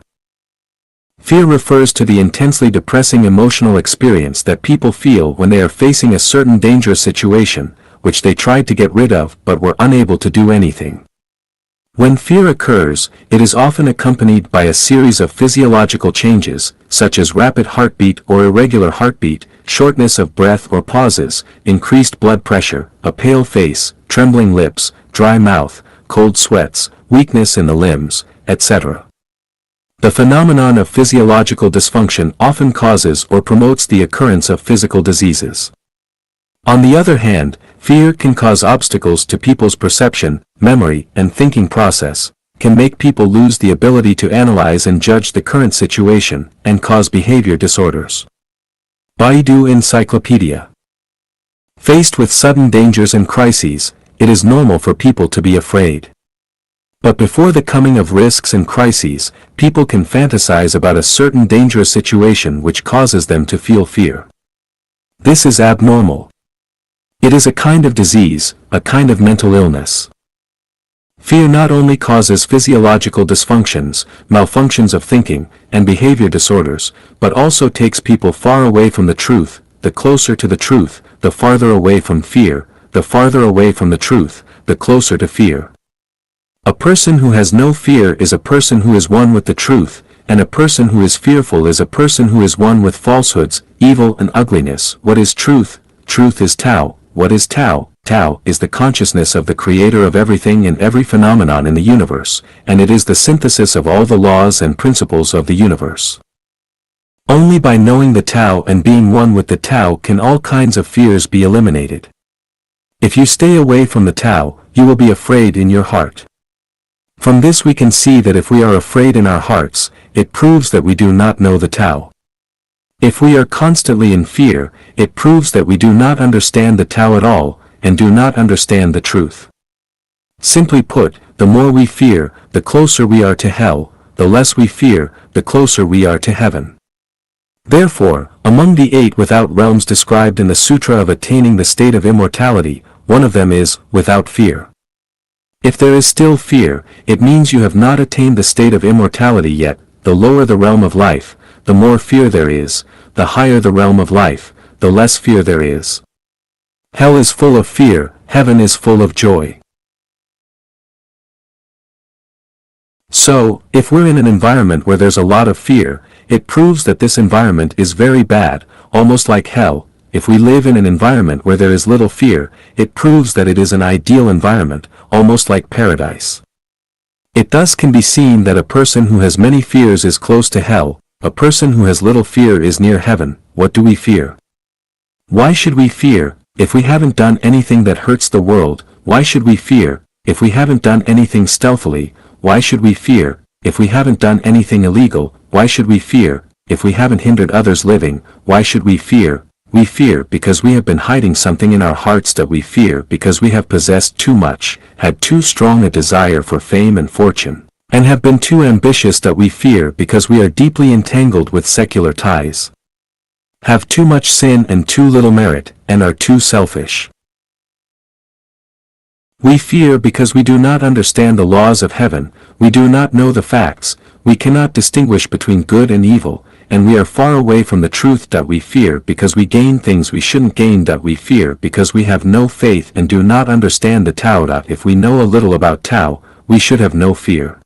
Fear refers to the intensely depressing emotional experience that people feel when they are facing a certain dangerous situation, which they tried to get rid of but were unable to do anything. When fear occurs, it is often accompanied by a series of physiological changes, such as rapid heartbeat or irregular heartbeat, shortness of breath or pauses, increased blood pressure, a pale face, trembling lips, dry mouth, cold sweats, weakness in the limbs, etc. The phenomenon of physiological dysfunction often causes or promotes the occurrence of physical diseases. On the other hand, fear can cause obstacles to people's perception, memory, and thinking process, can make people lose the ability to analyze and judge the current situation, and cause behavior disorders. Baidu Encyclopedia. Faced with sudden dangers and crises, it is normal for people to be afraid. But before the coming of risks and crises, people can fantasize about a certain dangerous situation which causes them to feel fear. This is abnormal. It is a kind of disease, a kind of mental illness. Fear not only causes physiological dysfunctions, malfunctions of thinking, and behavior disorders, but also takes people far away from the truth. The closer to the truth, the farther away from fear, the farther away from the truth, the closer to fear. A person who has no fear is a person who is one with the truth, and a person who is fearful is a person who is one with falsehoods, evil and ugliness. What is truth? Truth is Tao. What is Tao? Tao is the consciousness of the creator of everything and every phenomenon in the universe, and it is the synthesis of all the laws and principles of the universe. Only by knowing the Tao and being one with the Tao can all kinds of fears be eliminated. If you stay away from the Tao, you will be afraid in your heart. From this we can see that if we are afraid in our hearts, it proves that we do not know the Tao. If we are constantly in fear, it proves that we do not understand the Tao at all, and do not understand the truth. Simply put, the more we fear, the closer we are to hell, the less we fear, the closer we are to heaven. Therefore, among the 8 without realms described in the Sutra of attaining the state of immortality, one of them is, without fear. If there is still fear, it means you have not attained the state of immortality yet. The lower the realm of life, the more fear there is, the higher the realm of life, the less fear there is. Hell is full of fear, heaven is full of joy. So, if we're in an environment where there's a lot of fear, it proves that this environment is very bad, almost like hell. If we live in an environment where there is little fear, it proves that it is an ideal environment, almost like paradise. It thus can be seen that a person who has many fears is close to hell, a person who has little fear is near heaven. What do we fear? Why should we fear? If we haven't done anything that hurts the world, why should we fear? If we haven't done anything stealthily, why should we fear? If we haven't done anything illegal, why should we fear? If we haven't hindered others living, why should we fear? We fear because we have been hiding something in our hearts that we fear because we have possessed too much, had too strong a desire for fame and fortune, and have been too ambitious that we fear because we are deeply entangled with secular ties. Have too much sin and too little merit, and are too selfish. We fear because we do not understand the laws of heaven, we do not know the facts, we cannot distinguish between good and evil, and we are far away from the truth that we fear because we gain things we shouldn't gain that we fear because we have no faith and do not understand the Tao. If we know a little about Tao, we should have no fear.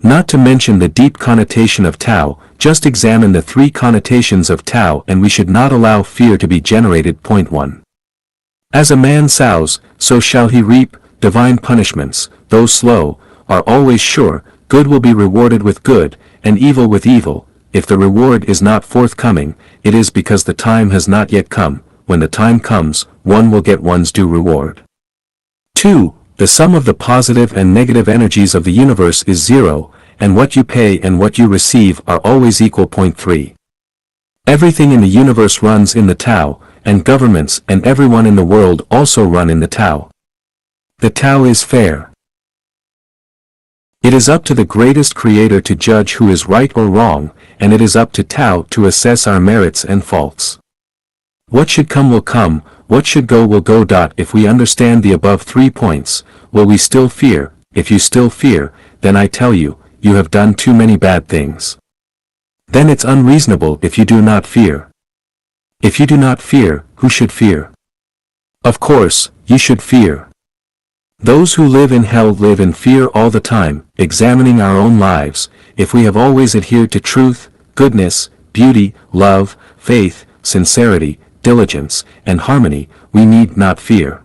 Not to mention the deep connotation of Tao, just examine the 3 connotations of Tao and we should not allow fear to be generated. Point 1. As a man sows, so shall he reap. Divine punishments, though slow, are always sure. Good will be rewarded with good, and evil with evil. If the reward is not forthcoming, it is because the time has not yet come. When the time comes, one will get one's due reward. 2. The sum of the positive and negative energies of the universe is 0, and what you pay and what you receive are always equal. Point 3. Everything in the universe runs in the Tao, and governments and everyone in the world also run in the Tao. The Tao is fair. It is up to the greatest creator to judge who is right or wrong, and it is up to Tao to assess our merits and faults. What should come will come, what should go will go. If we understand the above 3 points, will we still fear? If you still fear, then I tell you, you have done too many bad things. Then it's unreasonable if you do not fear. If you do not fear, who should fear? Of course, you should fear. Those who live in hell live in fear all the time. Examining our own lives, if we have always adhered to truth, goodness, beauty, love, faith, sincerity, diligence, and harmony, we need not fear.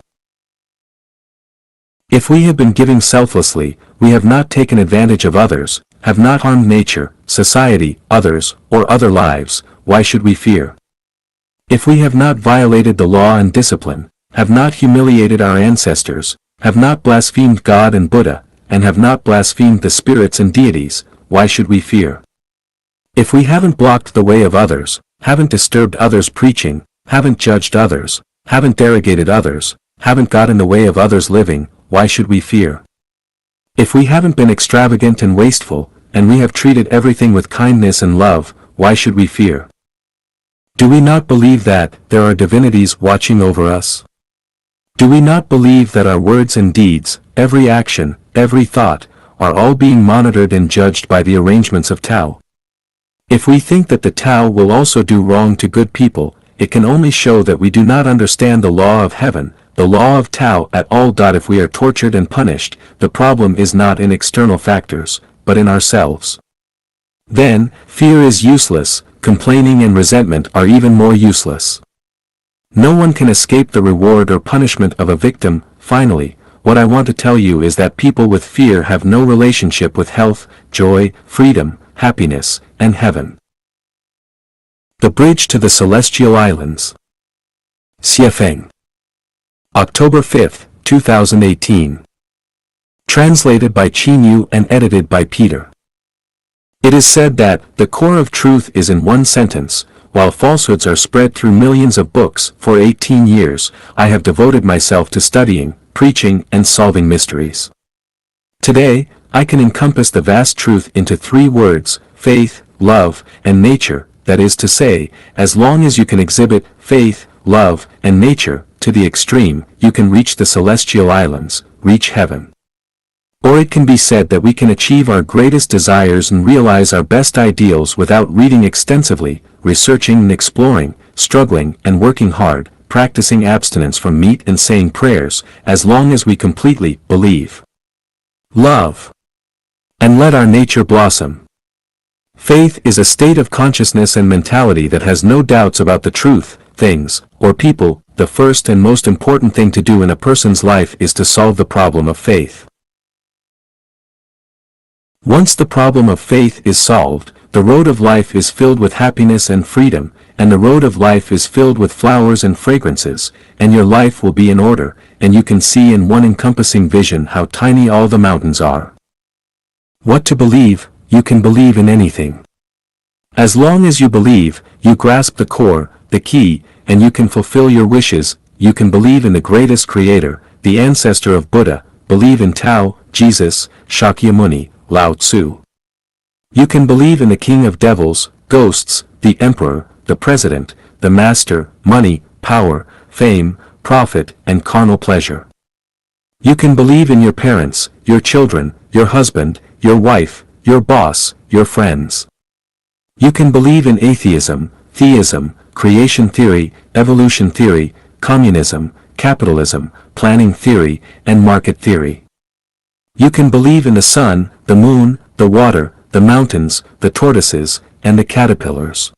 If we have been giving selflessly, we have not taken advantage of others, have not harmed nature, society, others, or other lives, why should we fear? If we have not violated the law and discipline, have not humiliated our ancestors, have not blasphemed God and Buddha, and have not blasphemed the spirits and deities, why should we fear? If we haven't blocked the way of others, haven't disturbed others' preaching, haven't judged others, haven't derogated others, haven't got in the way of others living, why should we fear? If we haven't been extravagant and wasteful, and we have treated everything with kindness and love, why should we fear? Do we not believe that there are divinities watching over us? Do we not believe that our words and deeds, every action, every thought, are all being monitored and judged by the arrangements of Tao? If we think that the Tao will also do wrong to good people, it can only show that we do not understand the law of heaven, the law of Tao at all. If we are tortured and punished, the problem is not in external factors, but in ourselves. Then, fear is useless, complaining and resentment are even more useless. No one can escape the reward or punishment of a victim. Finally, what I want to tell you is that people with fear have no relationship with health, joy, freedom, happiness, and heaven. The Bridge to the Celestial Islands. Repaying. October 5, 2018. Translated by Chinyu and edited by Peter. It is said that the core of truth is in one sentence. while falsehoods are spread through millions of books. For 18 years, I have devoted myself to studying, preaching, and solving mysteries. Today, I can encompass the vast truth into 3 words: faith, love, and nature. That is to say, as long as you can exhibit faith, love, and nature to the extreme, you can reach the celestial islands, reach heaven. Or it can be said that we can achieve our greatest desires and realize our best ideals without reading extensively, researching and exploring, struggling and working hard, practicing abstinence from meat and saying prayers, as long as we completely believe, love, and let our nature blossom. Faith is a state of consciousness and mentality that has no doubts about the truth, things, or people. The first and most important thing to do in a person's life is to solve the problem of faith. Once the problem of faith is solved, the road of life is filled with happiness and freedom, and the road of life is filled with flowers and fragrances, and your life will be in order, and you can see in one encompassing vision how tiny all the mountains are. What to believe? You can believe in anything. As long as you believe, you grasp the core, the key, and you can fulfill your wishes. You can believe in the greatest creator, the ancestor of Buddha, believe in Tao, Jesus, Shakyamuni, Lao Tzu. You can believe in the king of devils, ghosts, the emperor, the president, the master, money, power, fame, profit, and carnal pleasure. You can believe in your parents, your children, your husband, your wife, your boss, your friends. You can believe in atheism, theism, creation theory, evolution theory, communism, capitalism, planning theory, and market theory. You can believe in the sun, the moon, the water, the mountains, the tortoises, and the caterpillars.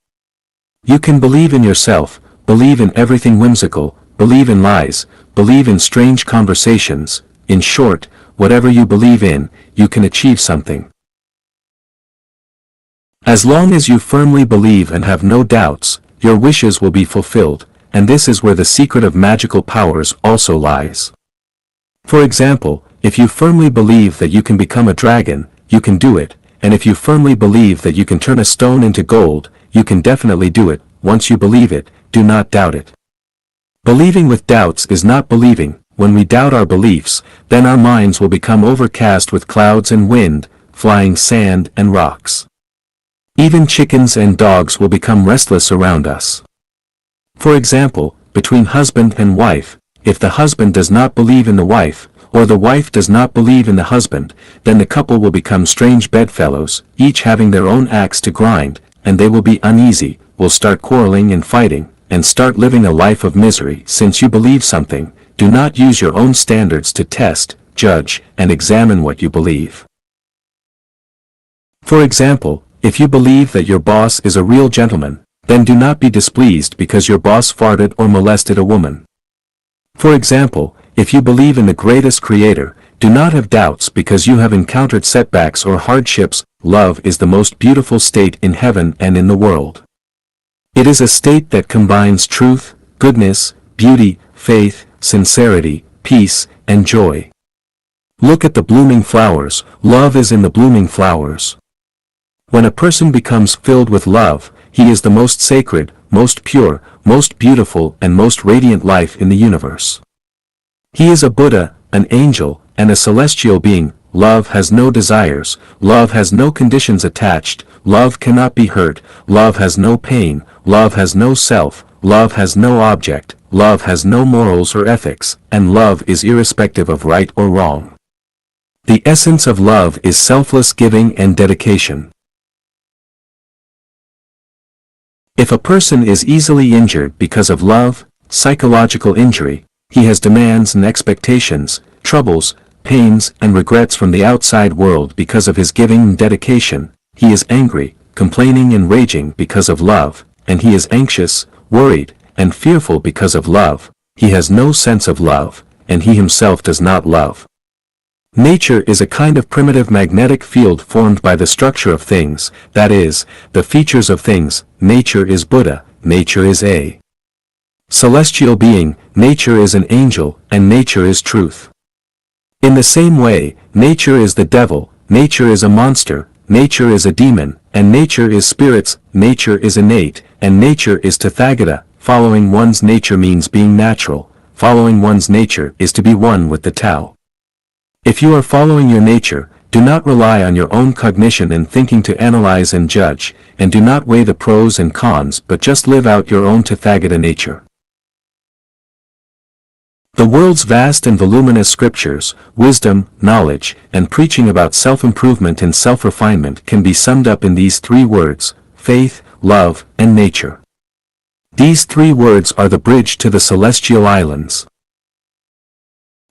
You can believe in yourself, believe in everything whimsical, believe in lies, believe in strange conversations. In short, whatever you believe in, you can achieve something. As long as you firmly believe and have no doubts, your wishes will be fulfilled, and this is where the secret of magical powers also lies. For example, if you firmly believe that you can become a dragon, you can do it, and if you firmly believe that you can turn a stone into gold, you can definitely do it. Once you believe it, do not doubt it. Believing with doubts is not believing. When we doubt our beliefs, then our minds will become overcast with clouds and wind, flying sand and rocks. Even chickens and dogs will become restless around us. For example, between husband and wife, if the husband does not believe in the wife, or the wife does not believe in the husband, then the couple will become strange bedfellows, each having their own axe to grind, and they will be uneasy, will start quarreling and fighting, and start living a life of misery. Since you believe something, do not use your own standards to test, judge, and examine what you believe. For example, if you believe that your boss is a real gentleman, then do not be displeased because your boss farted or molested a woman. For example, if you believe in the greatest creator, do not have doubts because you have encountered setbacks or hardships. Love is the most beautiful state in heaven and in the world. It is a state that combines truth, goodness, beauty, faith, sincerity, peace, and joy. Look at the blooming flowers. Love is in the blooming flowers. When a person becomes filled with love, he is the most sacred, most pure, most beautiful, and most radiant life in the universe. He is a Buddha, an angel, and a celestial being. Love has no desires, love has no conditions attached, love cannot be hurt, love has no pain, love has no self, love has no object, love has no morals or ethics, and love is irrespective of right or wrong. The essence of love is selfless giving and dedication. If a person is easily injured because of love, psychological injury, he has demands and expectations, troubles, pains and regrets from the outside world because of his giving and dedication. He is angry, complaining and raging because of love, and he is anxious, worried, and fearful because of love. He has no sense of love, and he himself does not love. Nature is a kind of primitive magnetic field formed by the structure of things, that is, the features of things. Nature is Buddha, nature is a celestial being, nature is an angel, and nature is truth. In the same way, nature is the devil, nature is a monster, nature is a demon, and nature is spirits. nature is innate, and nature is tathagata. Following one's nature means being natural. Following one's nature is to be one with the Tao. If you are following your nature, do not rely on your own cognition and thinking to analyze and judge, and do not weigh the pros and cons, but just live out your own tathagata nature. The world's vast and voluminous scriptures, wisdom, knowledge, and preaching about self-improvement and self-refinement can be summed up in these three words: faith, love, and nature. These three words are the bridge to the celestial islands.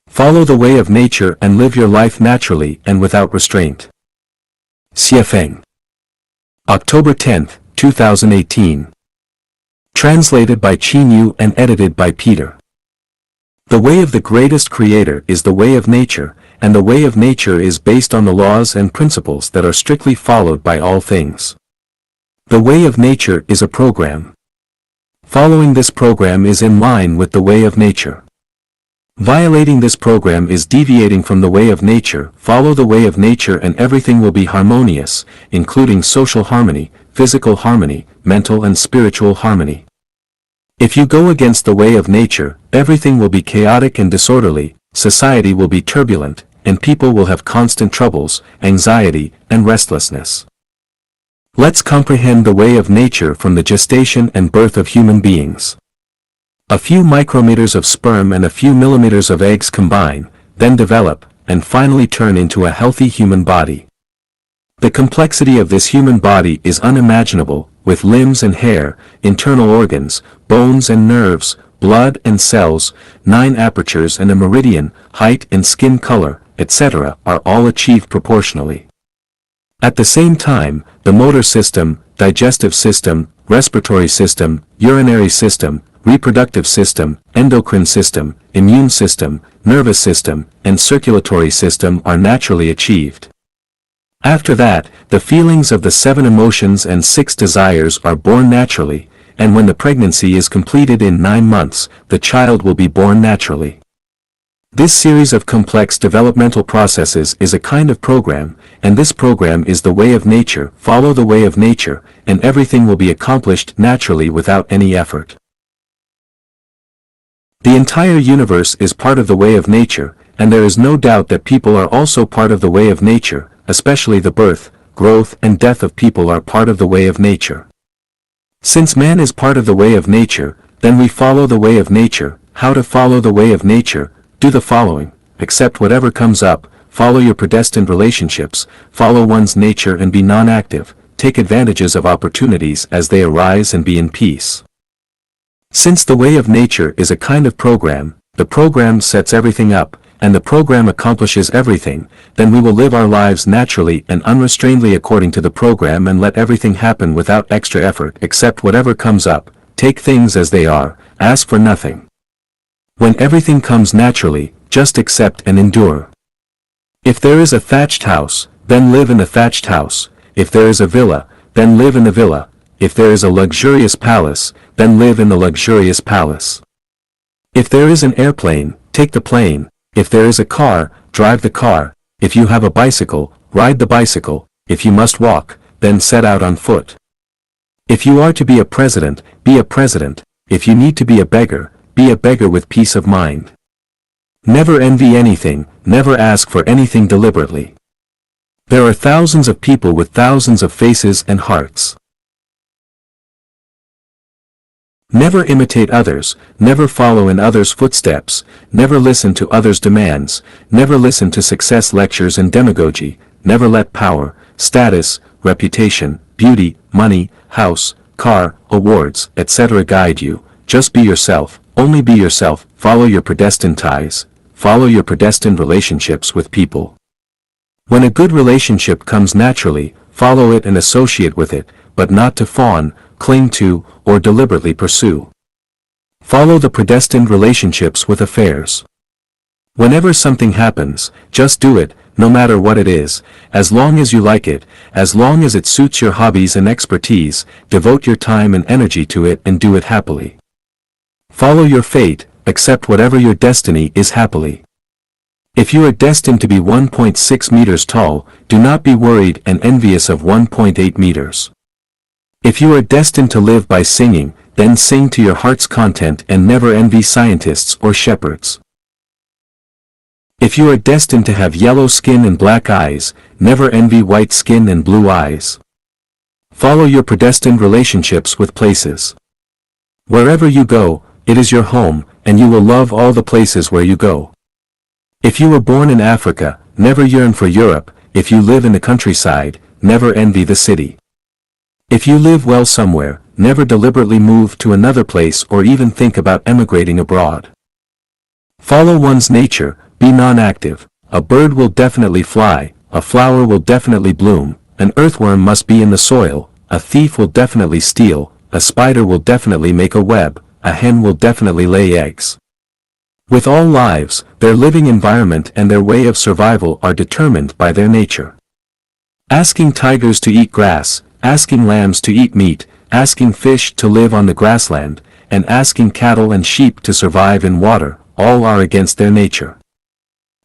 Follow the way of nature and live your life naturally and without restraint. Xiefeng. October 10, 2018. Translated by Qinyu and edited by Peter. The way of the greatest creator is the way of nature, and the way of nature is based on the laws and principles that are strictly followed by all things. The way of nature is a program. Following this program is in line with the way of nature. Violating this program is deviating from the way of nature. Follow the way of nature and everything will be harmonious, including social harmony, physical harmony, mental and spiritual harmony. If you go against the way of nature, everything will be chaotic and disorderly, society will be turbulent, and people will have constant troubles, anxiety, and restlessness. Let's comprehend the way of nature from the gestation and birth of human beings. A few micrometers of sperm and a few millimeters of eggs combine, then develop, and finally turn into a healthy human body. The complexity of this human body is unimaginable, with limbs and hair, internal organs, bones and nerves, blood and cells, 9 apertures and a meridian, height and skin color, etc. are all achieved proportionally. At the same time, the motor system, digestive system, respiratory system, urinary system, reproductive system, endocrine system, immune system, nervous system, and circulatory system are naturally achieved. After that, the feelings of the 7 emotions and 6 desires are born naturally, and when the pregnancy is completed in 9 months, the child will be born naturally. This series of complex developmental processes is a kind of program, and this program is the way of nature. Follow the way of nature, and everything will be accomplished naturally without any effort. The entire universe is part of the way of nature, and there is no doubt that people are also part of the way of nature, especially the birth, growth and death of people are part of the way of nature. Since man is part of the way of nature, then we follow the way of nature. How to follow the way of nature? Do the following: accept whatever comes up, follow your predestined relationships, follow one's nature and be non-active, take advantages of opportunities as they arise and be in peace. Since the way of nature is a kind of program, the program sets everything up, and the program accomplishes everything, then we will live our lives naturally and unrestrainedly according to the program and let everything happen without extra effort. Accept whatever comes up, take things as they are, ask for nothing. When everything comes naturally, just accept and endure. If there is a thatched house, then live in the thatched house. If there is a villa, then live in the villa. If there is a luxurious palace, then live in the luxurious palace. If there is an airplane, take the plane. If there is a car, drive the car. If you have a bicycle, ride the bicycle. If you must walk, then set out on foot. If you are to be a president, be a president. If you need to be a beggar with peace of mind. Never envy anything, never ask for anything deliberately. There are thousands of people with thousands of faces and hearts. Never imitate others, never follow in others' footsteps, never listen to others' demands, never listen to success lectures and demagogy, never let power, status, reputation, beauty, money, house, car, awards, etc. guide you. Just be yourself, only be yourself, follow your predestined ties, follow your predestined relationships with people. When a good relationship comes naturally, follow it and associate with it, but not to fawn, cling to, or deliberately pursue. Follow the predestined relationships with affairs. Whenever something happens, just do it, no matter what it is, as long as you like it, as long as it suits your hobbies and expertise, devote your time and energy to it and do it happily. Follow your fate, accept whatever your destiny is happily. If you are destined to be 1.6 meters tall, do not be worried and envious of 1.8 meters. If you are destined to live by singing, then sing to your heart's content and never envy scientists or shepherds. If you are destined to have yellow skin and black eyes, never envy white skin and blue eyes. Follow your predestined relationships with places. Wherever you go, it is your home, and you will love all the places where you go. If you were born in Africa, never yearn for Europe. If you live in the countryside, never envy the city. If you live well somewhere, never deliberately move to another place or even think about emigrating abroad. Follow one's nature, be non-active. A bird will definitely fly, a flower will definitely bloom, an earthworm must be in the soil, a thief will definitely steal, a spider will definitely make a web, a hen will definitely lay eggs. With all lives, their living environment and their way of survival are determined by their nature. Asking tigers to eat grass, asking lambs to eat meat, asking fish to live on the grassland, and asking cattle and sheep to survive in water, all are against their nature.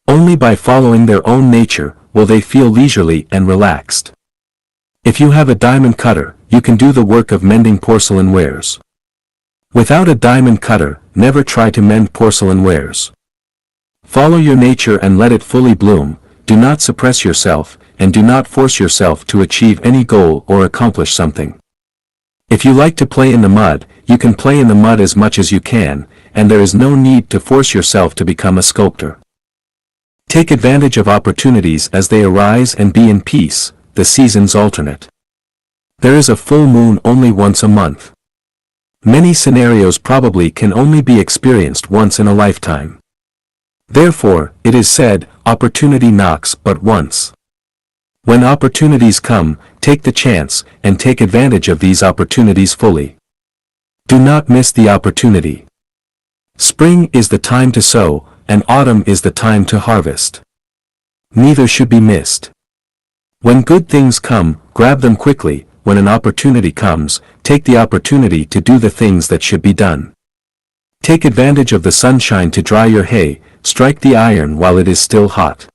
Only by following their own nature will they feel leisurely and relaxed. If you have a diamond cutter, you can do the work of mending porcelain wares. Without a diamond cutter, never try to mend porcelain wares. Follow your nature and let it fully bloom. Do not suppress yourself, and do not force yourself to achieve any goal or accomplish something. If you like to play in the mud, you can play in the mud as much as you can, and there is no need to force yourself to become a sculptor. Take advantage of opportunities as they arise and be in peace. The seasons alternate. There is a full moon only once a month. Many scenarios probably can only be experienced once in a lifetime. Therefore, it is said, opportunity knocks but once. When opportunities come, take the chance, and take advantage of these opportunities fully. Do not miss the opportunity. Spring is the time to sow, and autumn is the time to harvest. Neither should be missed. When good things come, grab them quickly. When an opportunity comes, take the opportunity to do the things that should be done. Take advantage of the sunshine to dry your hay, strike the iron while it is still hot.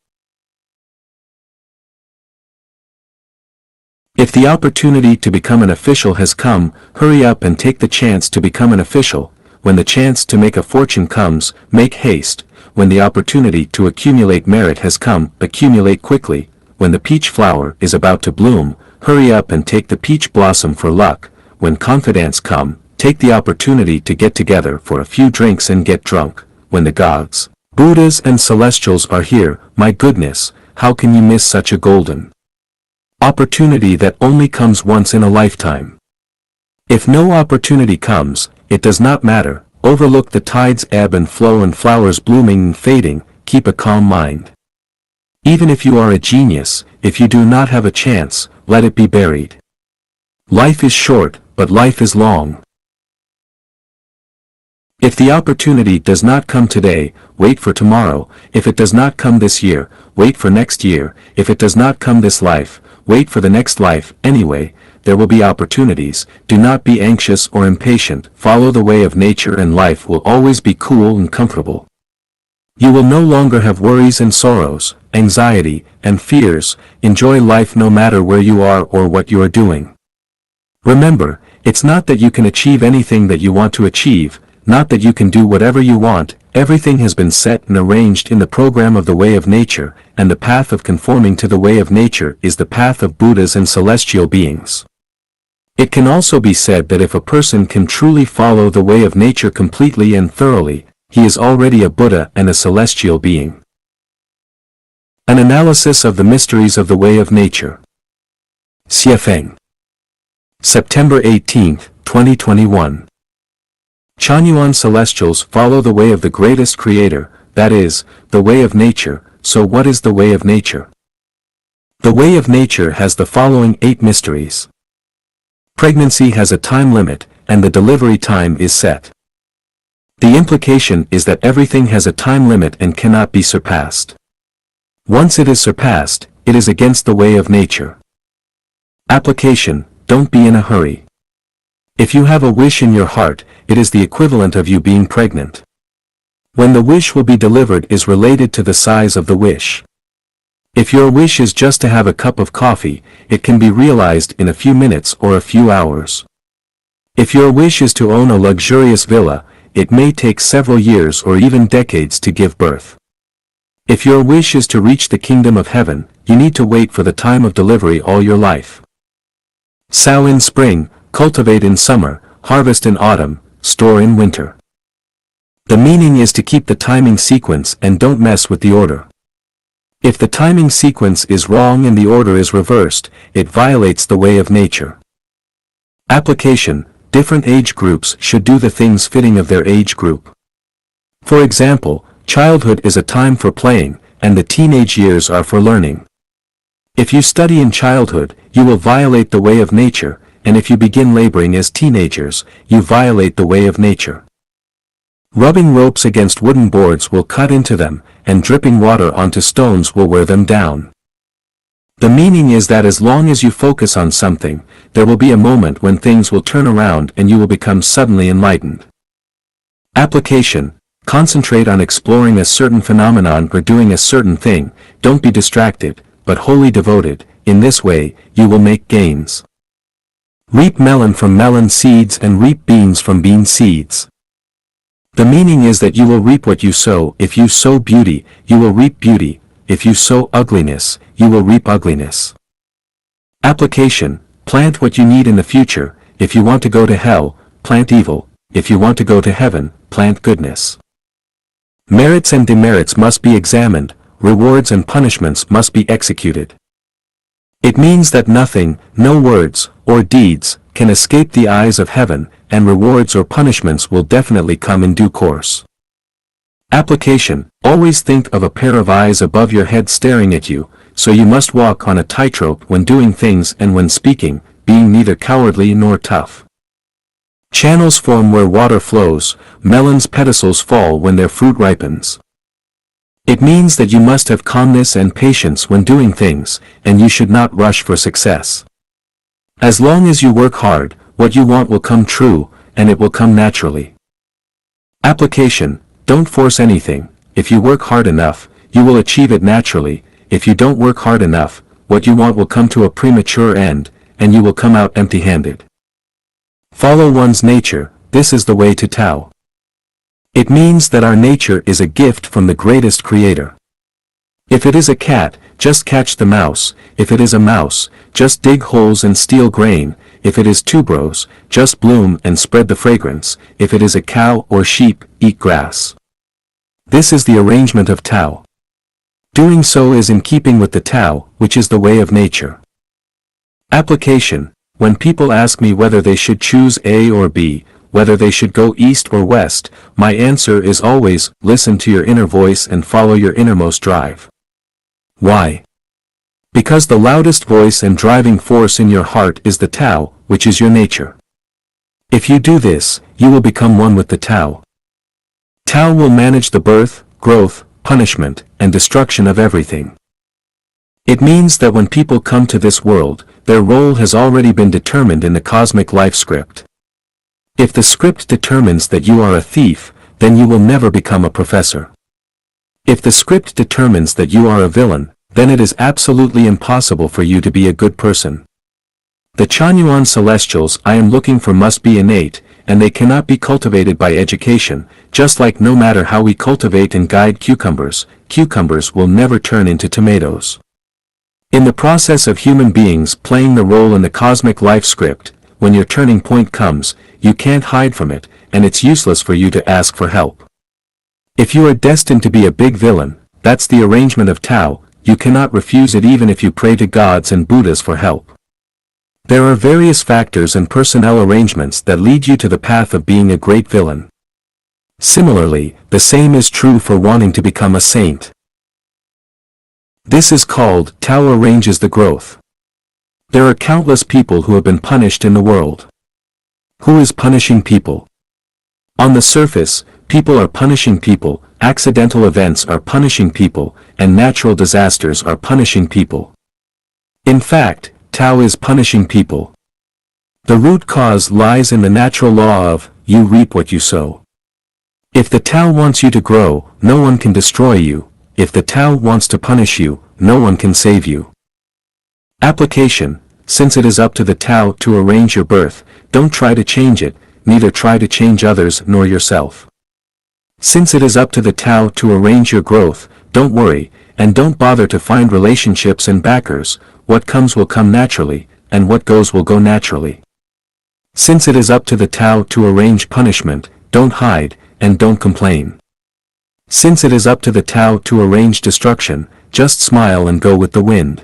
If the opportunity to become an official has come, hurry up and take the chance to become an official. When the chance to make a fortune comes, make haste. When the opportunity to accumulate merit has come, accumulate quickly. When the peach flower is about to bloom, hurry up and take the peach blossom for luck. When confidants come, take the opportunity to get together for a few drinks and get drunk. When the gods, Buddhas and celestials are here, my goodness, how can you miss such a golden opportunity that only comes once in a lifetime? If no opportunity comes, it does not matter. Overlook the tides ebb and flow and flowers blooming and fading. Keep a calm mind. Even if you are a genius, if you do not have a chance, let it be buried. Life is short, but life is long. If the opportunity does not come today, wait for tomorrow. If it does not come this year, wait for next year. If it does not come this life, wait for the next life. Anyway, there will be opportunities. Do not be anxious or impatient. Follow the way of nature and life will always be cool and comfortable. You will no longer have worries and sorrows, anxiety, and fears. Enjoy life no matter where you are or what you are doing. Remember, it's not that you can achieve anything that you want to achieve, not that you can do whatever you want. Everything has been set and arranged in the program of the way of nature, and the path of conforming to the way of nature is the path of Buddhas and celestial beings. It can also be said that if a person can truly follow the way of nature completely and thoroughly, he is already a Buddha and a celestial being. An analysis of the mysteries of the way of nature. Xiefeng. September 18, 2021. Chanyuan celestials follow the way of the greatest creator, that is, the way of nature. So what is the way of nature? The way of nature has the following 8 mysteries. Pregnancy has a time limit, and the delivery time is set. The implication is that everything has a time limit and cannot be surpassed. Once it is surpassed, it is against the way of nature. Application: don't be in a hurry. If you have a wish in your heart, it is the equivalent of you being pregnant. When the wish will be delivered is related to the size of the wish. If your wish is just to have a cup of coffee, it can be realized in a few minutes or a few hours. If your wish is to own a luxurious villa, it may take several years or even decades to give birth. If your wish is to reach the kingdom of heaven, you need to wait for the time of delivery all your life. Sow in spring, cultivate in summer, harvest in autumn, store in winter. The meaning is to keep the timing sequence and don't mess with the order. If the timing sequence is wrong and the order is reversed, it violates the way of nature. Application: different age groups should do the things fitting of their age group. For example, childhood is a time for playing, and the teenage years are for learning. If you study in childhood, you will violate the way of nature, and if you begin laboring as teenagers, you violate the way of nature. Rubbing ropes against wooden boards will cut into them, and dripping water onto stones will wear them down. The meaning is that as long as you focus on something, there will be a moment when things will turn around and you will become suddenly enlightened. Application: concentrate on exploring a certain phenomenon or doing a certain thing, don't be distracted, but wholly devoted. In this way, you will make gains. Reap melon from melon seeds and reap beans from bean seeds. The meaning is that you will reap what you sow. If you sow beauty, you will reap beauty. If you sow ugliness, you will reap ugliness. Application: plant what you need in the future. If you want to go to hell, plant evil. If you want to go to heaven, plant goodness. Merits and demerits must be examined, rewards and punishments must be executed. It means that nothing, no words, or deeds, can escape the eyes of heaven, and rewards or punishments will definitely come in due course. Application: always think of a pair of eyes above your head staring at you, so you must walk on a tightrope when doing things and when speaking, being neither cowardly nor tough. Channels form where water flows, melons' pedicels fall when their fruit ripens. It means that you must have calmness and patience when doing things, and you should not rush for success. As long as you work hard, what you want will come true, and it will come naturally. Application: don't force anything. If you work hard enough, you will achieve it naturally. If you don't work hard enough, what you want will come to a premature end, and you will come out empty-handed. Follow one's nature. This is the way to Tao. It means that our nature is a gift from the greatest creator. If it is a cat, just catch the mouse. If it is a mouse, just dig holes and steal grain. If it is tuberose, just bloom and spread the fragrance. If it is a cow or sheep, eat grass. This is the arrangement of Tao. Doing so is in keeping with the Tao, which is the way of nature. Application: when people ask me whether they should choose A or B, whether they should go east or west, my answer is always, listen to your inner voice and follow your innermost drive. Why? Because the loudest voice and driving force in your heart is the Tao, which is your nature. If you do this, you will become one with the Tao. Tao will manage the birth, growth, punishment, and destruction of everything. It means that when people come to this world, their role has already been determined in the cosmic life script. If the script determines that you are a thief, then you will never become a professor. If the script determines that you are a villain, then it is absolutely impossible for you to be a good person. The Chanyuan celestials I am looking for must be innate, and they cannot be cultivated by education, just like no matter how we cultivate and guide cucumbers, cucumbers will never turn into tomatoes. In the process of human beings playing the role in the cosmic life script, when your turning point comes, you can't hide from it, and it's useless for you to ask for help. If you are destined to be a big villain, that's the arrangement of Tao, you cannot refuse it even if you pray to gods and Buddhas for help. There are various factors and personnel arrangements that lead you to the path of being a great villain. Similarly, the same is true for wanting to become a saint. This is called Tao arranges the growth. There are countless people who have been punished in the world. Who is punishing people? On the surface, people are punishing people, accidental events are punishing people, and natural disasters are punishing people. In fact, Tao is punishing people. The root cause lies in the natural law of, you reap what you sow. If the Tao wants you to grow, no one can destroy you, if the Tao wants to punish you, no one can save you. Application: since it is up to the Tao to arrange your birth, don't try to change it, neither try to change others nor yourself. Since it is up to the Tao to arrange your growth, don't worry, and don't bother to find relationships and backers. What comes will come naturally, and what goes will go naturally. Since it is up to the Tao to arrange punishment, don't hide, and don't complain. Since it is up to the Tao to arrange destruction, just smile and go with the wind.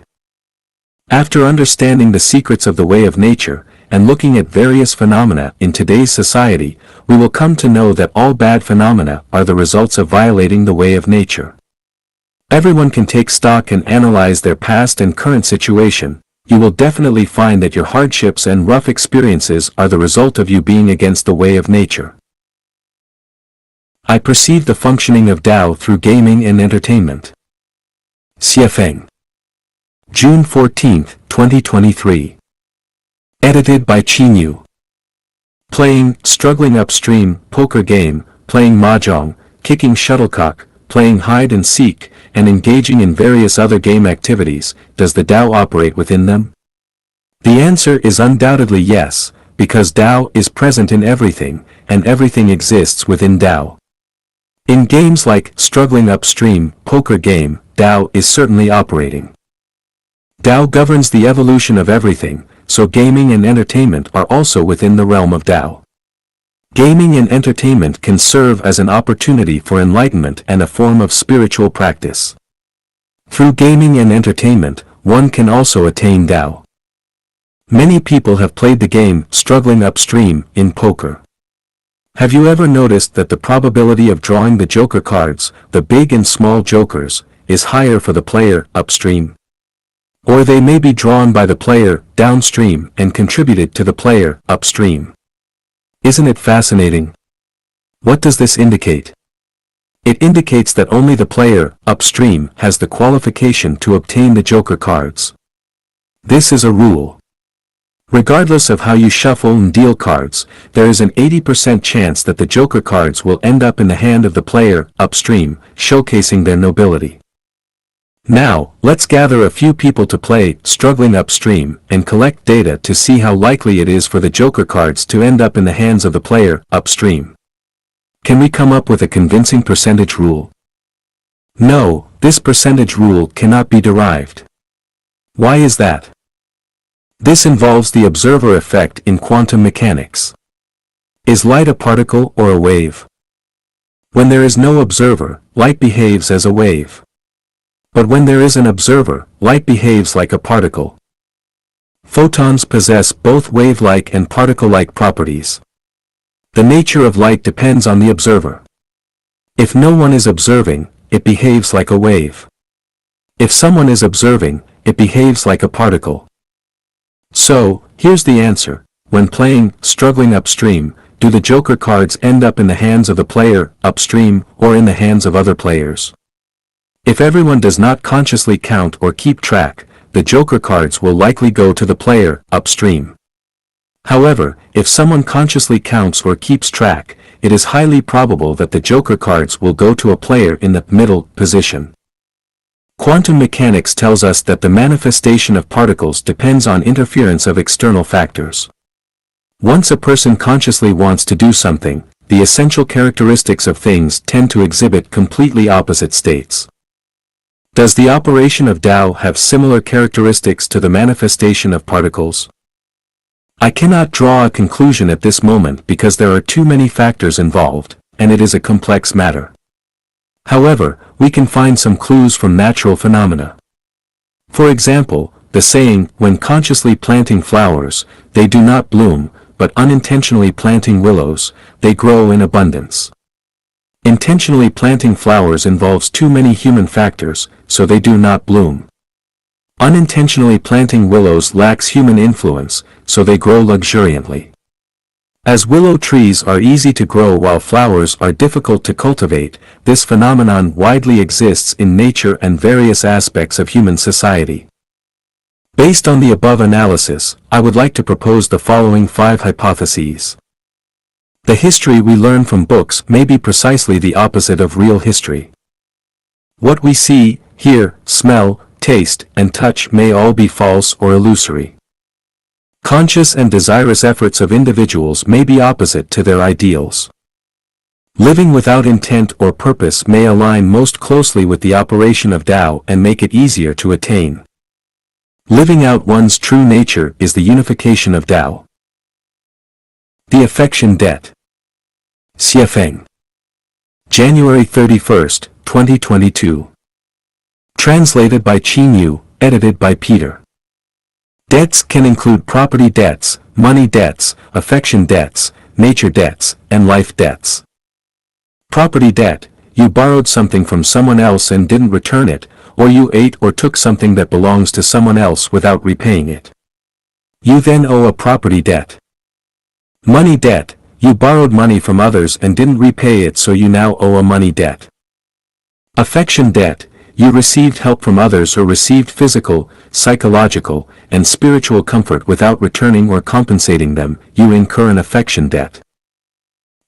After understanding the secrets of the way of nature, and looking at various phenomena in today's society, we will come to know that all bad phenomena are the results of violating the way of nature. Everyone can take stock and analyze their past and current situation. You will definitely find that your hardships and rough experiences are the result of you being against the way of nature. I perceive the functioning of Tao through gaming and entertainment. Xiefeng. June 14, 2023. Edited by Qinyu. Playing, struggling upstream, poker game, playing mahjong, kicking shuttlecock, playing hide and seek, and engaging in various other game activities, does the Tao operate within them? The answer is undoubtedly yes, because Tao is present in everything, and everything exists within Tao. In games like struggling upstream, poker game, Tao is certainly operating. Tao governs the evolution of everything, so gaming and entertainment are also within the realm of Tao. Gaming and entertainment can serve as an opportunity for enlightenment and a form of spiritual practice. Through gaming and entertainment, one can also attain Tao. Many people have played the game struggling upstream in poker. Have you ever noticed that the probability of drawing the joker cards, the big and small jokers, is higher for the player upstream? Or they may be drawn by the player downstream and contributed to the player upstream. Isn't it fascinating? What does this indicate? It indicates that only the player upstream has the qualification to obtain the joker cards. This is a rule. Regardless of how you shuffle and deal cards, there is an 80% chance that the joker cards will end up in the hand of the player upstream, showcasing their nobility. Now, let's gather a few people to play struggling upstream and collect data to see how likely it is for the joker cards to end up in the hands of the player upstream. Can we come up with a convincing percentage rule? No, this percentage rule cannot be derived. Why is that? This involves the observer effect in quantum mechanics. Is light a particle or a wave? When there is no observer, light behaves as a wave. But when there is an observer, light behaves like a particle. Photons possess both wave-like and particle-like properties. The nature of light depends on the observer. If no one is observing, it behaves like a wave. If someone is observing, it behaves like a particle. So, here's the answer. When playing struggling upstream, do the joker cards end up in the hands of the player upstream or in the hands of other players? If everyone does not consciously count or keep track, the joker cards will likely go to the player upstream. However, if someone consciously counts or keeps track, it is highly probable that the joker cards will go to a player in the middle position. Quantum mechanics tells us that the manifestation of particles depends on interference of external factors. Once a person consciously wants to do something, the essential characteristics of things tend to exhibit completely opposite states. Does the operation of Tao have similar characteristics to the manifestation of particles? I cannot draw a conclusion at this moment because there are too many factors involved, and it is a complex matter. However, we can find some clues from natural phenomena. For example, the saying, when consciously planting flowers, they do not bloom, but unintentionally planting willows, they grow in abundance. Intentionally planting flowers involves too many human factors, so they do not bloom. Unintentionally planting willows lacks human influence, so they grow luxuriantly. As willow trees are easy to grow while flowers are difficult to cultivate, this phenomenon widely exists in nature and various aspects of human society. Based on the above analysis, I would like to propose the following 5 hypotheses. The history we learn from books may be precisely the opposite of real history. What we see, hear, smell, taste, and touch may all be false or illusory. Conscious and desirous efforts of individuals may be opposite to their ideals. Living without intent or purpose may align most closely with the operation of Tao and make it easier to attain. Living out one's true nature is the unification of Tao. The Affection Debt. Xiefeng. January 31, 2022. Translated by Qin Yu, edited by Peter. Debts can include property debts, money debts, affection debts, nature debts, and life debts. Property debt: you borrowed something from someone else and didn't return it, or you ate or took something that belongs to someone else without repaying it. You then owe a property debt. Money debt: you borrowed money from others and didn't repay it, so you now owe a money debt. Affection debt: you received help from others or received physical, psychological, and spiritual comfort without returning or compensating them, you incur an affection debt.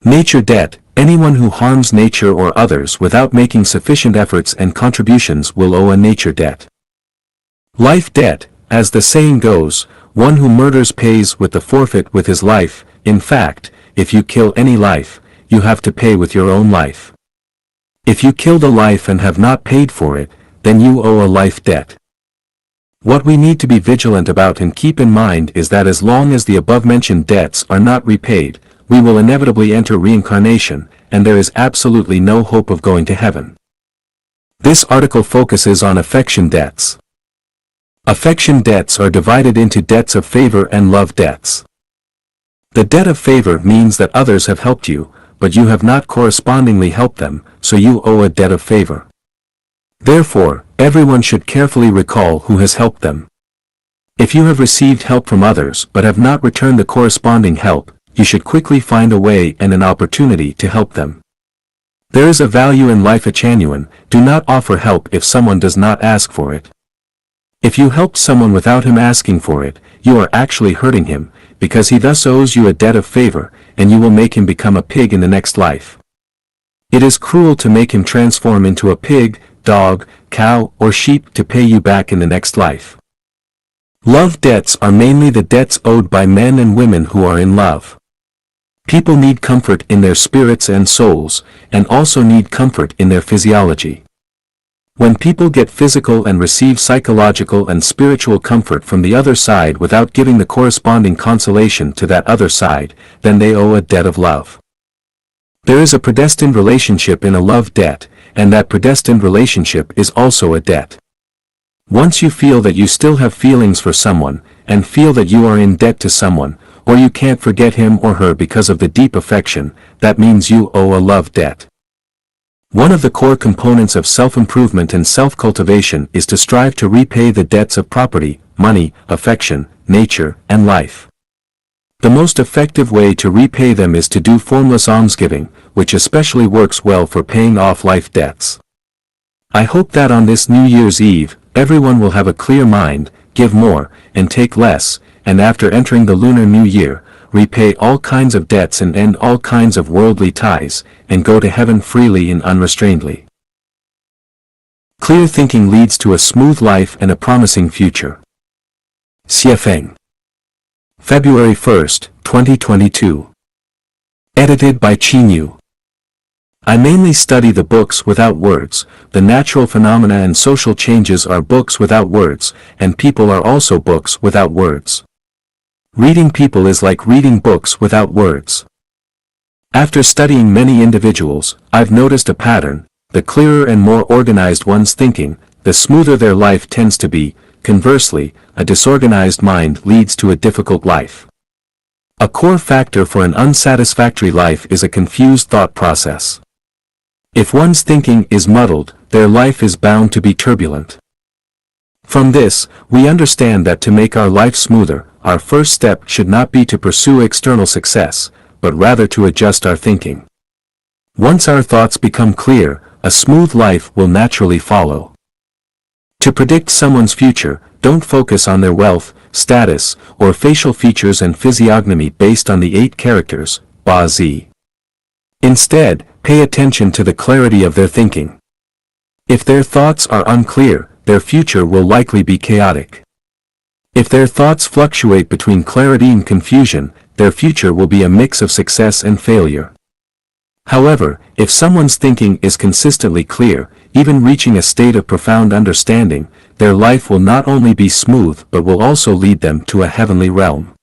Nature debt: anyone who harms nature or others without making sufficient efforts and contributions will owe a nature debt. Life debt: as the saying goes, one who murders pays with the forfeit with his life. In fact, if you kill any life, you have to pay with your own life. If you killed a life and have not paid for it, then you owe a life debt. What we need to be vigilant about and keep in mind is that as long as the above-mentioned debts are not repaid, we will inevitably enter reincarnation, and there is absolutely no hope of going to heaven. This article focuses on affection debts. Affection debts are divided into debts of favor and love debts. The debt of favor means that others have helped you, but you have not correspondingly helped them, so you owe a debt of favor. Therefore, everyone should carefully recall who has helped them. If you have received help from others but have not returned the corresponding help, you should quickly find a way and an opportunity to help them. There is a value in life. Genuine, do not offer help if someone does not ask for it. If you helped someone without him asking for it, you are actually hurting him, because he thus owes you a debt of favor, and you will make him become a pig in the next life. It is cruel to make him transform into a pig, dog, cow, or sheep to pay you back in the next life. Love debts are mainly the debts owed by men and women who are in love. People need comfort in their spirits and souls, and also need comfort in their physiology. When people get physical and receive psychological and spiritual comfort from the other side without giving the corresponding consolation to that other side, then they owe a debt of love. There is a predestined relationship in a love debt, and that predestined relationship is also a debt. Once you feel that you still have feelings for someone, and feel that you are in debt to someone, or you can't forget him or her because of the deep affection, that means you owe a love debt. One of the core components of self-improvement and self-cultivation is to strive to repay the debts of property, money, affection, nature, and life. The most effective way to repay them is to do formless almsgiving, which especially works well for paying off life debts. I hope that on this New Year's Eve, everyone will have a clear mind, give more, and take less, and after entering the Lunar New Year, repay all kinds of debts and end all kinds of worldly ties, and go to heaven freely and unrestrainedly. Clear thinking leads to a smooth life and a promising future. Xiefeng. February 1, 2022. Edited by Qin Yu. I mainly study the books without words. The natural phenomena and social changes are books without words, and people are also books without words. Reading people is like reading books without words. After studying many individuals, I've noticed a pattern: the clearer and more organized one's thinking, the smoother their life tends to be. Conversely, a disorganized mind leads to a difficult life. A core factor for an unsatisfactory life is a confused thought process. If one's thinking is muddled, their life is bound to be turbulent. From this, we understand that to make our life smoother, our first step should not be to pursue external success, but rather to adjust our thinking. Once our thoughts become clear, a smooth life will naturally follow. To predict someone's future, don't focus on their wealth, status, or facial features and physiognomy based on the 8 characters, Ba Zi. Instead, pay attention to the clarity of their thinking. If their thoughts are unclear, their future will likely be chaotic. If their thoughts fluctuate between clarity and confusion, their future will be a mix of success and failure. However, if someone's thinking is consistently clear, even reaching a state of profound understanding, their life will not only be smooth but will also lead them to a heavenly realm.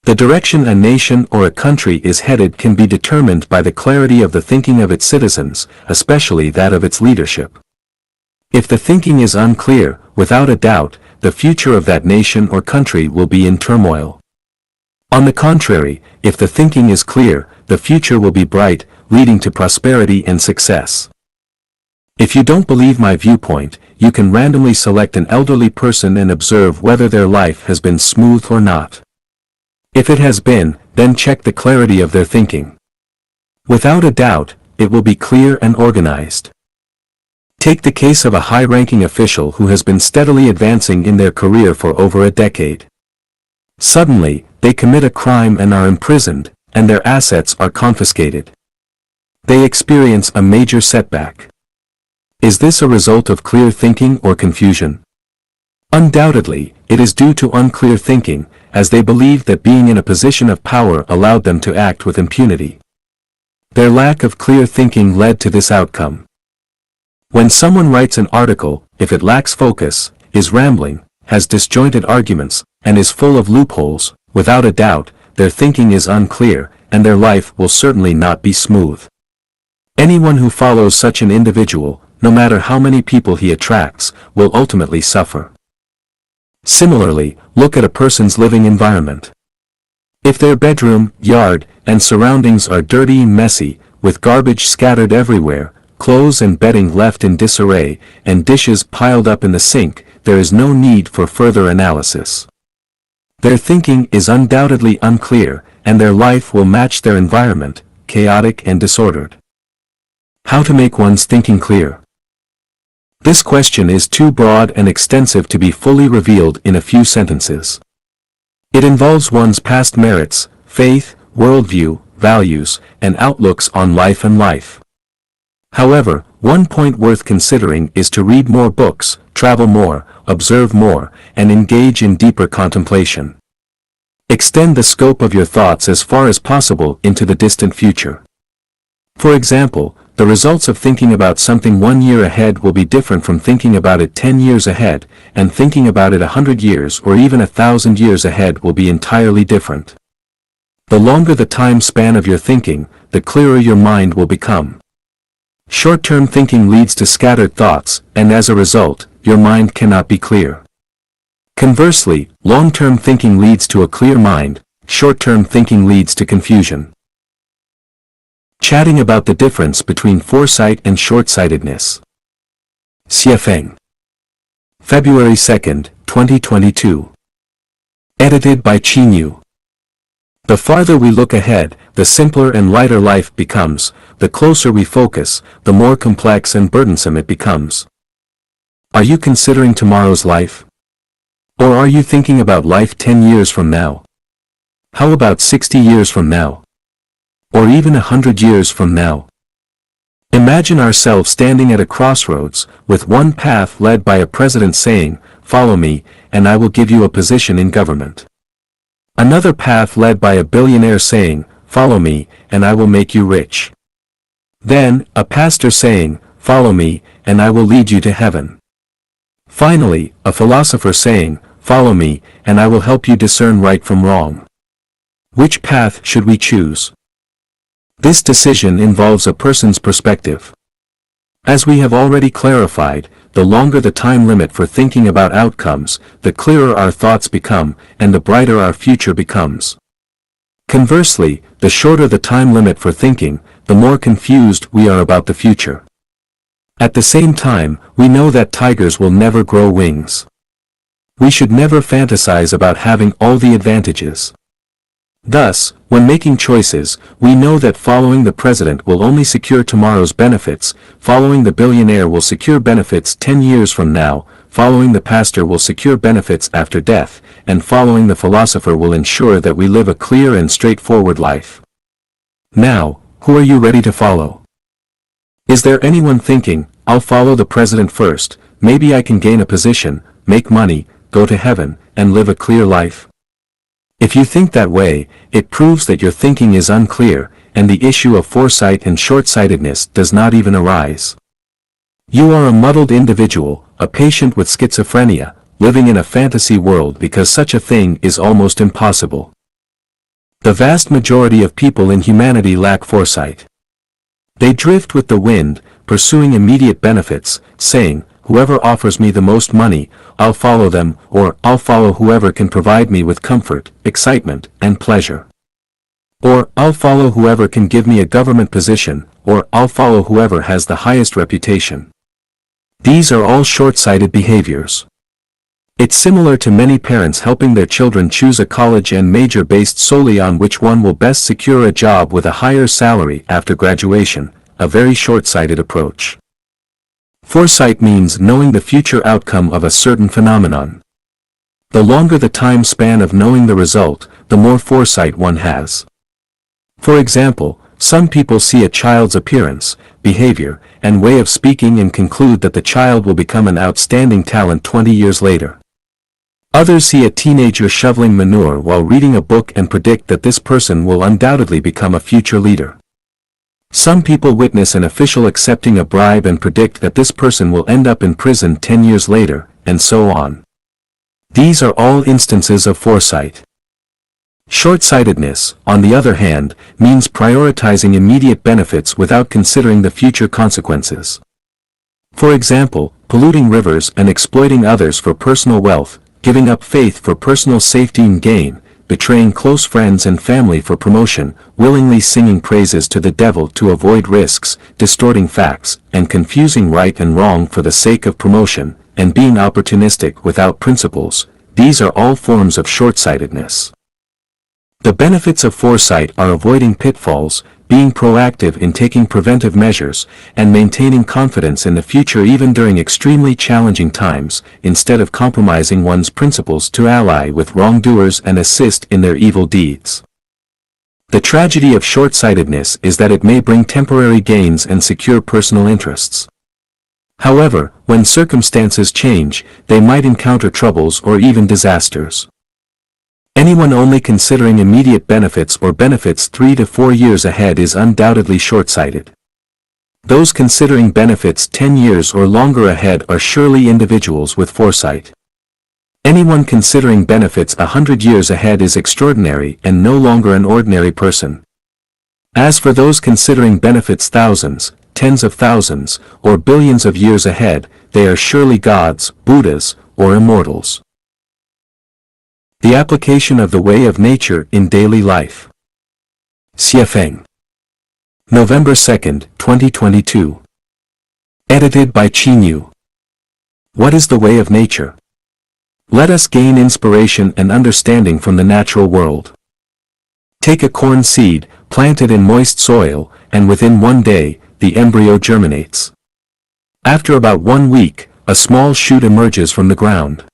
The direction a nation or a country is headed can be determined by the clarity of the thinking of its citizens, especially that of its leadership. If the thinking is unclear, without a doubt, the future of that nation or country will be in turmoil. On the contrary, if the thinking is clear, the future will be bright, leading to prosperity and success. If you don't believe my viewpoint, you can randomly select an elderly person and observe whether their life has been smooth or not. If it has been, then check the clarity of their thinking. Without a doubt, it will be clear and organized. Take the case of a high-ranking official who has been steadily advancing in their career for over a decade. Suddenly, they commit a crime and are imprisoned, and their assets are confiscated. They experience a major setback. Is this a result of clear thinking or confusion? Undoubtedly, it is due to unclear thinking, as they believed that being in a position of power allowed them to act with impunity. Their lack of clear thinking led to this outcome. When someone writes an article, if it lacks focus, is rambling, has disjointed arguments, and is full of loopholes, without a doubt, their thinking is unclear, and their life will certainly not be smooth. Anyone who follows such an individual, no matter how many people he attracts, will ultimately suffer. Similarly, look at a person's living environment. If their bedroom, yard, and surroundings are dirty and messy, with garbage scattered everywhere, clothes and bedding left in disarray, and dishes piled up in the sink, there is no need for further analysis. Their thinking is undoubtedly unclear, and their life will match their environment, chaotic and disordered. How to make one's thinking clear? This question is too broad and extensive to be fully revealed in a few sentences. It involves one's past merits, faith, worldview, values, and outlooks on life and life. However, one point worth considering is to read more books, travel more, observe more, and engage in deeper contemplation. Extend the scope of your thoughts as far as possible into the distant future. For example, the results of thinking about something 1 year ahead will be different from thinking about it 10 years ahead, and thinking about it 100 years or even 1,000 years ahead will be entirely different. The longer the time span of your thinking, the clearer your mind will become. Short-term thinking leads to scattered thoughts, and as a result, your mind cannot be clear. Conversely, long-term thinking leads to a clear mind, short-term thinking leads to confusion. Chatting about the difference between foresight and short-sightedness. Feng. February 2, 2022. Edited by Chinyu. The farther we look ahead, the simpler and lighter life becomes. The closer we focus, the more complex and burdensome it becomes. Are you considering tomorrow's life? Or are you thinking about life 10 years from now? How about 60 years from now? Or even 100 years from now? Imagine ourselves standing at a crossroads, with one path led by a president saying, "Follow me, and I will give you a position in government." Another path led by a billionaire saying, "Follow me, and I will make you rich." Then, a pastor saying, "Follow me, and I will lead you to heaven." Finally, a philosopher saying, "Follow me, and I will help you discern right from wrong." Which path should we choose? This decision involves a person's perspective. As we have already clarified, the longer the time limit for thinking about outcomes, the clearer our thoughts become, and the brighter our future becomes. Conversely, the shorter the time limit for thinking, the more confused we are about the future. At the same time, we know that tigers will never grow wings. We should never fantasize about having all the advantages. Thus, when making choices, we know that following the president will only secure tomorrow's benefits, following the billionaire will secure benefits 10 years from now, following the pastor will secure benefits after death, and following the philosopher will ensure that we live a clear and straightforward life. Now, who are you ready to follow? Is there anyone thinking, I'll follow the president first, maybe I can gain a position, make money, go to heaven, and live a clear life. If you think that way, it proves that your thinking is unclear, and the issue of foresight and short-sightedness does not even arise. You are a muddled individual, a patient with schizophrenia, living in a fantasy world because such a thing is almost impossible. The vast majority of people in humanity lack foresight. They drift with the wind, pursuing immediate benefits, saying, whoever offers me the most money, I'll follow them, or I'll follow whoever can provide me with comfort, excitement, and pleasure. Or, I'll follow whoever can give me a government position, or I'll follow whoever has the highest reputation. These are all short-sighted behaviors. It's similar to many parents helping their children choose a college and major based solely on which one will best secure a job with a higher salary after graduation, a very short-sighted approach. Foresight means knowing the future outcome of a certain phenomenon. The longer the time span of knowing the result, the more foresight one has. For example, some people see a child's appearance, behavior, and way of speaking and conclude that the child will become an outstanding talent 20 years later. Others see a teenager shoveling manure while reading a book and predict that this person will undoubtedly become a future leader. Some people witness an official accepting a bribe and predict that this person will end up in prison 10 years later, and so on. These are all instances of foresight. Short-sightedness, on the other hand, means prioritizing immediate benefits without considering the future consequences. For example, polluting rivers and exploiting others for personal wealth, giving up faith for personal safety and gain, betraying close friends and family for promotion, willingly singing praises to the devil to avoid risks, distorting facts, and confusing right and wrong for the sake of promotion, and being opportunistic without principles, these are all forms of short-sightedness. The benefits of foresight are avoiding pitfalls, being proactive in taking preventive measures, and maintaining confidence in the future even during extremely challenging times, instead of compromising one's principles to ally with wrongdoers and assist in their evil deeds. The tragedy of short-sightedness is that it may bring temporary gains and secure personal interests. However, when circumstances change, they might encounter troubles or even disasters. Anyone only considering immediate benefits or benefits 3 to 4 years ahead is undoubtedly short-sighted. Those considering benefits 10 years or longer ahead are surely individuals with foresight. Anyone considering benefits 100 years ahead is extraordinary and no longer an ordinary person. As for those considering benefits thousands, tens of thousands, or billions of years ahead, they are surely gods, Buddhas, or immortals. The application of the way of nature in daily life. Repaying. November 2, 2022. Edited by Chinyu. What is the way of nature? Let us gain inspiration and understanding from the natural world. Take a corn seed, plant it in moist soil, and within 1 day, the embryo germinates. After about 1 week, a small shoot emerges from the ground.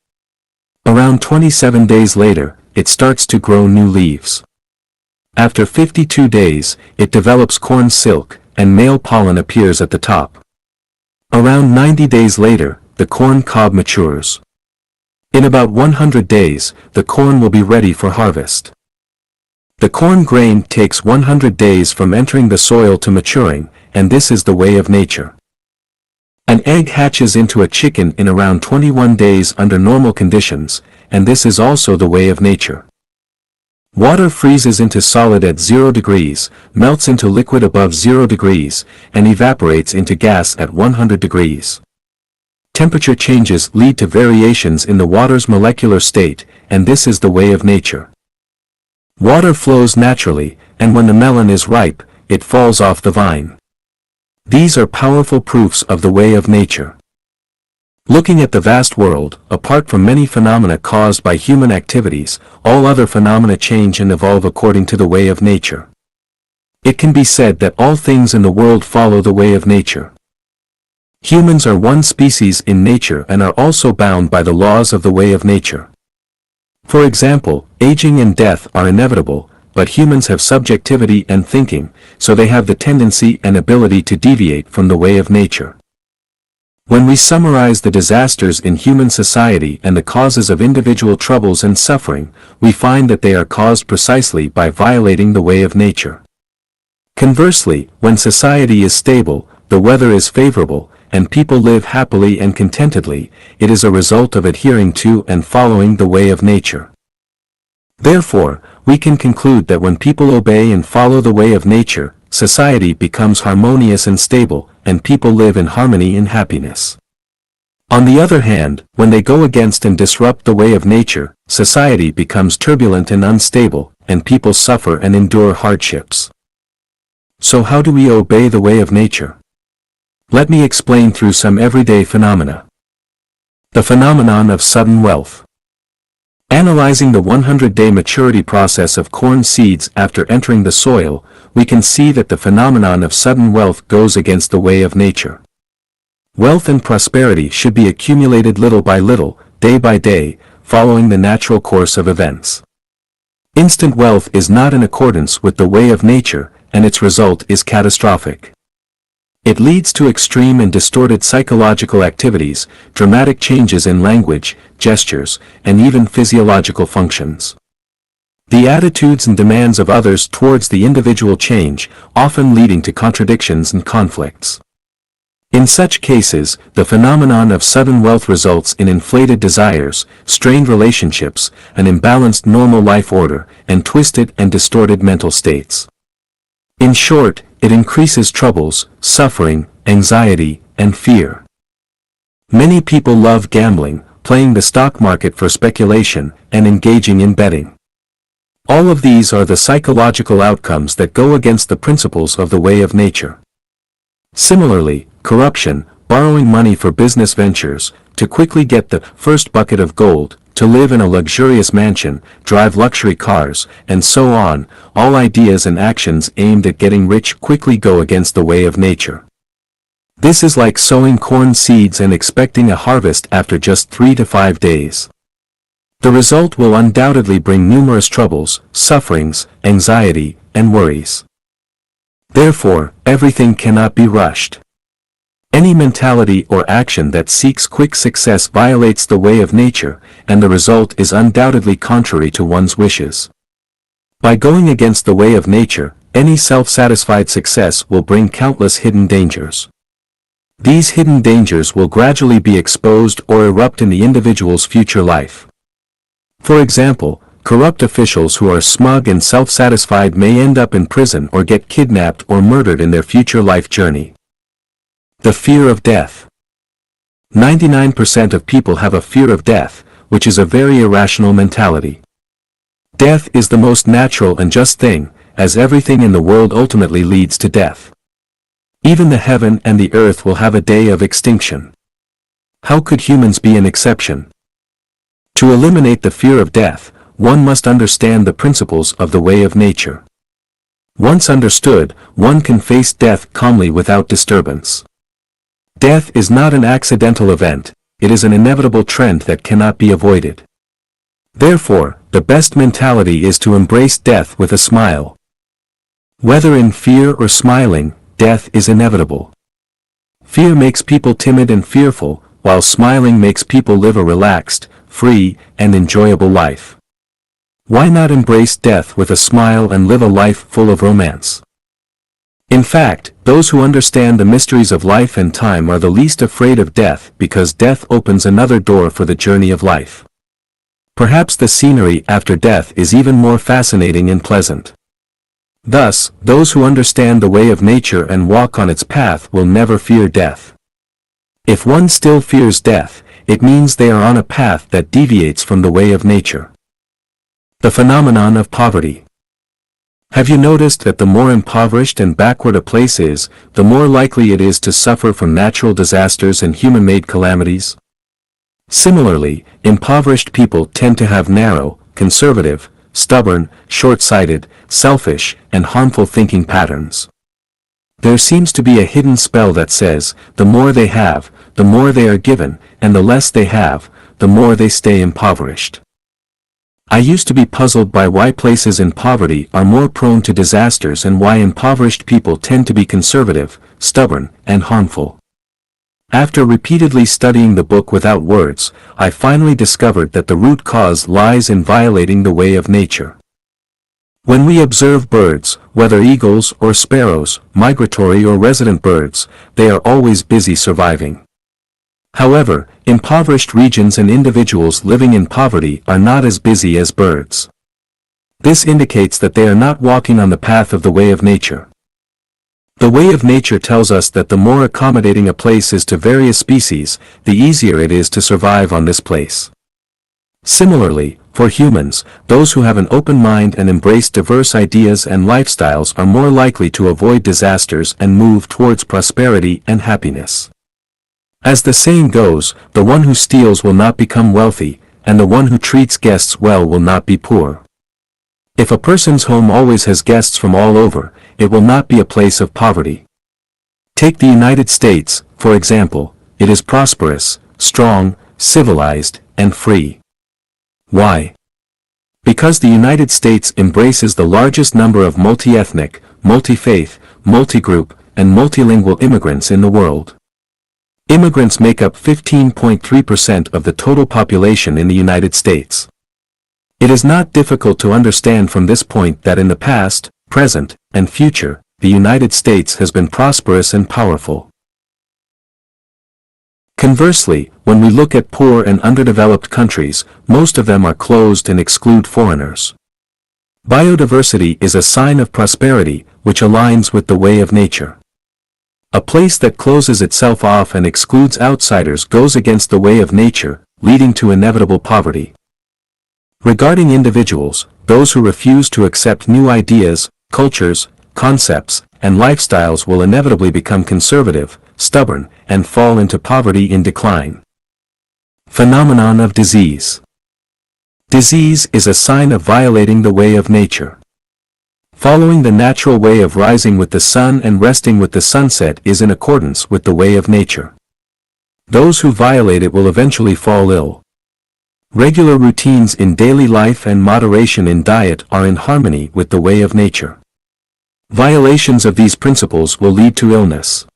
Around 27 days later, it starts to grow new leaves. After 52 days, it develops corn silk, and male pollen appears at the top. Around 90 days later, the corn cob matures. In about 100 days, the corn will be ready for harvest. The corn grain takes 100 days from entering the soil to maturing, and this is the way of nature. An egg hatches into a chicken in around 21 days under normal conditions, and this is also the way of nature. Water freezes into solid at 0 degrees, melts into liquid above 0 degrees, and evaporates into gas at 100 degrees. Temperature changes lead to variations in the water's molecular state, and this is the way of nature. Water flows naturally, and when the melon is ripe, it falls off the vine. These are powerful proofs of the way of nature. Looking at the vast world, apart from many phenomena caused by human activities, all other phenomena change and evolve according to the way of nature. It can be said that all things in the world follow the way of nature. Humans are one species in nature and are also bound by the laws of the way of nature. For example, aging and death are inevitable, but humans have subjectivity and thinking, so they have the tendency and ability to deviate from the way of nature. When we summarize the disasters in human society and the causes of individual troubles and suffering, we find that they are caused precisely by violating the way of nature. Conversely, when society is stable, the weather is favorable, and people live happily and contentedly, it is a result of adhering to and following the way of nature. Therefore, we can conclude that when people obey and follow the way of nature, society becomes harmonious and stable, and people live in harmony and happiness. On the other hand, when they go against and disrupt the way of nature, society becomes turbulent and unstable, and people suffer and endure hardships. So how do we obey the way of nature? Let me explain through some everyday phenomena. The phenomenon of sudden wealth. Analyzing the 100-day maturity process of corn seeds after entering the soil, we can see that the phenomenon of sudden wealth goes against the way of nature. Wealth and prosperity should be accumulated little by little, day by day, following the natural course of events. Instant wealth is not in accordance with the way of nature, and its result is catastrophic. It leads to extreme and distorted psychological activities, dramatic changes in language, gestures, and even physiological functions. The attitudes and demands of others towards the individual change, often leading to contradictions and conflicts. In such cases, the phenomenon of sudden wealth results in inflated desires, strained relationships, an imbalanced normal life order, and twisted and distorted mental states. In short, it increases troubles, suffering, anxiety, and fear. Many people love gambling, playing the stock market for speculation, and engaging in betting. All of these are the psychological outcomes that go against the principles of the way of nature. Similarly, corruption, borrowing money for business ventures, to quickly get the first bucket of gold, to live in a luxurious mansion, drive luxury cars, and so on, all ideas and actions aimed at getting rich quickly go against the way of nature. This is like sowing corn seeds and expecting a harvest after just 3 to 5 days. The result will undoubtedly bring numerous troubles, sufferings, anxiety, and worries. Therefore, everything cannot be rushed. Any mentality or action that seeks quick success violates the way of nature, and the result is undoubtedly contrary to one's wishes. By going against the way of nature, any self-satisfied success will bring countless hidden dangers. These hidden dangers will gradually be exposed or erupt in the individual's future life. For example, corrupt officials who are smug and self-satisfied may end up in prison or get kidnapped or murdered in their future life journey. The fear of death. 99% of people have a fear of death, which is a very irrational mentality. Death is the most natural and just thing, as everything in the world ultimately leads to death. Even the heaven and the earth will have a day of extinction. How could humans be an exception? To eliminate the fear of death, one must understand the principles of the way of nature. Once understood, one can face death calmly without disturbance. Death is not an accidental event, it is an inevitable trend that cannot be avoided. Therefore, the best mentality is to embrace death with a smile. Whether in fear or smiling, death is inevitable. Fear makes people timid and fearful, while smiling makes people live a relaxed, free, and enjoyable life. Why not embrace death with a smile and live a life full of romance? In fact, those who understand the mysteries of life and time are the least afraid of death because death opens another door for the journey of life. Perhaps the scenery after death is even more fascinating and pleasant. Thus, those who understand the way of nature and walk on its path will never fear death. If one still fears death, it means they are on a path that deviates from the way of nature. The phenomenon of poverty. Have you noticed that the more impoverished and backward a place is, the more likely it is to suffer from natural disasters and human-made calamities? Similarly, impoverished people tend to have narrow, conservative, stubborn, short-sighted, selfish, and harmful thinking patterns. There seems to be a hidden spell that says, the more they have, the more they are given, and the less they have, the more they stay impoverished. I used to be puzzled by why places in poverty are more prone to disasters and why impoverished people tend to be conservative, stubborn, and harmful. After repeatedly studying the book without words, I finally discovered that the root cause lies in violating the way of nature. When we observe birds, whether eagles or sparrows, migratory or resident birds, they are always busy surviving. However, impoverished regions and individuals living in poverty are not as busy as birds. This indicates that they are not walking on the path of the way of nature. The way of nature tells us that the more accommodating a place is to various species, the easier it is to survive on this place. Similarly, for humans, those who have an open mind and embrace diverse ideas and lifestyles are more likely to avoid disasters and move towards prosperity and happiness. As the saying goes, the one who steals will not become wealthy, and the one who treats guests well will not be poor. If a person's home always has guests from all over, it will not be a place of poverty. Take the United States, for example. It is prosperous, strong, civilized, and free. Why? Because the United States embraces the largest number of multi-ethnic, multi-faith, multi-group, and multilingual immigrants in the world. Immigrants make up 15.3% of the total population in the United States. It is not difficult to understand from this point that in the past, present, and future, the United States has been prosperous and powerful. Conversely, when we look at poor and underdeveloped countries, most of them are closed and exclude foreigners. Biodiversity is a sign of prosperity, which aligns with the way of nature. A place that closes itself off and excludes outsiders goes against the way of nature, leading to inevitable poverty. Regarding individuals, those who refuse to accept new ideas, cultures, concepts, and lifestyles will inevitably become conservative, stubborn, and fall into poverty in decline. Phenomenon of disease. Disease is a sign of violating the way of nature. Following the natural way of rising with the sun and resting with the sunset is in accordance with the way of nature. Those who violate it will eventually fall ill. Regular routines in daily life and moderation in diet are in harmony with the way of nature. Violations of these principles will lead to illness.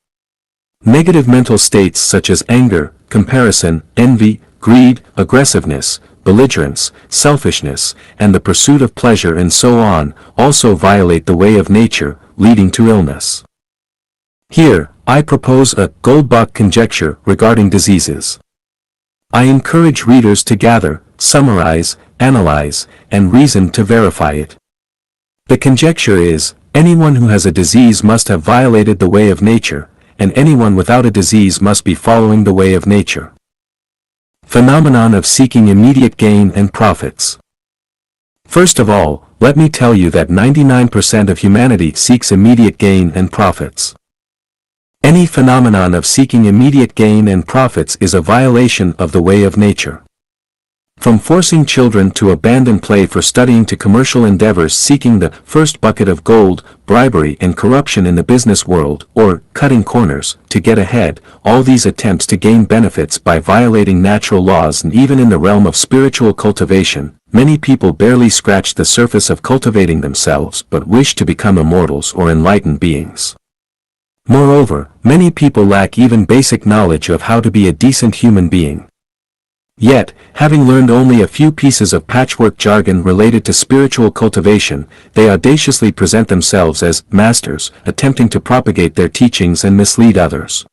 Negative mental states such as anger, comparison, envy, greed, aggressiveness, belligerence, selfishness, and the pursuit of pleasure and so on, also violate the way of nature, leading to illness. Here, I propose a Goldbach conjecture regarding diseases. I encourage readers to gather, summarize, analyze, and reason to verify it. The conjecture is, anyone who has a disease must have violated the way of nature, and anyone without a disease must be following the way of nature. Phenomenon of seeking immediate gain and profits. First of all, let me tell you that 99% of humanity seeks immediate gain and profits. Any phenomenon of seeking immediate gain and profits is a violation of the way of nature. From forcing children to abandon play for studying to commercial endeavors seeking the first bucket of gold, bribery and corruption in the business world, or cutting corners to get ahead, all these attempts to gain benefits by violating natural laws, and even in the realm of spiritual cultivation, many people barely scratch the surface of cultivating themselves but wish to become immortals or enlightened beings. Moreover, many people lack even basic knowledge of how to be a decent human being. Yet, having learned only a few pieces of patchwork jargon related to spiritual cultivation, they audaciously present themselves as masters, attempting to propagate their teachings and mislead others.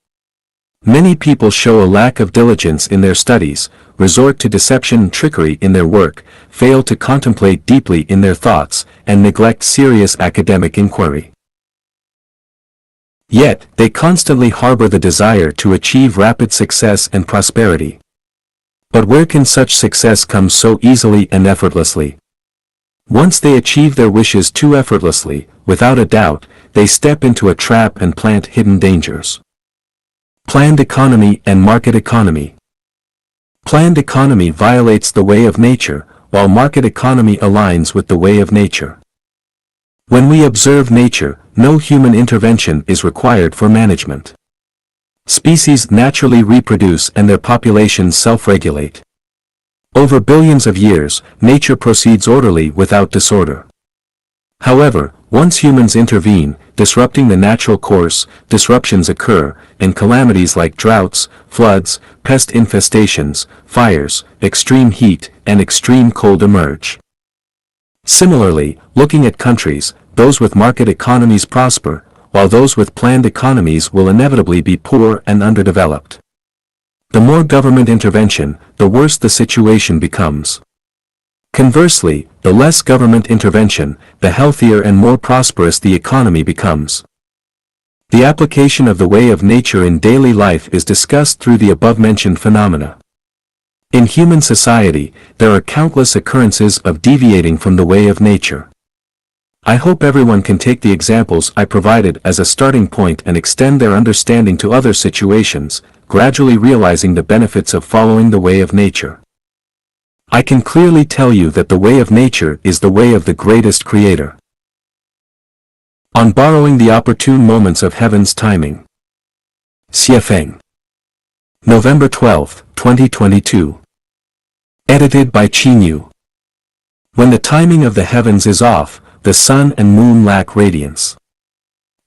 Many people show a lack of diligence in their studies, resort to deception and trickery in their work, fail to contemplate deeply in their thoughts, and neglect serious academic inquiry. Yet, they constantly harbor the desire to achieve rapid success and prosperity. But where can such success come so easily and effortlessly? Once they achieve their wishes too effortlessly, without a doubt, they step into a trap and plant hidden dangers. Planned economy and market economy. Planned economy violates the way of nature, while market economy aligns with the way of nature. When we observe nature, no human intervention is required for management. Species naturally reproduce and their populations self-regulate. Over billions of years, nature proceeds orderly without disorder. However, once humans intervene, disrupting the natural course, disruptions occur, and calamities like droughts, floods, pest infestations, fires, extreme heat, and extreme cold emerge. Similarly, looking at countries, those with market economies prosper, while those with planned economies will inevitably be poor and underdeveloped. The more government intervention, the worse the situation becomes. Conversely, the less government intervention, the healthier and more prosperous the economy becomes. The application of the way of nature in daily life is discussed through the above-mentioned phenomena. In human society, there are countless occurrences of deviating from the way of nature. I hope everyone can take the examples I provided as a starting point and extend their understanding to other situations, gradually realizing the benefits of following the way of nature. I can clearly tell you that the way of nature is the way of the greatest Creator. On borrowing the opportune moments of heaven's timing. Repaying. November 12, 2022. Edited by Chinyu. When the timing of the heavens is off, the sun and moon lack radiance.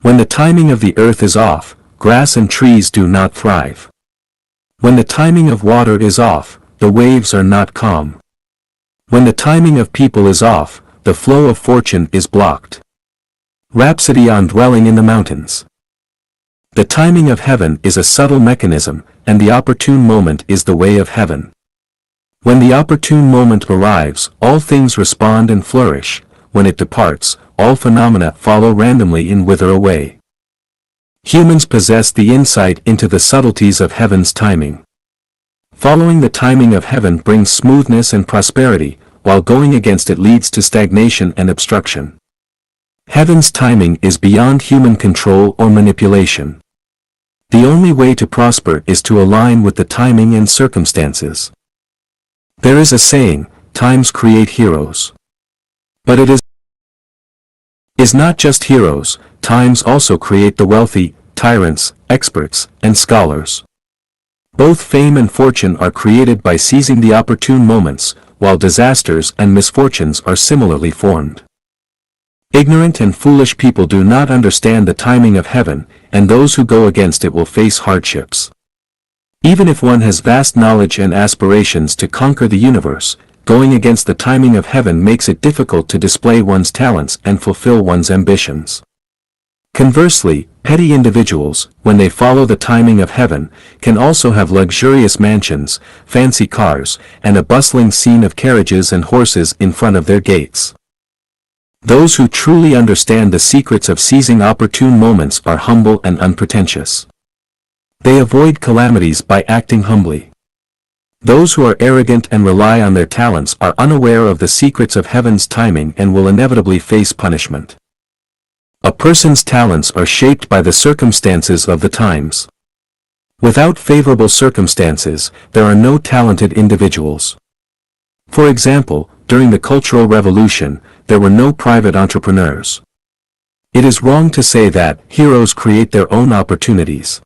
When the timing of the earth is off, grass and trees do not thrive. When the timing of water is off, the waves are not calm. When the timing of people is off, the flow of fortune is blocked. Rhapsody on dwelling in the mountains. The timing of heaven is a subtle mechanism, and the opportune moment is the way of heaven. When the opportune moment arrives, all things respond and flourish. When it departs, all phenomena follow randomly and wither away. Humans possess the insight into the subtleties of heaven's timing. Following the timing of heaven brings smoothness and prosperity, while going against it leads to stagnation and obstruction. Heaven's timing is beyond human control or manipulation. The only way to prosper is to align with the timing and circumstances. There is a saying, times create heroes. But it is not just heroes, times also create the wealthy, tyrants, experts, and scholars. Both fame and fortune are created by seizing the opportune moments, while disasters and misfortunes are similarly formed. Ignorant and foolish people do not understand the timing of heaven, and those who go against it will face hardships. Even if one has vast knowledge and aspirations to conquer the universe, going against the timing of heaven makes it difficult to display one's talents and fulfill one's ambitions. Conversely, petty individuals, when they follow the timing of heaven, can also have luxurious mansions, fancy cars, and a bustling scene of carriages and horses in front of their gates. Those who truly understand the secrets of seizing opportune moments are humble and unpretentious. They avoid calamities by acting humbly. Those who are arrogant and rely on their talents are unaware of the secrets of heaven's timing and will inevitably face punishment. A person's talents are shaped by the circumstances of the times. Without favorable circumstances, there are no talented individuals. For example, during the Cultural Revolution, there were no private entrepreneurs. It is wrong to say that heroes create their own opportunities.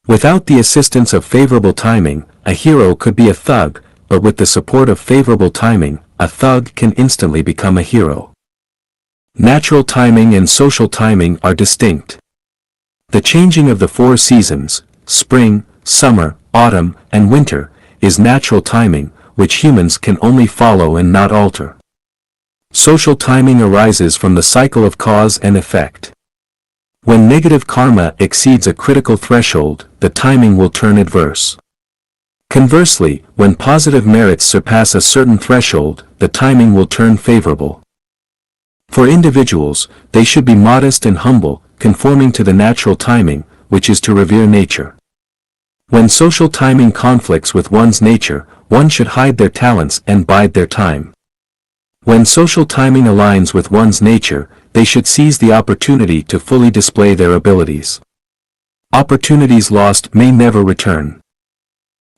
Without the assistance of favorable timing, a hero could be a thug, but with the support of favorable timing, a thug can instantly become a hero. Natural timing and social timing are distinct. The changing of the four seasons, spring, summer, autumn, and winter, is natural timing, which humans can only follow and not alter. Social timing arises from the cycle of cause and effect. When negative karma exceeds a critical threshold, the timing will turn adverse. Conversely, when positive merits surpass a certain threshold, the timing will turn favorable. For individuals, they should be modest and humble, conforming to the natural timing, which is to revere nature. When social timing conflicts with one's nature, one should hide their talents and bide their time. When social timing aligns with one's nature, they should seize the opportunity to fully display their abilities. Opportunities lost may never return.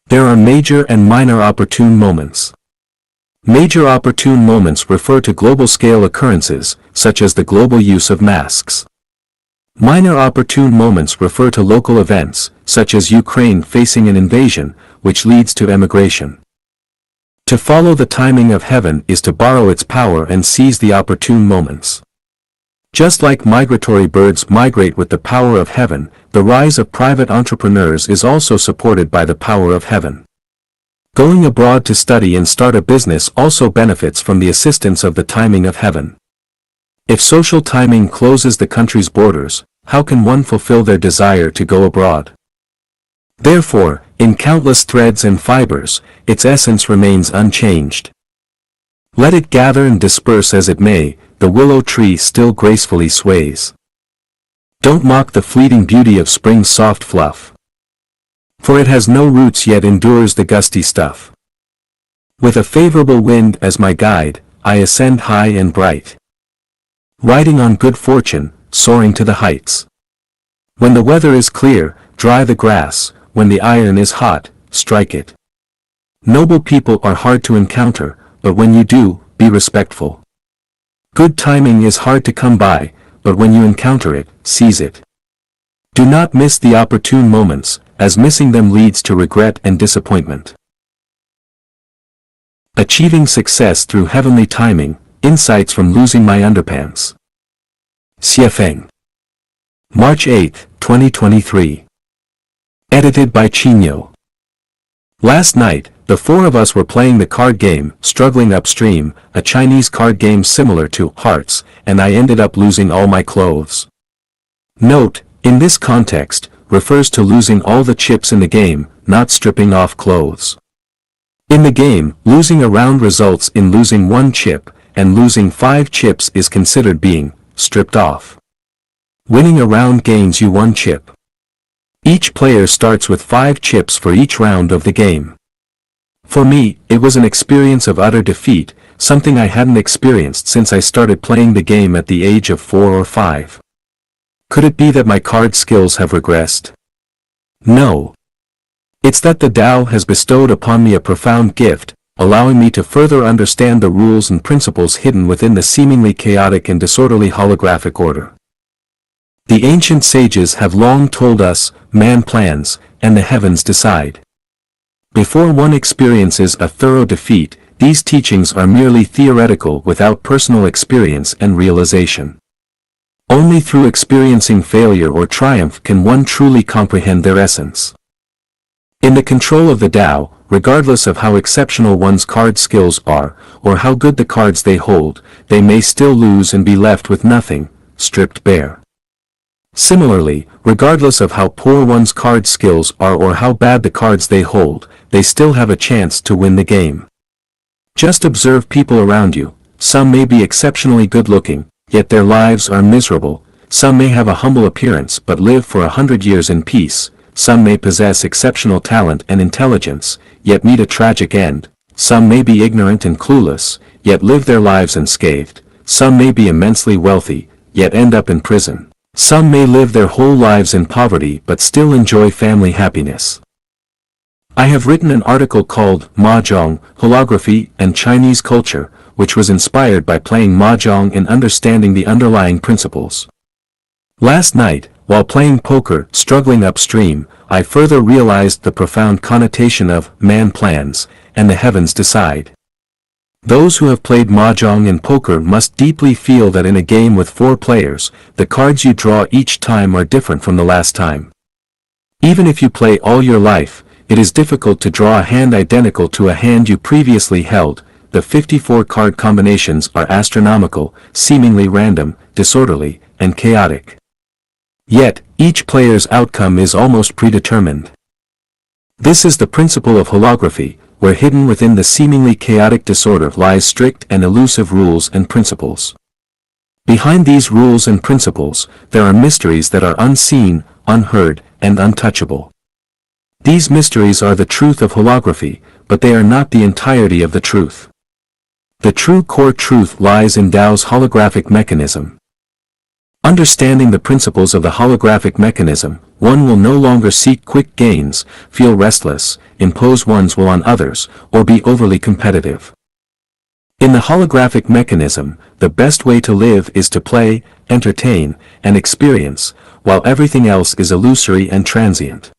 There are major and minor opportune moments. Major opportune moments refer to global-scale occurrences, such as the global use of masks. Minor opportune moments refer to local events, such as Ukraine facing an invasion, which leads to emigration. To follow the timing of heaven is to borrow its power and seize the opportune moments. Just like migratory birds migrate with the power of heaven, the rise of private entrepreneurs is also supported by the power of heaven. Going abroad to study and start a business also benefits from the assistance of the timing of heaven. If social timing closes the country's borders, how can one fulfill their desire to go abroad? Therefore, in countless threads and fibers, its essence remains unchanged. Let it gather and disperse as it may, the willow tree still gracefully sways. Don't mock the fleeting beauty of spring's soft fluff. For it has no roots yet endures the gusty stuff. With a favorable wind as my guide, I ascend high and bright. Riding on good fortune, soaring to the heights. When the weather is clear, dry the grass, when the iron is hot, strike it. Noble people are hard to encounter, but when you do, be respectful. Good timing is hard to come by, but when you encounter it, seize it. Do not miss the opportune moments, as missing them leads to regret and disappointment. Achieving success through heavenly timing, insights from losing my underpants. Xiefeng. March 8, 2023. Edited by Chino. Last night, the four of us were playing the card game, Struggling Upstream, a Chinese card game similar to Hearts, and I ended up losing all my clothes. Note, in this context, refers to losing all the chips in the game, not stripping off clothes. In the game, losing a round results in losing one chip, and losing 5 chips is considered being stripped off. Winning a round gains you 1 chip. Each player starts with 5 chips for each round of the game. For me, it was an experience of utter defeat, something I hadn't experienced since I started playing the game at the age of 4 or 5. Could it be that my card skills have regressed? No. It's that the Tao has bestowed upon me a profound gift, allowing me to further understand the rules and principles hidden within the seemingly chaotic and disorderly holographic order. The ancient sages have long told us, man plans, and the heavens decide. Before one experiences a thorough defeat, these teachings are merely theoretical without personal experience and realization. Only through experiencing failure or triumph can one truly comprehend their essence. In the control of the Tao, regardless of how exceptional one's card skills are, or how good the cards they hold, they may still lose and be left with nothing, stripped bare. Similarly, regardless of how poor one's card skills are or how bad the cards they hold, they still have a chance to win the game. Just observe people around you. Some may be exceptionally good-looking, yet their lives are miserable. Some may have a humble appearance but live for 100 years in peace. Some may possess exceptional talent and intelligence, yet meet a tragic end. Some may be ignorant and clueless, yet live their lives unscathed. Some may be immensely wealthy, yet end up in prison. Some may live their whole lives in poverty but still enjoy family happiness. I have written an article called Mahjong, Holography and Chinese Culture, which was inspired by playing Mahjong and understanding the underlying principles. Last night, while playing poker, Struggling Upstream, I further realized the profound connotation of man plans, and the heavens decide. Those who have played Mahjong and poker must deeply feel that in a game with 4 players, the cards you draw each time are different from the last time. Even if you play all your life, it is difficult to draw a hand identical to a hand you previously held. The 54 card combinations are astronomical, seemingly random, disorderly, and chaotic. Yet, each player's outcome is almost predetermined. This is the principle of holography, where hidden within the seemingly chaotic disorder lies strict and elusive rules and principles. Behind these rules and principles, there are mysteries that are unseen, unheard, and untouchable. These mysteries are the truth of holography, but they are not the entirety of the truth. The true core truth lies in Tao's holographic mechanism. Understanding the principles of the holographic mechanism, one will no longer seek quick gains, feel restless, impose one's will on others, or be overly competitive. In the holographic mechanism, the best way to live is to play, entertain, and experience, while everything else is illusory and transient.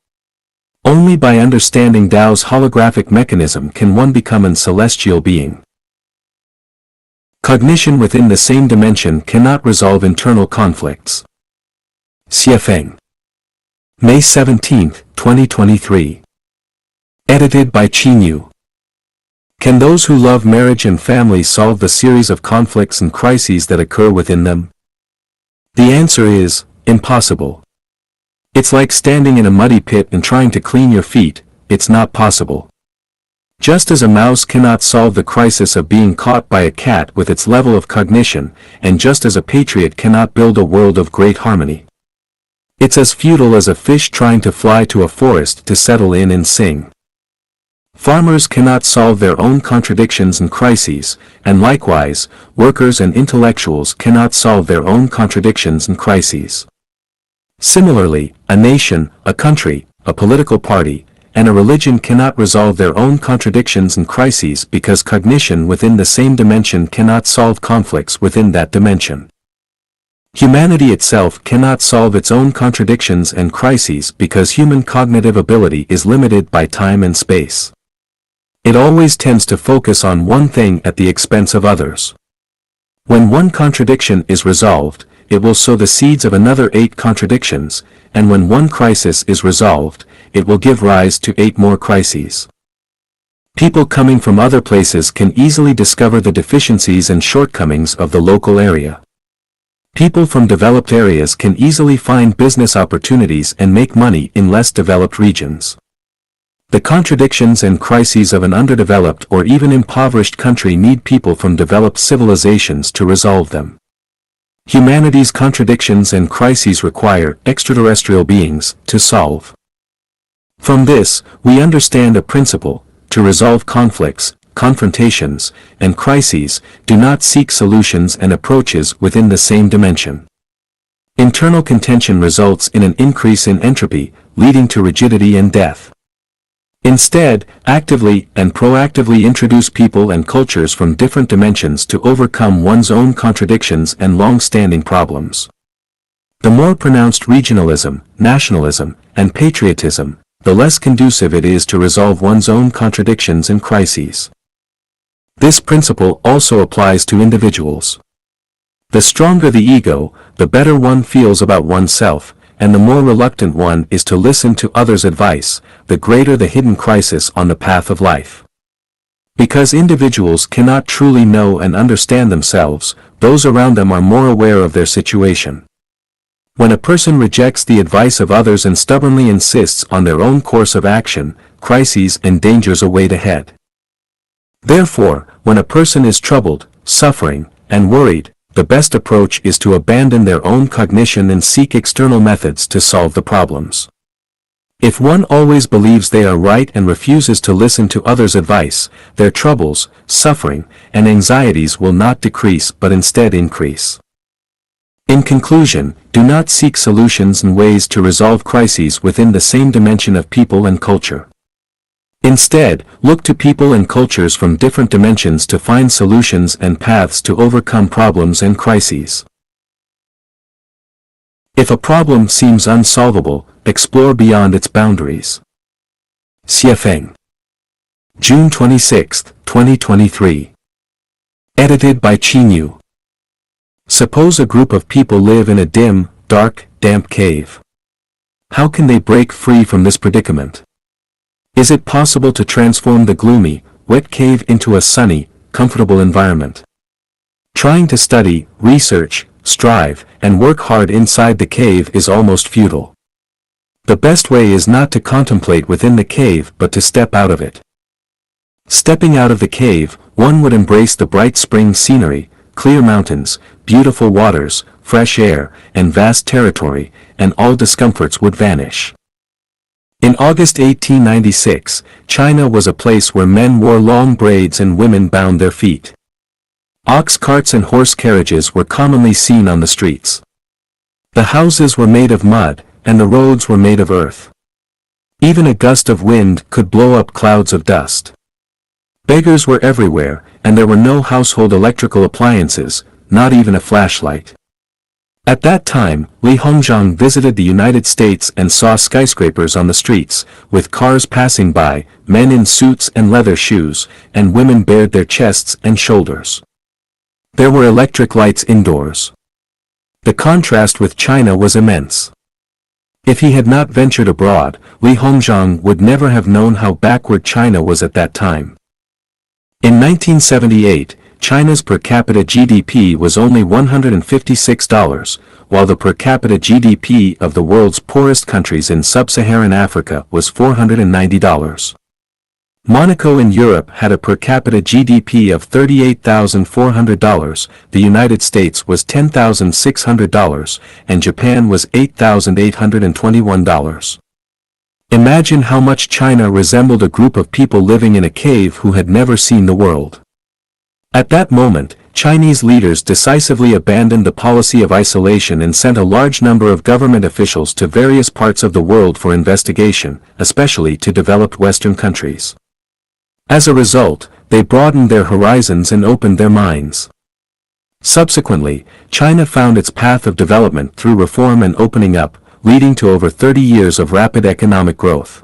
Only by understanding Tao's holographic mechanism can one become an celestial being. Cognition within the same dimension cannot resolve internal conflicts. Feng. May 17, 2023. Edited by Qinyu. Can those who love marriage and family solve the series of conflicts and crises that occur within them? The answer is, impossible. It's like standing in a muddy pit and trying to clean your feet, it's not possible. Just as a mouse cannot solve the crisis of being caught by a cat with its level of cognition, and just as a patriot cannot build a world of great harmony. It's as futile as a fish trying to fly to a forest to settle in and sing. Farmers cannot solve their own contradictions and crises, and likewise, workers and intellectuals cannot solve their own contradictions and crises. Similarly, a nation, a country, a political party, and a religion cannot resolve their own contradictions and crises because cognition within the same dimension cannot solve conflicts within that dimension. Humanity itself cannot solve its own contradictions and crises because human cognitive ability is limited by time and space. It always tends to focus on one thing at the expense of others. When one contradiction is resolved, it will sow the seeds of another 8 contradictions, and when one crisis is resolved, it will give rise to 8 more crises. People coming from other places can easily discover the deficiencies and shortcomings of the local area. People from developed areas can easily find business opportunities and make money in less developed regions. The contradictions and crises of an underdeveloped or even impoverished country need people from developed civilizations to resolve them. Humanity's contradictions and crises require extraterrestrial beings to solve. From this, we understand a principle: to resolve conflicts, confrontations, and crises, do not seek solutions and approaches within the same dimension. Internal contention results in an increase in entropy, leading to rigidity and death. Instead, actively and proactively introduce people and cultures from different dimensions to overcome one's own contradictions and long-standing problems. The more pronounced regionalism, nationalism, and patriotism, the less conducive it is to resolve one's own contradictions and crises. This principle also applies to individuals. The stronger the ego, the better one feels about oneself, and the more reluctant one is to listen to others' advice, the greater the hidden crisis on the path of life. Because individuals cannot truly know and understand themselves, those around them are more aware of their situation. When a person rejects the advice of others and stubbornly insists on their own course of action, crises and dangers await ahead. Therefore, when a person is troubled, suffering, and worried, the best approach is to abandon their own cognition and seek external methods to solve the problems. If one always believes they are right and refuses to listen to others' advice, their troubles, suffering, and anxieties will not decrease but instead increase. In conclusion, do not seek solutions and ways to resolve crises within the same dimension of people and culture. Instead, look to people and cultures from different dimensions to find solutions and paths to overcome problems and crises. If a problem seems unsolvable, explore beyond its boundaries. Feng. June 26, 2023. Edited by Qinyu. Suppose a group of people live in a dim, dark, damp cave. How can they break free from this predicament? Is it possible to transform the gloomy, wet cave into a sunny, comfortable environment? Trying to study, research, strive, and work hard inside the cave is almost futile. The best way is not to contemplate within the cave but to step out of it. Stepping out of the cave, one would embrace the bright spring scenery, clear mountains, beautiful waters, fresh air, and vast territory, and all discomforts would vanish. In August 1896, China was a place where men wore long braids and women bound their feet. Ox carts and horse carriages were commonly seen on the streets. The houses were made of mud, and the roads were made of earth. Even a gust of wind could blow up clouds of dust. Beggars were everywhere, and there were no household electrical appliances, not even a flashlight. At that time, Li Hongzhang visited the United States and saw skyscrapers on the streets, with cars passing by, men in suits and leather shoes, and women bared their chests and shoulders. There were electric lights indoors. The contrast with China was immense. If he had not ventured abroad, Li Hongzhang would never have known how backward China was at that time. In 1978, China's per capita GDP was only $156, while the per capita GDP of the world's poorest countries in sub-Saharan Africa was $490. Monaco in Europe had a per capita GDP of $38,400, the United States was $10,600, and Japan was $8,821. Imagine how much China resembled a group of people living in a cave who had never seen the world. At that moment, Chinese leaders decisively abandoned the policy of isolation and sent a large number of government officials to various parts of the world for investigation, especially to developed Western countries. As a result, they broadened their horizons and opened their minds. Subsequently, China found its path of development through reform and opening up, leading to over 30 years of rapid economic growth.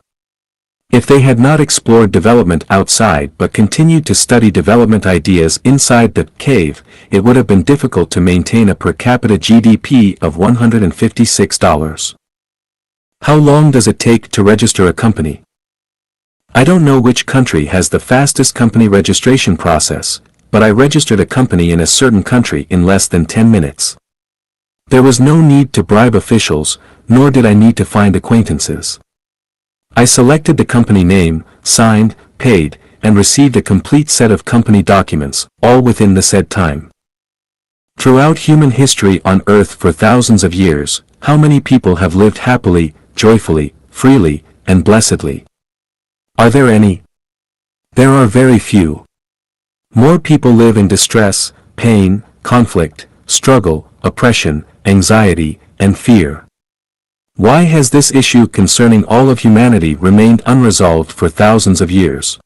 If they had not explored development outside but continued to study development ideas inside the cave, it would have been difficult to maintain a per capita GDP of $156. How long does it take to register a company? I don't know which country has the fastest company registration process, but I registered a company in a certain country in less than 10 minutes. There was no need to bribe officials, nor did I need to find acquaintances. I selected the company name, signed, paid, and received a complete set of company documents, all within the said time. Throughout human history on Earth for thousands of years, how many people have lived happily, joyfully, freely, and blessedly? Are there any? There are very few. More people live in distress, pain, conflict, struggle, oppression, anxiety, and fear. Why has this issue concerning all of humanity remained unresolved for thousands of years?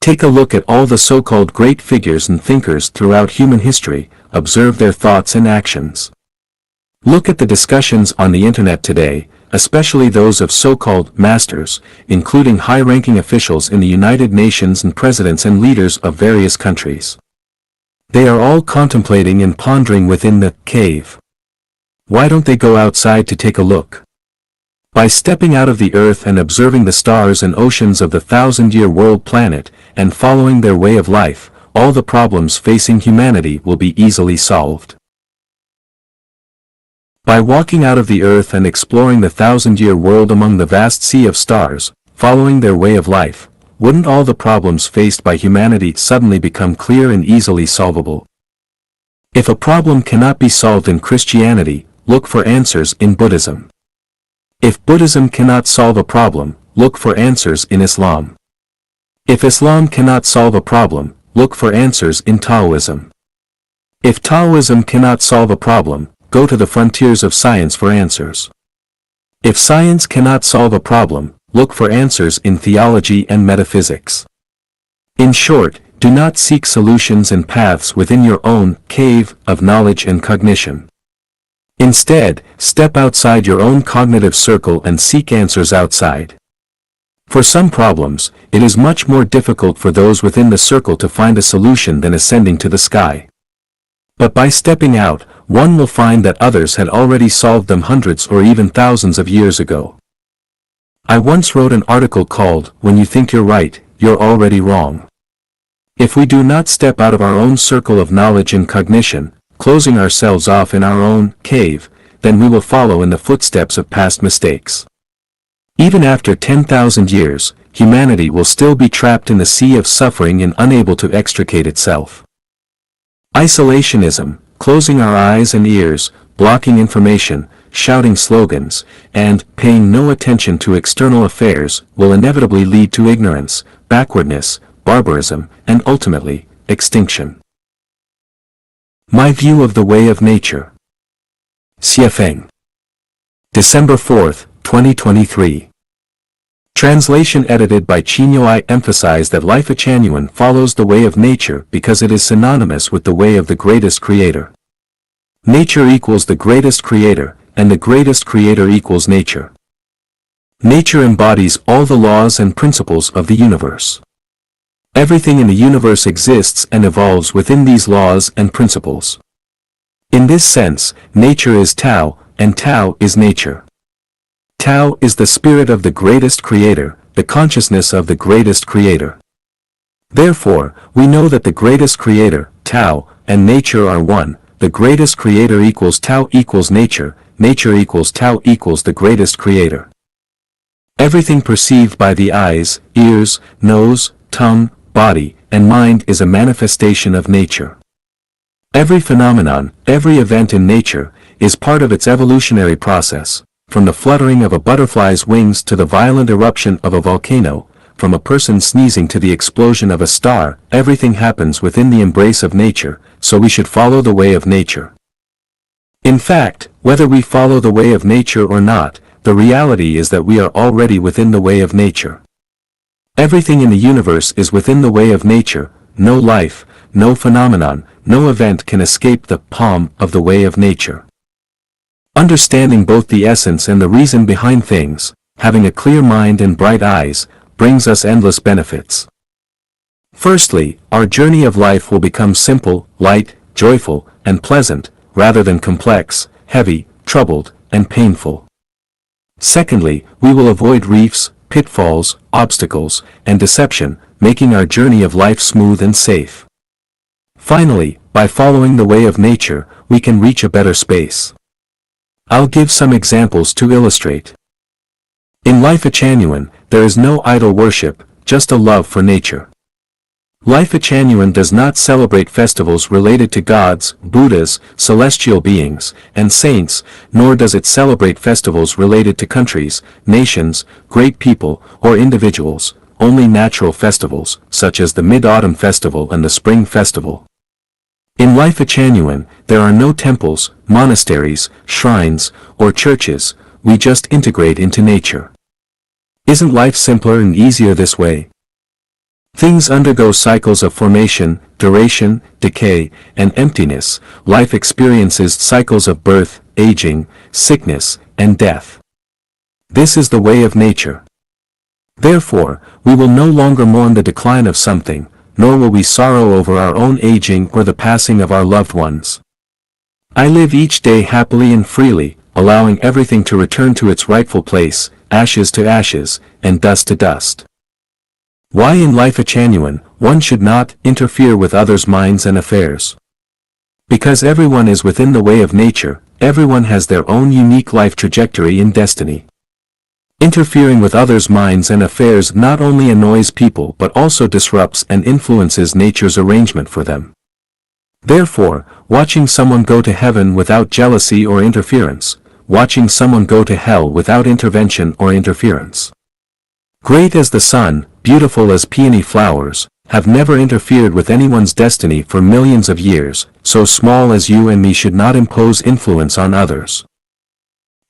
Take a look at all the so-called great figures and thinkers throughout human history, observe their thoughts and actions. Look at the discussions on the internet today, especially those of so-called masters, including high-ranking officials in the United Nations and presidents and leaders of various countries. They are all contemplating and pondering within the cave. Why don't they go outside to take a look? By stepping out of the earth and observing the stars and oceans of the thousand-year world planet, and following their way of life, all the problems facing humanity will be easily solved. By walking out of the earth and exploring the thousand-year world among the vast sea of stars, following their way of life, wouldn't all the problems faced by humanity suddenly become clear and easily solvable? If a problem cannot be solved in Christianity, look for answers in Buddhism. If Buddhism cannot solve a problem, look for answers in Islam. If Islam cannot solve a problem, look for answers in Taoism. If Taoism cannot solve a problem, go to the frontiers of science for answers. If science cannot solve a problem, look for answers in theology and metaphysics. In short, do not seek solutions and paths within your own cave of knowledge and cognition. Instead, step outside your own cognitive circle and seek answers outside. For some problems, it is much more difficult for those within the circle to find a solution than ascending to the sky. But by stepping out, one will find that others had already solved them hundreds or even thousands of years ago. I once wrote an article called, "When you think you're right, you're already wrong." If we do not step out of our own circle of knowledge and cognition, closing ourselves off in our own cave, then we will follow in the footsteps of past mistakes. Even after 10,000 years, humanity will still be trapped in the sea of suffering and unable to extricate itself. Isolationism, closing our eyes and ears, blocking information, shouting slogans, and paying no attention to external affairs will inevitably lead to ignorance, backwardness, barbarism, and ultimately, extinction. My view of the way of nature. Xiefeng. December 4, 2023. Translation edited by Chinyo. I emphasize that Life Genuine follows the way of nature because it is synonymous with the way of the greatest creator. Nature equals the greatest creator, and the greatest creator equals nature. Nature embodies all the laws and principles of the universe. Everything in the universe exists and evolves within these laws and principles. In this sense, nature is Tao, and Tao is nature. Tao is the spirit of the greatest creator, the consciousness of the greatest creator. Therefore, we know that the greatest creator, Tao, and nature are one. The greatest creator equals Tao equals nature, nature equals Tao equals the greatest creator. Everything perceived by the eyes, ears, nose, tongue, body, and mind is a manifestation of nature. Every phenomenon, every event in nature, is part of its evolutionary process, from the fluttering of a butterfly's wings to the violent eruption of a volcano, from a person sneezing to the explosion of a star. Everything happens within the embrace of nature, so we should follow the way of nature. In fact, whether we follow the way of nature or not, the reality is that we are already within the way of nature. Everything in the universe is within the way of nature. No life, no phenomenon, no event can escape the palm of the way of nature. Understanding both the essence and the reason behind things, having a clear mind and bright eyes, brings us endless benefits. Firstly, our journey of life will become simple, light, joyful, and pleasant, rather than complex, heavy, troubled, and painful. Secondly, we will avoid reefs, pitfalls, obstacles, and deception, making our journey of life smooth and safe. Finally, by following the way of nature, we can reach a better space. I'll give some examples to illustrate. In life genuine, there is no idol worship, just a love for nature. Life genuine does not celebrate festivals related to gods, Buddhas, celestial beings, and saints, nor does it celebrate festivals related to countries, nations, great people, or individuals, only natural festivals, such as the Mid-Autumn Festival and the Spring Festival. In life genuine, there are no temples, monasteries, shrines, or churches. We just integrate into nature. Isn't life simpler and easier this way? Things undergo cycles of formation, duration, decay, and emptiness. Life experiences cycles of birth, aging, sickness, and death. This is the way of nature. Therefore, we will no longer mourn the decline of something, nor will we sorrow over our own aging or the passing of our loved ones. I live each day happily and freely, allowing everything to return to its rightful place, ashes to ashes, and dust to dust. Why in life genuine, one should not interfere with others' minds and affairs? Because everyone is within the way of nature, everyone has their own unique life trajectory and destiny. Interfering with others' minds and affairs not only annoys people but also disrupts and influences nature's arrangement for them. Therefore, watching someone go to heaven without jealousy or interference, watching someone go to hell without intervention or interference. Great as the sun, beautiful as peony flowers, have never interfered with anyone's destiny for millions of years, so small as you and me should not impose influence on others.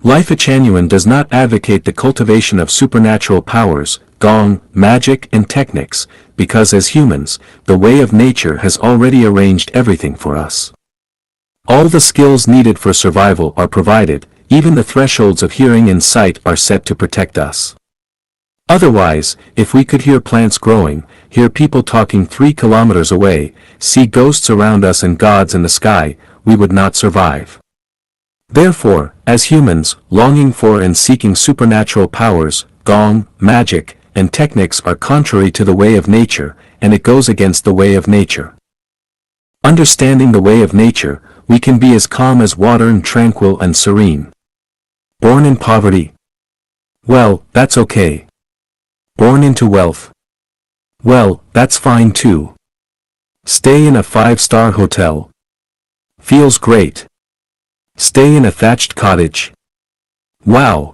Life genuine does not advocate the cultivation of supernatural powers, gong, magic and techniques, because as humans, the way of nature has already arranged everything for us. All the skills needed for survival are provided, even the thresholds of hearing and sight are set to protect us. Otherwise, if we could hear plants growing, hear people talking 3 kilometers away, see ghosts around us and gods in the sky, we would not survive. Therefore, as humans, longing for and seeking supernatural powers, gong, magic, and techniques are contrary to the way of nature, and it goes against the way of nature. Understanding the way of nature, we can be as calm as water and tranquil and serene. Born in poverty? Well, that's okay. Born into wealth? Well, that's fine too. Stay in a 5-star hotel? Feels great. Stay in a thatched cottage? Wow!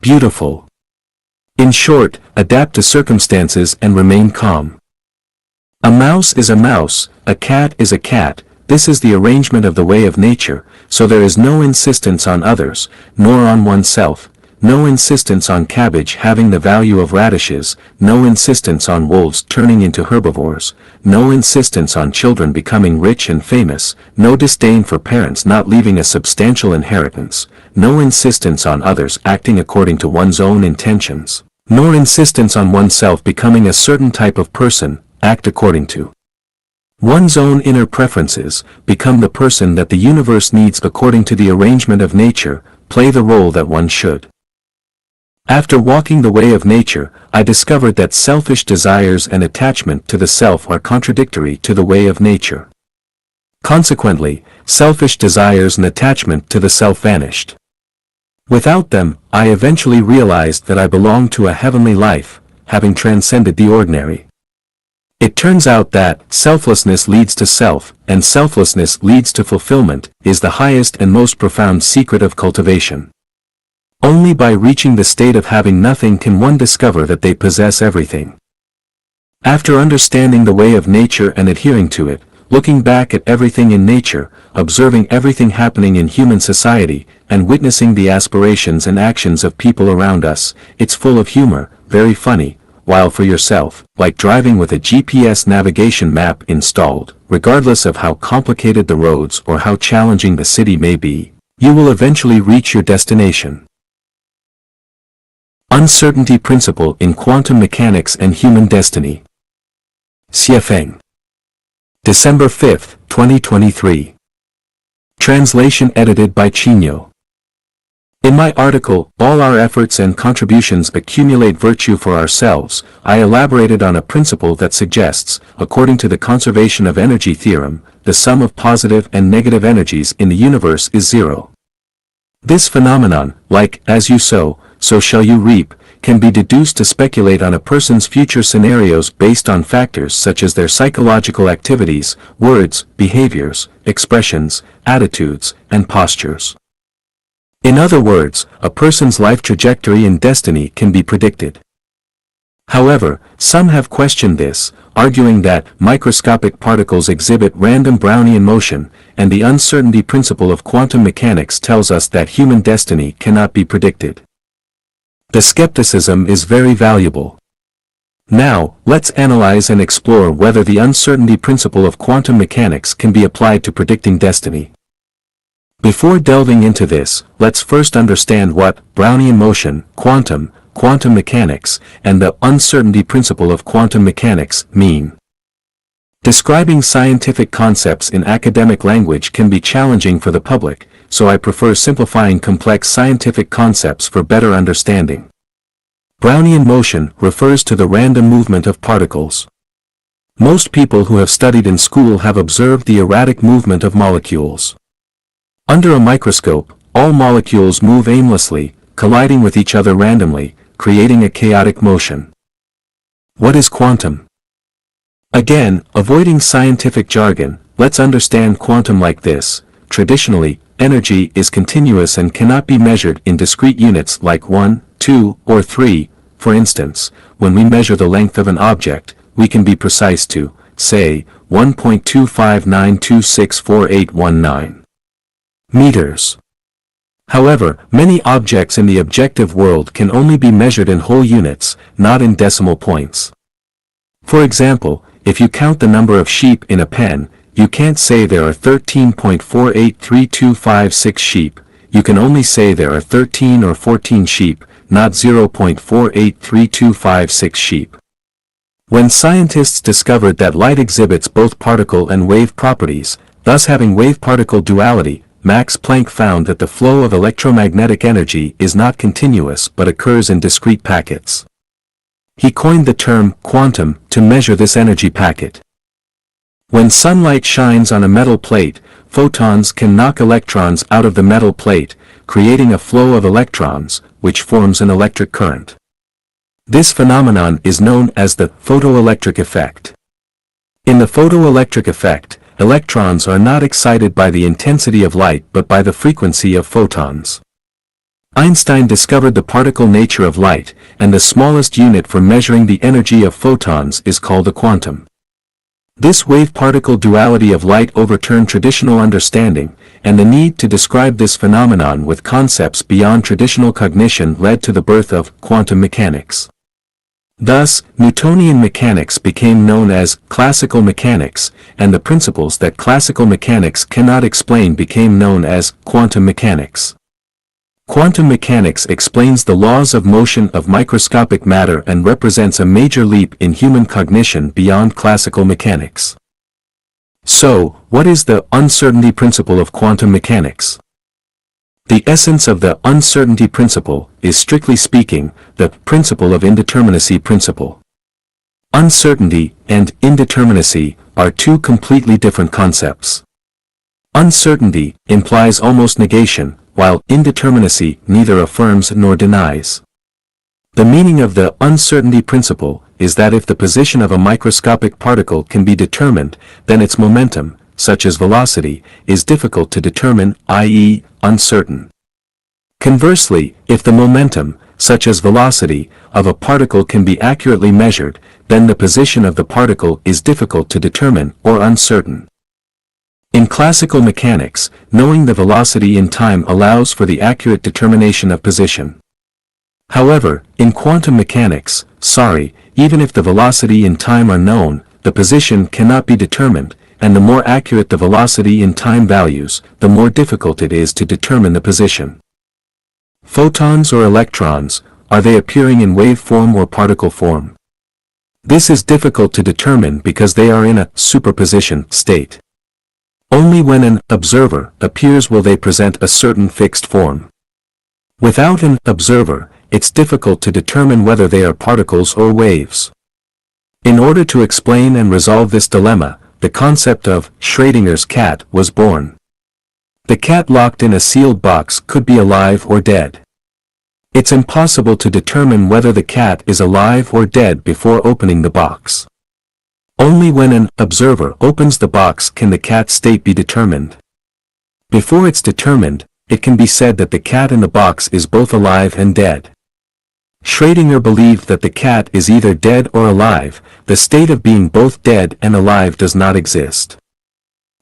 Beautiful. In short, adapt to circumstances and remain calm. A mouse is a mouse, a cat is a cat. This is the arrangement of the way of nature, so there is no insistence on others, nor on oneself, no insistence on cabbage having the value of radishes, no insistence on wolves turning into herbivores, no insistence on children becoming rich and famous, no disdain for parents not leaving a substantial inheritance, no insistence on others acting according to one's own intentions, nor insistence on oneself becoming a certain type of person. act according to one's own inner preferences, become the person that the universe needs according to the arrangement of nature, play the role that one should. After walking the way of nature, I discovered that selfish desires and attachment to the self are contradictory to the way of nature. Consequently, selfish desires and attachment to the self vanished. Without them, I eventually realized that I belonged to a heavenly life, having transcended the ordinary. It turns out that selflessness leads to self, and selflessness leads to fulfillment, is the highest and most profound secret of cultivation. Only by reaching the state of having nothing can one discover that they possess everything. After understanding the way of nature and adhering to it, looking back at everything in nature, observing everything happening in human society, and witnessing the aspirations and actions of people around us, it's full of humor, very funny, while for yourself, like driving with a GPS navigation map installed, regardless of how complicated the roads or how challenging the city may be, you will eventually reach your destination. Uncertainty Principle in Quantum Mechanics and Human Destiny. Repaying. December 5, 2023. Translation edited by Chino. In my article, All Our Efforts and Contributions Accumulate Virtue for Ourselves, I elaborated on a principle that suggests, according to the conservation of energy theorem, the sum of positive and negative energies in the universe is zero. This phenomenon, like, as you sow, so shall you reap, can be deduced to speculate on a person's future scenarios based on factors such as their psychological activities, words, behaviors, expressions, attitudes, and postures. In other words, a person's life trajectory and destiny can be predicted. However, some have questioned this, arguing that microscopic particles exhibit random Brownian motion, and the uncertainty principle of quantum mechanics tells us that human destiny cannot be predicted. The skepticism is very valuable. Now, let's analyze and explore whether the uncertainty principle of quantum mechanics can be applied to predicting destiny. Before delving into this, let's first understand what Brownian motion, quantum mechanics, and the uncertainty principle of quantum mechanics mean. Describing scientific concepts in academic language can be challenging for the public, so I prefer simplifying complex scientific concepts for better understanding. Brownian motion refers to the random movement of particles. Most people who have studied in school have observed the erratic movement of molecules. Under a microscope, all molecules move aimlessly, colliding with each other randomly, creating a chaotic motion. What is quantum? Again, avoiding scientific jargon, let's understand quantum like this. Traditionally, energy is continuous and cannot be measured in discrete units like 1, 2, or 3. For instance, when we measure the length of an object, we can be precise to, say, 1.259264819 meters. However, many objects in the objective world can only be measured in whole units, not in decimal points. For example, if you count the number of sheep in a pen, you can't say there are 13.483256 sheep, you can only say there are 13 or 14 sheep, not 0.483256 sheep. When scientists discovered that light exhibits both particle and wave properties, thus having wave-particle duality, Max Planck found that the flow of electromagnetic energy is not continuous but occurs in discrete packets. He coined the term quantum to measure this energy packet. When sunlight shines on a metal plate, photons can knock electrons out of the metal plate, creating a flow of electrons, which forms an electric current. This phenomenon is known as the photoelectric effect. In the photoelectric effect, electrons are not excited by the intensity of light but by the frequency of photons. Einstein discovered the particle nature of light, and the smallest unit for measuring the energy of photons is called a quantum. This wave-particle duality of light overturned traditional understanding, and the need to describe this phenomenon with concepts beyond traditional cognition led to the birth of quantum mechanics. Thus, Newtonian mechanics became known as classical mechanics, and the principles that classical mechanics cannot explain became known as quantum mechanics. Quantum mechanics explains the laws of motion of microscopic matter and represents a major leap in human cognition beyond classical mechanics. So, what is the uncertainty principle of quantum mechanics? The essence of the uncertainty principle is, strictly speaking, the principle of indeterminacy principle. Uncertainty and indeterminacy are two completely different concepts. Uncertainty implies almost negation, while indeterminacy neither affirms nor denies. The meaning of the uncertainty principle is that if the position of a microscopic particle can be determined, then its momentum, such as velocity, is difficult to determine, i.e., uncertain. Conversely, if the momentum, such as velocity, of a particle can be accurately measured, then the position of the particle is difficult to determine or uncertain. In classical mechanics, knowing the velocity in time allows for the accurate determination of position. However, in quantum mechanics, even if the velocity in time are known, the position cannot be determined, and the more accurate the velocity in time values, the more difficult it is to determine the position. Photons or electrons, are they appearing in wave form or particle form? This is difficult to determine because they are in a superposition state. Only when an observer appears will they present a certain fixed form. Without an observer, it's difficult to determine whether they are particles or waves. In order to explain and resolve this dilemma, the concept of Schrödinger's cat was born. The cat locked in a sealed box could be alive or dead. It's impossible to determine whether the cat is alive or dead before opening the box. Only when an observer opens the box can the cat's state be determined. Before it's determined, it can be said that the cat in the box is both alive and dead. Schrödinger believed that the cat is either dead or alive. The state of being both dead and alive does not exist.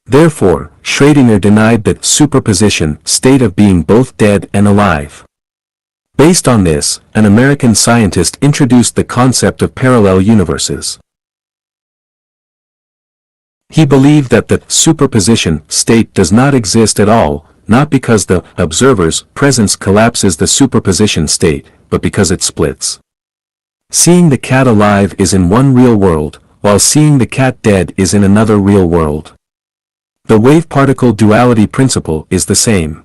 Therefore, Schrödinger denied that superposition state of being both dead and alive. Based on this, an American scientist introduced the concept of parallel universes. He believed that the superposition state does not exist at all, not because the observer's presence collapses the superposition state, but because it splits. Seeing the cat alive is in one real world, while seeing the cat dead is in another real world. The wave-particle duality principle is the same.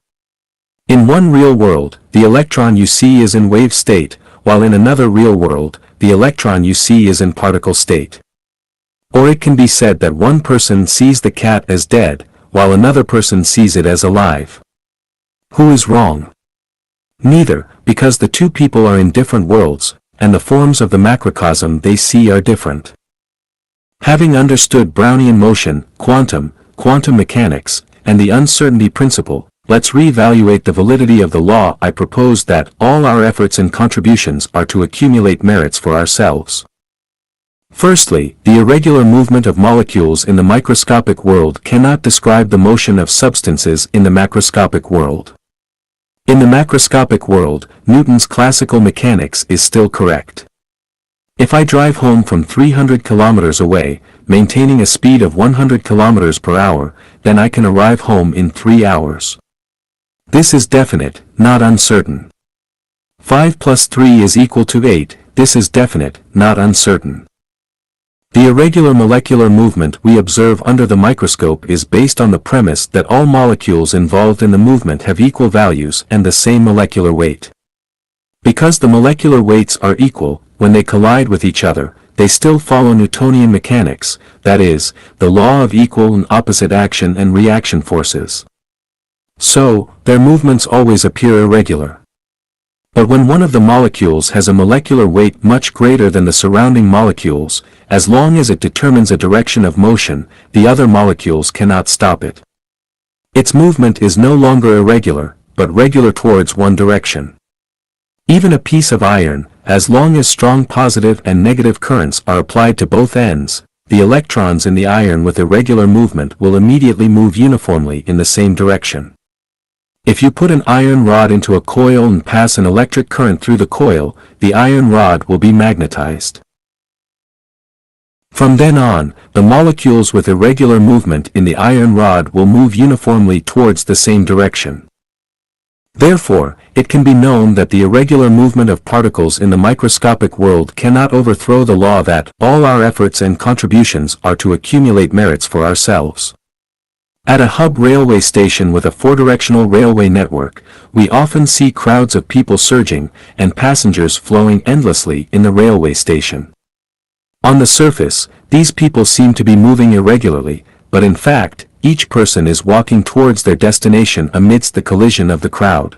In one real world, the electron you see is in wave state, while in another real world, the electron you see is in particle state. Or it can be said that one person sees the cat as dead, while another person sees it as alive. Who is wrong? Neither, because the two people are in different worlds, and the forms of the macrocosm they see are different. Having understood Brownian motion, quantum mechanics, and the uncertainty principle, let's re-evaluate the validity of the law I proposed that all our efforts and contributions are to accumulate merits for ourselves. Firstly, the irregular movement of molecules in the microscopic world cannot describe the motion of substances in the macroscopic world. In the macroscopic world, Newton's classical mechanics is still correct. If I drive home from 300 kilometers away, maintaining a speed of 100 kilometers per hour, then I can arrive home in 3 hours. This is definite, not uncertain. 5 plus 3 is equal to 8, this is definite, not uncertain. The irregular molecular movement we observe under the microscope is based on the premise that all molecules involved in the movement have equal values and the same molecular weight. Because the molecular weights are equal, when they collide with each other, they still follow Newtonian mechanics, that is, the law of equal and opposite action and reaction forces. So, their movements always appear irregular. But when one of the molecules has a molecular weight much greater than the surrounding molecules, as long as it determines a direction of motion, the other molecules cannot stop it. Its movement is no longer irregular, but regular towards one direction. Even a piece of iron, as long as strong positive and negative currents are applied to both ends, the electrons in the iron with irregular movement will immediately move uniformly in the same direction. If you put an iron rod into a coil and pass an electric current through the coil, the iron rod will be magnetized. From then on, the molecules with irregular movement in the iron rod will move uniformly towards the same direction. Therefore, it can be known that the irregular movement of particles in the microscopic world cannot overthrow the law that all our efforts and contributions are to accumulate merits for ourselves. At a hub railway station with a four-directional railway network, we often see crowds of people surging and passengers flowing endlessly in the railway station. On the surface, these people seem to be moving irregularly, but in fact, each person is walking towards their destination amidst the collision of the crowd.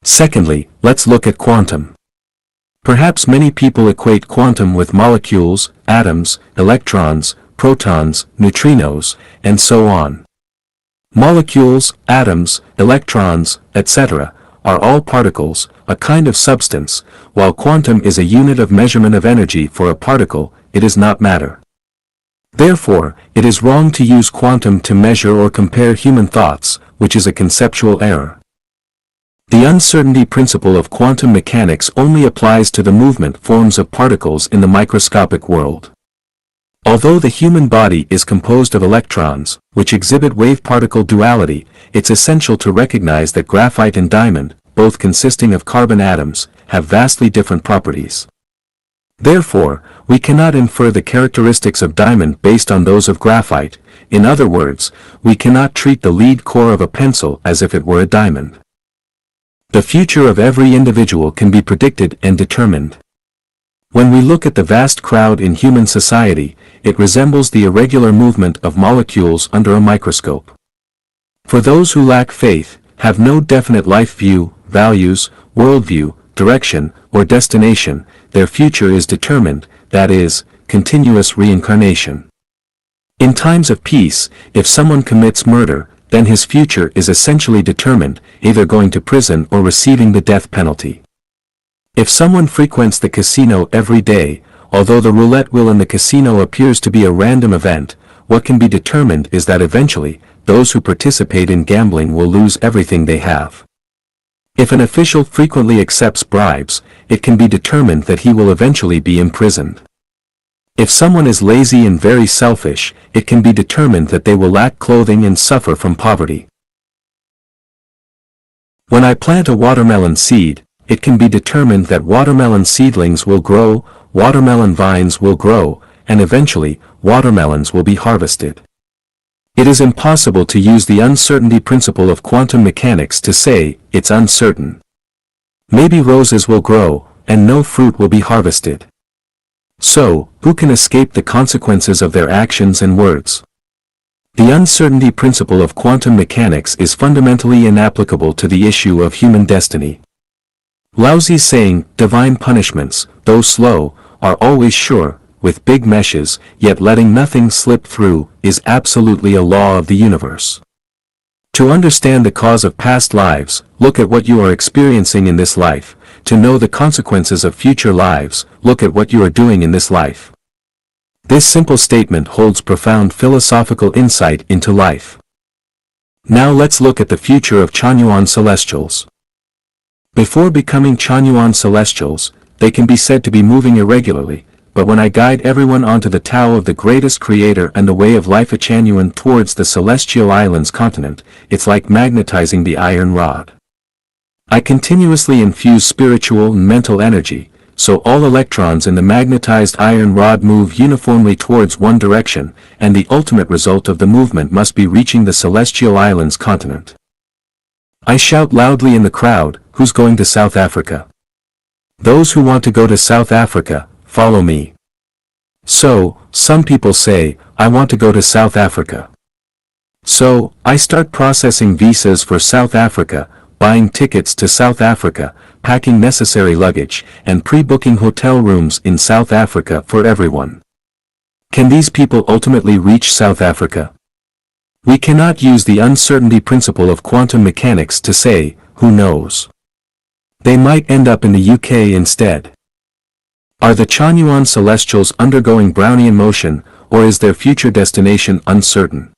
Secondly, let's look at quantum. Perhaps many people equate quantum with molecules, atoms, electrons, protons, neutrinos, and so on. Molecules, atoms, electrons, etc., are all particles, a kind of substance, while quantum is a unit of measurement of energy for a particle. It is not matter. Therefore, it is wrong to use quantum to measure or compare human thoughts, which is a conceptual error. The uncertainty principle of quantum mechanics only applies to the movement forms of particles in the microscopic world. Although the human body is composed of electrons, which exhibit wave-particle duality, it's essential to recognize that graphite and diamond, both consisting of carbon atoms, have vastly different properties. Therefore, we cannot infer the characteristics of diamond based on those of graphite. In other words, we cannot treat the lead core of a pencil as if it were a diamond. The future of every individual can be predicted and determined. When we look at the vast crowd in human society, it resembles the irregular movement of molecules under a microscope. For those who lack faith, have no definite life view, values, worldview, direction, or destination, their future is determined, that is, continuous reincarnation. In times of peace, if someone commits murder, then his future is essentially determined, either going to prison or receiving the death penalty. If someone frequents the casino every day, although the roulette wheel in the casino appears to be a random event, what can be determined is that eventually, those who participate in gambling will lose everything they have. If an official frequently accepts bribes, it can be determined that he will eventually be imprisoned. If someone is lazy and very selfish, it can be determined that they will lack clothing and suffer from poverty. When I plant a watermelon seed, it can be determined that watermelon seedlings will grow, watermelon vines will grow, and eventually, watermelons will be harvested. It is impossible to use the uncertainty principle of quantum mechanics to say, it's uncertain. Maybe roses will grow, and no fruit will be harvested. So, who can escape the consequences of their actions and words? The uncertainty principle of quantum mechanics is fundamentally inapplicable to the issue of human destiny. Laozi's saying, divine punishments, though slow, are always sure, with big meshes, yet letting nothing slip through, is absolutely a law of the universe. To understand the cause of past lives, look at what you are experiencing in this life. To know the consequences of future lives, look at what you are doing in this life. This simple statement holds profound philosophical insight into life. Now let's look at the future of Chanyuan celestials. Before becoming Chanyuan celestials, they can be said to be moving irregularly, but when I guide everyone onto the Tao of the greatest creator and the way of life a Chanyuan towards the celestial islands continent, it's like magnetizing the iron rod. I continuously infuse spiritual and mental energy, so all electrons in the magnetized iron rod move uniformly towards one direction, and the ultimate result of the movement must be reaching the celestial islands continent. I shout loudly in the crowd, who's going to South Africa? Those who want to go to South Africa, follow me. So, some people say, I want to go to South Africa. So, I start processing visas for South Africa, buying tickets to South Africa, packing necessary luggage, and pre-booking hotel rooms in South Africa for everyone. Can these people ultimately reach South Africa? We cannot use the uncertainty principle of quantum mechanics to say, who knows? They might end up in the UK instead. Are the Chanyuan celestials undergoing Brownian motion, or is their future destination uncertain?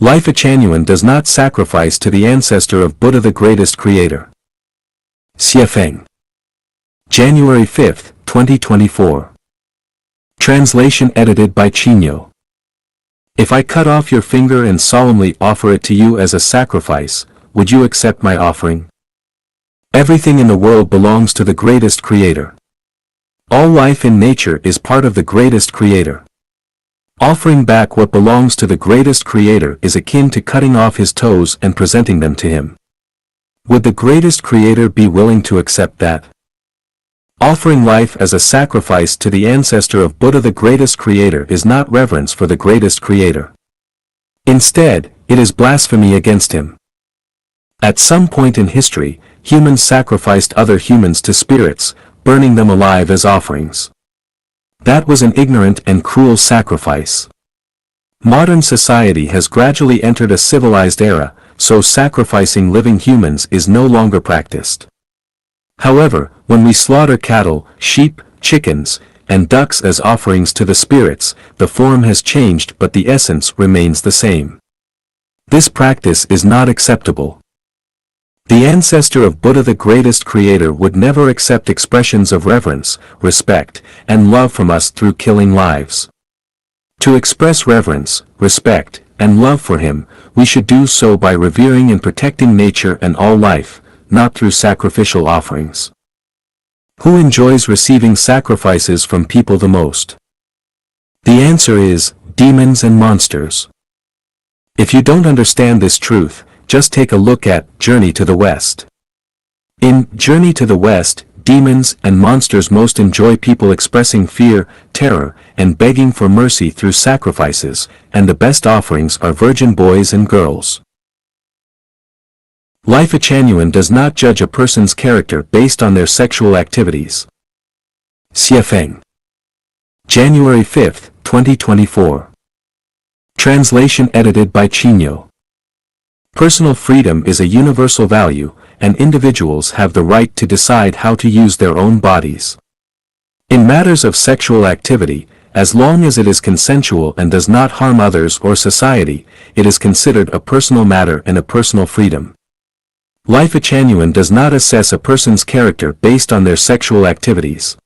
Life a Chanyuan does not sacrifice to the ancestor of Buddha the greatest creator. Xiefeng. January 5, 2024. Translation edited by Chinyo. If I cut off your finger and solemnly offer it to you as a sacrifice, would you accept my offering? Everything in the world belongs to the greatest creator. All life in nature is part of the greatest creator. Offering back what belongs to the greatest creator is akin to cutting off his toes and presenting them to him. Would the greatest creator be willing to accept that? Offering life as a sacrifice to the ancestor of Buddha, the greatest creator, is not reverence for the greatest creator. Instead, it is blasphemy against him. At some point in history, humans sacrificed other humans to spirits, burning them alive as offerings. That was an ignorant and cruel sacrifice. Modern society has gradually entered a civilized era, so sacrificing living humans is no longer practiced. However, when we slaughter cattle, sheep, chickens, and ducks as offerings to the spirits, the form has changed but the essence remains the same. This practice is not acceptable. The ancestor of Buddha, the greatest creator, would never accept expressions of reverence, respect, and love from us through killing lives. To express reverence, respect, and love for him, we should do so by revering and protecting nature and all life, not through sacrificial offerings. Who enjoys receiving sacrifices from people the most? The answer is, demons and monsters. If you don't understand this truth, just take a look at Journey to the West. In Journey to the West, demons and monsters most enjoy people expressing fear, terror, and begging for mercy through sacrifices, and the best offerings are virgin boys and girls. Life Genuine does not judge a person's character based on their sexual activities. Xiefeng. January 5, 2024. Translation edited by Chinyo. Personal freedom is a universal value, and individuals have the right to decide how to use their own bodies. In matters of sexual activity, as long as it is consensual and does not harm others or society, it is considered a personal matter and a personal freedom. Life Genuine does not assess a person's character based on their sexual activities.